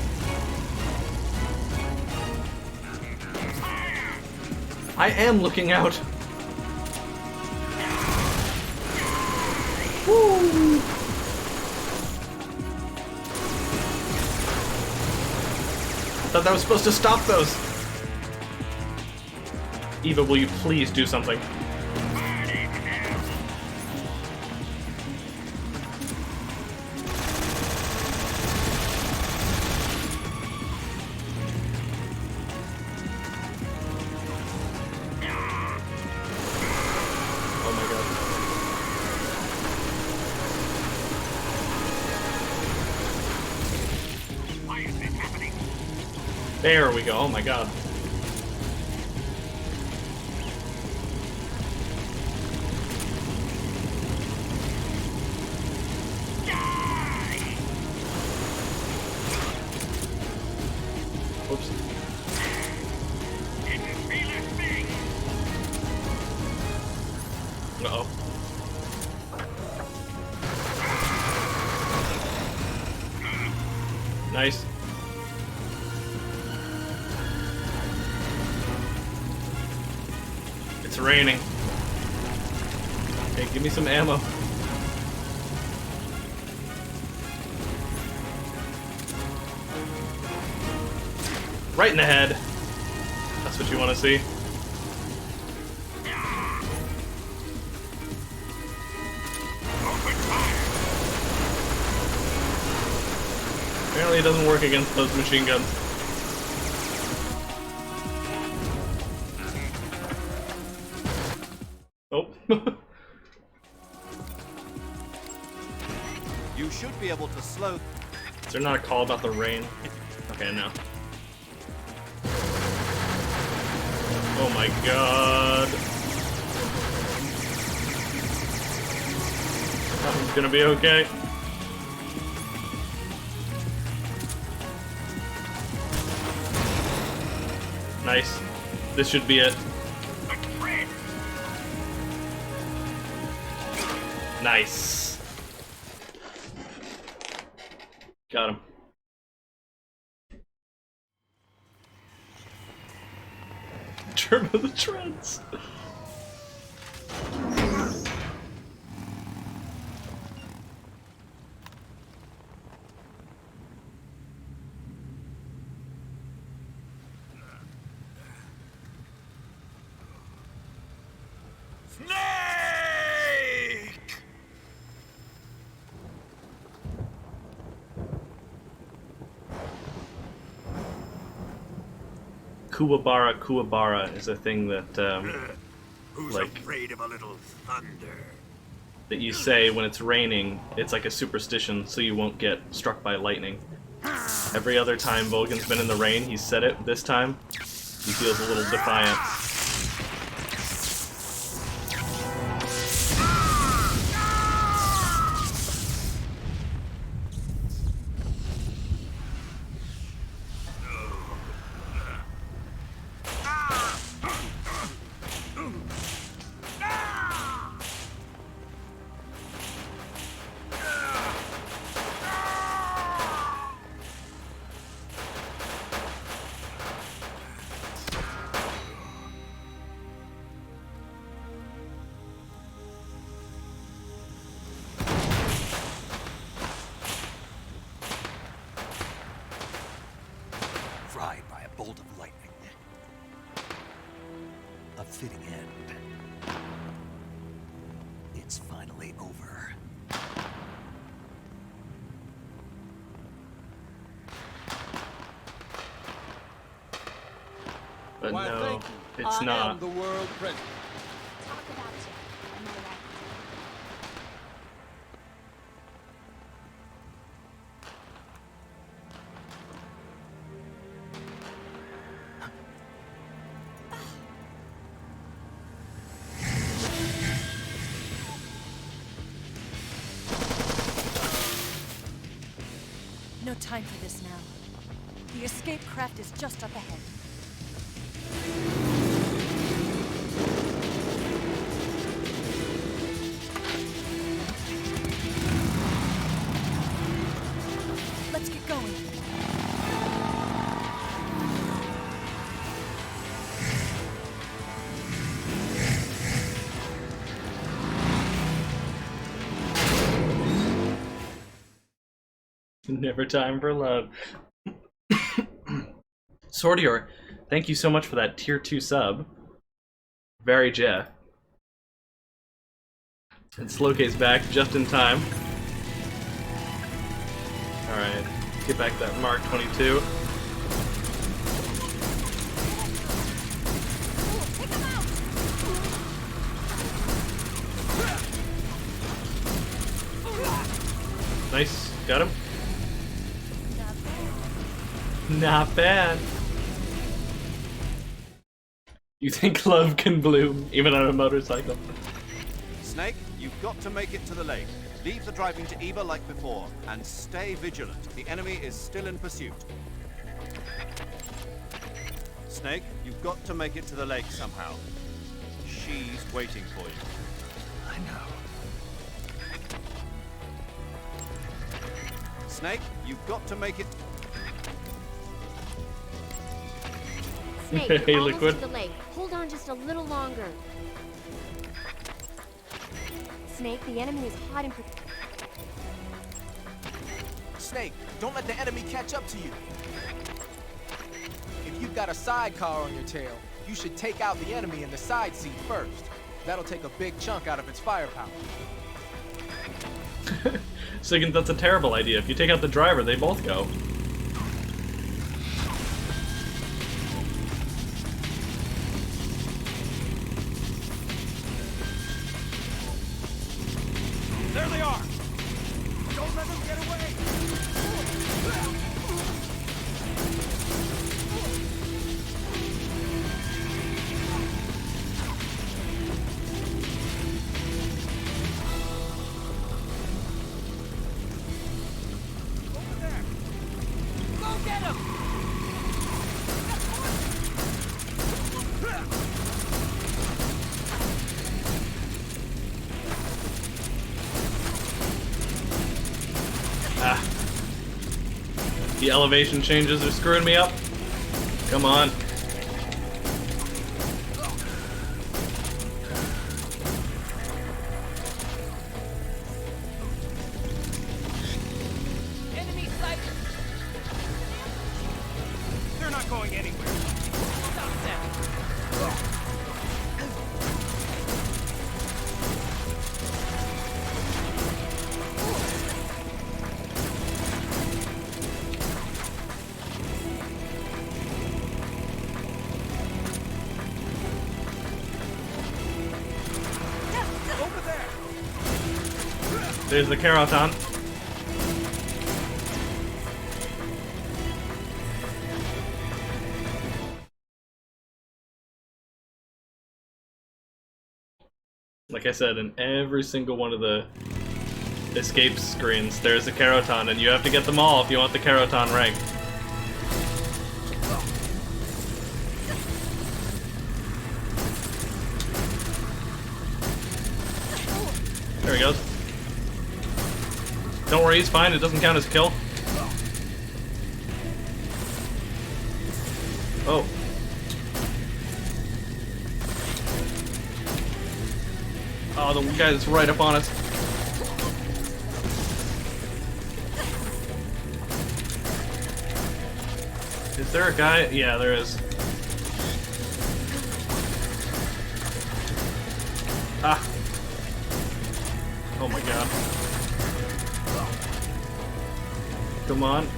I am looking out. Woo! I thought that was supposed to stop those. Eva, will you please do something? Oh my god. Why is this happening? There we go. Oh my god. Oops. Uh-oh. Nice. It's raining. Okay, give me some ammo. Right in the head. That's what you want to see. Apparently it doesn't work against those machine guns. Is there not a call about the rain? Okay, no. Oh my god. Nothing's gonna be okay. Nice. This should be it. Nice. Got him. Turbo the Trends. Kuwabara is a thing that, Who's like, afraid of a little thunder? that you say when it's raining. It's like a superstition, so you won't get struck by lightning. Every other time Volgan's been in the rain, he's said it. This time, he feels a little defiant. Fried by a bolt of lightning. A fitting end. It's finally over. But Why, no, thank you. it's I not. am the world president. Talk about you. Am I right? No time for this now. The escape craft is just up ahead. Let's get going. Never time for love. Sordior, thank you so much for that tier 2 sub. Very Jeff. And Slowcase back just in time. Alright, get back that Mark 22. Nice, got him. Not bad. You think love can bloom even on a motorcycle? Snake, you've got to make it to the lake. Leave the driving to Eva like before, and stay vigilant. The enemy is still in pursuit. Snake, you've got to make it to the lake somehow. She's waiting for you. I know. Snake, you've got to make it... Snake, Hey, you're almost Liquid. to the lake. Hold on just a little longer. Snake, the enemy is hot and... Snake, don't let the enemy catch up to you. If you've got a sidecar on your tail, you should take out the enemy in the side seat first. That'll take a big chunk out of its firepower. So you think that's a terrible idea. If you take out the driver, they both go. There they are! Don't let them get away! get him! Ah. The elevation changes are screwing me up. Come on. Enemy sighted! They're not going anywhere. Stop them! Over there! There's the Keraton. Like I said, in every single one of the escape screens, there's a Keraton, and you have to get them all if you want the Keraton rank. There he goes. Don't worry, he's fine. It doesn't count as a kill. Oh. Oh, the guy that's right up on us. Is there a guy? Yeah, there is. Ah. Oh my god. Come on.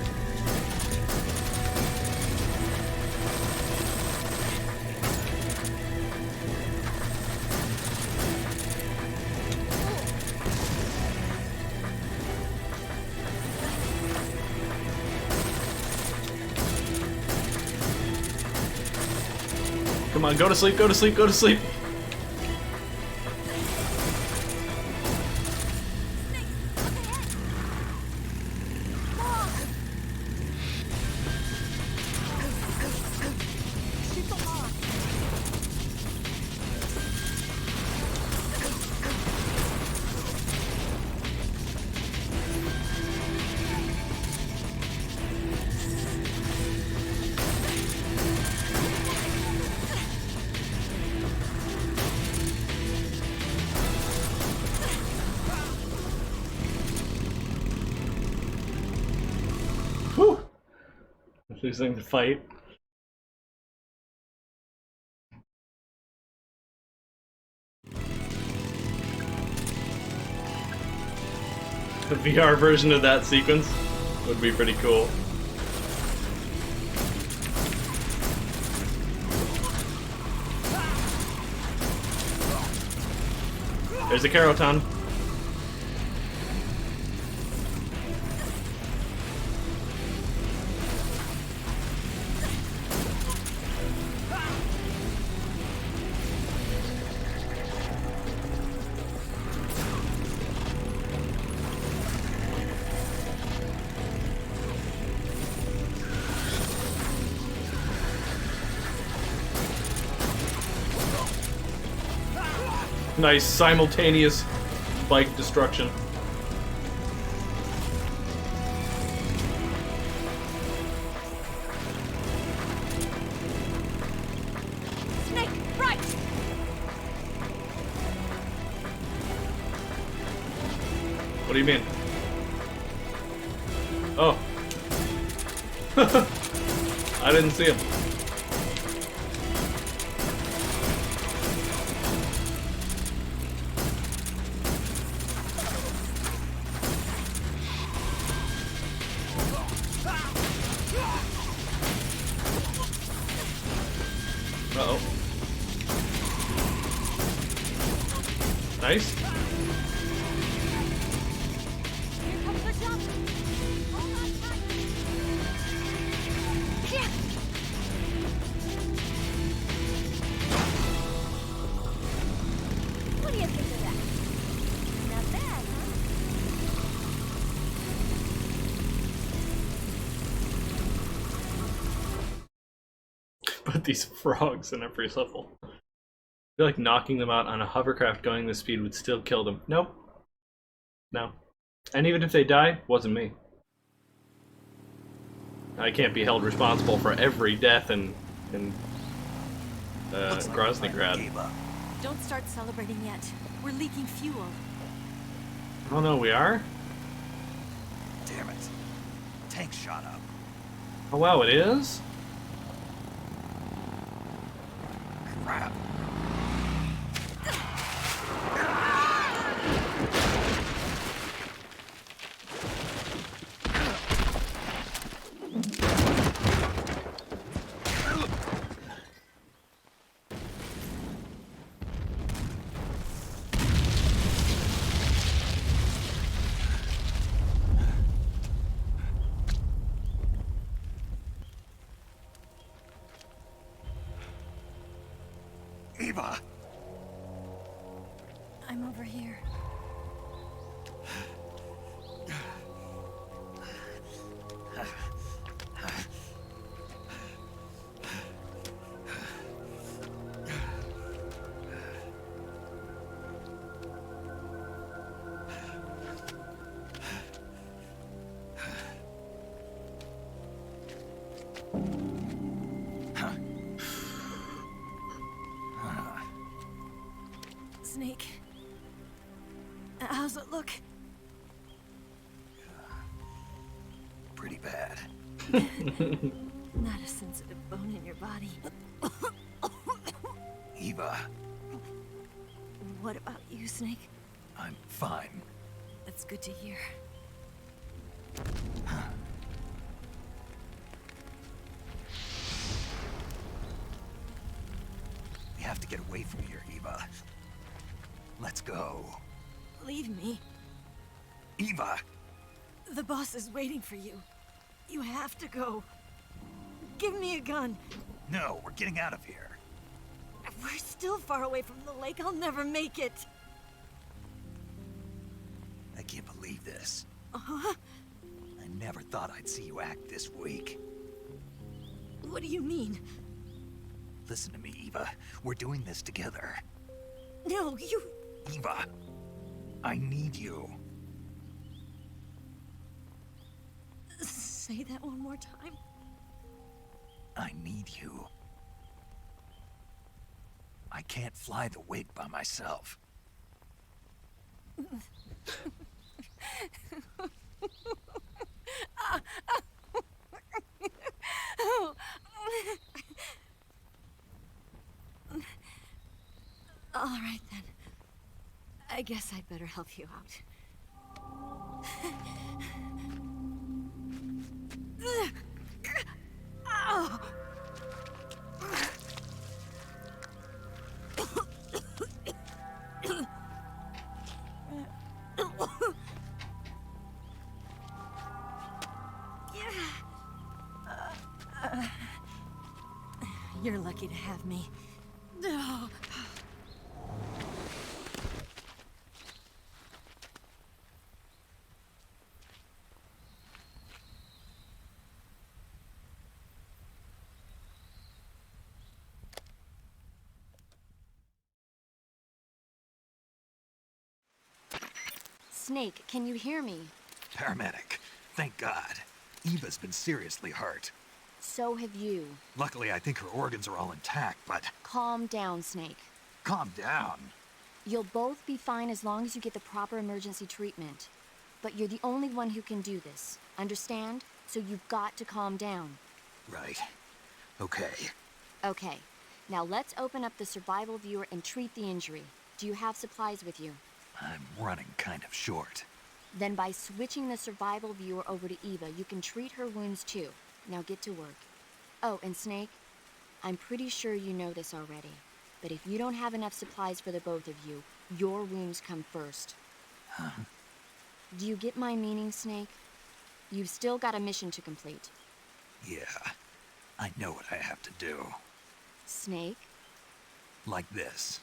Come on, go to sleep, go to sleep, go to sleep. Whew. Losing the fight. The VR version of that sequence would be pretty cool. There's a Keraton. Nice simultaneous bike destruction. Snake, right! What do you mean? Oh. I didn't see him. Uh-oh. Nice. Here comes the jump! Hold on tight! Yeah. What do you think of that? Not bad, huh? put these frogs in every level. I feel like knocking them out on a hovercraft going this speed would still kill them. Nope. No. And even if they die, wasn't me. I can't be held responsible for every death in Groznygrad. Don't start celebrating yet. We're leaking fuel. Oh no, we are? Damn it. Tank shot up. Oh wow, it is? Crap. Eva! I'm over here. Snake. How's it look? Pretty bad. Not a sensitive bone in your body. Eva, What about you, Snake? I'm fine. That's good to hear. We have to get away from here, Eva. Let's go. Leave me. Eva! The boss is waiting for you. You have to go. Give me a gun. No, we're getting out of here. We're still far away from the lake. I'll never make it. I can't believe this. Uh-huh. I never thought I'd see you act this weak. What do you mean? Listen to me, Eva. We're doing this together. No, you... Eva, I need you. Say that one more time. I need you. I can't fly the wig by myself. All right, then. I guess I'd better help you out. Ow! You're lucky to have me. Snake, can you hear me? Paramedic, thank God. Eva's been seriously hurt. So have you. Luckily, I think her organs are all intact, but... Calm down, Snake. Calm down. You'll both be fine as long as you get the proper emergency treatment. But you're the only one who can do this. Understand? So you've got to calm down. Right. Okay. Okay. Now let's open up the survival viewer and treat the injury. Do you have supplies with you? I'm running kind of short. Then by switching the survival viewer over to Eva, you can treat her wounds too. Now get to work. Oh, and Snake, I'm pretty sure you know this already, but if you don't have enough supplies for the both of you, your wounds come first. Huh? Do you get my meaning, Snake? You've still got a mission to complete. Yeah, I know what I have to do. Snake? Like this.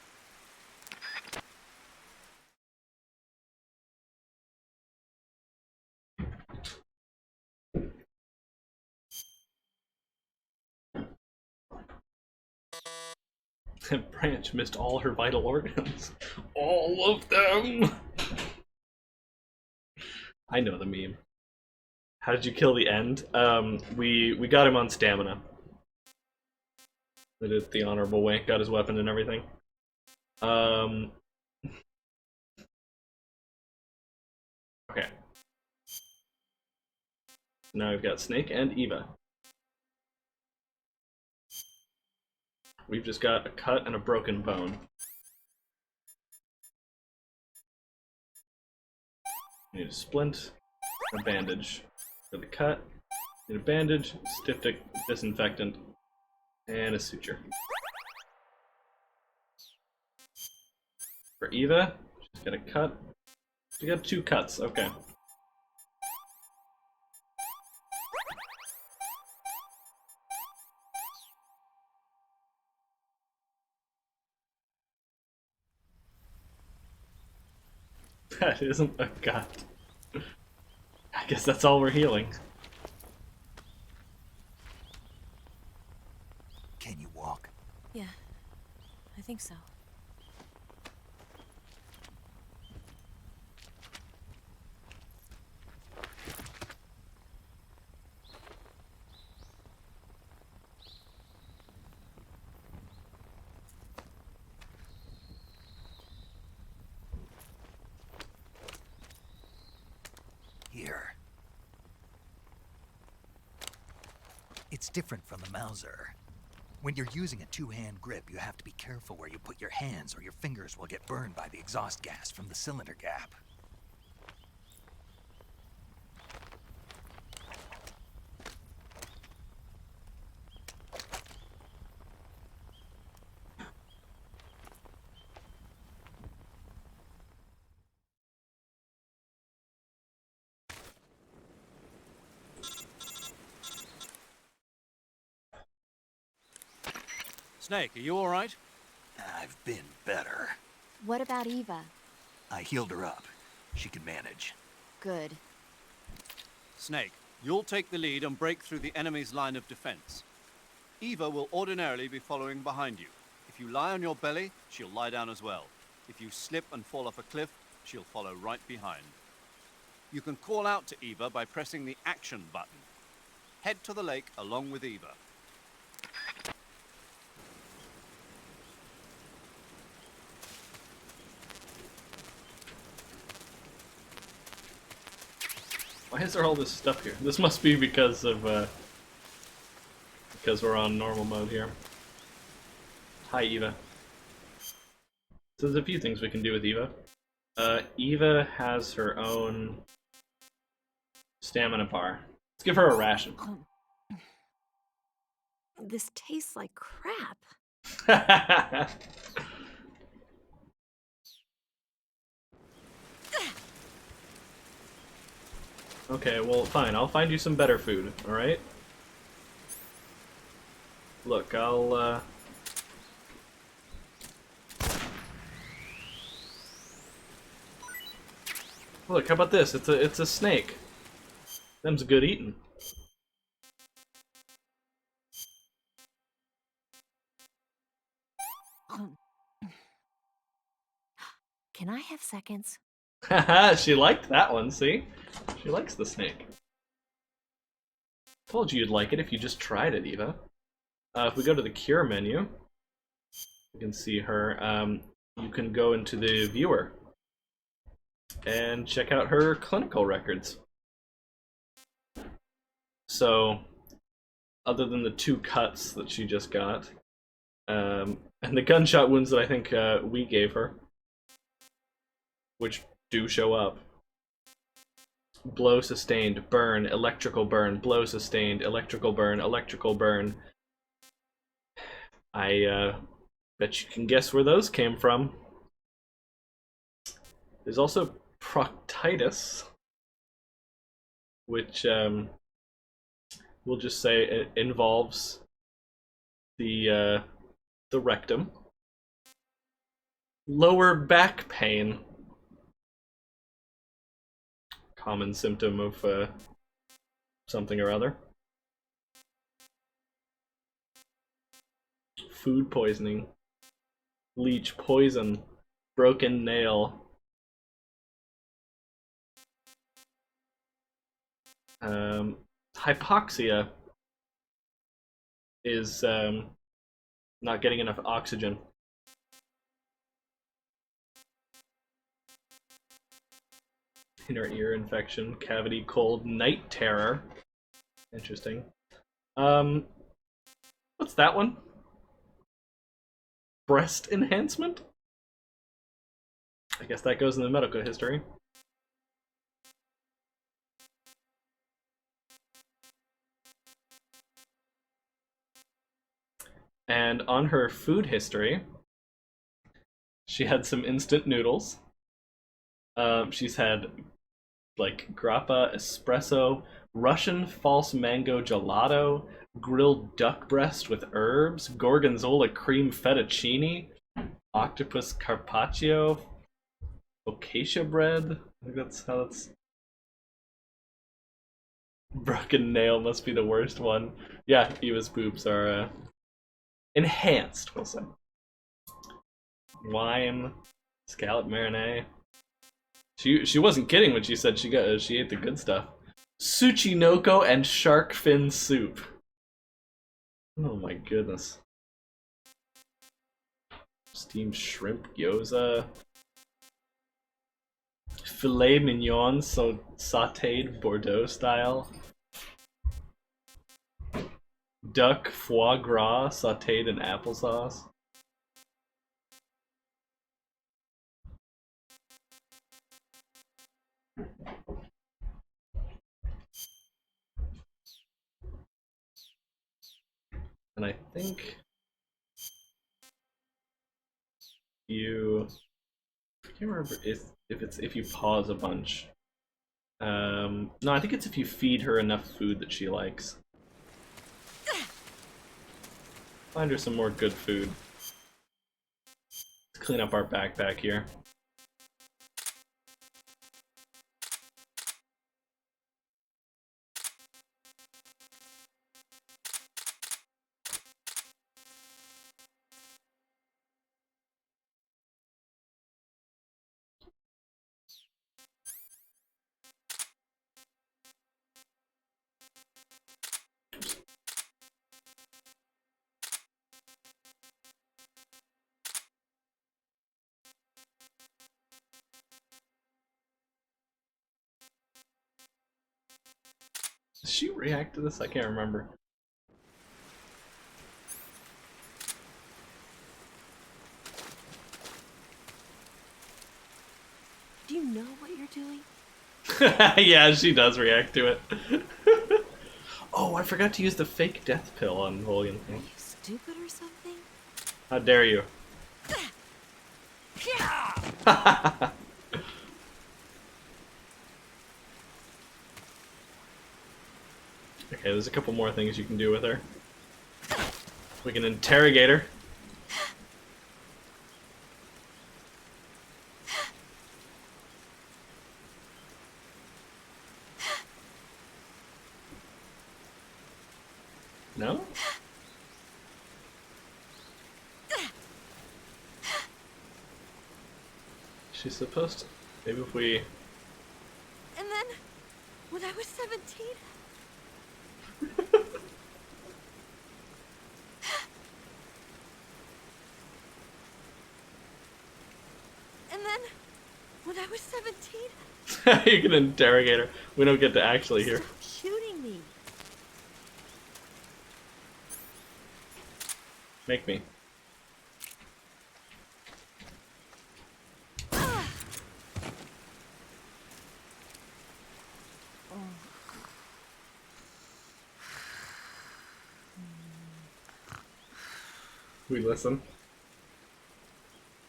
That branch missed all her vital organs. All of them! I know the meme. How did you kill the end? We got him on stamina. We did it the honorable way, got his weapon and everything. Okay. Now we've got Snake and Eva. We've just got a cut and a broken bone. We need a splint, a bandage. For the cut, we need a bandage, styptic disinfectant, and a suture. For Eva, she's got a cut. She got 2 cuts, okay. That isn't a cut. I guess that's all we're healing. Can you walk? Yeah, I think so. Here. It's different from the Mauser. When you're using a two-hand grip, you have to be careful where you put your hands or your fingers will get burned by the exhaust gas from the cylinder gap. Snake, are you all right? I've been better. What about Eva? I healed her up. She can manage. Good. Snake, you'll take the lead and break through the enemy's line of defense. Eva will ordinarily be following behind you. If you lie on your belly, she'll lie down as well. If you slip and fall off a cliff, she'll follow right behind. You can call out to Eva by pressing the action button. Head to the lake along with Eva. Why is there all this stuff here? This must be because of, because we're on normal mode here. Hi, Eva. So there's a few things we can do with Eva. Eva has her own stamina bar. Let's give her a ration. This tastes like crap. Okay, well, fine. I'll find you some better food, alright? Look, I'll, Look, how about this? It's a snake. Them's good eating. Can I have seconds? Haha, she liked that one, see? She likes the snake. Told you you'd like it if you just tried it, Eva. If we go to the cure menu, you can see her. You can go into the viewer and check out her clinical records. So, other than the 2 cuts that she just got, and the gunshot wounds that I think we gave her, which do show up. Blow sustained, burn, electrical burn, blow sustained, electrical burn, electrical burn. I bet you can guess where those came from. There's also proctitis, which we'll just say it involves the rectum. Lower back pain. Common symptom of something or other. Food poisoning. leech poison, broken nail. Hypoxia is not getting enough oxygen. Inner ear infection, cavity cold, night terror. Interesting. What's that one? Breast enhancement? I guess that goes in the medical history. And on her food history, she had some instant noodles. She's had like grappa, espresso, Russian false mango gelato, grilled duck breast with herbs, gorgonzola cream fettuccine, octopus carpaccio, focaccia bread. I think that's how that's. Broken nail must be the worst one. Yeah, Eva's boobs are enhanced, we'll say. Wine, scallop marinade. She wasn't kidding when she said she ate the good stuff. Tsuchinoko and shark fin soup. Oh my goodness. Steamed shrimp gyoza. Filet mignon, so sauteed Bordeaux style. Duck foie gras sauteed in applesauce. And I think I can't remember if you pause a bunch. No, I think it's if you feed her enough food that she likes. Find her some more good food. Let's clean up our backpack here. Does she react to this? I can't remember. Do you know what you're doing? Yeah, she does react to it. Oh, I forgot to use the fake death pill on Volgan. Are you stupid or something? How dare you? Okay, there's a couple more things you can do with her. We can interrogate her. No? She's supposed to. Maybe if we. And then, when I was 17... And then, when I was 17... You can interrogate her. We don't get to actually hear. Stop shooting me. Make me. We listen.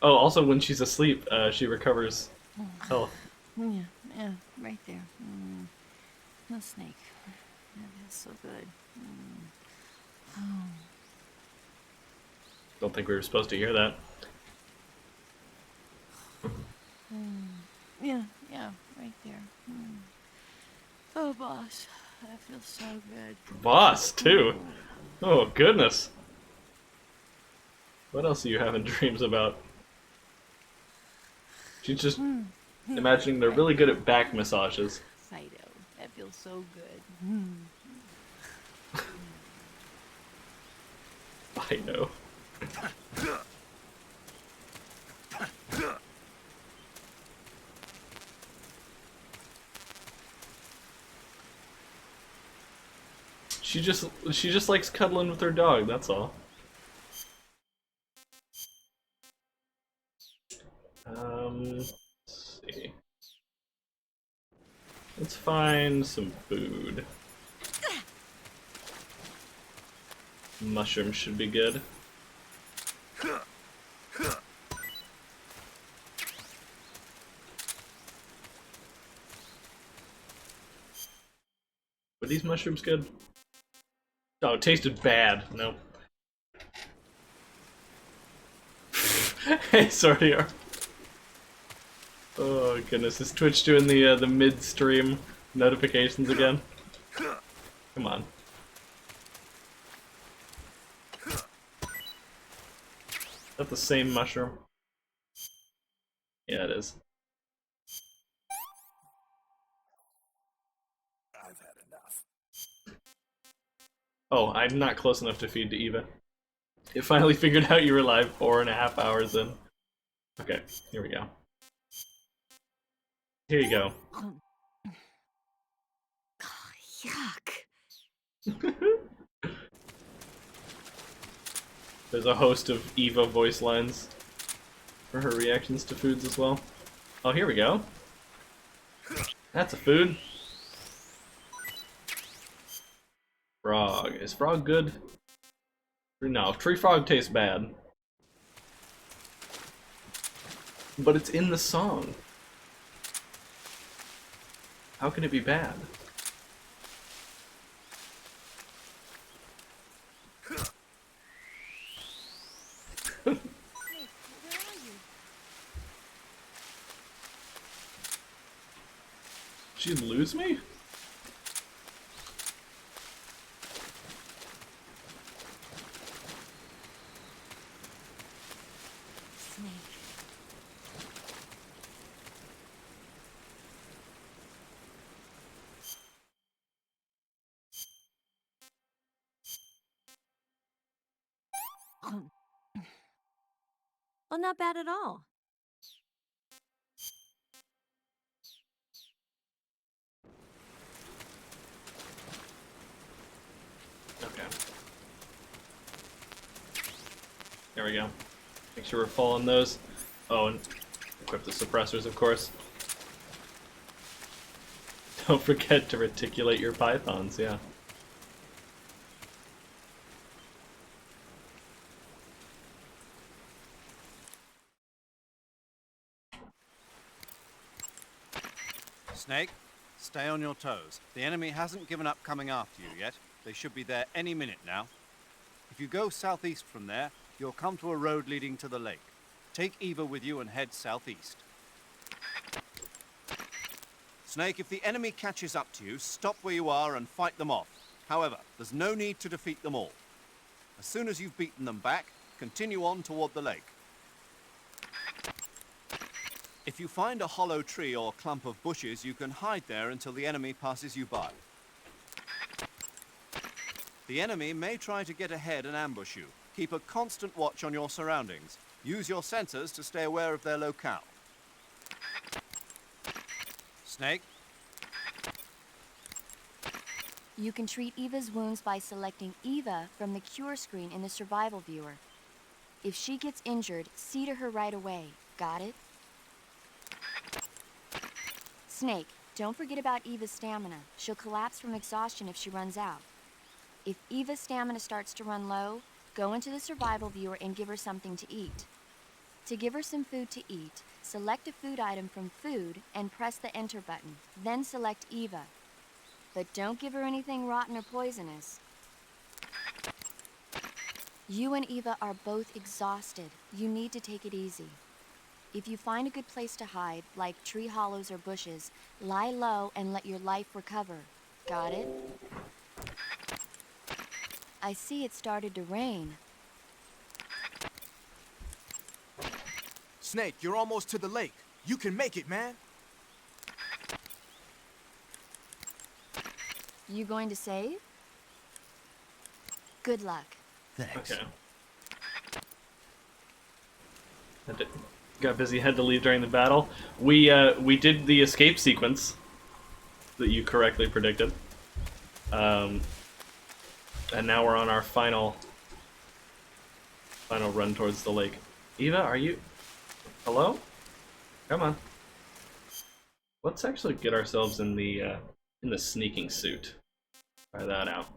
Oh, also when she's asleep, she recovers health. Yeah, right there. No snake. That feels so good. Oh. Don't think we were supposed to hear that. Yeah, right there. Oh, boss, that feels so good. Boss, too. Oh, goodness. What else are you having dreams about? She's just imagining they're really good at back massages. Fido, that feels so good. I know. She just likes cuddling with her dog, that's all. Let's see. Let's find some food. Mushrooms should be good. Were these mushrooms good? Oh, it tasted bad. Nope. Hey, sorry. Oh goodness, is Twitch doing the midstream notifications again? Come on. Is that the same mushroom? Yeah, it is. I've had enough. Oh, I'm not close enough to feed to Eva. It finally figured out you were live 4.5 hours in. Okay, here we go. Here you go. Yuck. There's a host of Eva voice lines for her reactions to foods as well. Oh, here we go. That's a food. Frog. Is frog good? No, tree frog tastes bad. But it's in the song. How can it be bad? She'd lose me? Snake. Well, not bad at all. Okay. There we go. Make sure we're full on those. Oh, and equip the suppressors, of course. Don't forget to reticulate your pythons, yeah. Snake, stay on your toes. The enemy hasn't given up coming after you yet. They should be there any minute now. If you go southeast from there, you'll come to a road leading to the lake. Take Eva with you and head southeast. Snake, if the enemy catches up to you, stop where you are and fight them off. However, there's no need to defeat them all. As soon as you've beaten them back, continue on toward the lake. If you find a hollow tree or clump of bushes, you can hide there until the enemy passes you by. The enemy may try to get ahead and ambush you. Keep a constant watch on your surroundings. Use your sensors to stay aware of their locale. Snake? You can treat Eva's wounds by selecting Eva from the cure screen in the survival viewer. If she gets injured, see to her right away. Got it? Snake, don't forget about Eva's stamina. She'll collapse from exhaustion if she runs out. If Eva's stamina starts to run low, go into the survival viewer and give her something to eat. To give her some food to eat, select a food item from food and press the enter button. Then select Eva. But don't give her anything rotten or poisonous. You and Eva are both exhausted. You need to take it easy. If you find a good place to hide, like tree hollows or bushes, lie low and let your life recover. Got it? I see it started to rain. Snake, you're almost to the lake. You can make it, man. You going to save? Good luck. Thanks. Okay. Got busy, had to leave during the battle. We did the escape sequence that you correctly predicted. And now we're on our final run towards the lake. Eva, are you... Hello? Come on. Let's actually get ourselves in the sneaking suit. Try that out.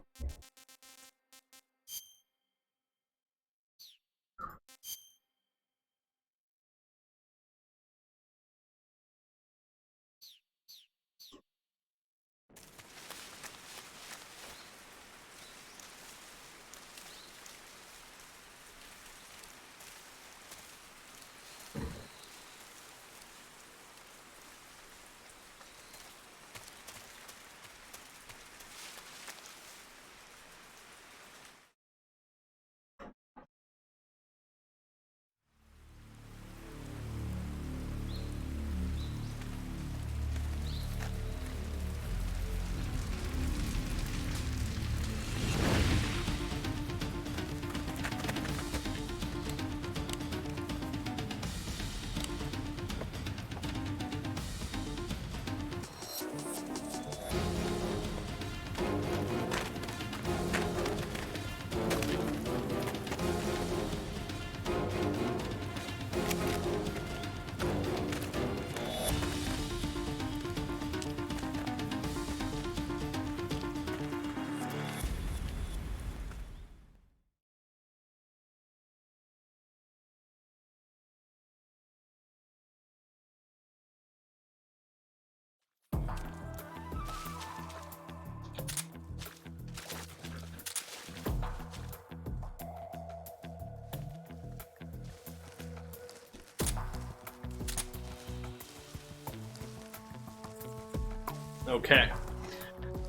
Okay.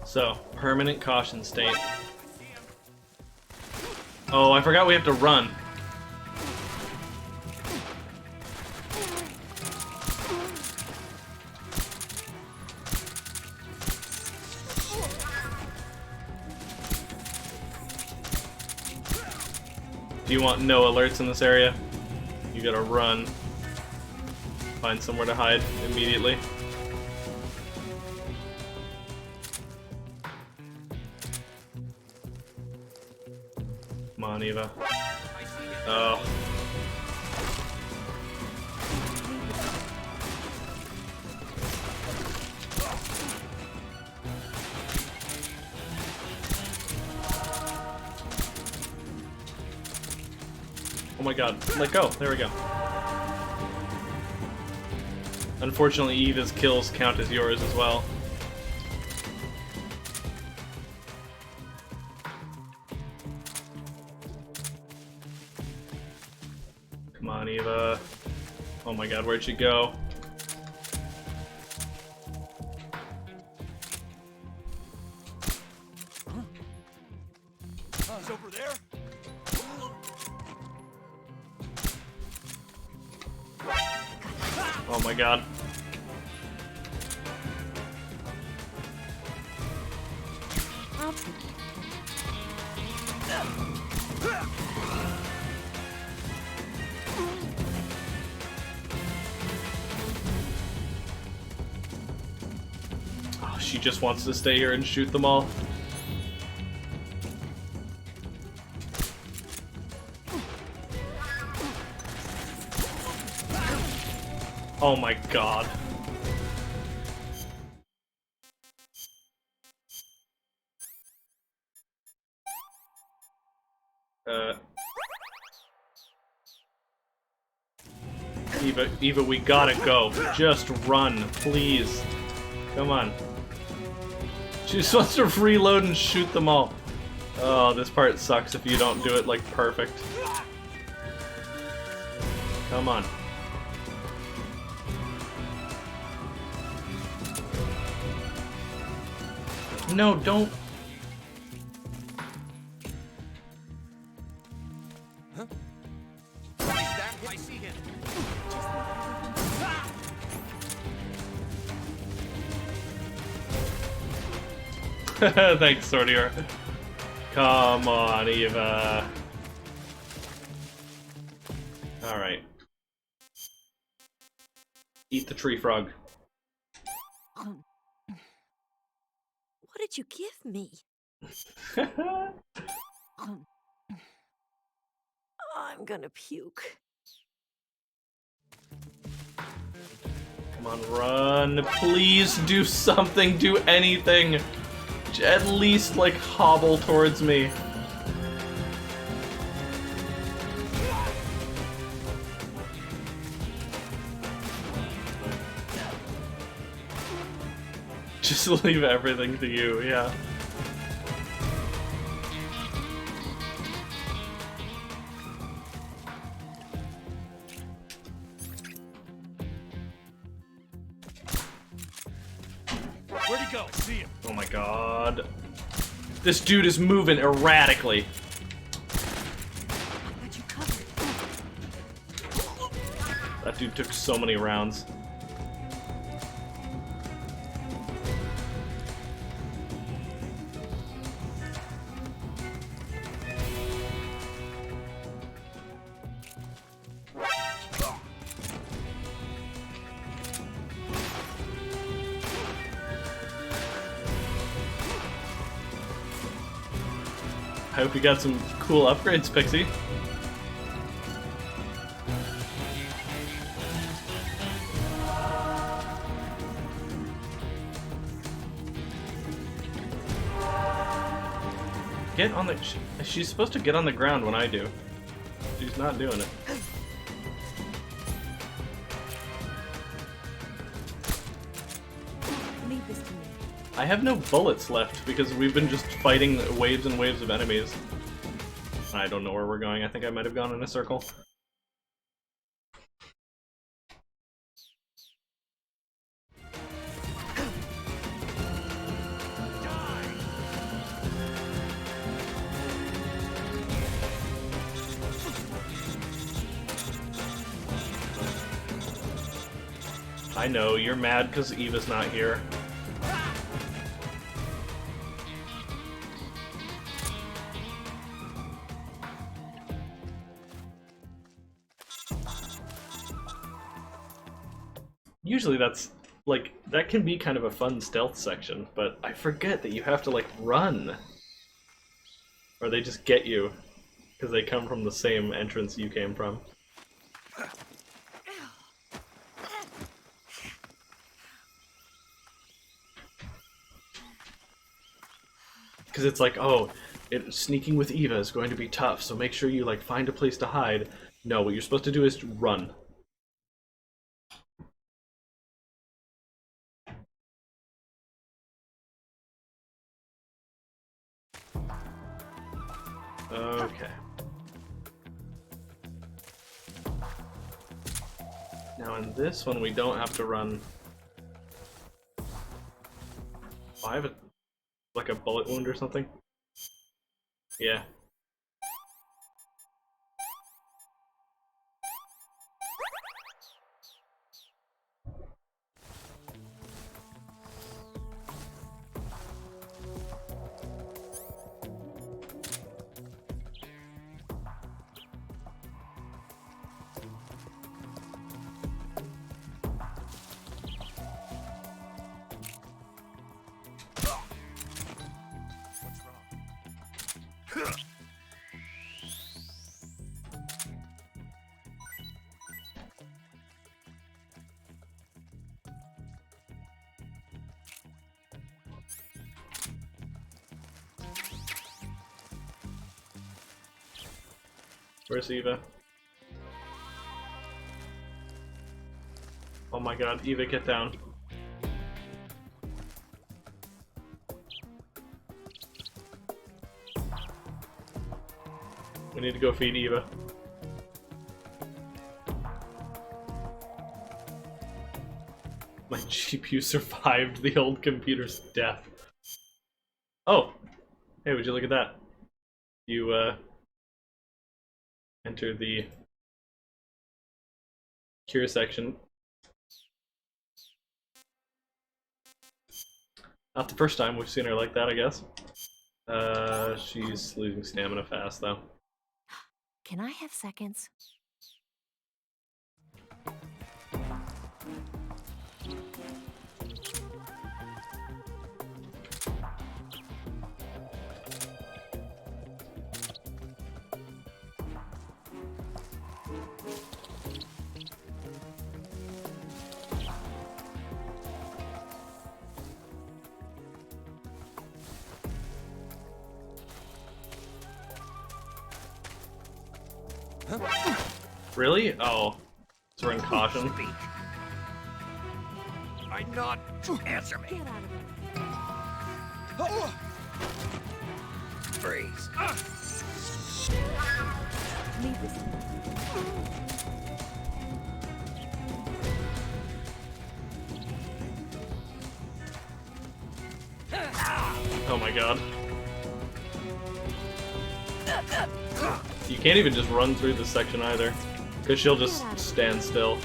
So, permanent caution state. Oh, I forgot we have to run. Do you want no alerts in this area? You gotta run. Find somewhere to hide immediately. Come on, Eva. Oh. Oh my god, let go. There we go. Unfortunately, Eva's kills count as yours as well. Come on, Eva. Oh my god, where'd she go? He's over there? Oh my god. Oh, she just wants to stay here and shoot them all. Oh my god. Eva, we gotta go. Just run, please. Come on. She just wants to reload and shoot them all. Oh, this part sucks if you don't do it, like, perfect. Come on. No, don't. Huh? That I see him. Thanks, Sortier. Come on, Eva. Alright. Eat the tree frog. What did you give me? I'm gonna puke. Come on, run. Please do something. Do anything. At least, like, hobble towards me. Just leave everything to you, yeah. Where'd he go? I see him. Oh my god. This dude is moving erratically. That dude took so many rounds. I hope you got some cool upgrades, Pixie. Get on the... She's supposed to get on the ground when I do. She's not doing it. Leave this to me. I have no bullets left because we've been just fighting waves and waves of enemies. I don't know where we're going. I think I might have gone in a circle. I know, you're mad because Eva's not here. Usually that's, like, that can be kind of a fun stealth section, but I forget that you have to, like, run. Or they just get you, because they come from the same entrance you came from. Because it's like, oh, sneaking with Eva is going to be tough, so make sure you, like, find a place to hide. No, what you're supposed to do is run. Okay. Now in this one, we don't have to run. Oh, I have like a bullet wound or something? Yeah. Where's Eva? Oh my god, Eva, get down. We need to go feed Eva. My GPU survived the old computer's death. Oh! Hey, would you look at that? You, enter the Cure section. Not the first time we've seen her like that, I guess. She's losing stamina fast, though. Can I have seconds? Really? Oh. So we're in caution. I'm not. Answer me. Get out of here. Freeze. Leave this. Oh my god. You can't even just run through this section either, because she'll just stand still.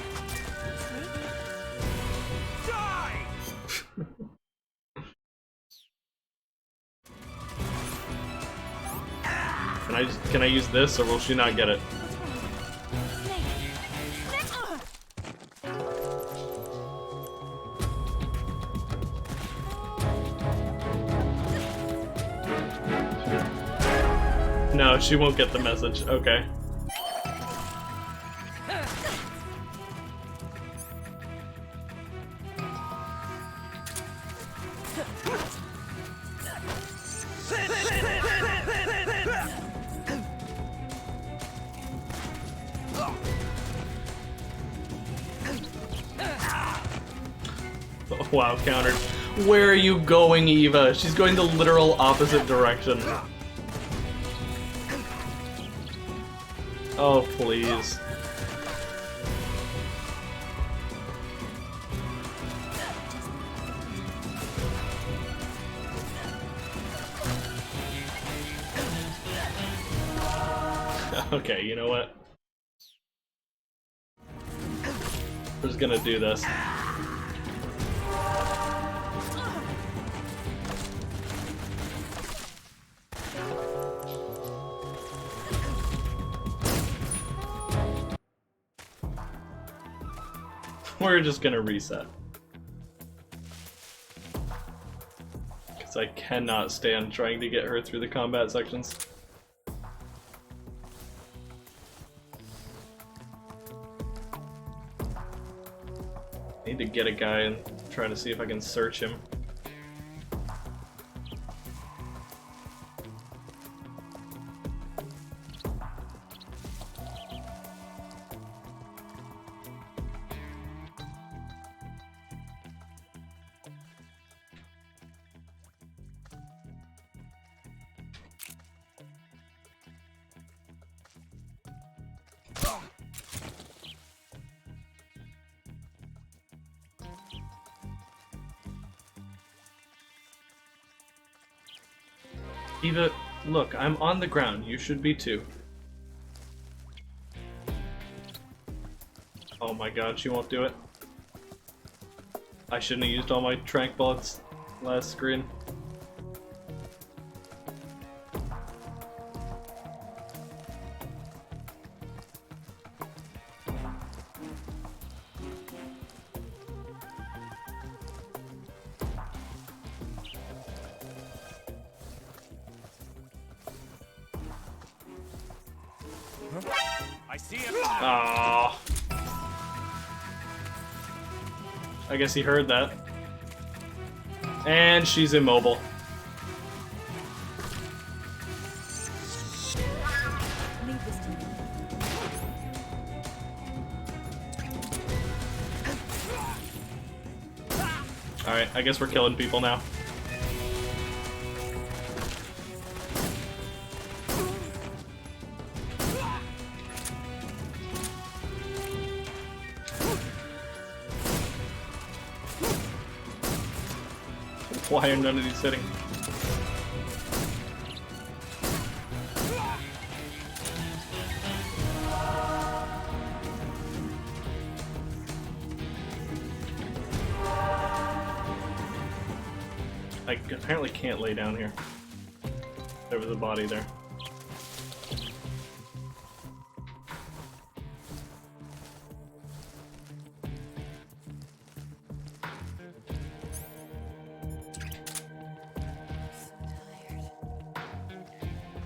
Can I use this, or will she not get it? No, she won't get the message. Okay. Oh, wow, countered. Where are you going, Eva? She's going the literal opposite direction. Oh, please. Okay, you know what? We're just gonna do this. We're just gonna reset. Because I cannot stand trying to get her through the combat sections. I need to get a guy and try to see if I can search him. Eva, look, I'm on the ground. You should be too. Oh my god, she won't do it. I shouldn't have used all my tranq bullets last screen. I see him. Aww. I guess he heard that. And she's immobile. Leave this to me. Alright, I guess we're killing people now. Why are none of these hitting? I apparently can't lay down here. There was a body there.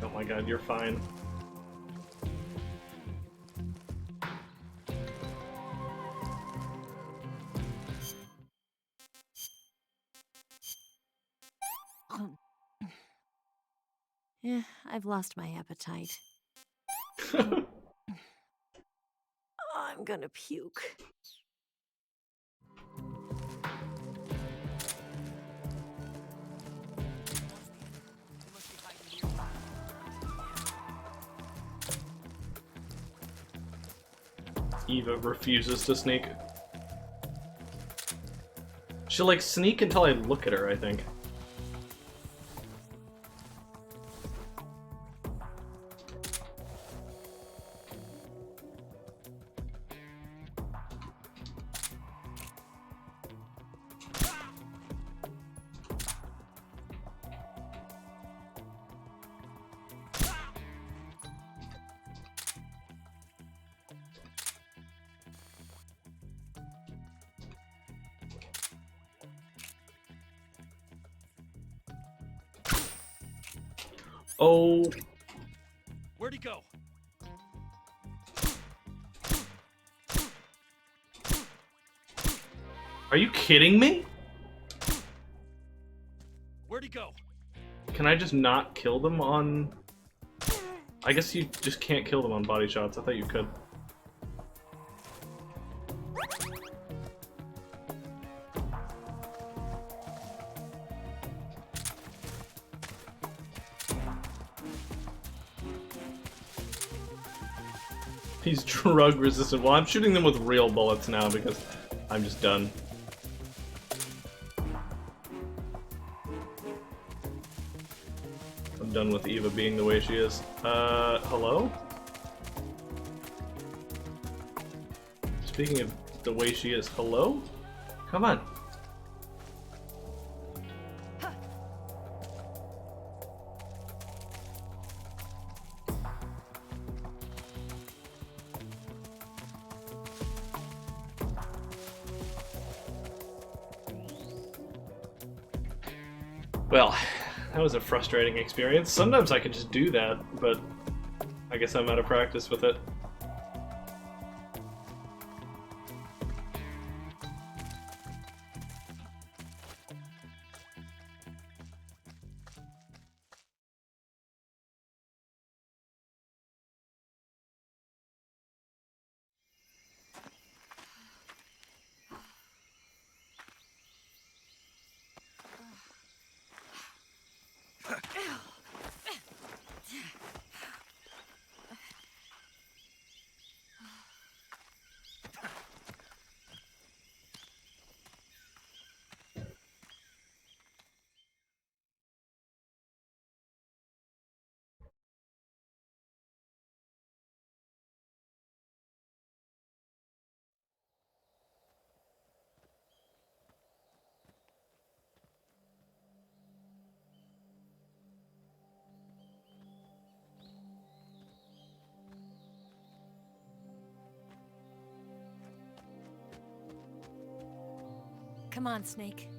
Oh my god, you're fine. Yeah, I've lost my appetite. I'm gonna puke. Eva refuses to sneak. She'll like sneak until I look at her, I think. Oh. Where'd he go? Are you kidding me? Where'd he go? Can I just not kill them on... I guess you just can't kill them on body shots. I thought you could. He's drug resistant. Well, I'm shooting them with real bullets now because I'm just done. I'm done with Eva being the way she is. Hello? Speaking of the way she is, hello? Come on. Well, that was a frustrating experience. Sometimes I can just do that, but I guess I'm out of practice with it. Come on, Snake.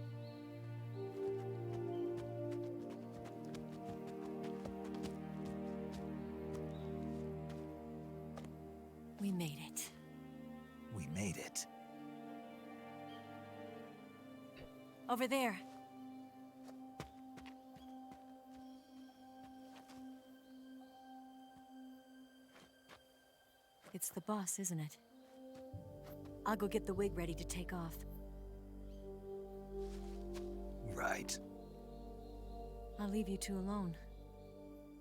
We made it. We made it. Over there. It's the boss, isn't it? I'll go get the wig ready to take off. Right. I'll leave you two alone.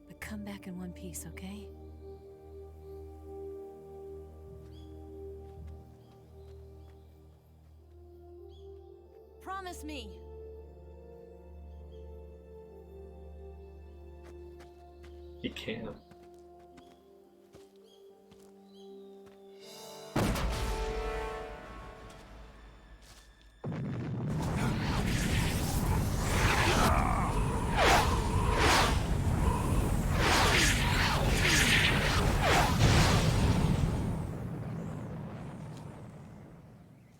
But come back in one piece, okay? Promise me! He can't.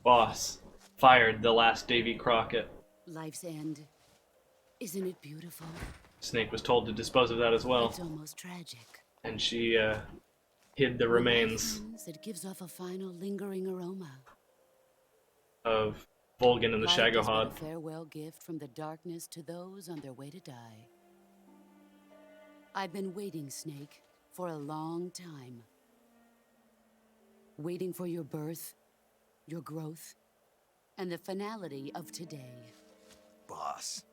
Boss fired the last Davy Crockett. Life's end. Isn't it beautiful? Snake was told to dispose of that as well. It's almost tragic. And she hid the When life remains ends, it gives off a final lingering aroma. of Volgan and the Life is but Shagohod. a farewell gift from the darkness to those on their way to die. I've been waiting, Snake, for a long time. Waiting for your birth, your growth, and the finality of today. Boss,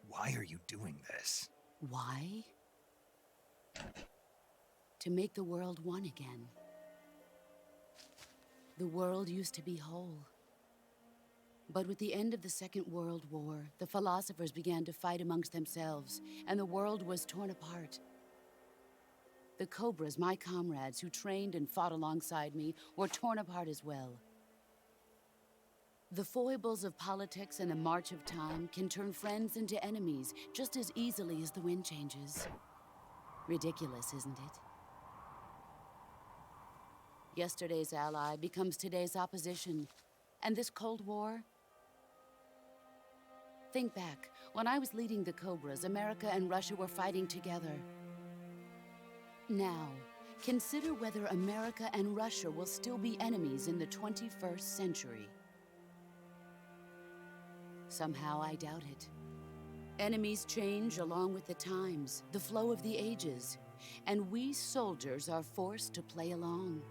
why are you doing this? Why? To make the world one again. The world used to be whole. But with the end of the Second World War, the philosophers began to fight amongst themselves, and the world was torn apart. The Cobras, my comrades who trained and fought alongside me, were torn apart as well. The foibles of politics and the march of time can turn friends into enemies just as easily as the wind changes. Ridiculous, isn't it? Yesterday's ally becomes today's opposition. And this Cold War? Think back. When I was leading the Cobras, America and Russia were fighting together. Now, consider whether America and Russia will still be enemies in the 21st century. Somehow I doubt it. Enemies change along with the times, the flow of the ages, and we soldiers are forced to play along.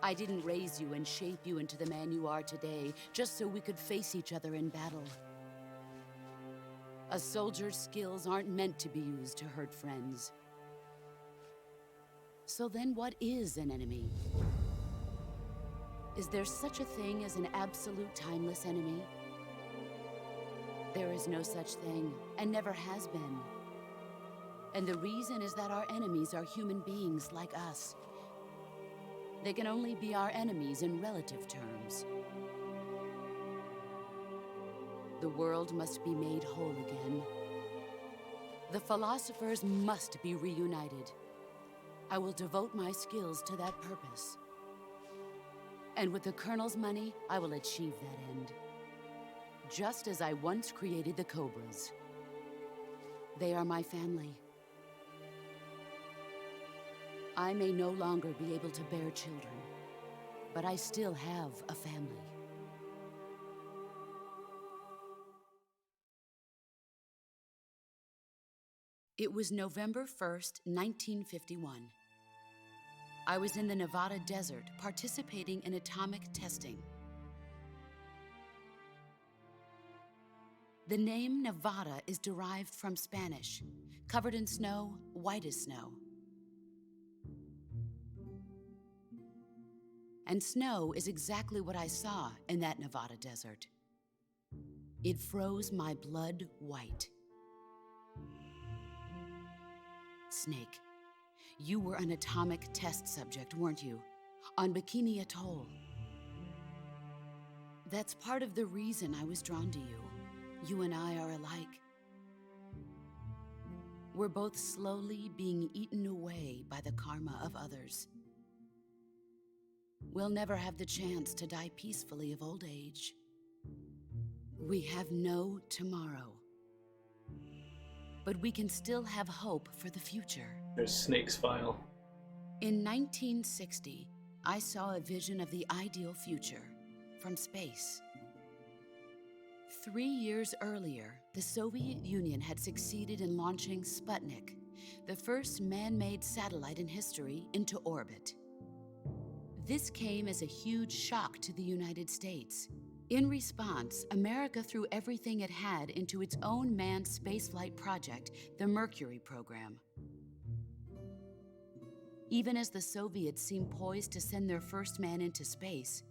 I didn't raise you and shape you into the man you are today just so we could face each other in battle. A soldier's skills aren't meant to be used to hurt friends. So then what is an enemy? Is there such a thing as an absolute timeless enemy? There is no such thing, and never has been. And the reason is that our enemies are human beings like us. They can only be our enemies in relative terms. The world must be made whole again. The philosophers must be reunited. I will devote my skills to that purpose. And with the Colonel's money, I will achieve that end. Just as I once created the Cobras. They are my family. I may no longer be able to bear children, but I still have a family. It was November 1st, 1951. I was in the Nevada desert participating in atomic testing. The name Nevada is derived from Spanish, covered in snow, white as snow. And snow is exactly what I saw in that Nevada desert. It froze my blood white. Snake, you were an atomic test subject, weren't you? On Bikini Atoll. That's part of the reason I was drawn to you. You and I are alike. We're both slowly being eaten away by the karma of others. We'll never have the chance to die peacefully of old age. We have no tomorrow. But we can still have hope for the future. There's Snake's file. In 1960, I saw a vision of the ideal future from space. 3 years earlier, the Soviet Union had succeeded in launching Sputnik, the first man-made satellite in history, into orbit. This came as a huge shock to the United States. In response, America threw everything it had into its own manned spaceflight project, the Mercury program. Even as the Soviets seemed poised to send their first man into space,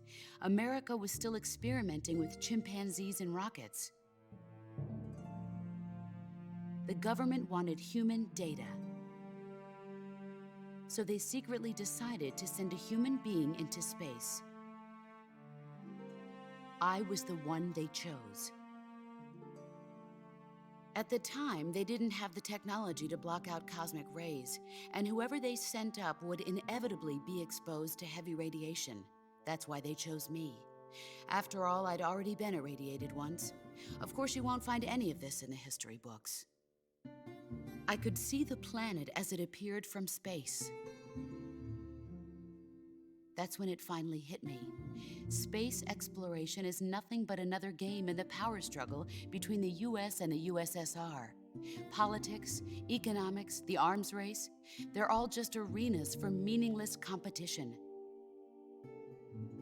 America was still experimenting with chimpanzees and rockets. The government wanted human data. So they secretly decided to send a human being into space. I was the one they chose. At the time, they didn't have the technology to block out cosmic rays, and whoever they sent up would inevitably be exposed to heavy radiation. That's why they chose me. After all, I'd already been irradiated once. Of course, you won't find any of this in the history books. I could see the planet as it appeared from space. That's when it finally hit me. Space exploration is nothing but another game in the power struggle between the US and the USSR. Politics, economics, the arms race, they're all just arenas for meaningless competition.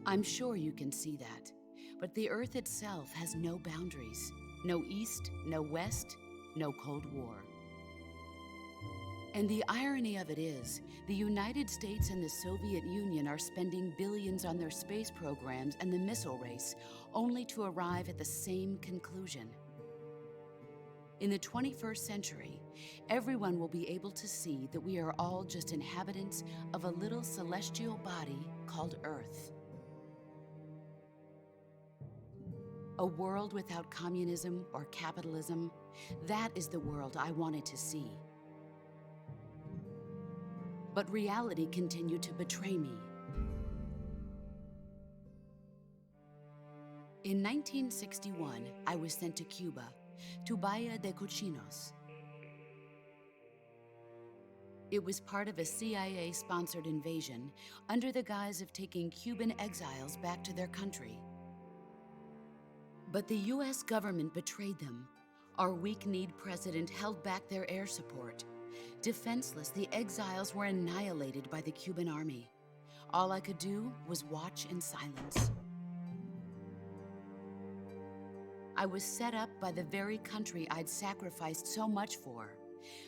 I'm sure you can see that, but the Earth itself has no boundaries. No East, no West, no Cold War. And the irony of it is, the United States and the Soviet Union are spending billions on their space programs and the missile race, only to arrive at the same conclusion. In the 21st century, everyone will be able to see that we are all just inhabitants of a little celestial body called Earth. A world without communism or capitalism, that is the world I wanted to see. But reality continued to betray me. In 1961, I was sent to Cuba, to Bahia de Cochinos. It was part of a CIA-sponsored invasion under the guise of taking Cuban exiles back to their country. But the US government betrayed them. Our weak-kneed president held back their air support. Defenseless, the exiles were annihilated by the Cuban army. All I could do was watch in silence. I was set up by the very country I'd sacrificed so much for,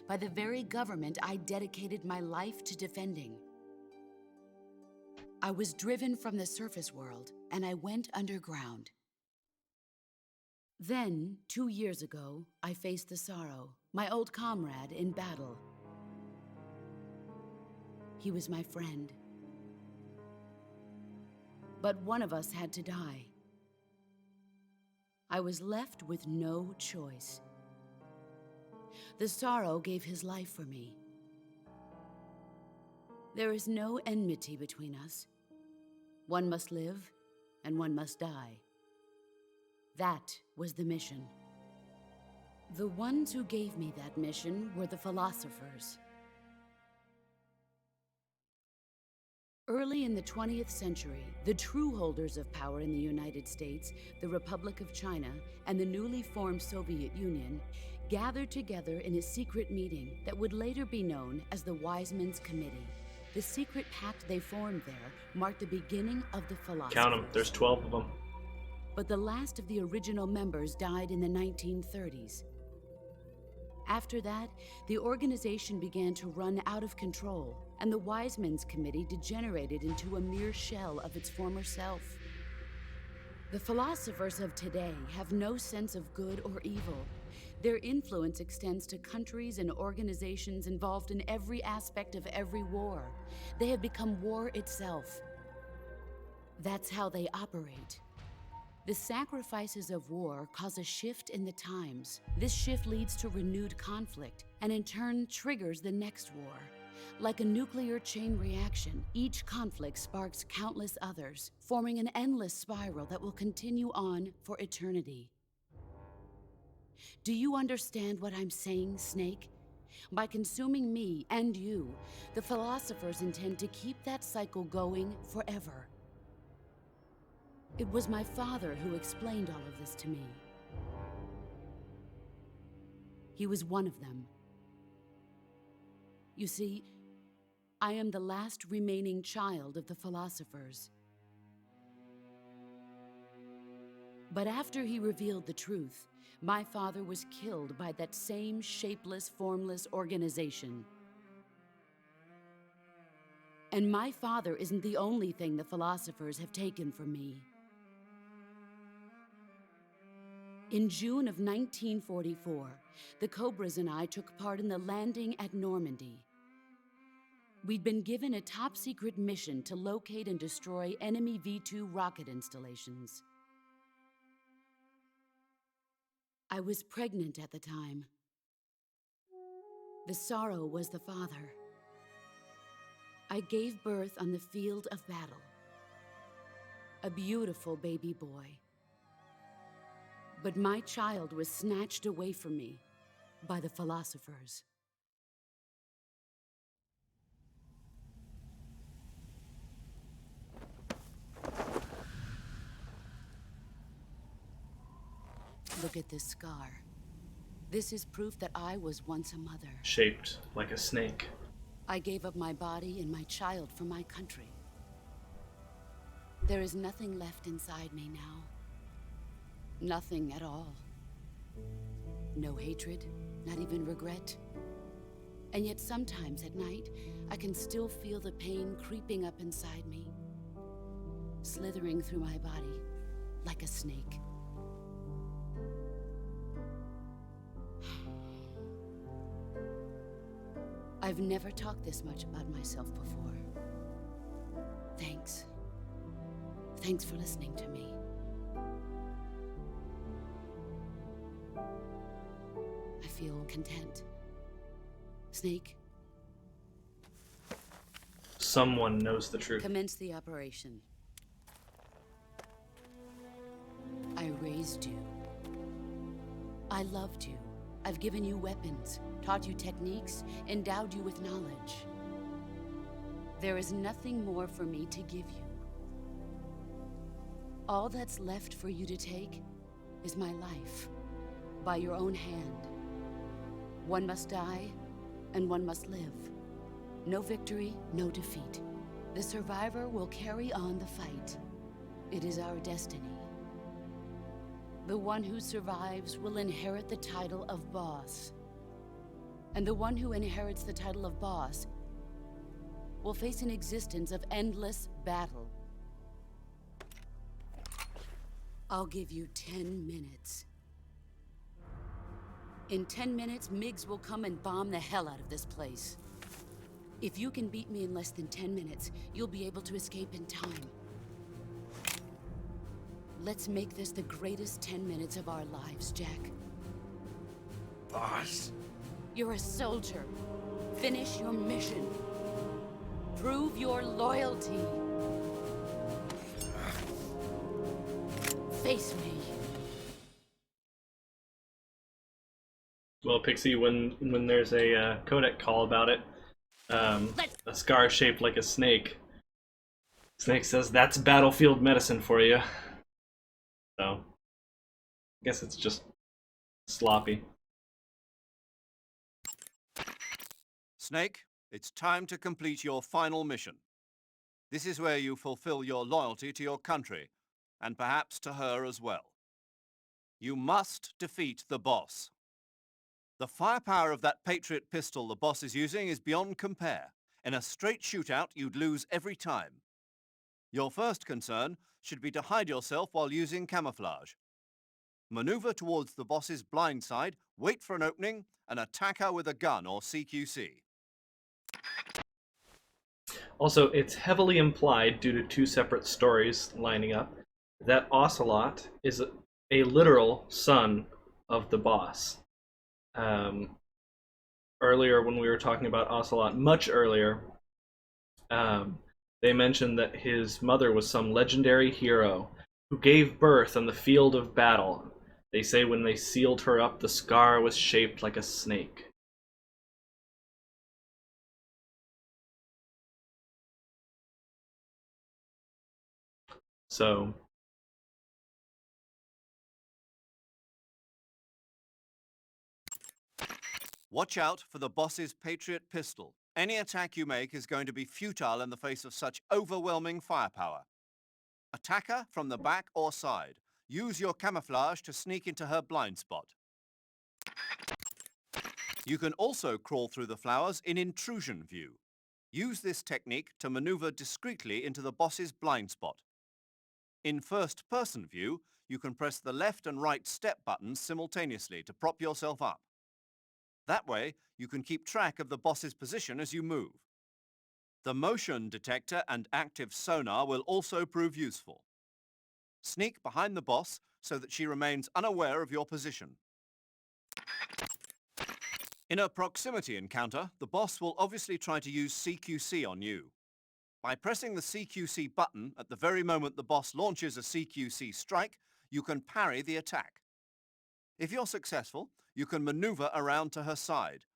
by the very government I dedicated my life to defending. I was driven from the surface world, and I went underground. Then, 2 years ago, I faced the Sorrow, my old comrade in battle. He was my friend. But one of us had to die. I was left with no choice. The Sorrow gave his life for me. There is no enmity between us. One must live, and one must die. That was the mission. The ones who gave me that mission were the philosophers. Early in the 20th century, the true holders of power in the United States, the Republic of China, and the newly formed Soviet Union gathered together in a secret meeting that would later be known as the Wise Men's Committee. The secret pact they formed there marked the beginning of the philosophers. Count them, there's 12 of them. But the last of the original members died in the 1930s. After that, the organization began to run out of control, and the Wise Men's Committee degenerated into a mere shell of its former self. The philosophers of today have no sense of good or evil. Their influence extends to countries and organizations involved in every aspect of every war. They have become war itself. That's how they operate. The sacrifices of war cause a shift in the times. This shift leads to renewed conflict, and in turn triggers the next war. Like a nuclear chain reaction, each conflict sparks countless others, forming an endless spiral that will continue on for eternity. Do you understand what I'm saying, Snake? By consuming me and you, the philosophers intend to keep that cycle going forever. It was my father who explained all of this to me. He was one of them. You see, I am the last remaining child of the philosophers. But after he revealed the truth, my father was killed by that same shapeless, formless organization. And my father isn't the only thing the philosophers have taken from me. In June of 1944, the Cobras and I took part in the landing at Normandy. We'd been given a top-secret mission to locate and destroy enemy V-2 rocket installations. I was pregnant at the time, The sorrow was the father. I gave birth on the field of battle. A beautiful baby boy. But my child was snatched away from me by the philosophers. Look at this scar. This is proof that I was once a mother. Shaped like a snake. I gave up my body and my child for my country. There is nothing left inside me now. Nothing at all. No hatred, not even regret. And yet sometimes at night, I can still feel the pain creeping up inside me, slithering through my body like a snake. I've never talked this much about myself before. Thanks. Thanks for listening to me. I feel content. Snake? Someone knows the truth. Commence the operation. I raised you. I loved you. I've given you weapons, taught you techniques, endowed you with knowledge. There is nothing more for me to give you. All that's left for you to take is my life, by your own hand. One must die, and one must live. No victory, no defeat. The survivor will carry on the fight. It is our destiny. The one who survives will inherit the title of boss. And the one who inherits the title of boss will face an existence of endless battle. I'll give you 10 minutes. In 10 minutes, MiGs will come and bomb the hell out of this place. If you can beat me in less than 10 minutes, you'll be able to escape in time. Let's make this the greatest 10 minutes of our lives, Jack. Boss? You're a soldier. Finish your mission. Prove your loyalty. Face me. Well, Pixie, when there's a codec call about it, a scar shaped like a snake. Snake says, "That's battlefield medicine for you." So, I guess it's just sloppy. Snake, it's time to complete your final mission. This is where you fulfill your loyalty to your country, and perhaps to her as well. You must defeat the boss. The firepower of that Patriot pistol the boss is using is beyond compare. In a straight shootout, you'd lose every time. Your first concern should be to hide yourself while using camouflage. Maneuver towards the boss's blind side, wait for an opening, and attack her with a gun or CQC. Also, it's heavily implied, due to two separate stories lining up, that Ocelot is a literal son of the boss. Earlier, when we were talking about Ocelot, much earlier, they mentioned that his mother was some legendary hero who gave birth on the field of battle. They say when they sealed her up, the scar was shaped like a snake. So, watch out for the boss's Patriot pistol. Any attack you make is going to be futile in the face of such overwhelming firepower. Attack her from the back or side. Use your camouflage to sneak into her blind spot. You can also crawl through the flowers in intrusion view. Use this technique to maneuver discreetly into the boss's blind spot. In first-person view, you can press the left and right step buttons simultaneously to prop yourself up. That way, you can keep track of the boss's position as you move. The motion detector and active sonar will also prove useful. Sneak behind the boss so that she remains unaware of your position. In a proximity encounter, the boss will obviously try to use CQC on you. By pressing the CQC button at the very moment the boss launches a CQC strike, you can parry the attack. If you're successful, you can maneuver around to her side.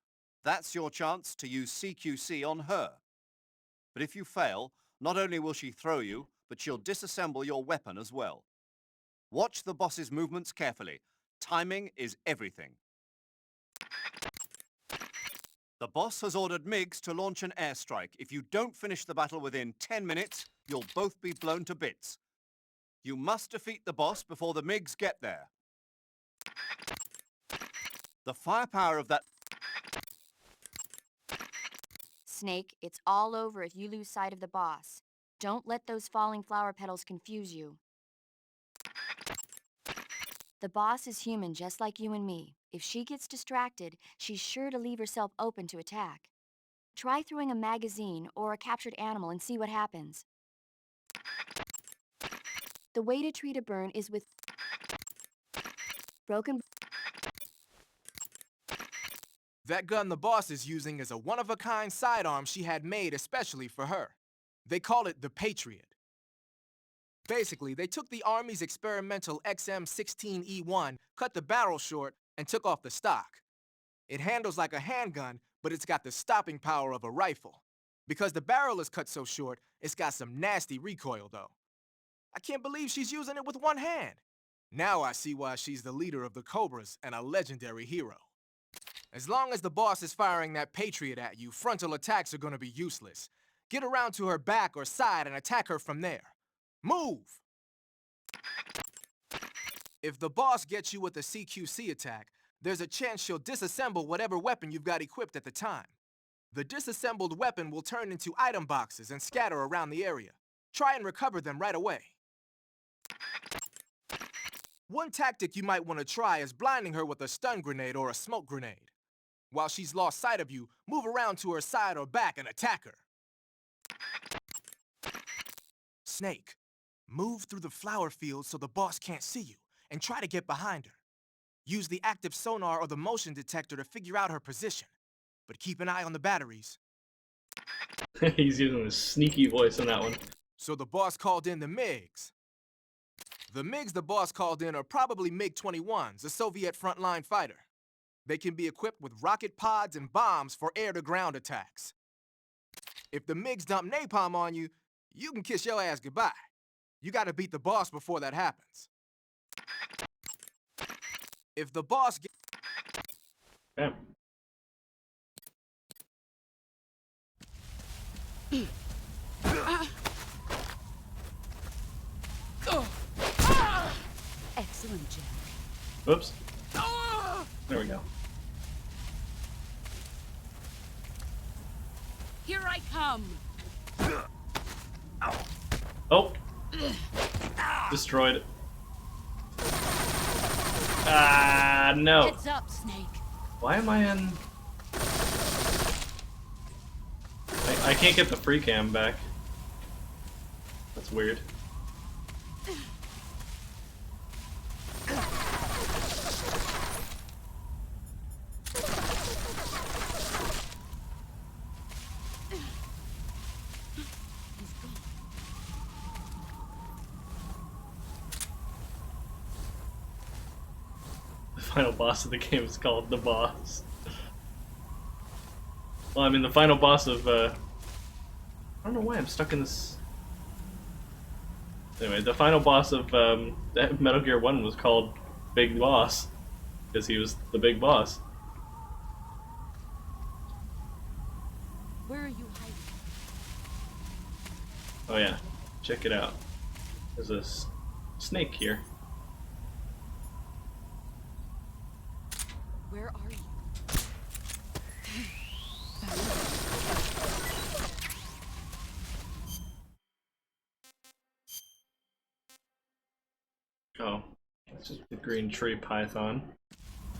That's your chance to use CQC on her. But if you fail, not only will she throw you, but she'll disassemble your weapon as well. Watch the boss's movements carefully. Timing is everything. The boss has ordered MiGs to launch an airstrike. If you don't finish the battle within 10 minutes, you'll both be blown to bits. You must defeat the boss before the MiGs get there. The firepower of that... Snake, it's all over if you lose sight of the boss. Don't let those falling flower petals confuse you. The boss is human just like you and me. If she gets distracted, she's sure to leave herself open to attack. Try throwing a magazine or a captured animal and see what happens. The way to treat a burn is with broken... That gun the boss is using is a one-of-a-kind sidearm she had made especially for her. They call it the Patriot. Basically, they took the Army's experimental XM-16E1, cut the barrel short, and took off the stock. It handles like a handgun, but it's got the stopping power of a rifle. Because the barrel is cut so short, it's got some nasty recoil, though. I can't believe she's using it with one hand. Now I see why she's the leader of the Cobras and a legendary hero. As long as the boss is firing that Patriot at you, frontal attacks are gonna be useless. Get around to her back or side and attack her from there. Move! If the boss gets you with a CQC attack, there's a chance she'll disassemble whatever weapon you've got equipped at the time. The disassembled weapon will turn into item boxes and scatter around the area. Try and recover them right away. One tactic you might want to try is blinding her with a stun grenade or a smoke grenade. While she's lost sight of you, move around to her side or back and attack her. Snake, move through the flower field so the boss can't see you, and try to get behind her. Use the active sonar or the motion detector to figure out her position, but keep an eye on the batteries. He's using a sneaky voice in that one. So the boss called in the MiGs. The MiGs the boss called in are probably MiG-21s, a Soviet frontline fighter. They can be equipped with rocket pods and bombs for air-to-ground attacks. If the MiGs dump napalm on you, you can kiss your ass goodbye. You gotta beat the boss before that happens. If the boss gets... Damn. Excellent, Jack. Whoops. There we go. Here I come. Oh! Destroyed. Ah, no. Heads up, Snake. Why am I in... I can't get the free cam back. That's weird. The final boss of the game is called The Boss. Well, I mean, the final boss of, I don't know why I'm stuck in this... Anyway, the final boss of Metal Gear 1 was called Big Boss, because he was the big boss. Where are you hiding? Oh yeah, check it out. There's a snake here. Where are you? Oh, that's just the green tree python.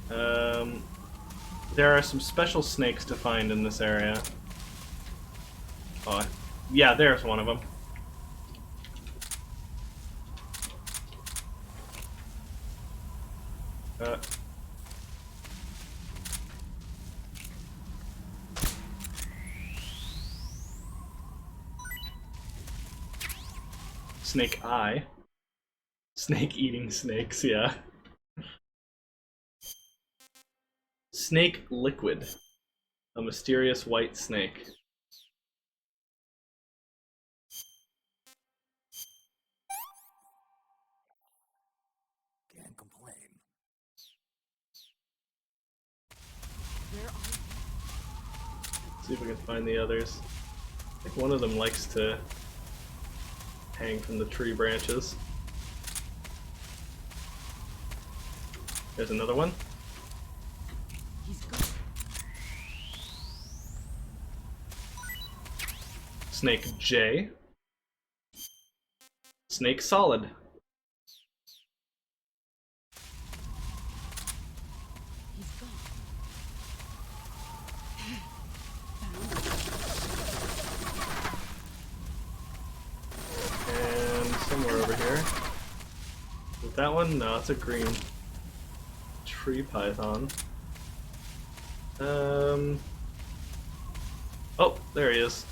There are some special snakes to find in this area. Oh, yeah, there's one of them. Snake eye. Snake eating snakes, yeah. Snake liquid. A mysterious white snake. Can't complain. See if we can find the others. I think one of them likes to hang from the tree branches. There's another one. Snake J. Snake solid. And somewhere over here. Is that one? No, it's a green tree python. Oh, there he is.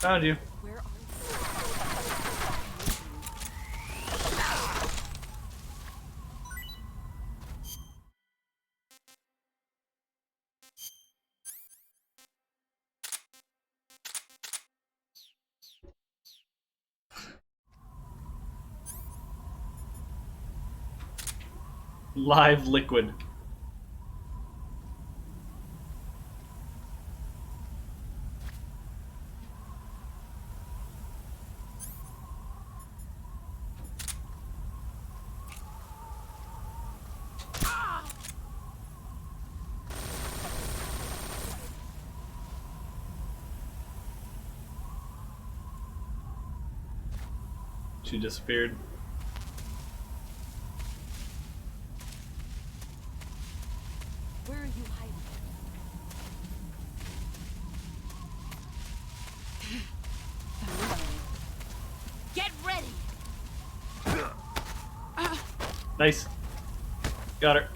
Found you. Where are Live liquid. She disappeared. Where are you hiding? Get ready! Nice. Got her.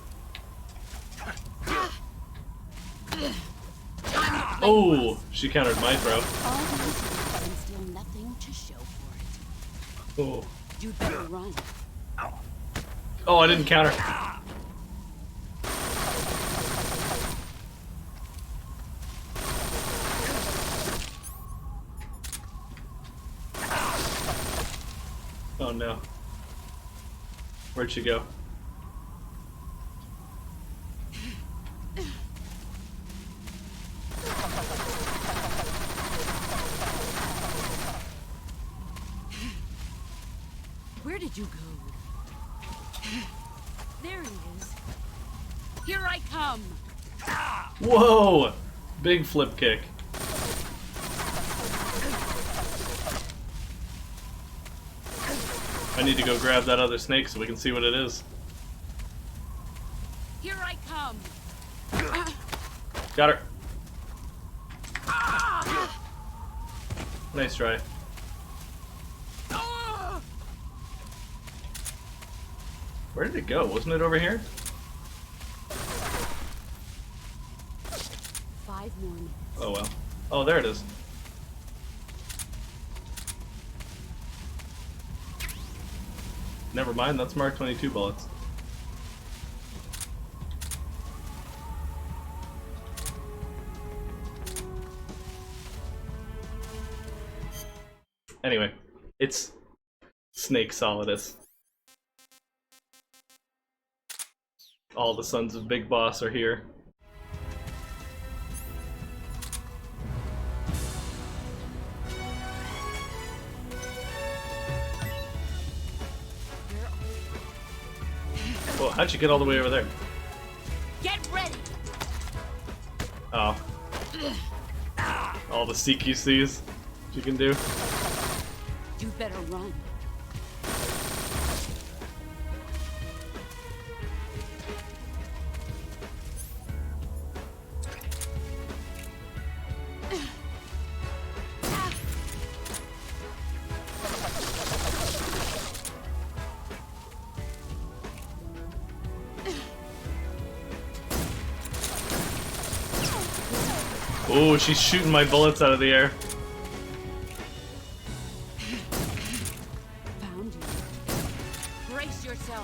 Oh, she countered my throw. All these and still nothing to show for it. Oh. You'd better run. Oh, I didn't counter. Oh no. Where'd she go? Where did you go? There he is. Here I come. Whoa! Big flip kick. I need to go grab that other snake so we can see what it is. Here I come. Got her. Nice try. Where did it go? Wasn't it over here? 5 more minutes. Oh well. Oh, there it is. Never mind, that's Mark 22 bullets. Anyway, it's Snake Solidus. All the sons of Big Boss are here. Well, how'd you get all the way over there? Get ready. Oh. All the CQCs you can do. You better run. Oh, she's shooting my bullets out of the air.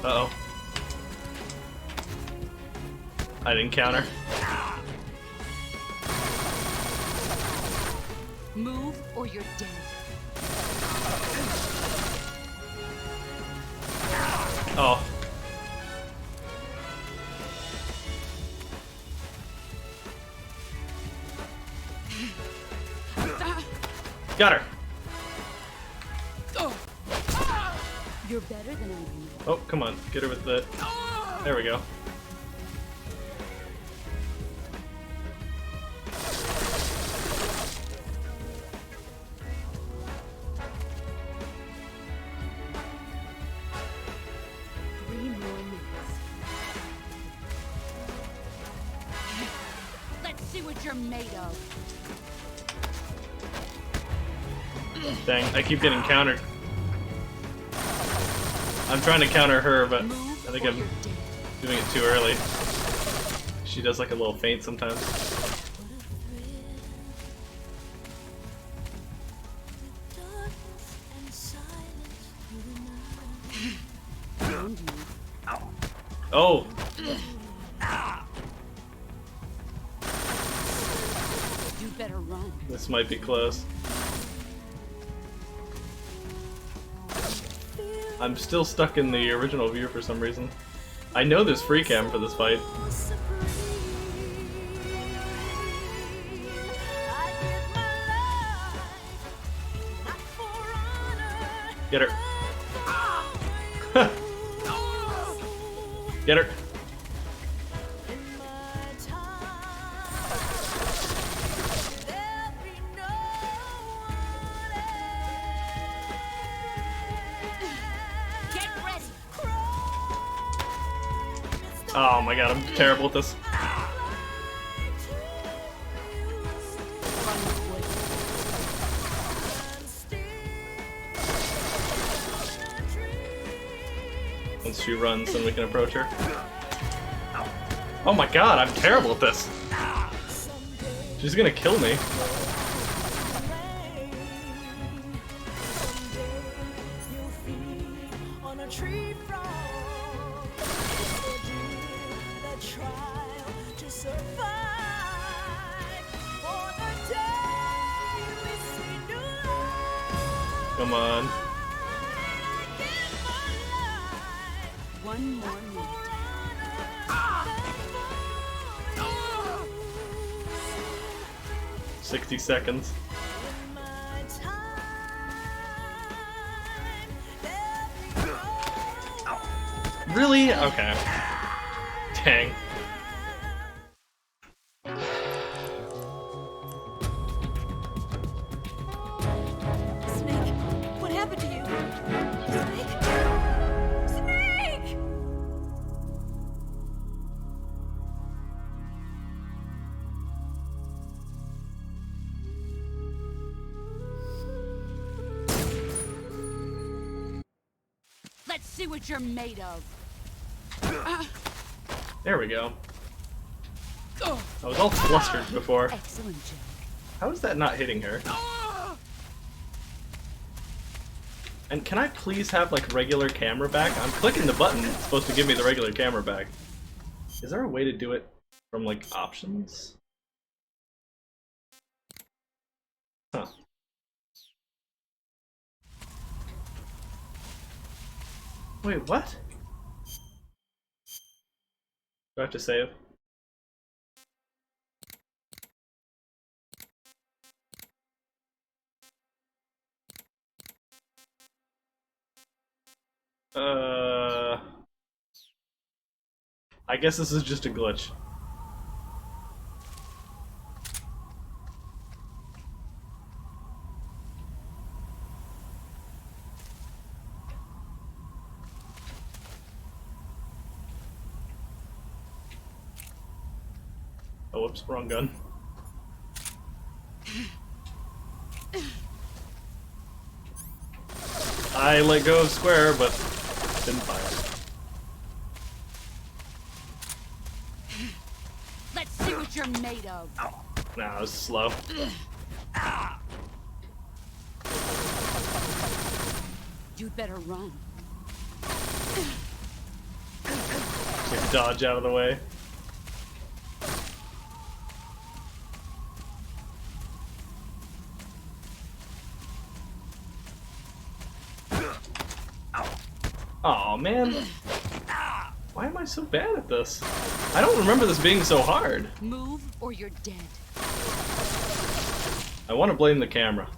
Uh-oh. I didn't counter. Move or you're dead. Oh. Got her. You're better than I am. Oh, come on. Get her with the... There we go. Let's see what you're made of. Dang, I keep getting countered. I'm trying to counter her, but I think I'm doing it too early. She does like a little feint sometimes. Oh! You better run. This might be close. I'm still stuck in the original view for some reason. I know there's free cam for this fight. Get her. Get her. Oh my god, I'm terrible at this. Once she runs, then we can approach her. Oh my god, I'm terrible at this. She's gonna kill me. Come on. One more minute. 60 seconds. Really? Okay. Dang. Snake, what happened to you? Snake! Snake! Let's see what you're made of. There we go. I was all flustered before. Excellent job. How is that not hitting her? And can I please have like regular camera back? I'm clicking the button. It's supposed to give me the regular camera back. Is there a way to do it from like options? Huh. Wait, what? Do I have to save? I guess this is just a glitch. Oh, whoops, wrong gun. I let go of square, but didn't fire. Let's see what you're made of. Nah, it was slow. You'd better run. Like, dodge out of the way. Oh man. Why am I so bad at this? I don't remember this being so hard. Move or you're dead. I want to blame the camera.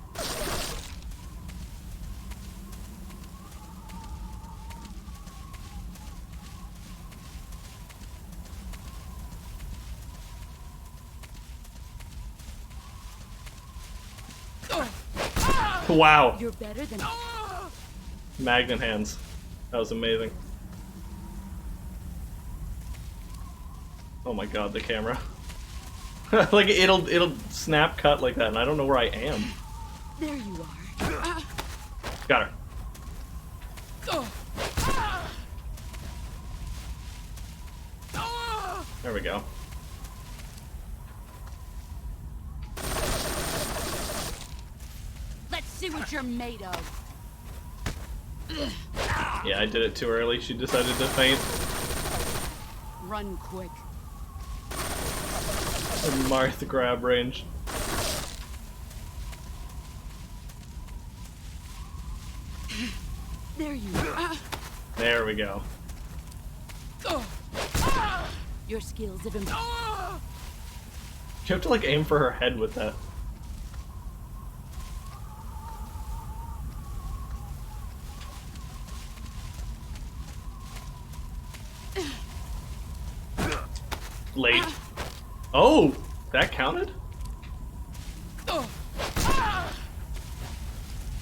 Wow. You're better than Magnet hands. That was amazing. Oh my god, the camera. Like it'll snap cut like that and I don't know where I am. There you are. Got her. There we go. Let's see what you're made of. Yeah, I did it too early. She decided to faint. Run quick. Marth grab range. There you are. There we go. Your skills have improved. You have to like aim for her head with that. Late. Oh, that counted?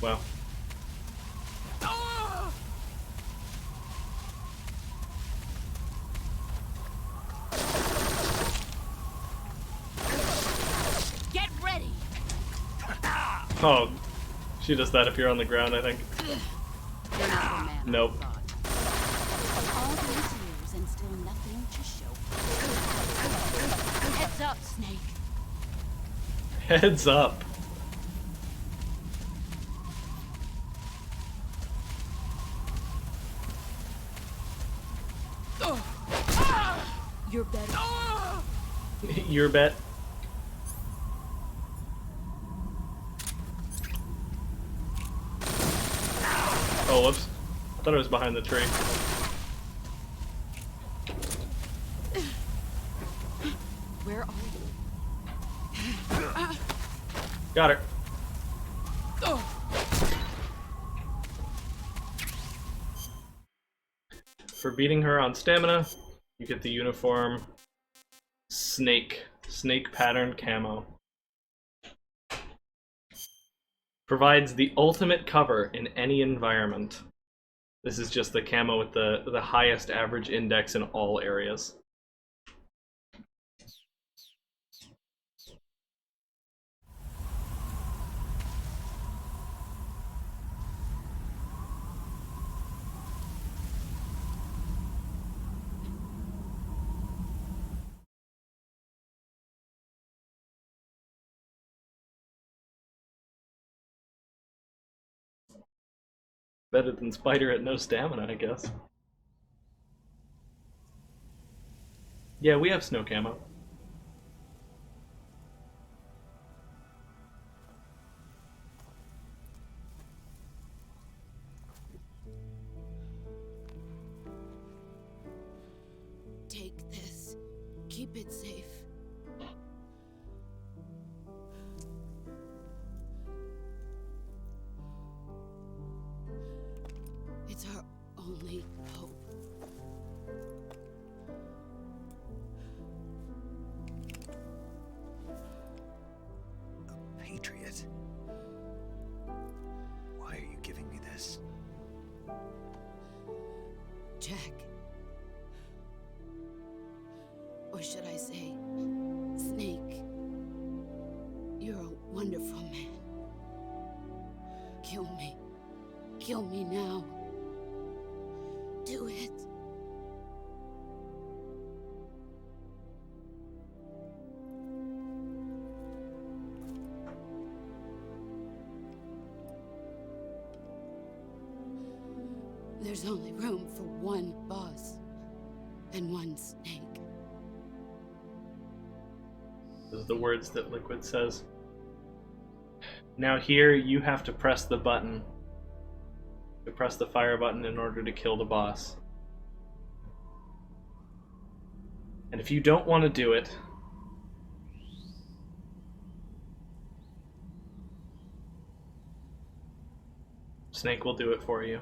Well. Get ready. Oh, she does that if you're on the ground, I think. You're not the man Nope. I thought. All these years and still nothing to show. Heads up, Snake. Heads up. You're better. Your bet. Oh, whoops. I thought it was behind the tree. Where are you? Got her. For beating her on stamina, you get the uniform snake pattern camo. Provides the ultimate cover in any environment. This is just the camo with the highest average index in all areas. Better than Spider at no stamina, I guess. Yeah, we have snow camo. Take this. Keep it safe. It's our only hope. A patriot? Why are you giving me this? Jack. Or should I say, Snake. You're a wonderful man. Kill me. Kill me now. Do it. There's only room for one boss. and one snake. Those are the words that Liquid says. Now here, you have to press the button. You press the fire button in order to kill the boss. And if you don't want to do it, Snake will do it for you.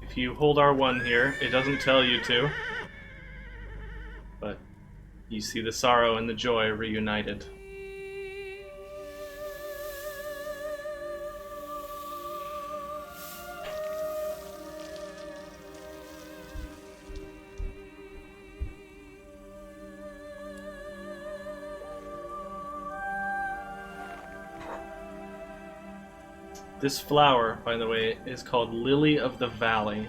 If you hold R1 here, it doesn't tell you to, but you see the sorrow and the joy reunited. This flower, by the way, is called Lily of the Valley.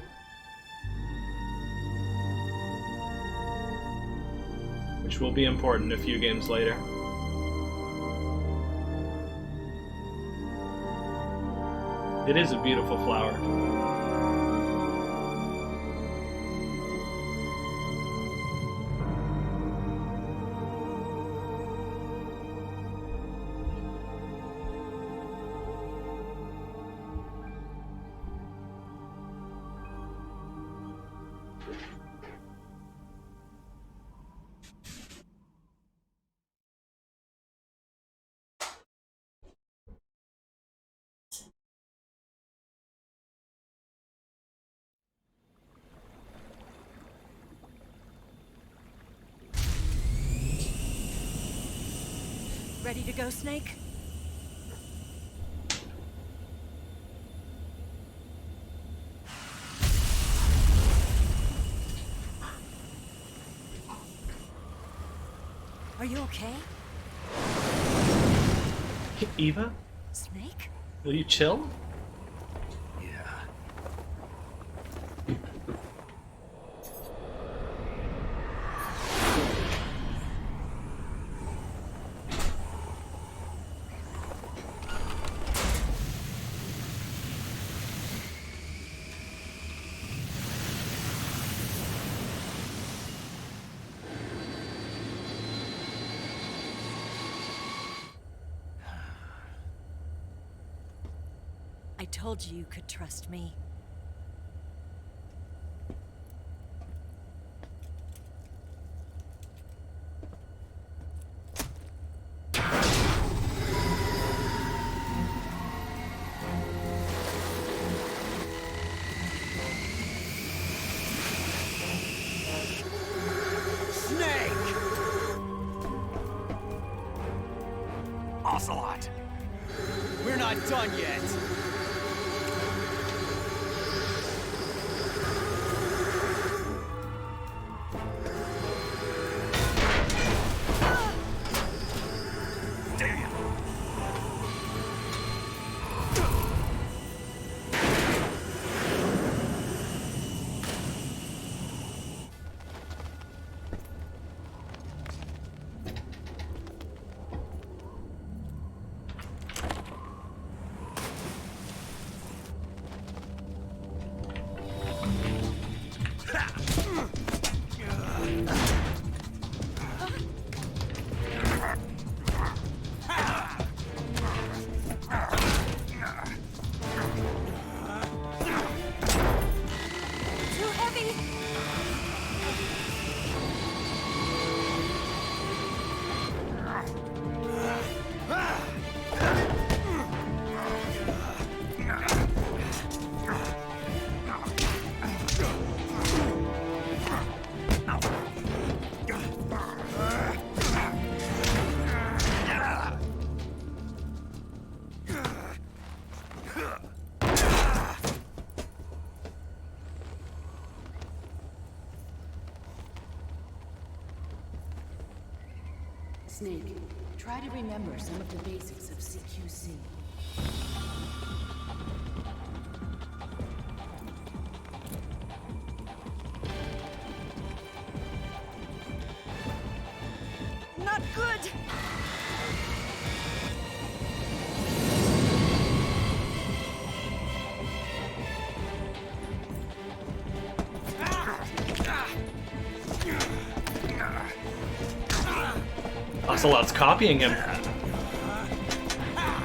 Which will be important a few games later. It is a beautiful flower. Ready to go, Snake? Are you okay? Eva? Snake? Will you chill? I told you you could trust me. Ocelot! We're not done yet! Snake, try to remember some of the basics of CQC. Not good! Ocelot's copying him.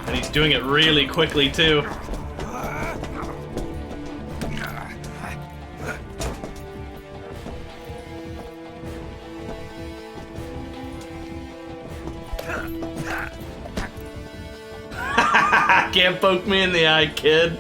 And he's doing it really quickly, too. Can't poke me in the eye, kid.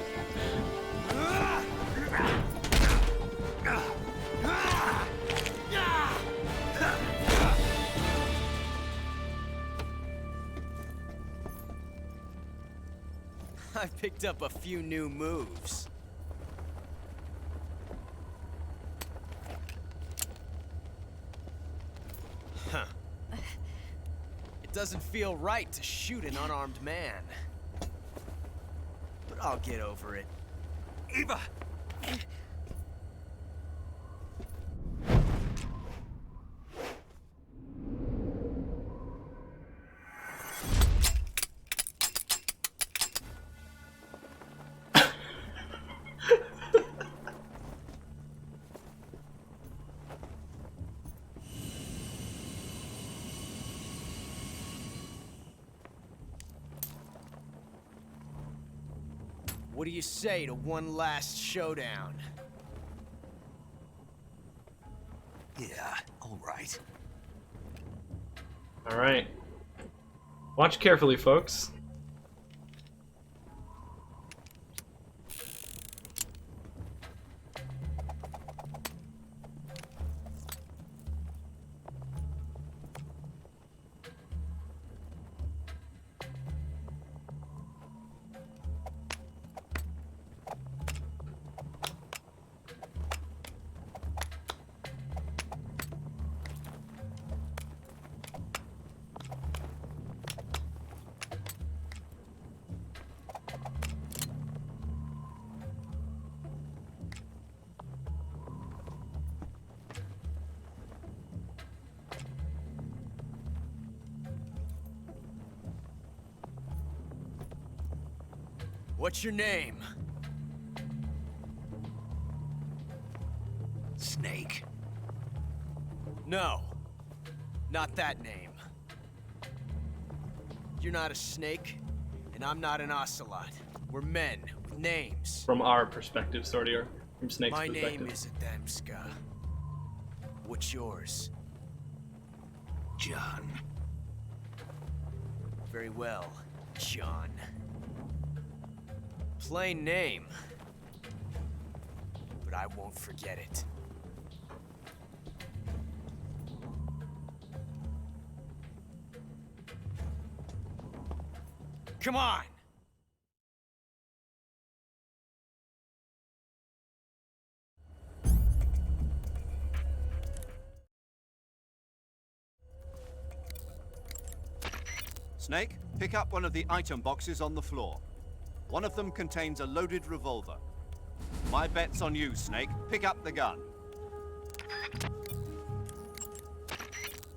I picked up a few new moves. Huh. It doesn't feel right to shoot an unarmed man. But I'll get over it. Eva! What do you say to one last showdown? Yeah, all right. All right. Watch carefully, folks. What's your name? Snake. No, not that name. You're not a snake, and I'm not an ocelot. We're men with names. From our perspective, Sordier. From Snake's My perspective. name is Adamska. What's yours? John. Very well, John. Plain name. But I won't forget it. Come on! Snake, pick up one of the item boxes on the floor. One of them contains a loaded revolver. My bet's on you, Snake. Pick up the gun.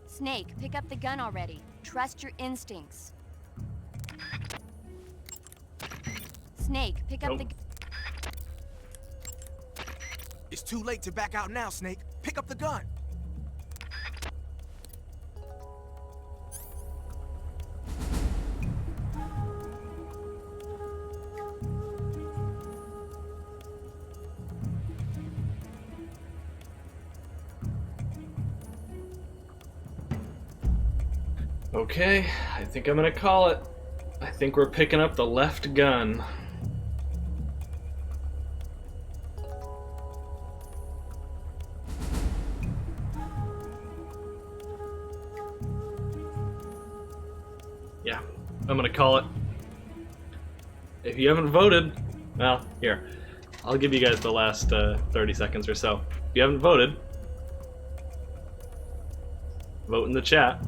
Snake, pick up the gun already. Trust your instincts. Snake, pick up the... It's too late to back out now, Snake. Pick up the gun. Okay, I think I'm gonna call it. I think we're picking up the left gun. Yeah, I'm gonna call it. If you haven't voted, well, here. I'll give you guys the last 30 seconds or so. If you haven't voted, vote in the chat.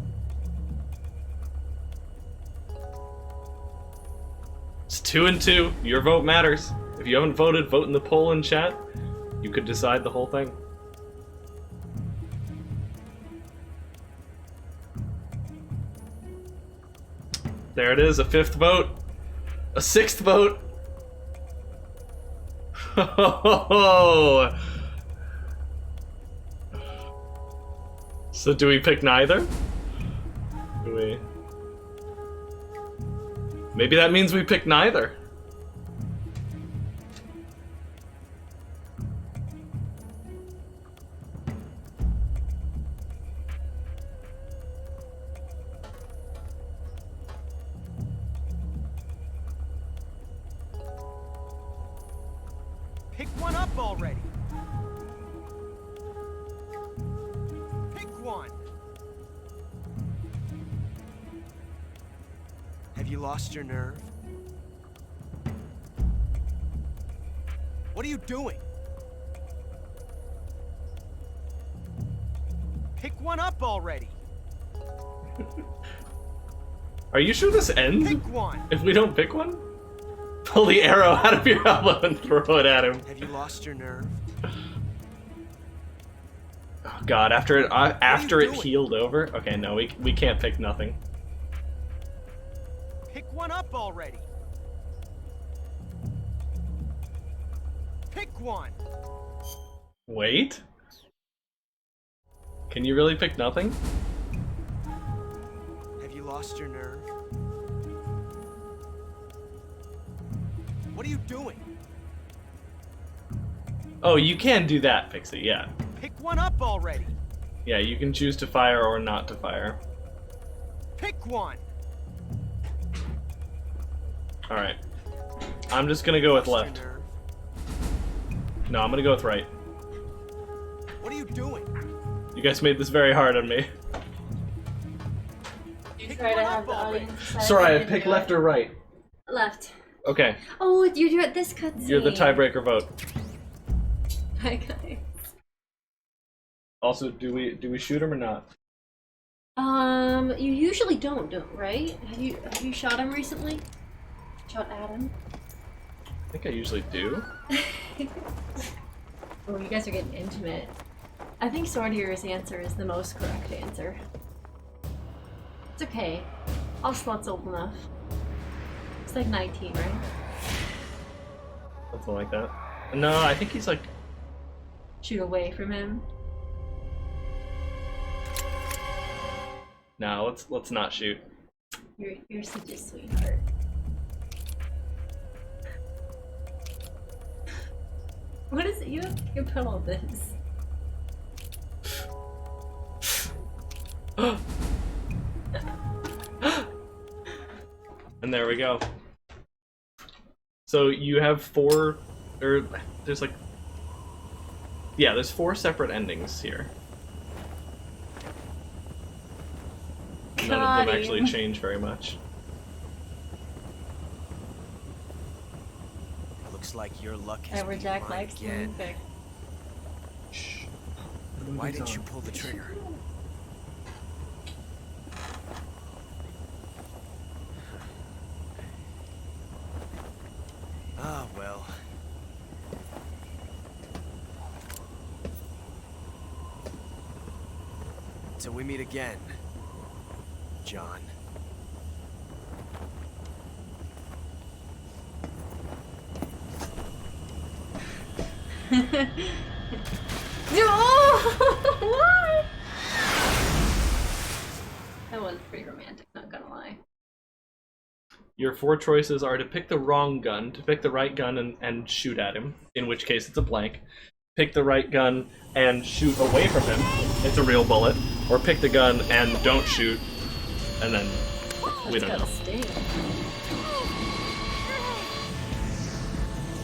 It's 2 and 2. Your vote matters. If you haven't voted, vote in the poll in chat. You could decide the whole thing. There it is, a 5th vote. A 6th vote. So do we pick neither? Do we? Maybe that means we pick neither. Pick one up already. Pick one. Have you lost your nerve? What are you doing? Pick one up already. Are you sure this ends? Pick one. If we don't pick one? Pull the arrow out of your elbow and throw it at him. Have you lost your nerve? Oh god, after it healed over? Okay, no, we can't pick nothing. Pick one up already. Pick one. Wait? Can you really pick nothing? Have you lost your nerve? What are you doing? Oh, you can do that, Pixie, yeah. Pick one up already. Yeah, you can choose to fire or not to fire. Pick one. Alright. I'm just gonna go with left. No, I'm gonna go with right. What are you doing? You guys made this very hard on me. Sorry, I pick left or right. Left. Okay. Oh, you're at this cutscene. You're the tiebreaker vote. Hi guys. Also, do we shoot him or not? You usually don't, right? Have you shot him recently? Shot at him? I think I usually do. Oh, you guys are getting intimate. I think Swordier's answer is the most correct answer. It's okay. Ocelot's old enough. It's like 19, right? Something like that. No, I think he's like... Shoot away from him. No, let's not shoot. You're such a sweetheart. What is it? You put all this. And there we go. So you have 4, or there's like, yeah, there's 4 separate endings here. None of them actually change very much. Looks like your luck has been Jack mine likes again. music. Shh. Why didn't you pull the trigger? Ah, well. Till we meet again, John. What? That was pretty romantic, not gonna lie. Your 4 choices are to pick the wrong gun, to pick the right gun and shoot at him, in which case it's a blank. Pick the right gun and shoot away from him, it's a real bullet. Or pick the gun and don't shoot, and then we don't know.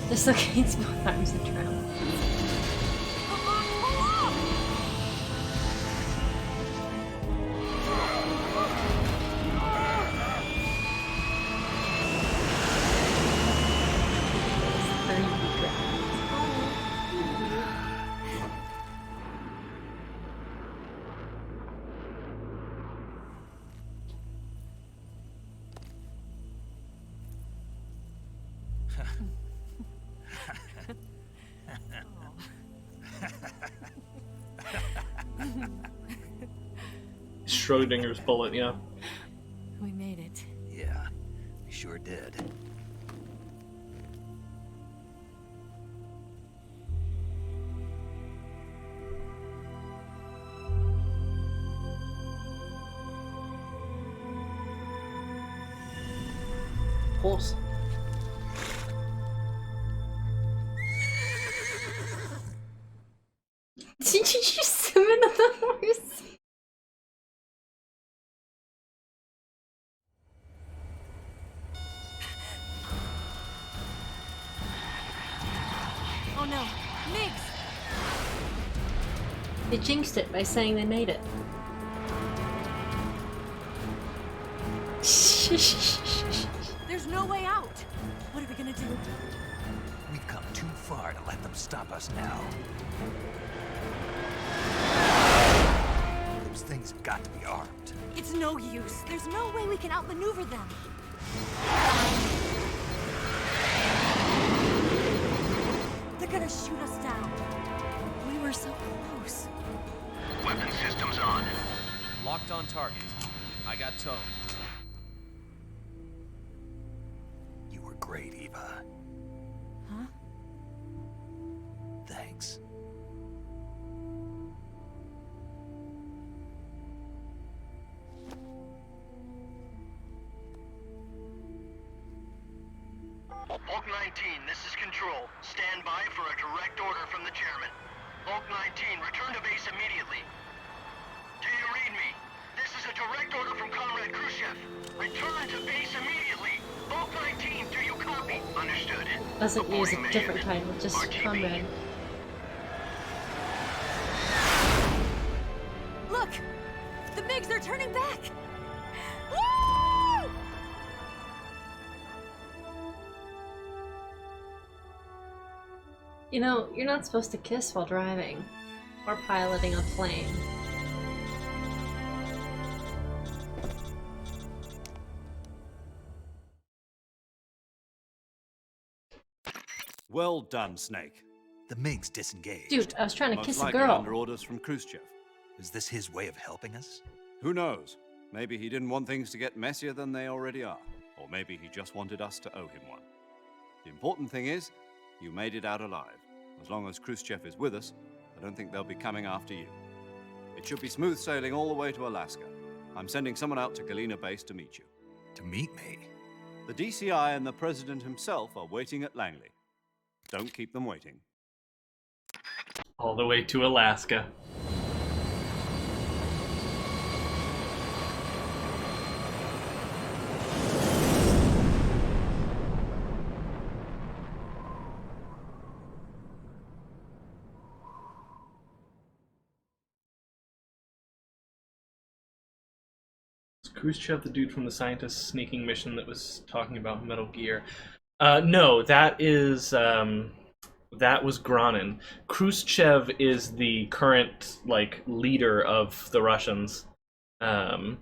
Dislocates both arms and drown. Schrodinger's bullet, yeah. We made it. Yeah, we sure did. Horse. Did you just summon the horse? Oh no, Migs! They jinxed it by saying they made it. There's no way out. What are we gonna do? We've come too far to let them stop us now. Those things have got to be armed. It's no use. There's no way we can outmaneuver them. They're gonna shoot us down. We were so close. Weapon systems on. Locked on target. I got tone. You were great, Eva. Huh? Thanks. Bulk 19, this is Control. Stand by for a direct order from the chairman. Bulk 19, return to base immediately. Do you read me? This is a direct order from Comrade Khrushchev. Return to base immediately. Bulk 19, do you copy? Understood. Doesn't use a different title, just Comrade. Look! The MiGs are turning back! Woo! You know, you're not supposed to kiss while driving. Or piloting a plane. Well done, Snake. The MiGs disengaged. Dude, I was trying to Most kiss a likely girl. under orders from Khrushchev. Is this his way of helping us? Who knows? Maybe he didn't want things to get messier than they already are. Or maybe he just wanted us to owe him one. The important thing is, you made it out alive. As long as Khrushchev is with us, I don't think they'll be coming after you. It should be smooth sailing all the way to Alaska. I'm sending someone out to Galena Base to meet you. To meet me? The DCI and the President himself are waiting at Langley. Don't keep them waiting. All the way to Alaska. Khrushchev the dude from the scientist sneaking mission that was talking about Metal Gear? No, that is that was Granin. Khrushchev is the current leader of the Russians. And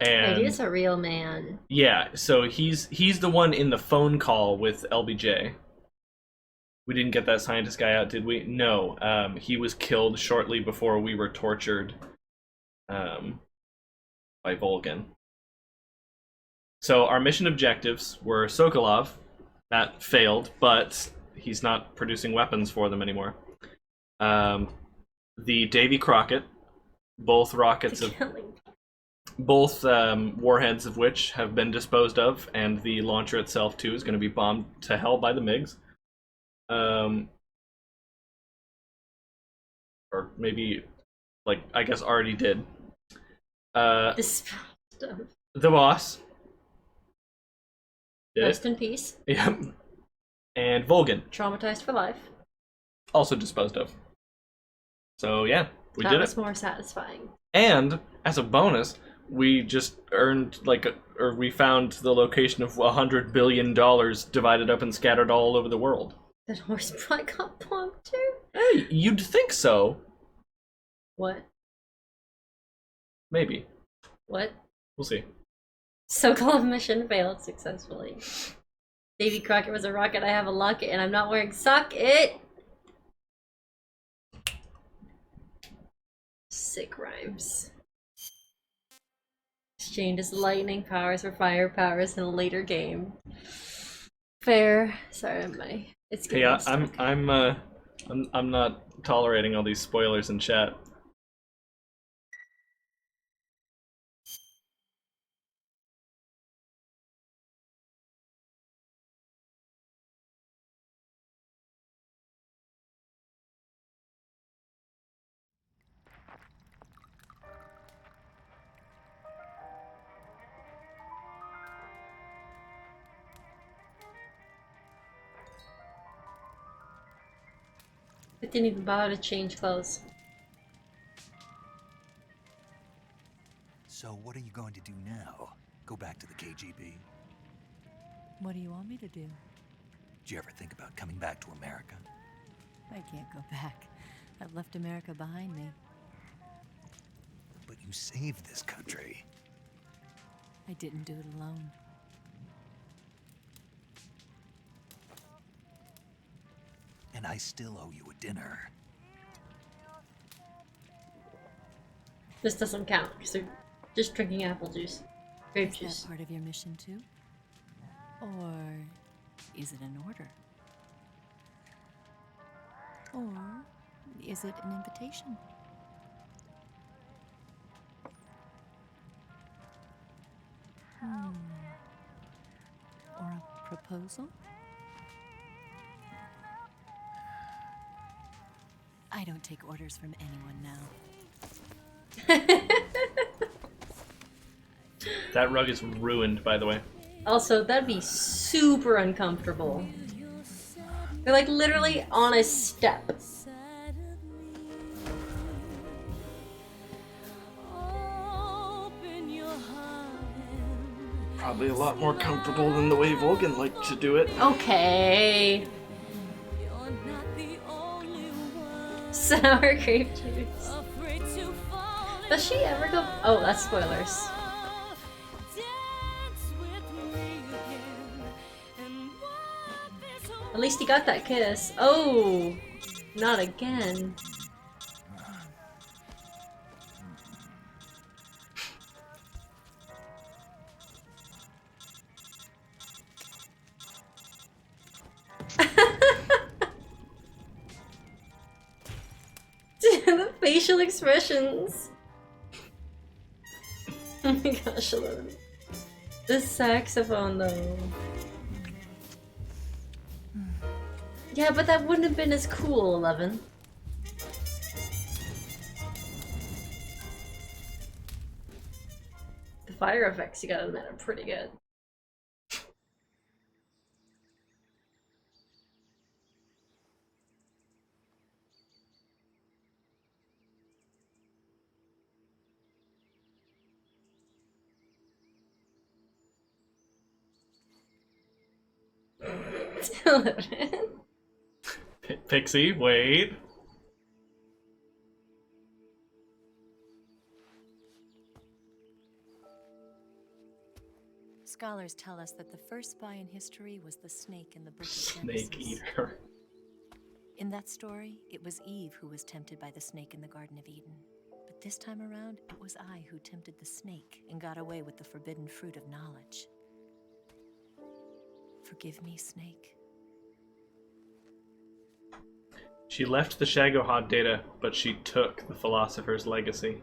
It is a real man. yeah, so he's the one in the phone call with LBJ. We didn't get that scientist guy out, did we? No. He was killed shortly before we were tortured. By Volgan. So our mission objectives were Sokolov. That failed, but he's not producing weapons for them anymore. The Davy Crockett, both rockets of both warheads of which have been disposed of, and the launcher itself too is going to be bombed to hell by the MiGs. Or maybe, I guess already did. The boss. Rest in peace. Yep. And Volgan. Traumatized for life. Also disposed of. So yeah, we did it. That was more satisfying. And as a bonus, we just earned or we found the location of $100 billion divided up and scattered all over the world. That horse probably got bombed too. Hey, you'd think so. What? Maybe. What? We'll see. Sokolov mission failed successfully. Davy Crockett was a rocket, I have a locket, and I'm not wearing socket! Sick rhymes. Exchanged his lightning powers for fire powers in a later game. Fair. Sorry, it's getting Yeah, stuck. I'm not tolerating all these spoilers in chat. I didn't even bother to change clothes. So what are you going to do now? Go back to the KGB? What do you want me to do? Did you ever think about coming back to America? I can't go back. I've left America behind me. But you saved this country. I didn't do it alone. And I still owe you a dinner. This doesn't count, because they're just drinking apple juice. Grape Is juice. that part of your mission too? Or is it an order? Or is it an invitation? Or a proposal? I don't take orders from anyone now. That rug is ruined, by the way. Also, that'd be super uncomfortable. They're like literally on a step. Probably a lot more comfortable than the way Volgan liked to do it. Okay. Sour grape juice. Does she ever go? Oh, that's spoilers. At least he got that kiss. Oh, not again. The facial expressions. Oh my gosh, I love it. The saxophone though. Yeah, but that wouldn't have been as cool, 11. The fire effects you got in that are pretty good. Pixie, wait. Scholars tell us that the first spy in history was the snake in the book of Snake Genesis. eater. In that story, it was Eve who was tempted by the snake in the Garden of Eden. But this time around, it was I who tempted the snake and got away with the forbidden fruit of knowledge. Forgive me, Snake. She left the Shagohod data, but she took the Philosopher's legacy.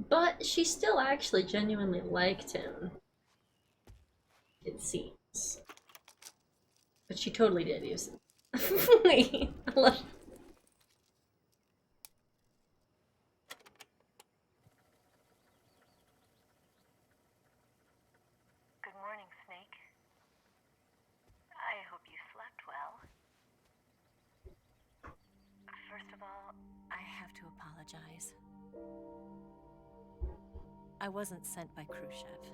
But she still actually genuinely liked him. It seems. But she totally did use him. Wait, I love. Good morning, Snake. I hope you slept well. First of all, I have to apologize. I wasn't sent by Khrushchev.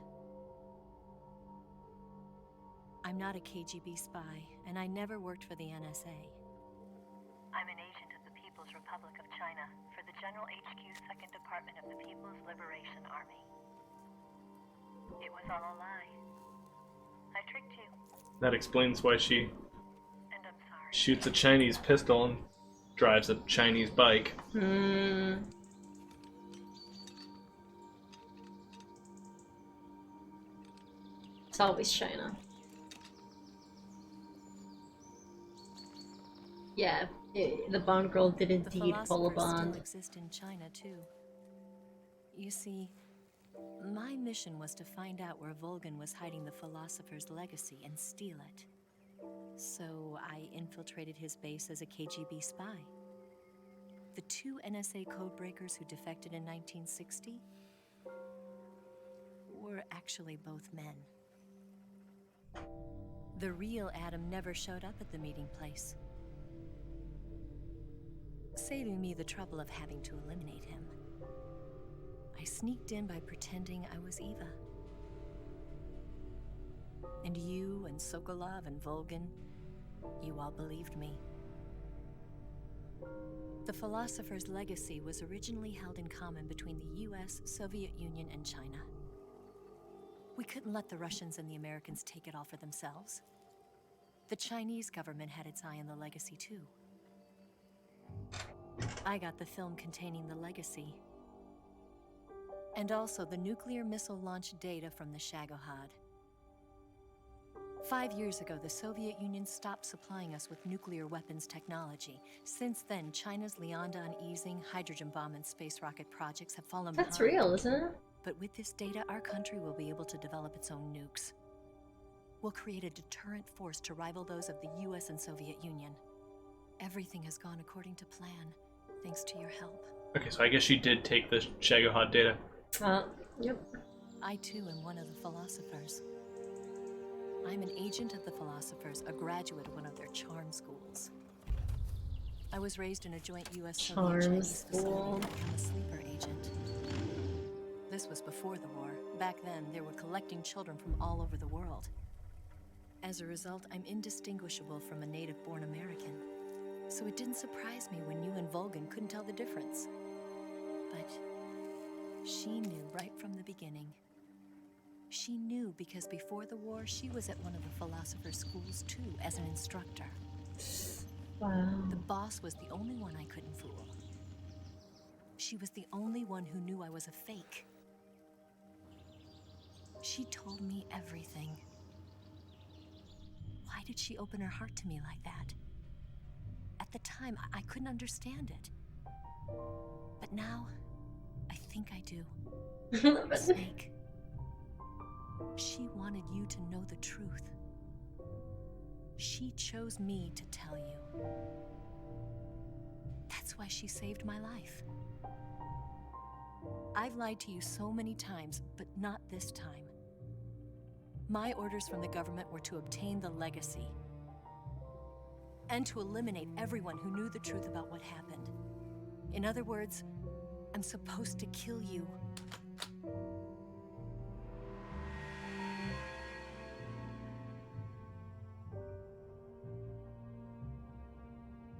I'm not a KGB spy, and I never worked for the NSA. Republic of China for the General HQ 2nd Department of the People's Liberation Army. It was all a lie. I tricked you. That explains why she shoots a Chinese pistol and drives a Chinese bike. It's always China. Yeah, the Bond girl did indeed pull a Bond. Still exist in China too. You see, my mission was to find out where Volgan was hiding the philosopher's legacy and steal it. So I infiltrated his base as a KGB spy. The 2 NSA codebreakers who defected in 1960 were actually both men. The real Adam never showed up at the meeting place, saving me the trouble of having to eliminate him. I sneaked in by pretending I was Eva. And you and Sokolov and Volgan, you all believed me. The philosopher's legacy was originally held in common between the US, Soviet Union, and China. We couldn't let the Russians and the Americans take it all for themselves. The Chinese government had its eye on the legacy too. I got the film containing the legacy, and also the nuclear missile launch data from the Shagohod. 5 years ago, the Soviet Union stopped supplying us with nuclear weapons technology. Since then, China's Lianda and Easing, hydrogen bomb, and space rocket projects have fallen behind. That's real, isn't it? But with this data, our country will be able to develop its own nukes. We'll create a deterrent force to rival those of the US and Soviet Union. Everything has gone according to plan, thanks to your help. Okay, so I guess she did take the Shagohod data. Yep. I too am one of the philosophers. I'm an agent of the philosophers, a graduate of one of their charm schools. I was raised in a joint US-Soviet-Chinese facility to become a sleeper agent. This was before the war. Back then, they were collecting children from all over the world. As a result, I'm indistinguishable from a native-born American. So it didn't surprise me when you and Volgan couldn't tell the difference. But she knew right from the beginning. She knew because before the war, she was at one of the philosopher's schools too, as an instructor. Wow. The boss was the only one I couldn't fool. She was the only one who knew I was a fake. She told me everything. Why did she open her heart to me like that? At the time, I couldn't understand it. But now, I think I do. Snake. She wanted you to know the truth. She chose me to tell you. That's why she saved my life. I've lied to you so many times, but not this time. My orders from the government were to obtain the legacy and to eliminate everyone who knew the truth about what happened. In other words, I'm supposed to kill you.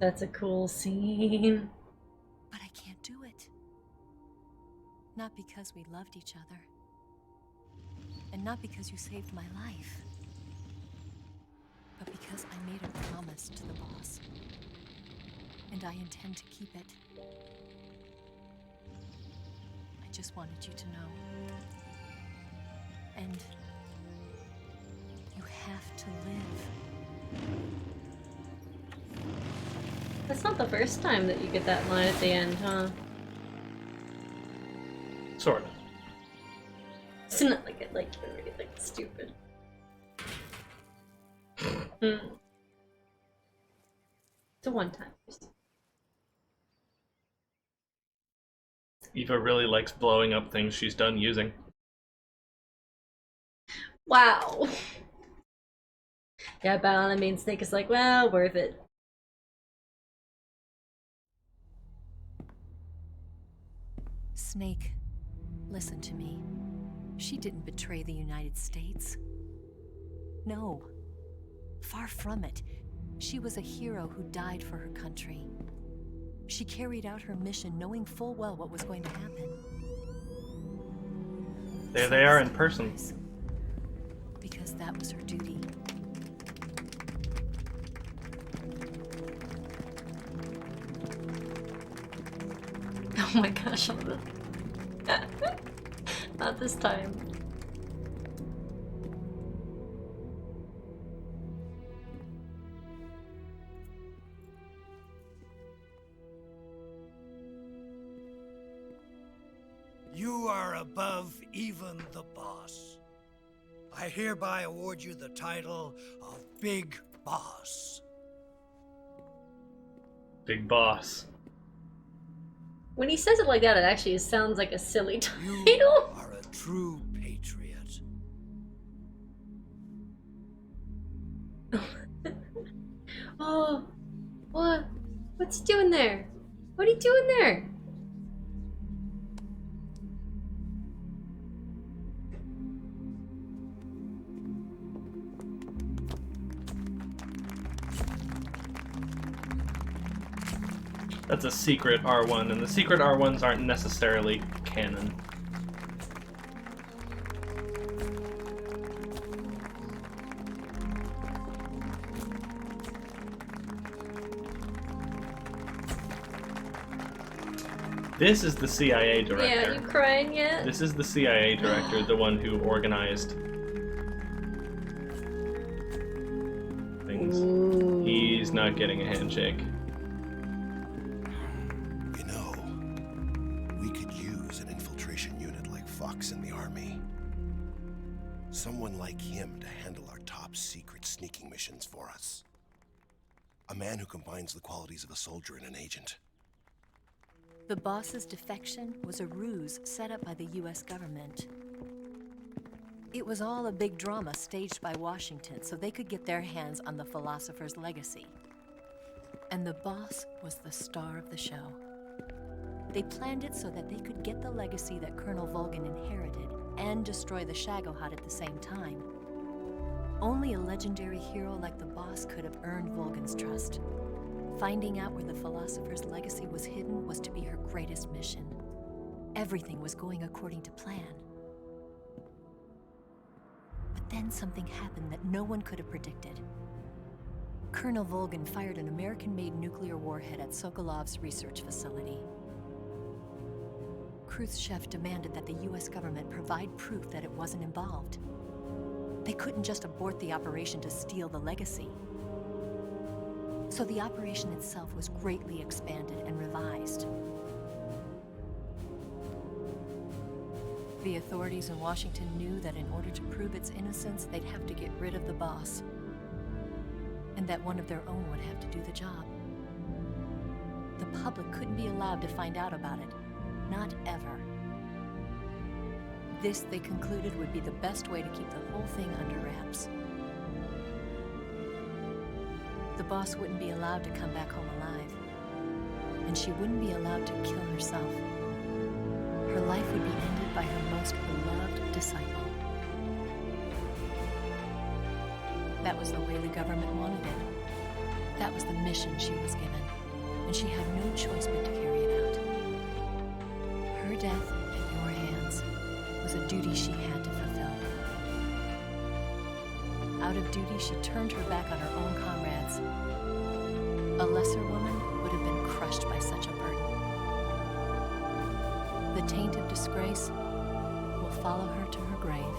That's a cool scene. But I can't do it. Not because we loved each other. And not because you saved my life. But because I made a promise to the boss. And I intend to keep it. I just wanted you to know. And you have to live. That's not the first time that you get that line at the end, huh? Sort of. It's not like it, like really like stupid. It's a one-time. Eva really likes blowing up things she's done using. Wow. Yeah, but I mean, Snake is like, well, worth it. Snake, listen to me. She didn't betray the United States. No. Far from it. She was a hero who died for her country. She carried out her mission knowing full well what was going to happen. There they are in person. Because that was her duty. Oh my gosh, not this time. You are above even the boss. I hereby award you the title of Big Boss. Big Boss. When he says it like that, it actually sounds like a silly title. You are a true patriot. Oh, what? What's he doing there? What are you doing there? That's a secret R1, and the secret R1s aren't necessarily canon. This is the CIA director. Yeah, you crying yet? This is the CIA director, the one who organized things. Ooh. He's not getting a handshake. You know, we could use an infiltration unit like Fox in the army. Someone like him to handle our top secret sneaking missions for us. A man who combines the qualities of a soldier and an agent. The boss's defection was a ruse set up by the US government. It was all a big drama staged by Washington so they could get their hands on the philosopher's legacy. And the boss was the star of the show. They planned it so that they could get the legacy that Colonel Volgin inherited and destroy the Shagohod at the same time. Only a legendary hero like the boss could have earned Volgin's trust. Finding out where the philosopher's legacy was hidden was to be her greatest mission. Everything was going according to plan. But then something happened that no one could have predicted. Colonel Volgin fired an American-made nuclear warhead at Sokolov's research facility. Khrushchev demanded that the US government provide proof that it wasn't involved. They couldn't just abort the operation to steal the legacy. So the operation itself was greatly expanded and revised. The authorities in Washington knew that in order to prove its innocence, they'd have to get rid of the boss. And that one of their own would have to do the job. The public couldn't be allowed to find out about it. Not ever. This, they concluded, would be the best way to keep the whole thing under wraps. The boss wouldn't be allowed to come back home alive. And she wouldn't be allowed to kill herself. Her life would be ended by her most beloved disciple. That was the way the government wanted it. That was the mission she was given. And she had no choice but to carry it out. Her death at your hands was a duty she had to fulfill. Out of duty, she turned her back on her own comrades. A lesser woman would have been crushed by such a burden. The taint of disgrace will follow her to her grave.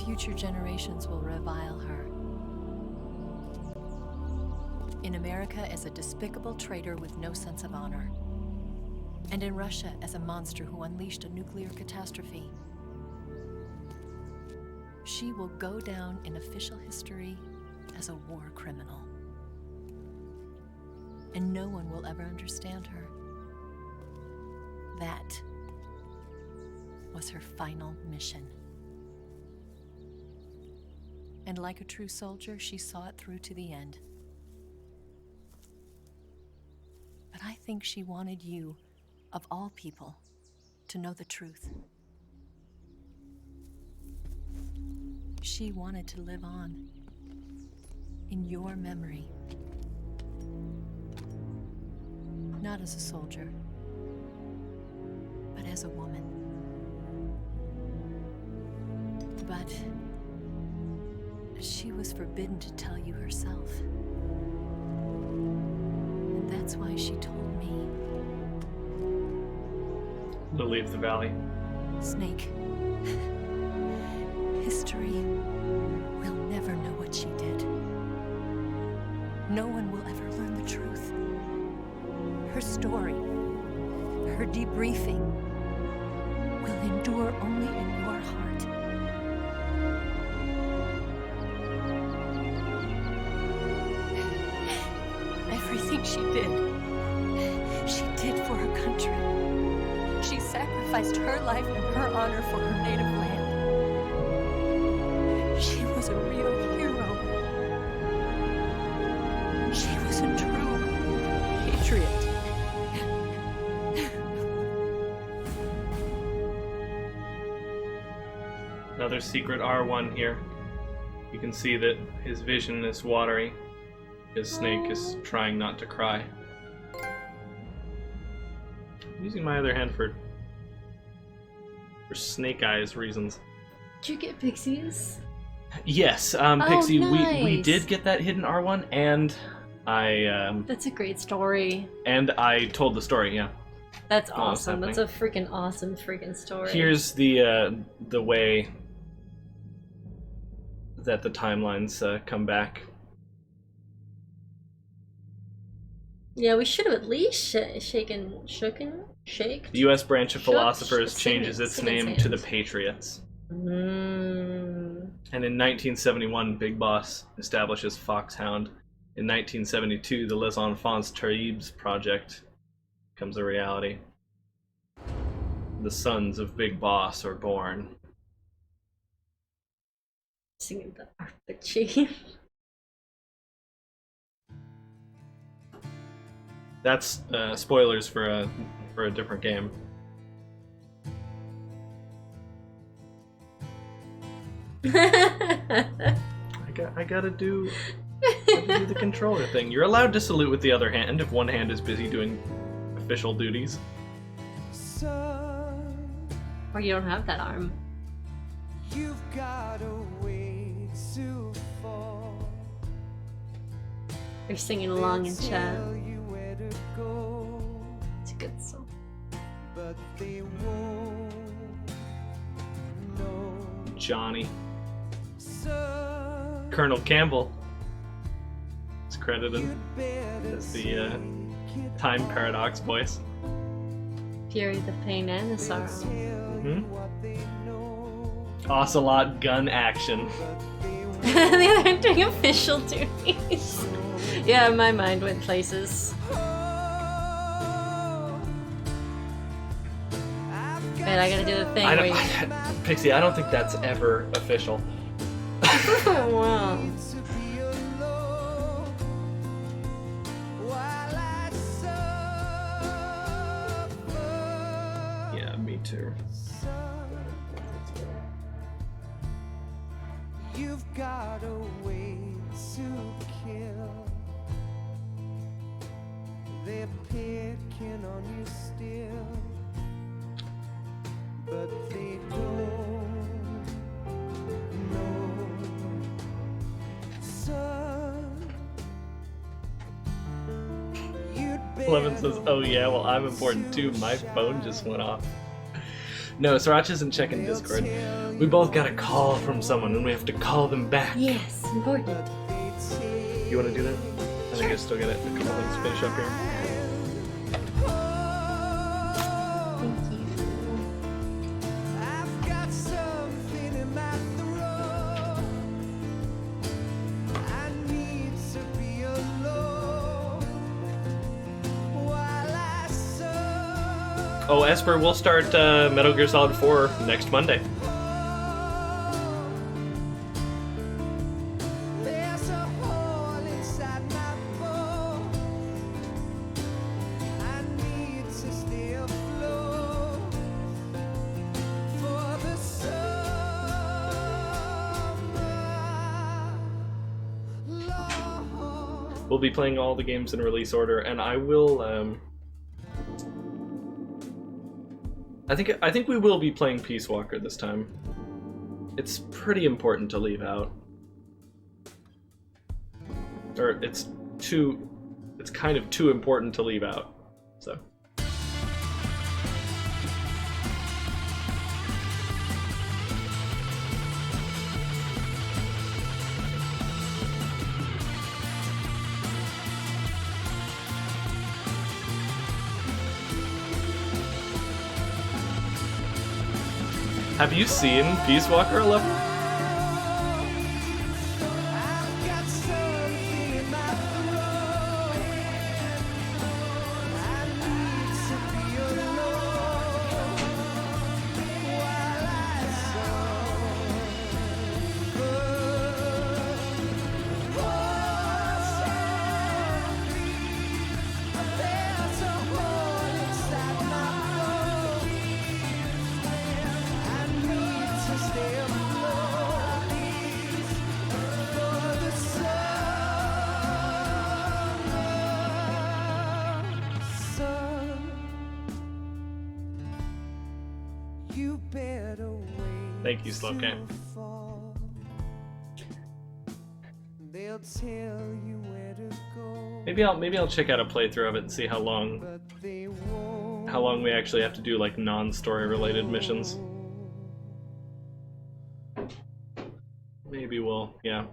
Future generations will revile her. In America as a despicable traitor with no sense of honor. And in Russia as a monster who unleashed a nuclear catastrophe. She will go down in official history as a war criminal. And no one will ever understand her. That was her final mission. And like a true soldier, she saw it through to the end. But I think she wanted you, of all people, to know the truth. She wanted to live on in your memory Not as a soldier, but as a woman. But she was forbidden to tell you herself. And that's why she told me. Lily of the Valley. Snake, history will never know what she did. No one will ever learn the truth. Her story, her debriefing, will endure only in your heart. Everything she did for her country. She sacrificed her life and her honor for her native land. She was a real hero. She was a true patriot. Another secret R1 here. You can see that his vision is watery. His snake is trying not to cry. I'm using my other hand for snake eyes reasons. Did you get pixies? Yes, Pixie, nice. we did get that hidden R1, and I That's a great story. and I told the story. Yeah. That's What was awesome. That's a happening. freaking awesome freaking story. Here's the way that the timelines come back. Yeah, we should have at least shaked. The U.S. branch of Shook? philosophers Sing changes it, its sing its name to the hands. Patriots. Mm. And in 1971, Big Boss establishes Foxhound. In 1972, the Les Enfants Terribles project becomes a reality. The sons of Big Boss are born. Singing the RPG. That's spoilers for a different game. I gotta do the controller thing. You're allowed to salute with the other hand if one hand is busy doing official duties. Or you don't have that arm. You've got a way to fall. You're singing along in chat. Tell you where to go, It's a good song. but they won't know. Johnny. So Colonel Campbell is credited as the time paradox voice. Fury, the pain, and the sorrow. Ocelot gun action. The other hand doing official duties. Yeah, my mind went places. Wait, I gotta do the thing I where don't, Pixie, I don't think that's ever official. Wow. Yeah, me too. you've got a way to kill. They're picking on you still, but they don't know. Son, you'd Levin says, oh yeah, well I'm important too, my phone just went off. No, Sriracha isn't checking Discord. We both got a call from someone and we have to call them back. Yes, important. You wanna do that? I think I still got a couple things to finish up here. Thank you. I've got something in my throat. I need to be alone while I serve. Oh, Esper, we'll start Metal Gear Solid 4 next Monday. There's a hole inside my bones. I need to stay afloat for the summer. We'll be playing all the games in release order, and I will I think we will be playing Peace Walker this time. It's pretty important to leave out. Or it's kind of too important to leave out. So have you seen Peace Walker 11? Thank you, Slowcam. Maybe I'll check out a playthrough of it and see how long we actually have to do like non-story related missions. Maybe we'll, yeah,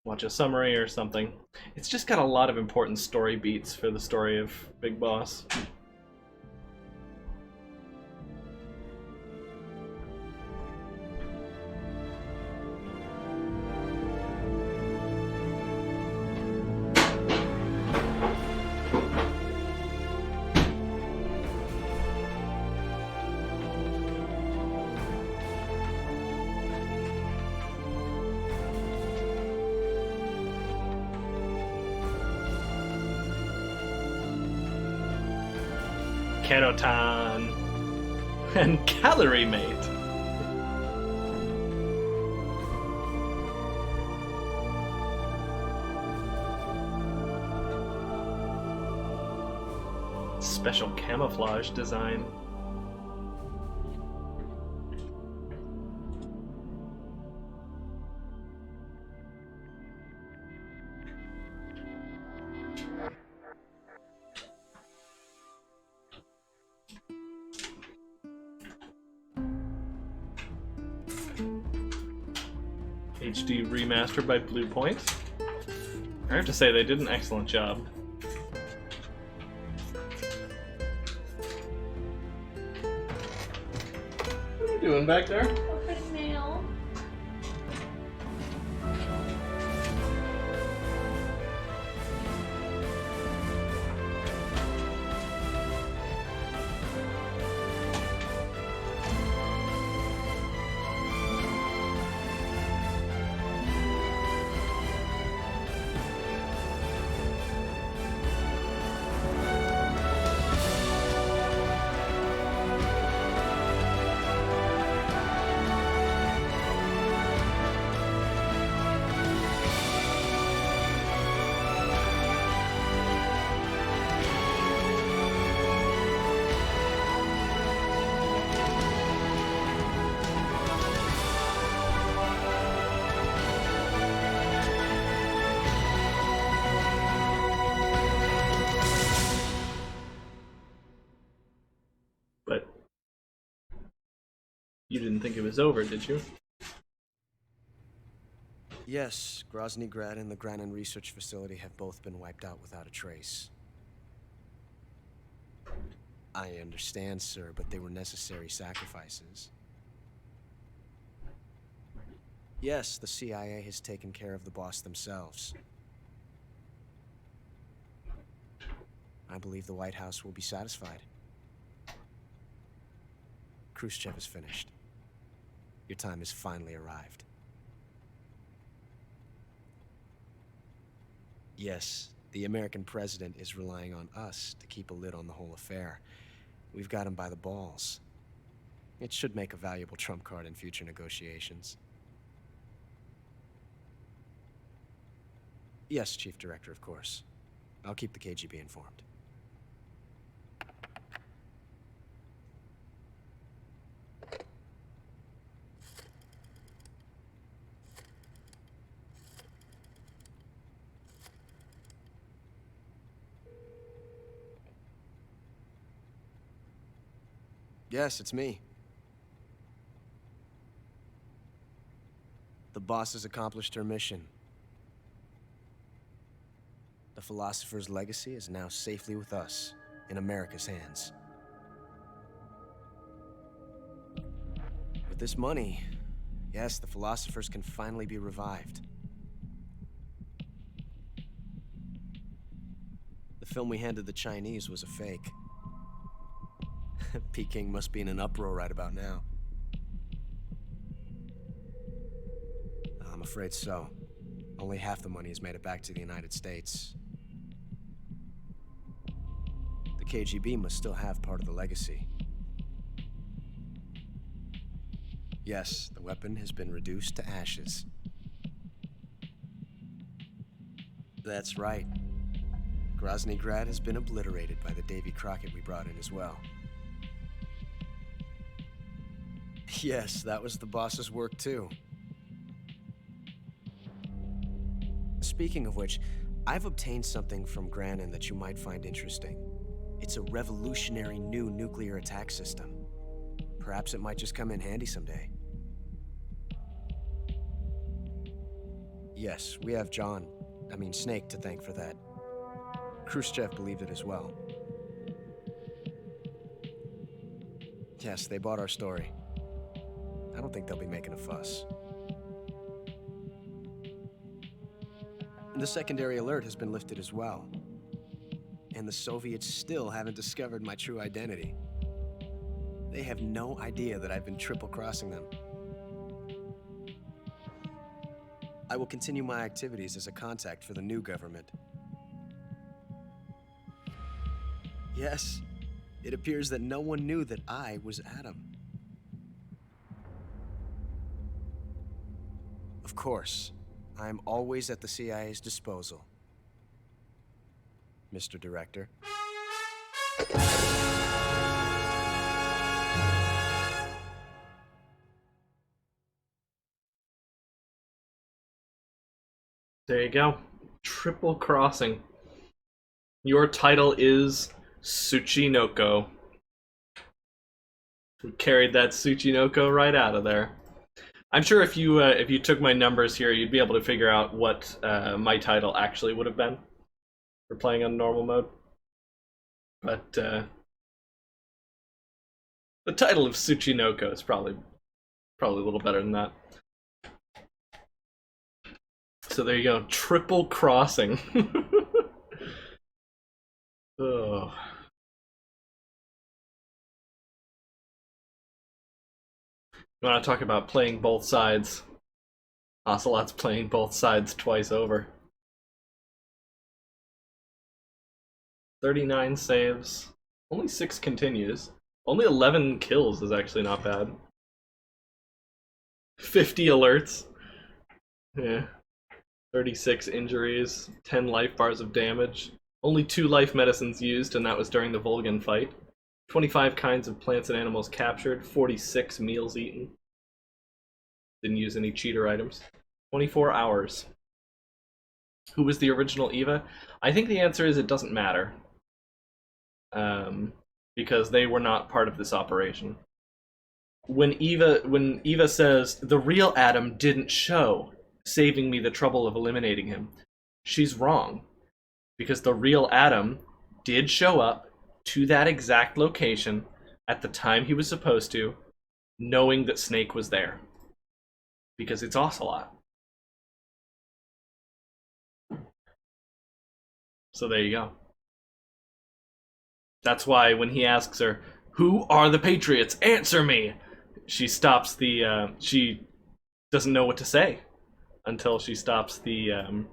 watch a summary or something. It's just got a lot of important story beats for the story of Big Boss. Kerotan and Calorie Mate. Special camouflage design. HD remastered by Blue Point. I have to say they did an excellent job. What are you doing back there? Open mail. But you didn't think it was over, did you? Yes, Grozny Grad and the Granin Research Facility have both been wiped out without a trace. I understand, sir, but they were necessary sacrifices. Yes, the CIA has taken care of the boss themselves. I believe the White House will be satisfied. Khrushchev is finished. Your time has finally arrived. Yes, the American president is relying on us to keep a lid on the whole affair. We've got him by the balls. It should make a valuable trump card in future negotiations. Yes, Chief Director, of course. I'll keep the KGB informed. Yes, it's me. The boss has accomplished her mission. The philosopher's legacy is now safely with us, in America's hands. With this money, yes, the philosophers can finally be revived. The film we handed the Chinese was a fake. Peking must be in an uproar right about now. I'm afraid so. Only half the money has made it back to the United States. The KGB must still have part of the legacy. Yes, the weapon has been reduced to ashes. That's right. Grozny Grad has been obliterated by the Davy Crockett we brought in as well. Yes, that was the boss's work too. Speaking of which, I've obtained something from Granin that you might find interesting. It's a revolutionary new nuclear attack system. Perhaps it might just come in handy someday. Yes, we have Snake to thank for that. Khrushchev believed it as well. Yes, they bought our story. I don't think they'll be making a fuss. The secondary alert has been lifted as well. And the Soviets still haven't discovered my true identity. They have no idea that I've been triple-crossing them. I will continue my activities as a contact for the new government. Yes, it appears that no one knew that I was Adam. Of course, I am always at the CIA's disposal, Mr. Director. There you go. Triple crossing. Your title is Tsuchinoko. We carried that Tsuchinoko right out of there. I'm sure if you took my numbers here, you'd be able to figure out what my title actually would have been for playing on normal mode. But the title of Tsuchinoko is probably a little better than that. So there you go, triple crossing. Oh. You want to talk about playing both sides? Ocelot's playing both sides twice over. 39 saves, only 6 continues. Only 11 kills is actually not bad. 50 alerts. Yeah. 36 injuries, 10 life bars of damage. Only 2 life medicines used, and that was during the Volgan fight. 25 kinds of plants and animals captured, 46 meals eaten. Didn't use any cheater items. 24 hours. Who was the original Eva? I think the answer is it doesn't matter. Because they were not part of this operation. When Eva says, the real Adam didn't show, saving me the trouble of eliminating him, she's wrong. Because the real Adam did show up to that exact location at the time he was supposed to, knowing that Snake was there. Because it's Ocelot. So there you go. That's why when he asks her, who are the Patriots? Answer me! She stops the, she doesn't know what to say until she stops the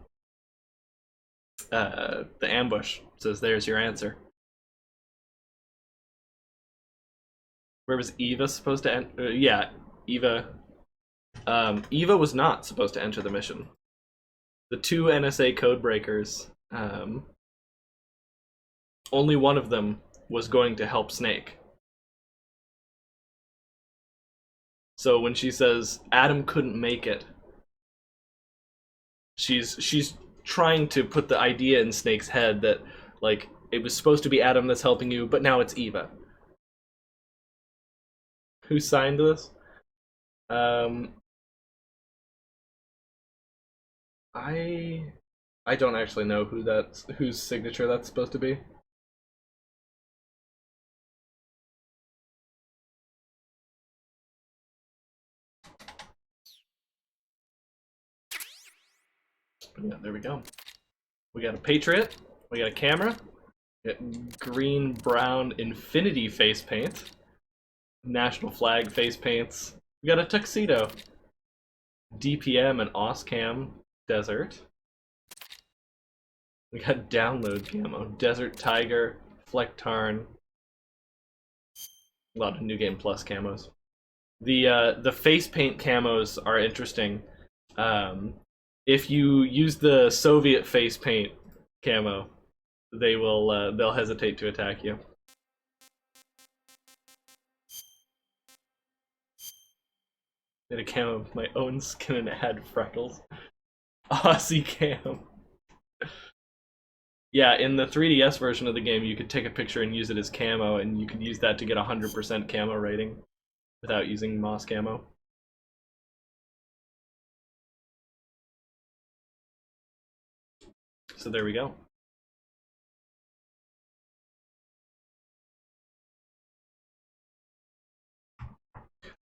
ambush. Says, there's your answer. Where was Eva supposed to enter? Yeah, Eva. Eva was not supposed to enter the mission. The 2 NSA codebreakers, only one of them was going to help Snake. So when she says Adam couldn't make it, she's trying to put the idea in Snake's head that, like, it was supposed to be Adam that's helping you, but now it's Eva. who signed this. I don't actually know whose signature that's supposed to be. Yeah, there we go. We got a Patriot. We got a camera. We got green, brown, infinity face paint. National flag face paints. We got a tuxedo. DPM and OSCAM desert. We got download camo. Desert Tiger, Flecktarn. A lot of New Game Plus camos. The face paint camos are interesting. If you use the Soviet face paint camo, they'll hesitate to attack you. Made a camo of my own skin and it had freckles. Aussie cam. Yeah, in the 3DS version of the game, you could take a picture and use it as camo, and you could use that to get 100% camo rating without using moss camo. So there we go.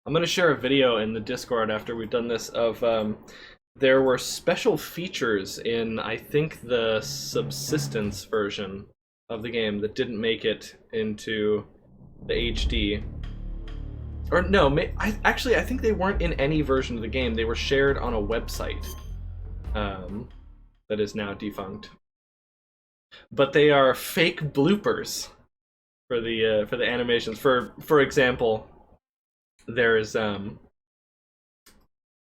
I'm going to share a video in the Discord after we've done this of there were special features in, I think, the subsistence version of the game that didn't make it into the HD. Or no, I think they weren't in any version of the game. They were shared on a website that is now defunct. But they are fake bloopers for the animations. For example, there's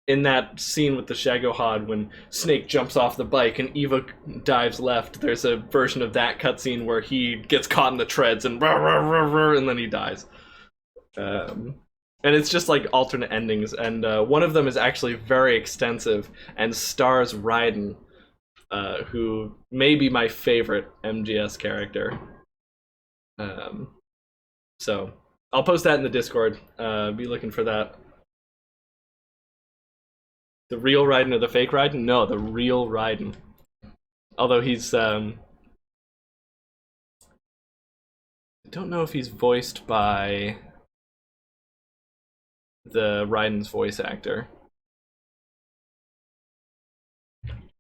in that scene with the Shagohod when Snake jumps off the bike and Eva dives left, there's a version of that cutscene where he gets caught in the treads and and then he dies. And it's just like alternate endings, and one of them is actually very extensive and stars Raiden, who may be my favorite MGS character. So I'll post that in the Discord. Be looking for that. The real Raiden or the fake Raiden? No, the real Raiden. Although he's I don't know if he's voiced by the Raiden's voice actor.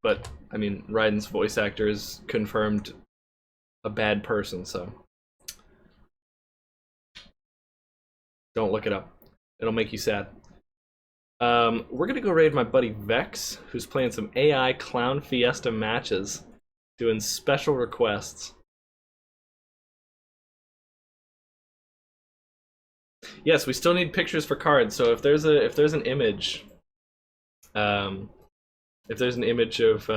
But I mean, Raiden's voice actor is confirmed a bad person, so don't look it up. It'll make you sad. We're gonna go raid my buddy Vex, who's playing some AI Clown Fiesta matches, doing special requests. Yes, we still need pictures for cards. So if there's an image, if there's an image of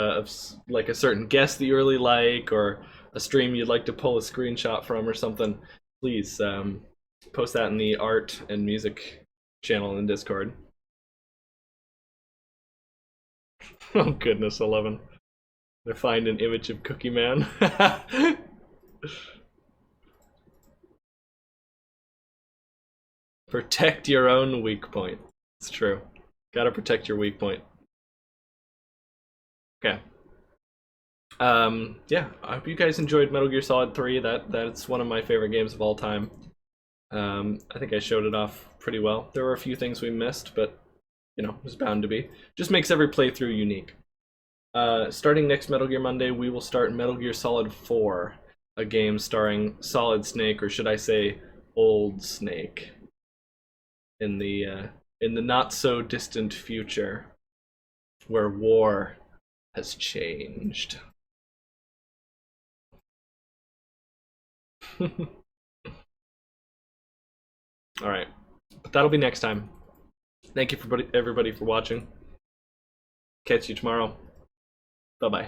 like a certain guest that you really like, or a stream you'd like to pull a screenshot from or something, please post that in the art and music channel in Discord. Oh goodness, 11. I find an image of Cookie Man. Protect your own weak point. It's true. Gotta protect your weak point. Okay. Yeah, I hope you guys enjoyed Metal Gear Solid 3. That's one of my favorite games of all time. I think I showed it off pretty well. There were a few things we missed, but you know, it was bound to be. Just makes every playthrough unique. Starting next Metal Gear Monday, we will start Metal Gear Solid 4, a game starring Solid Snake, or should I say, Old Snake, in the not so distant future, where war has changed. All right, but that'll be next time. Thank you for everybody for watching. Catch you tomorrow. Bye-bye.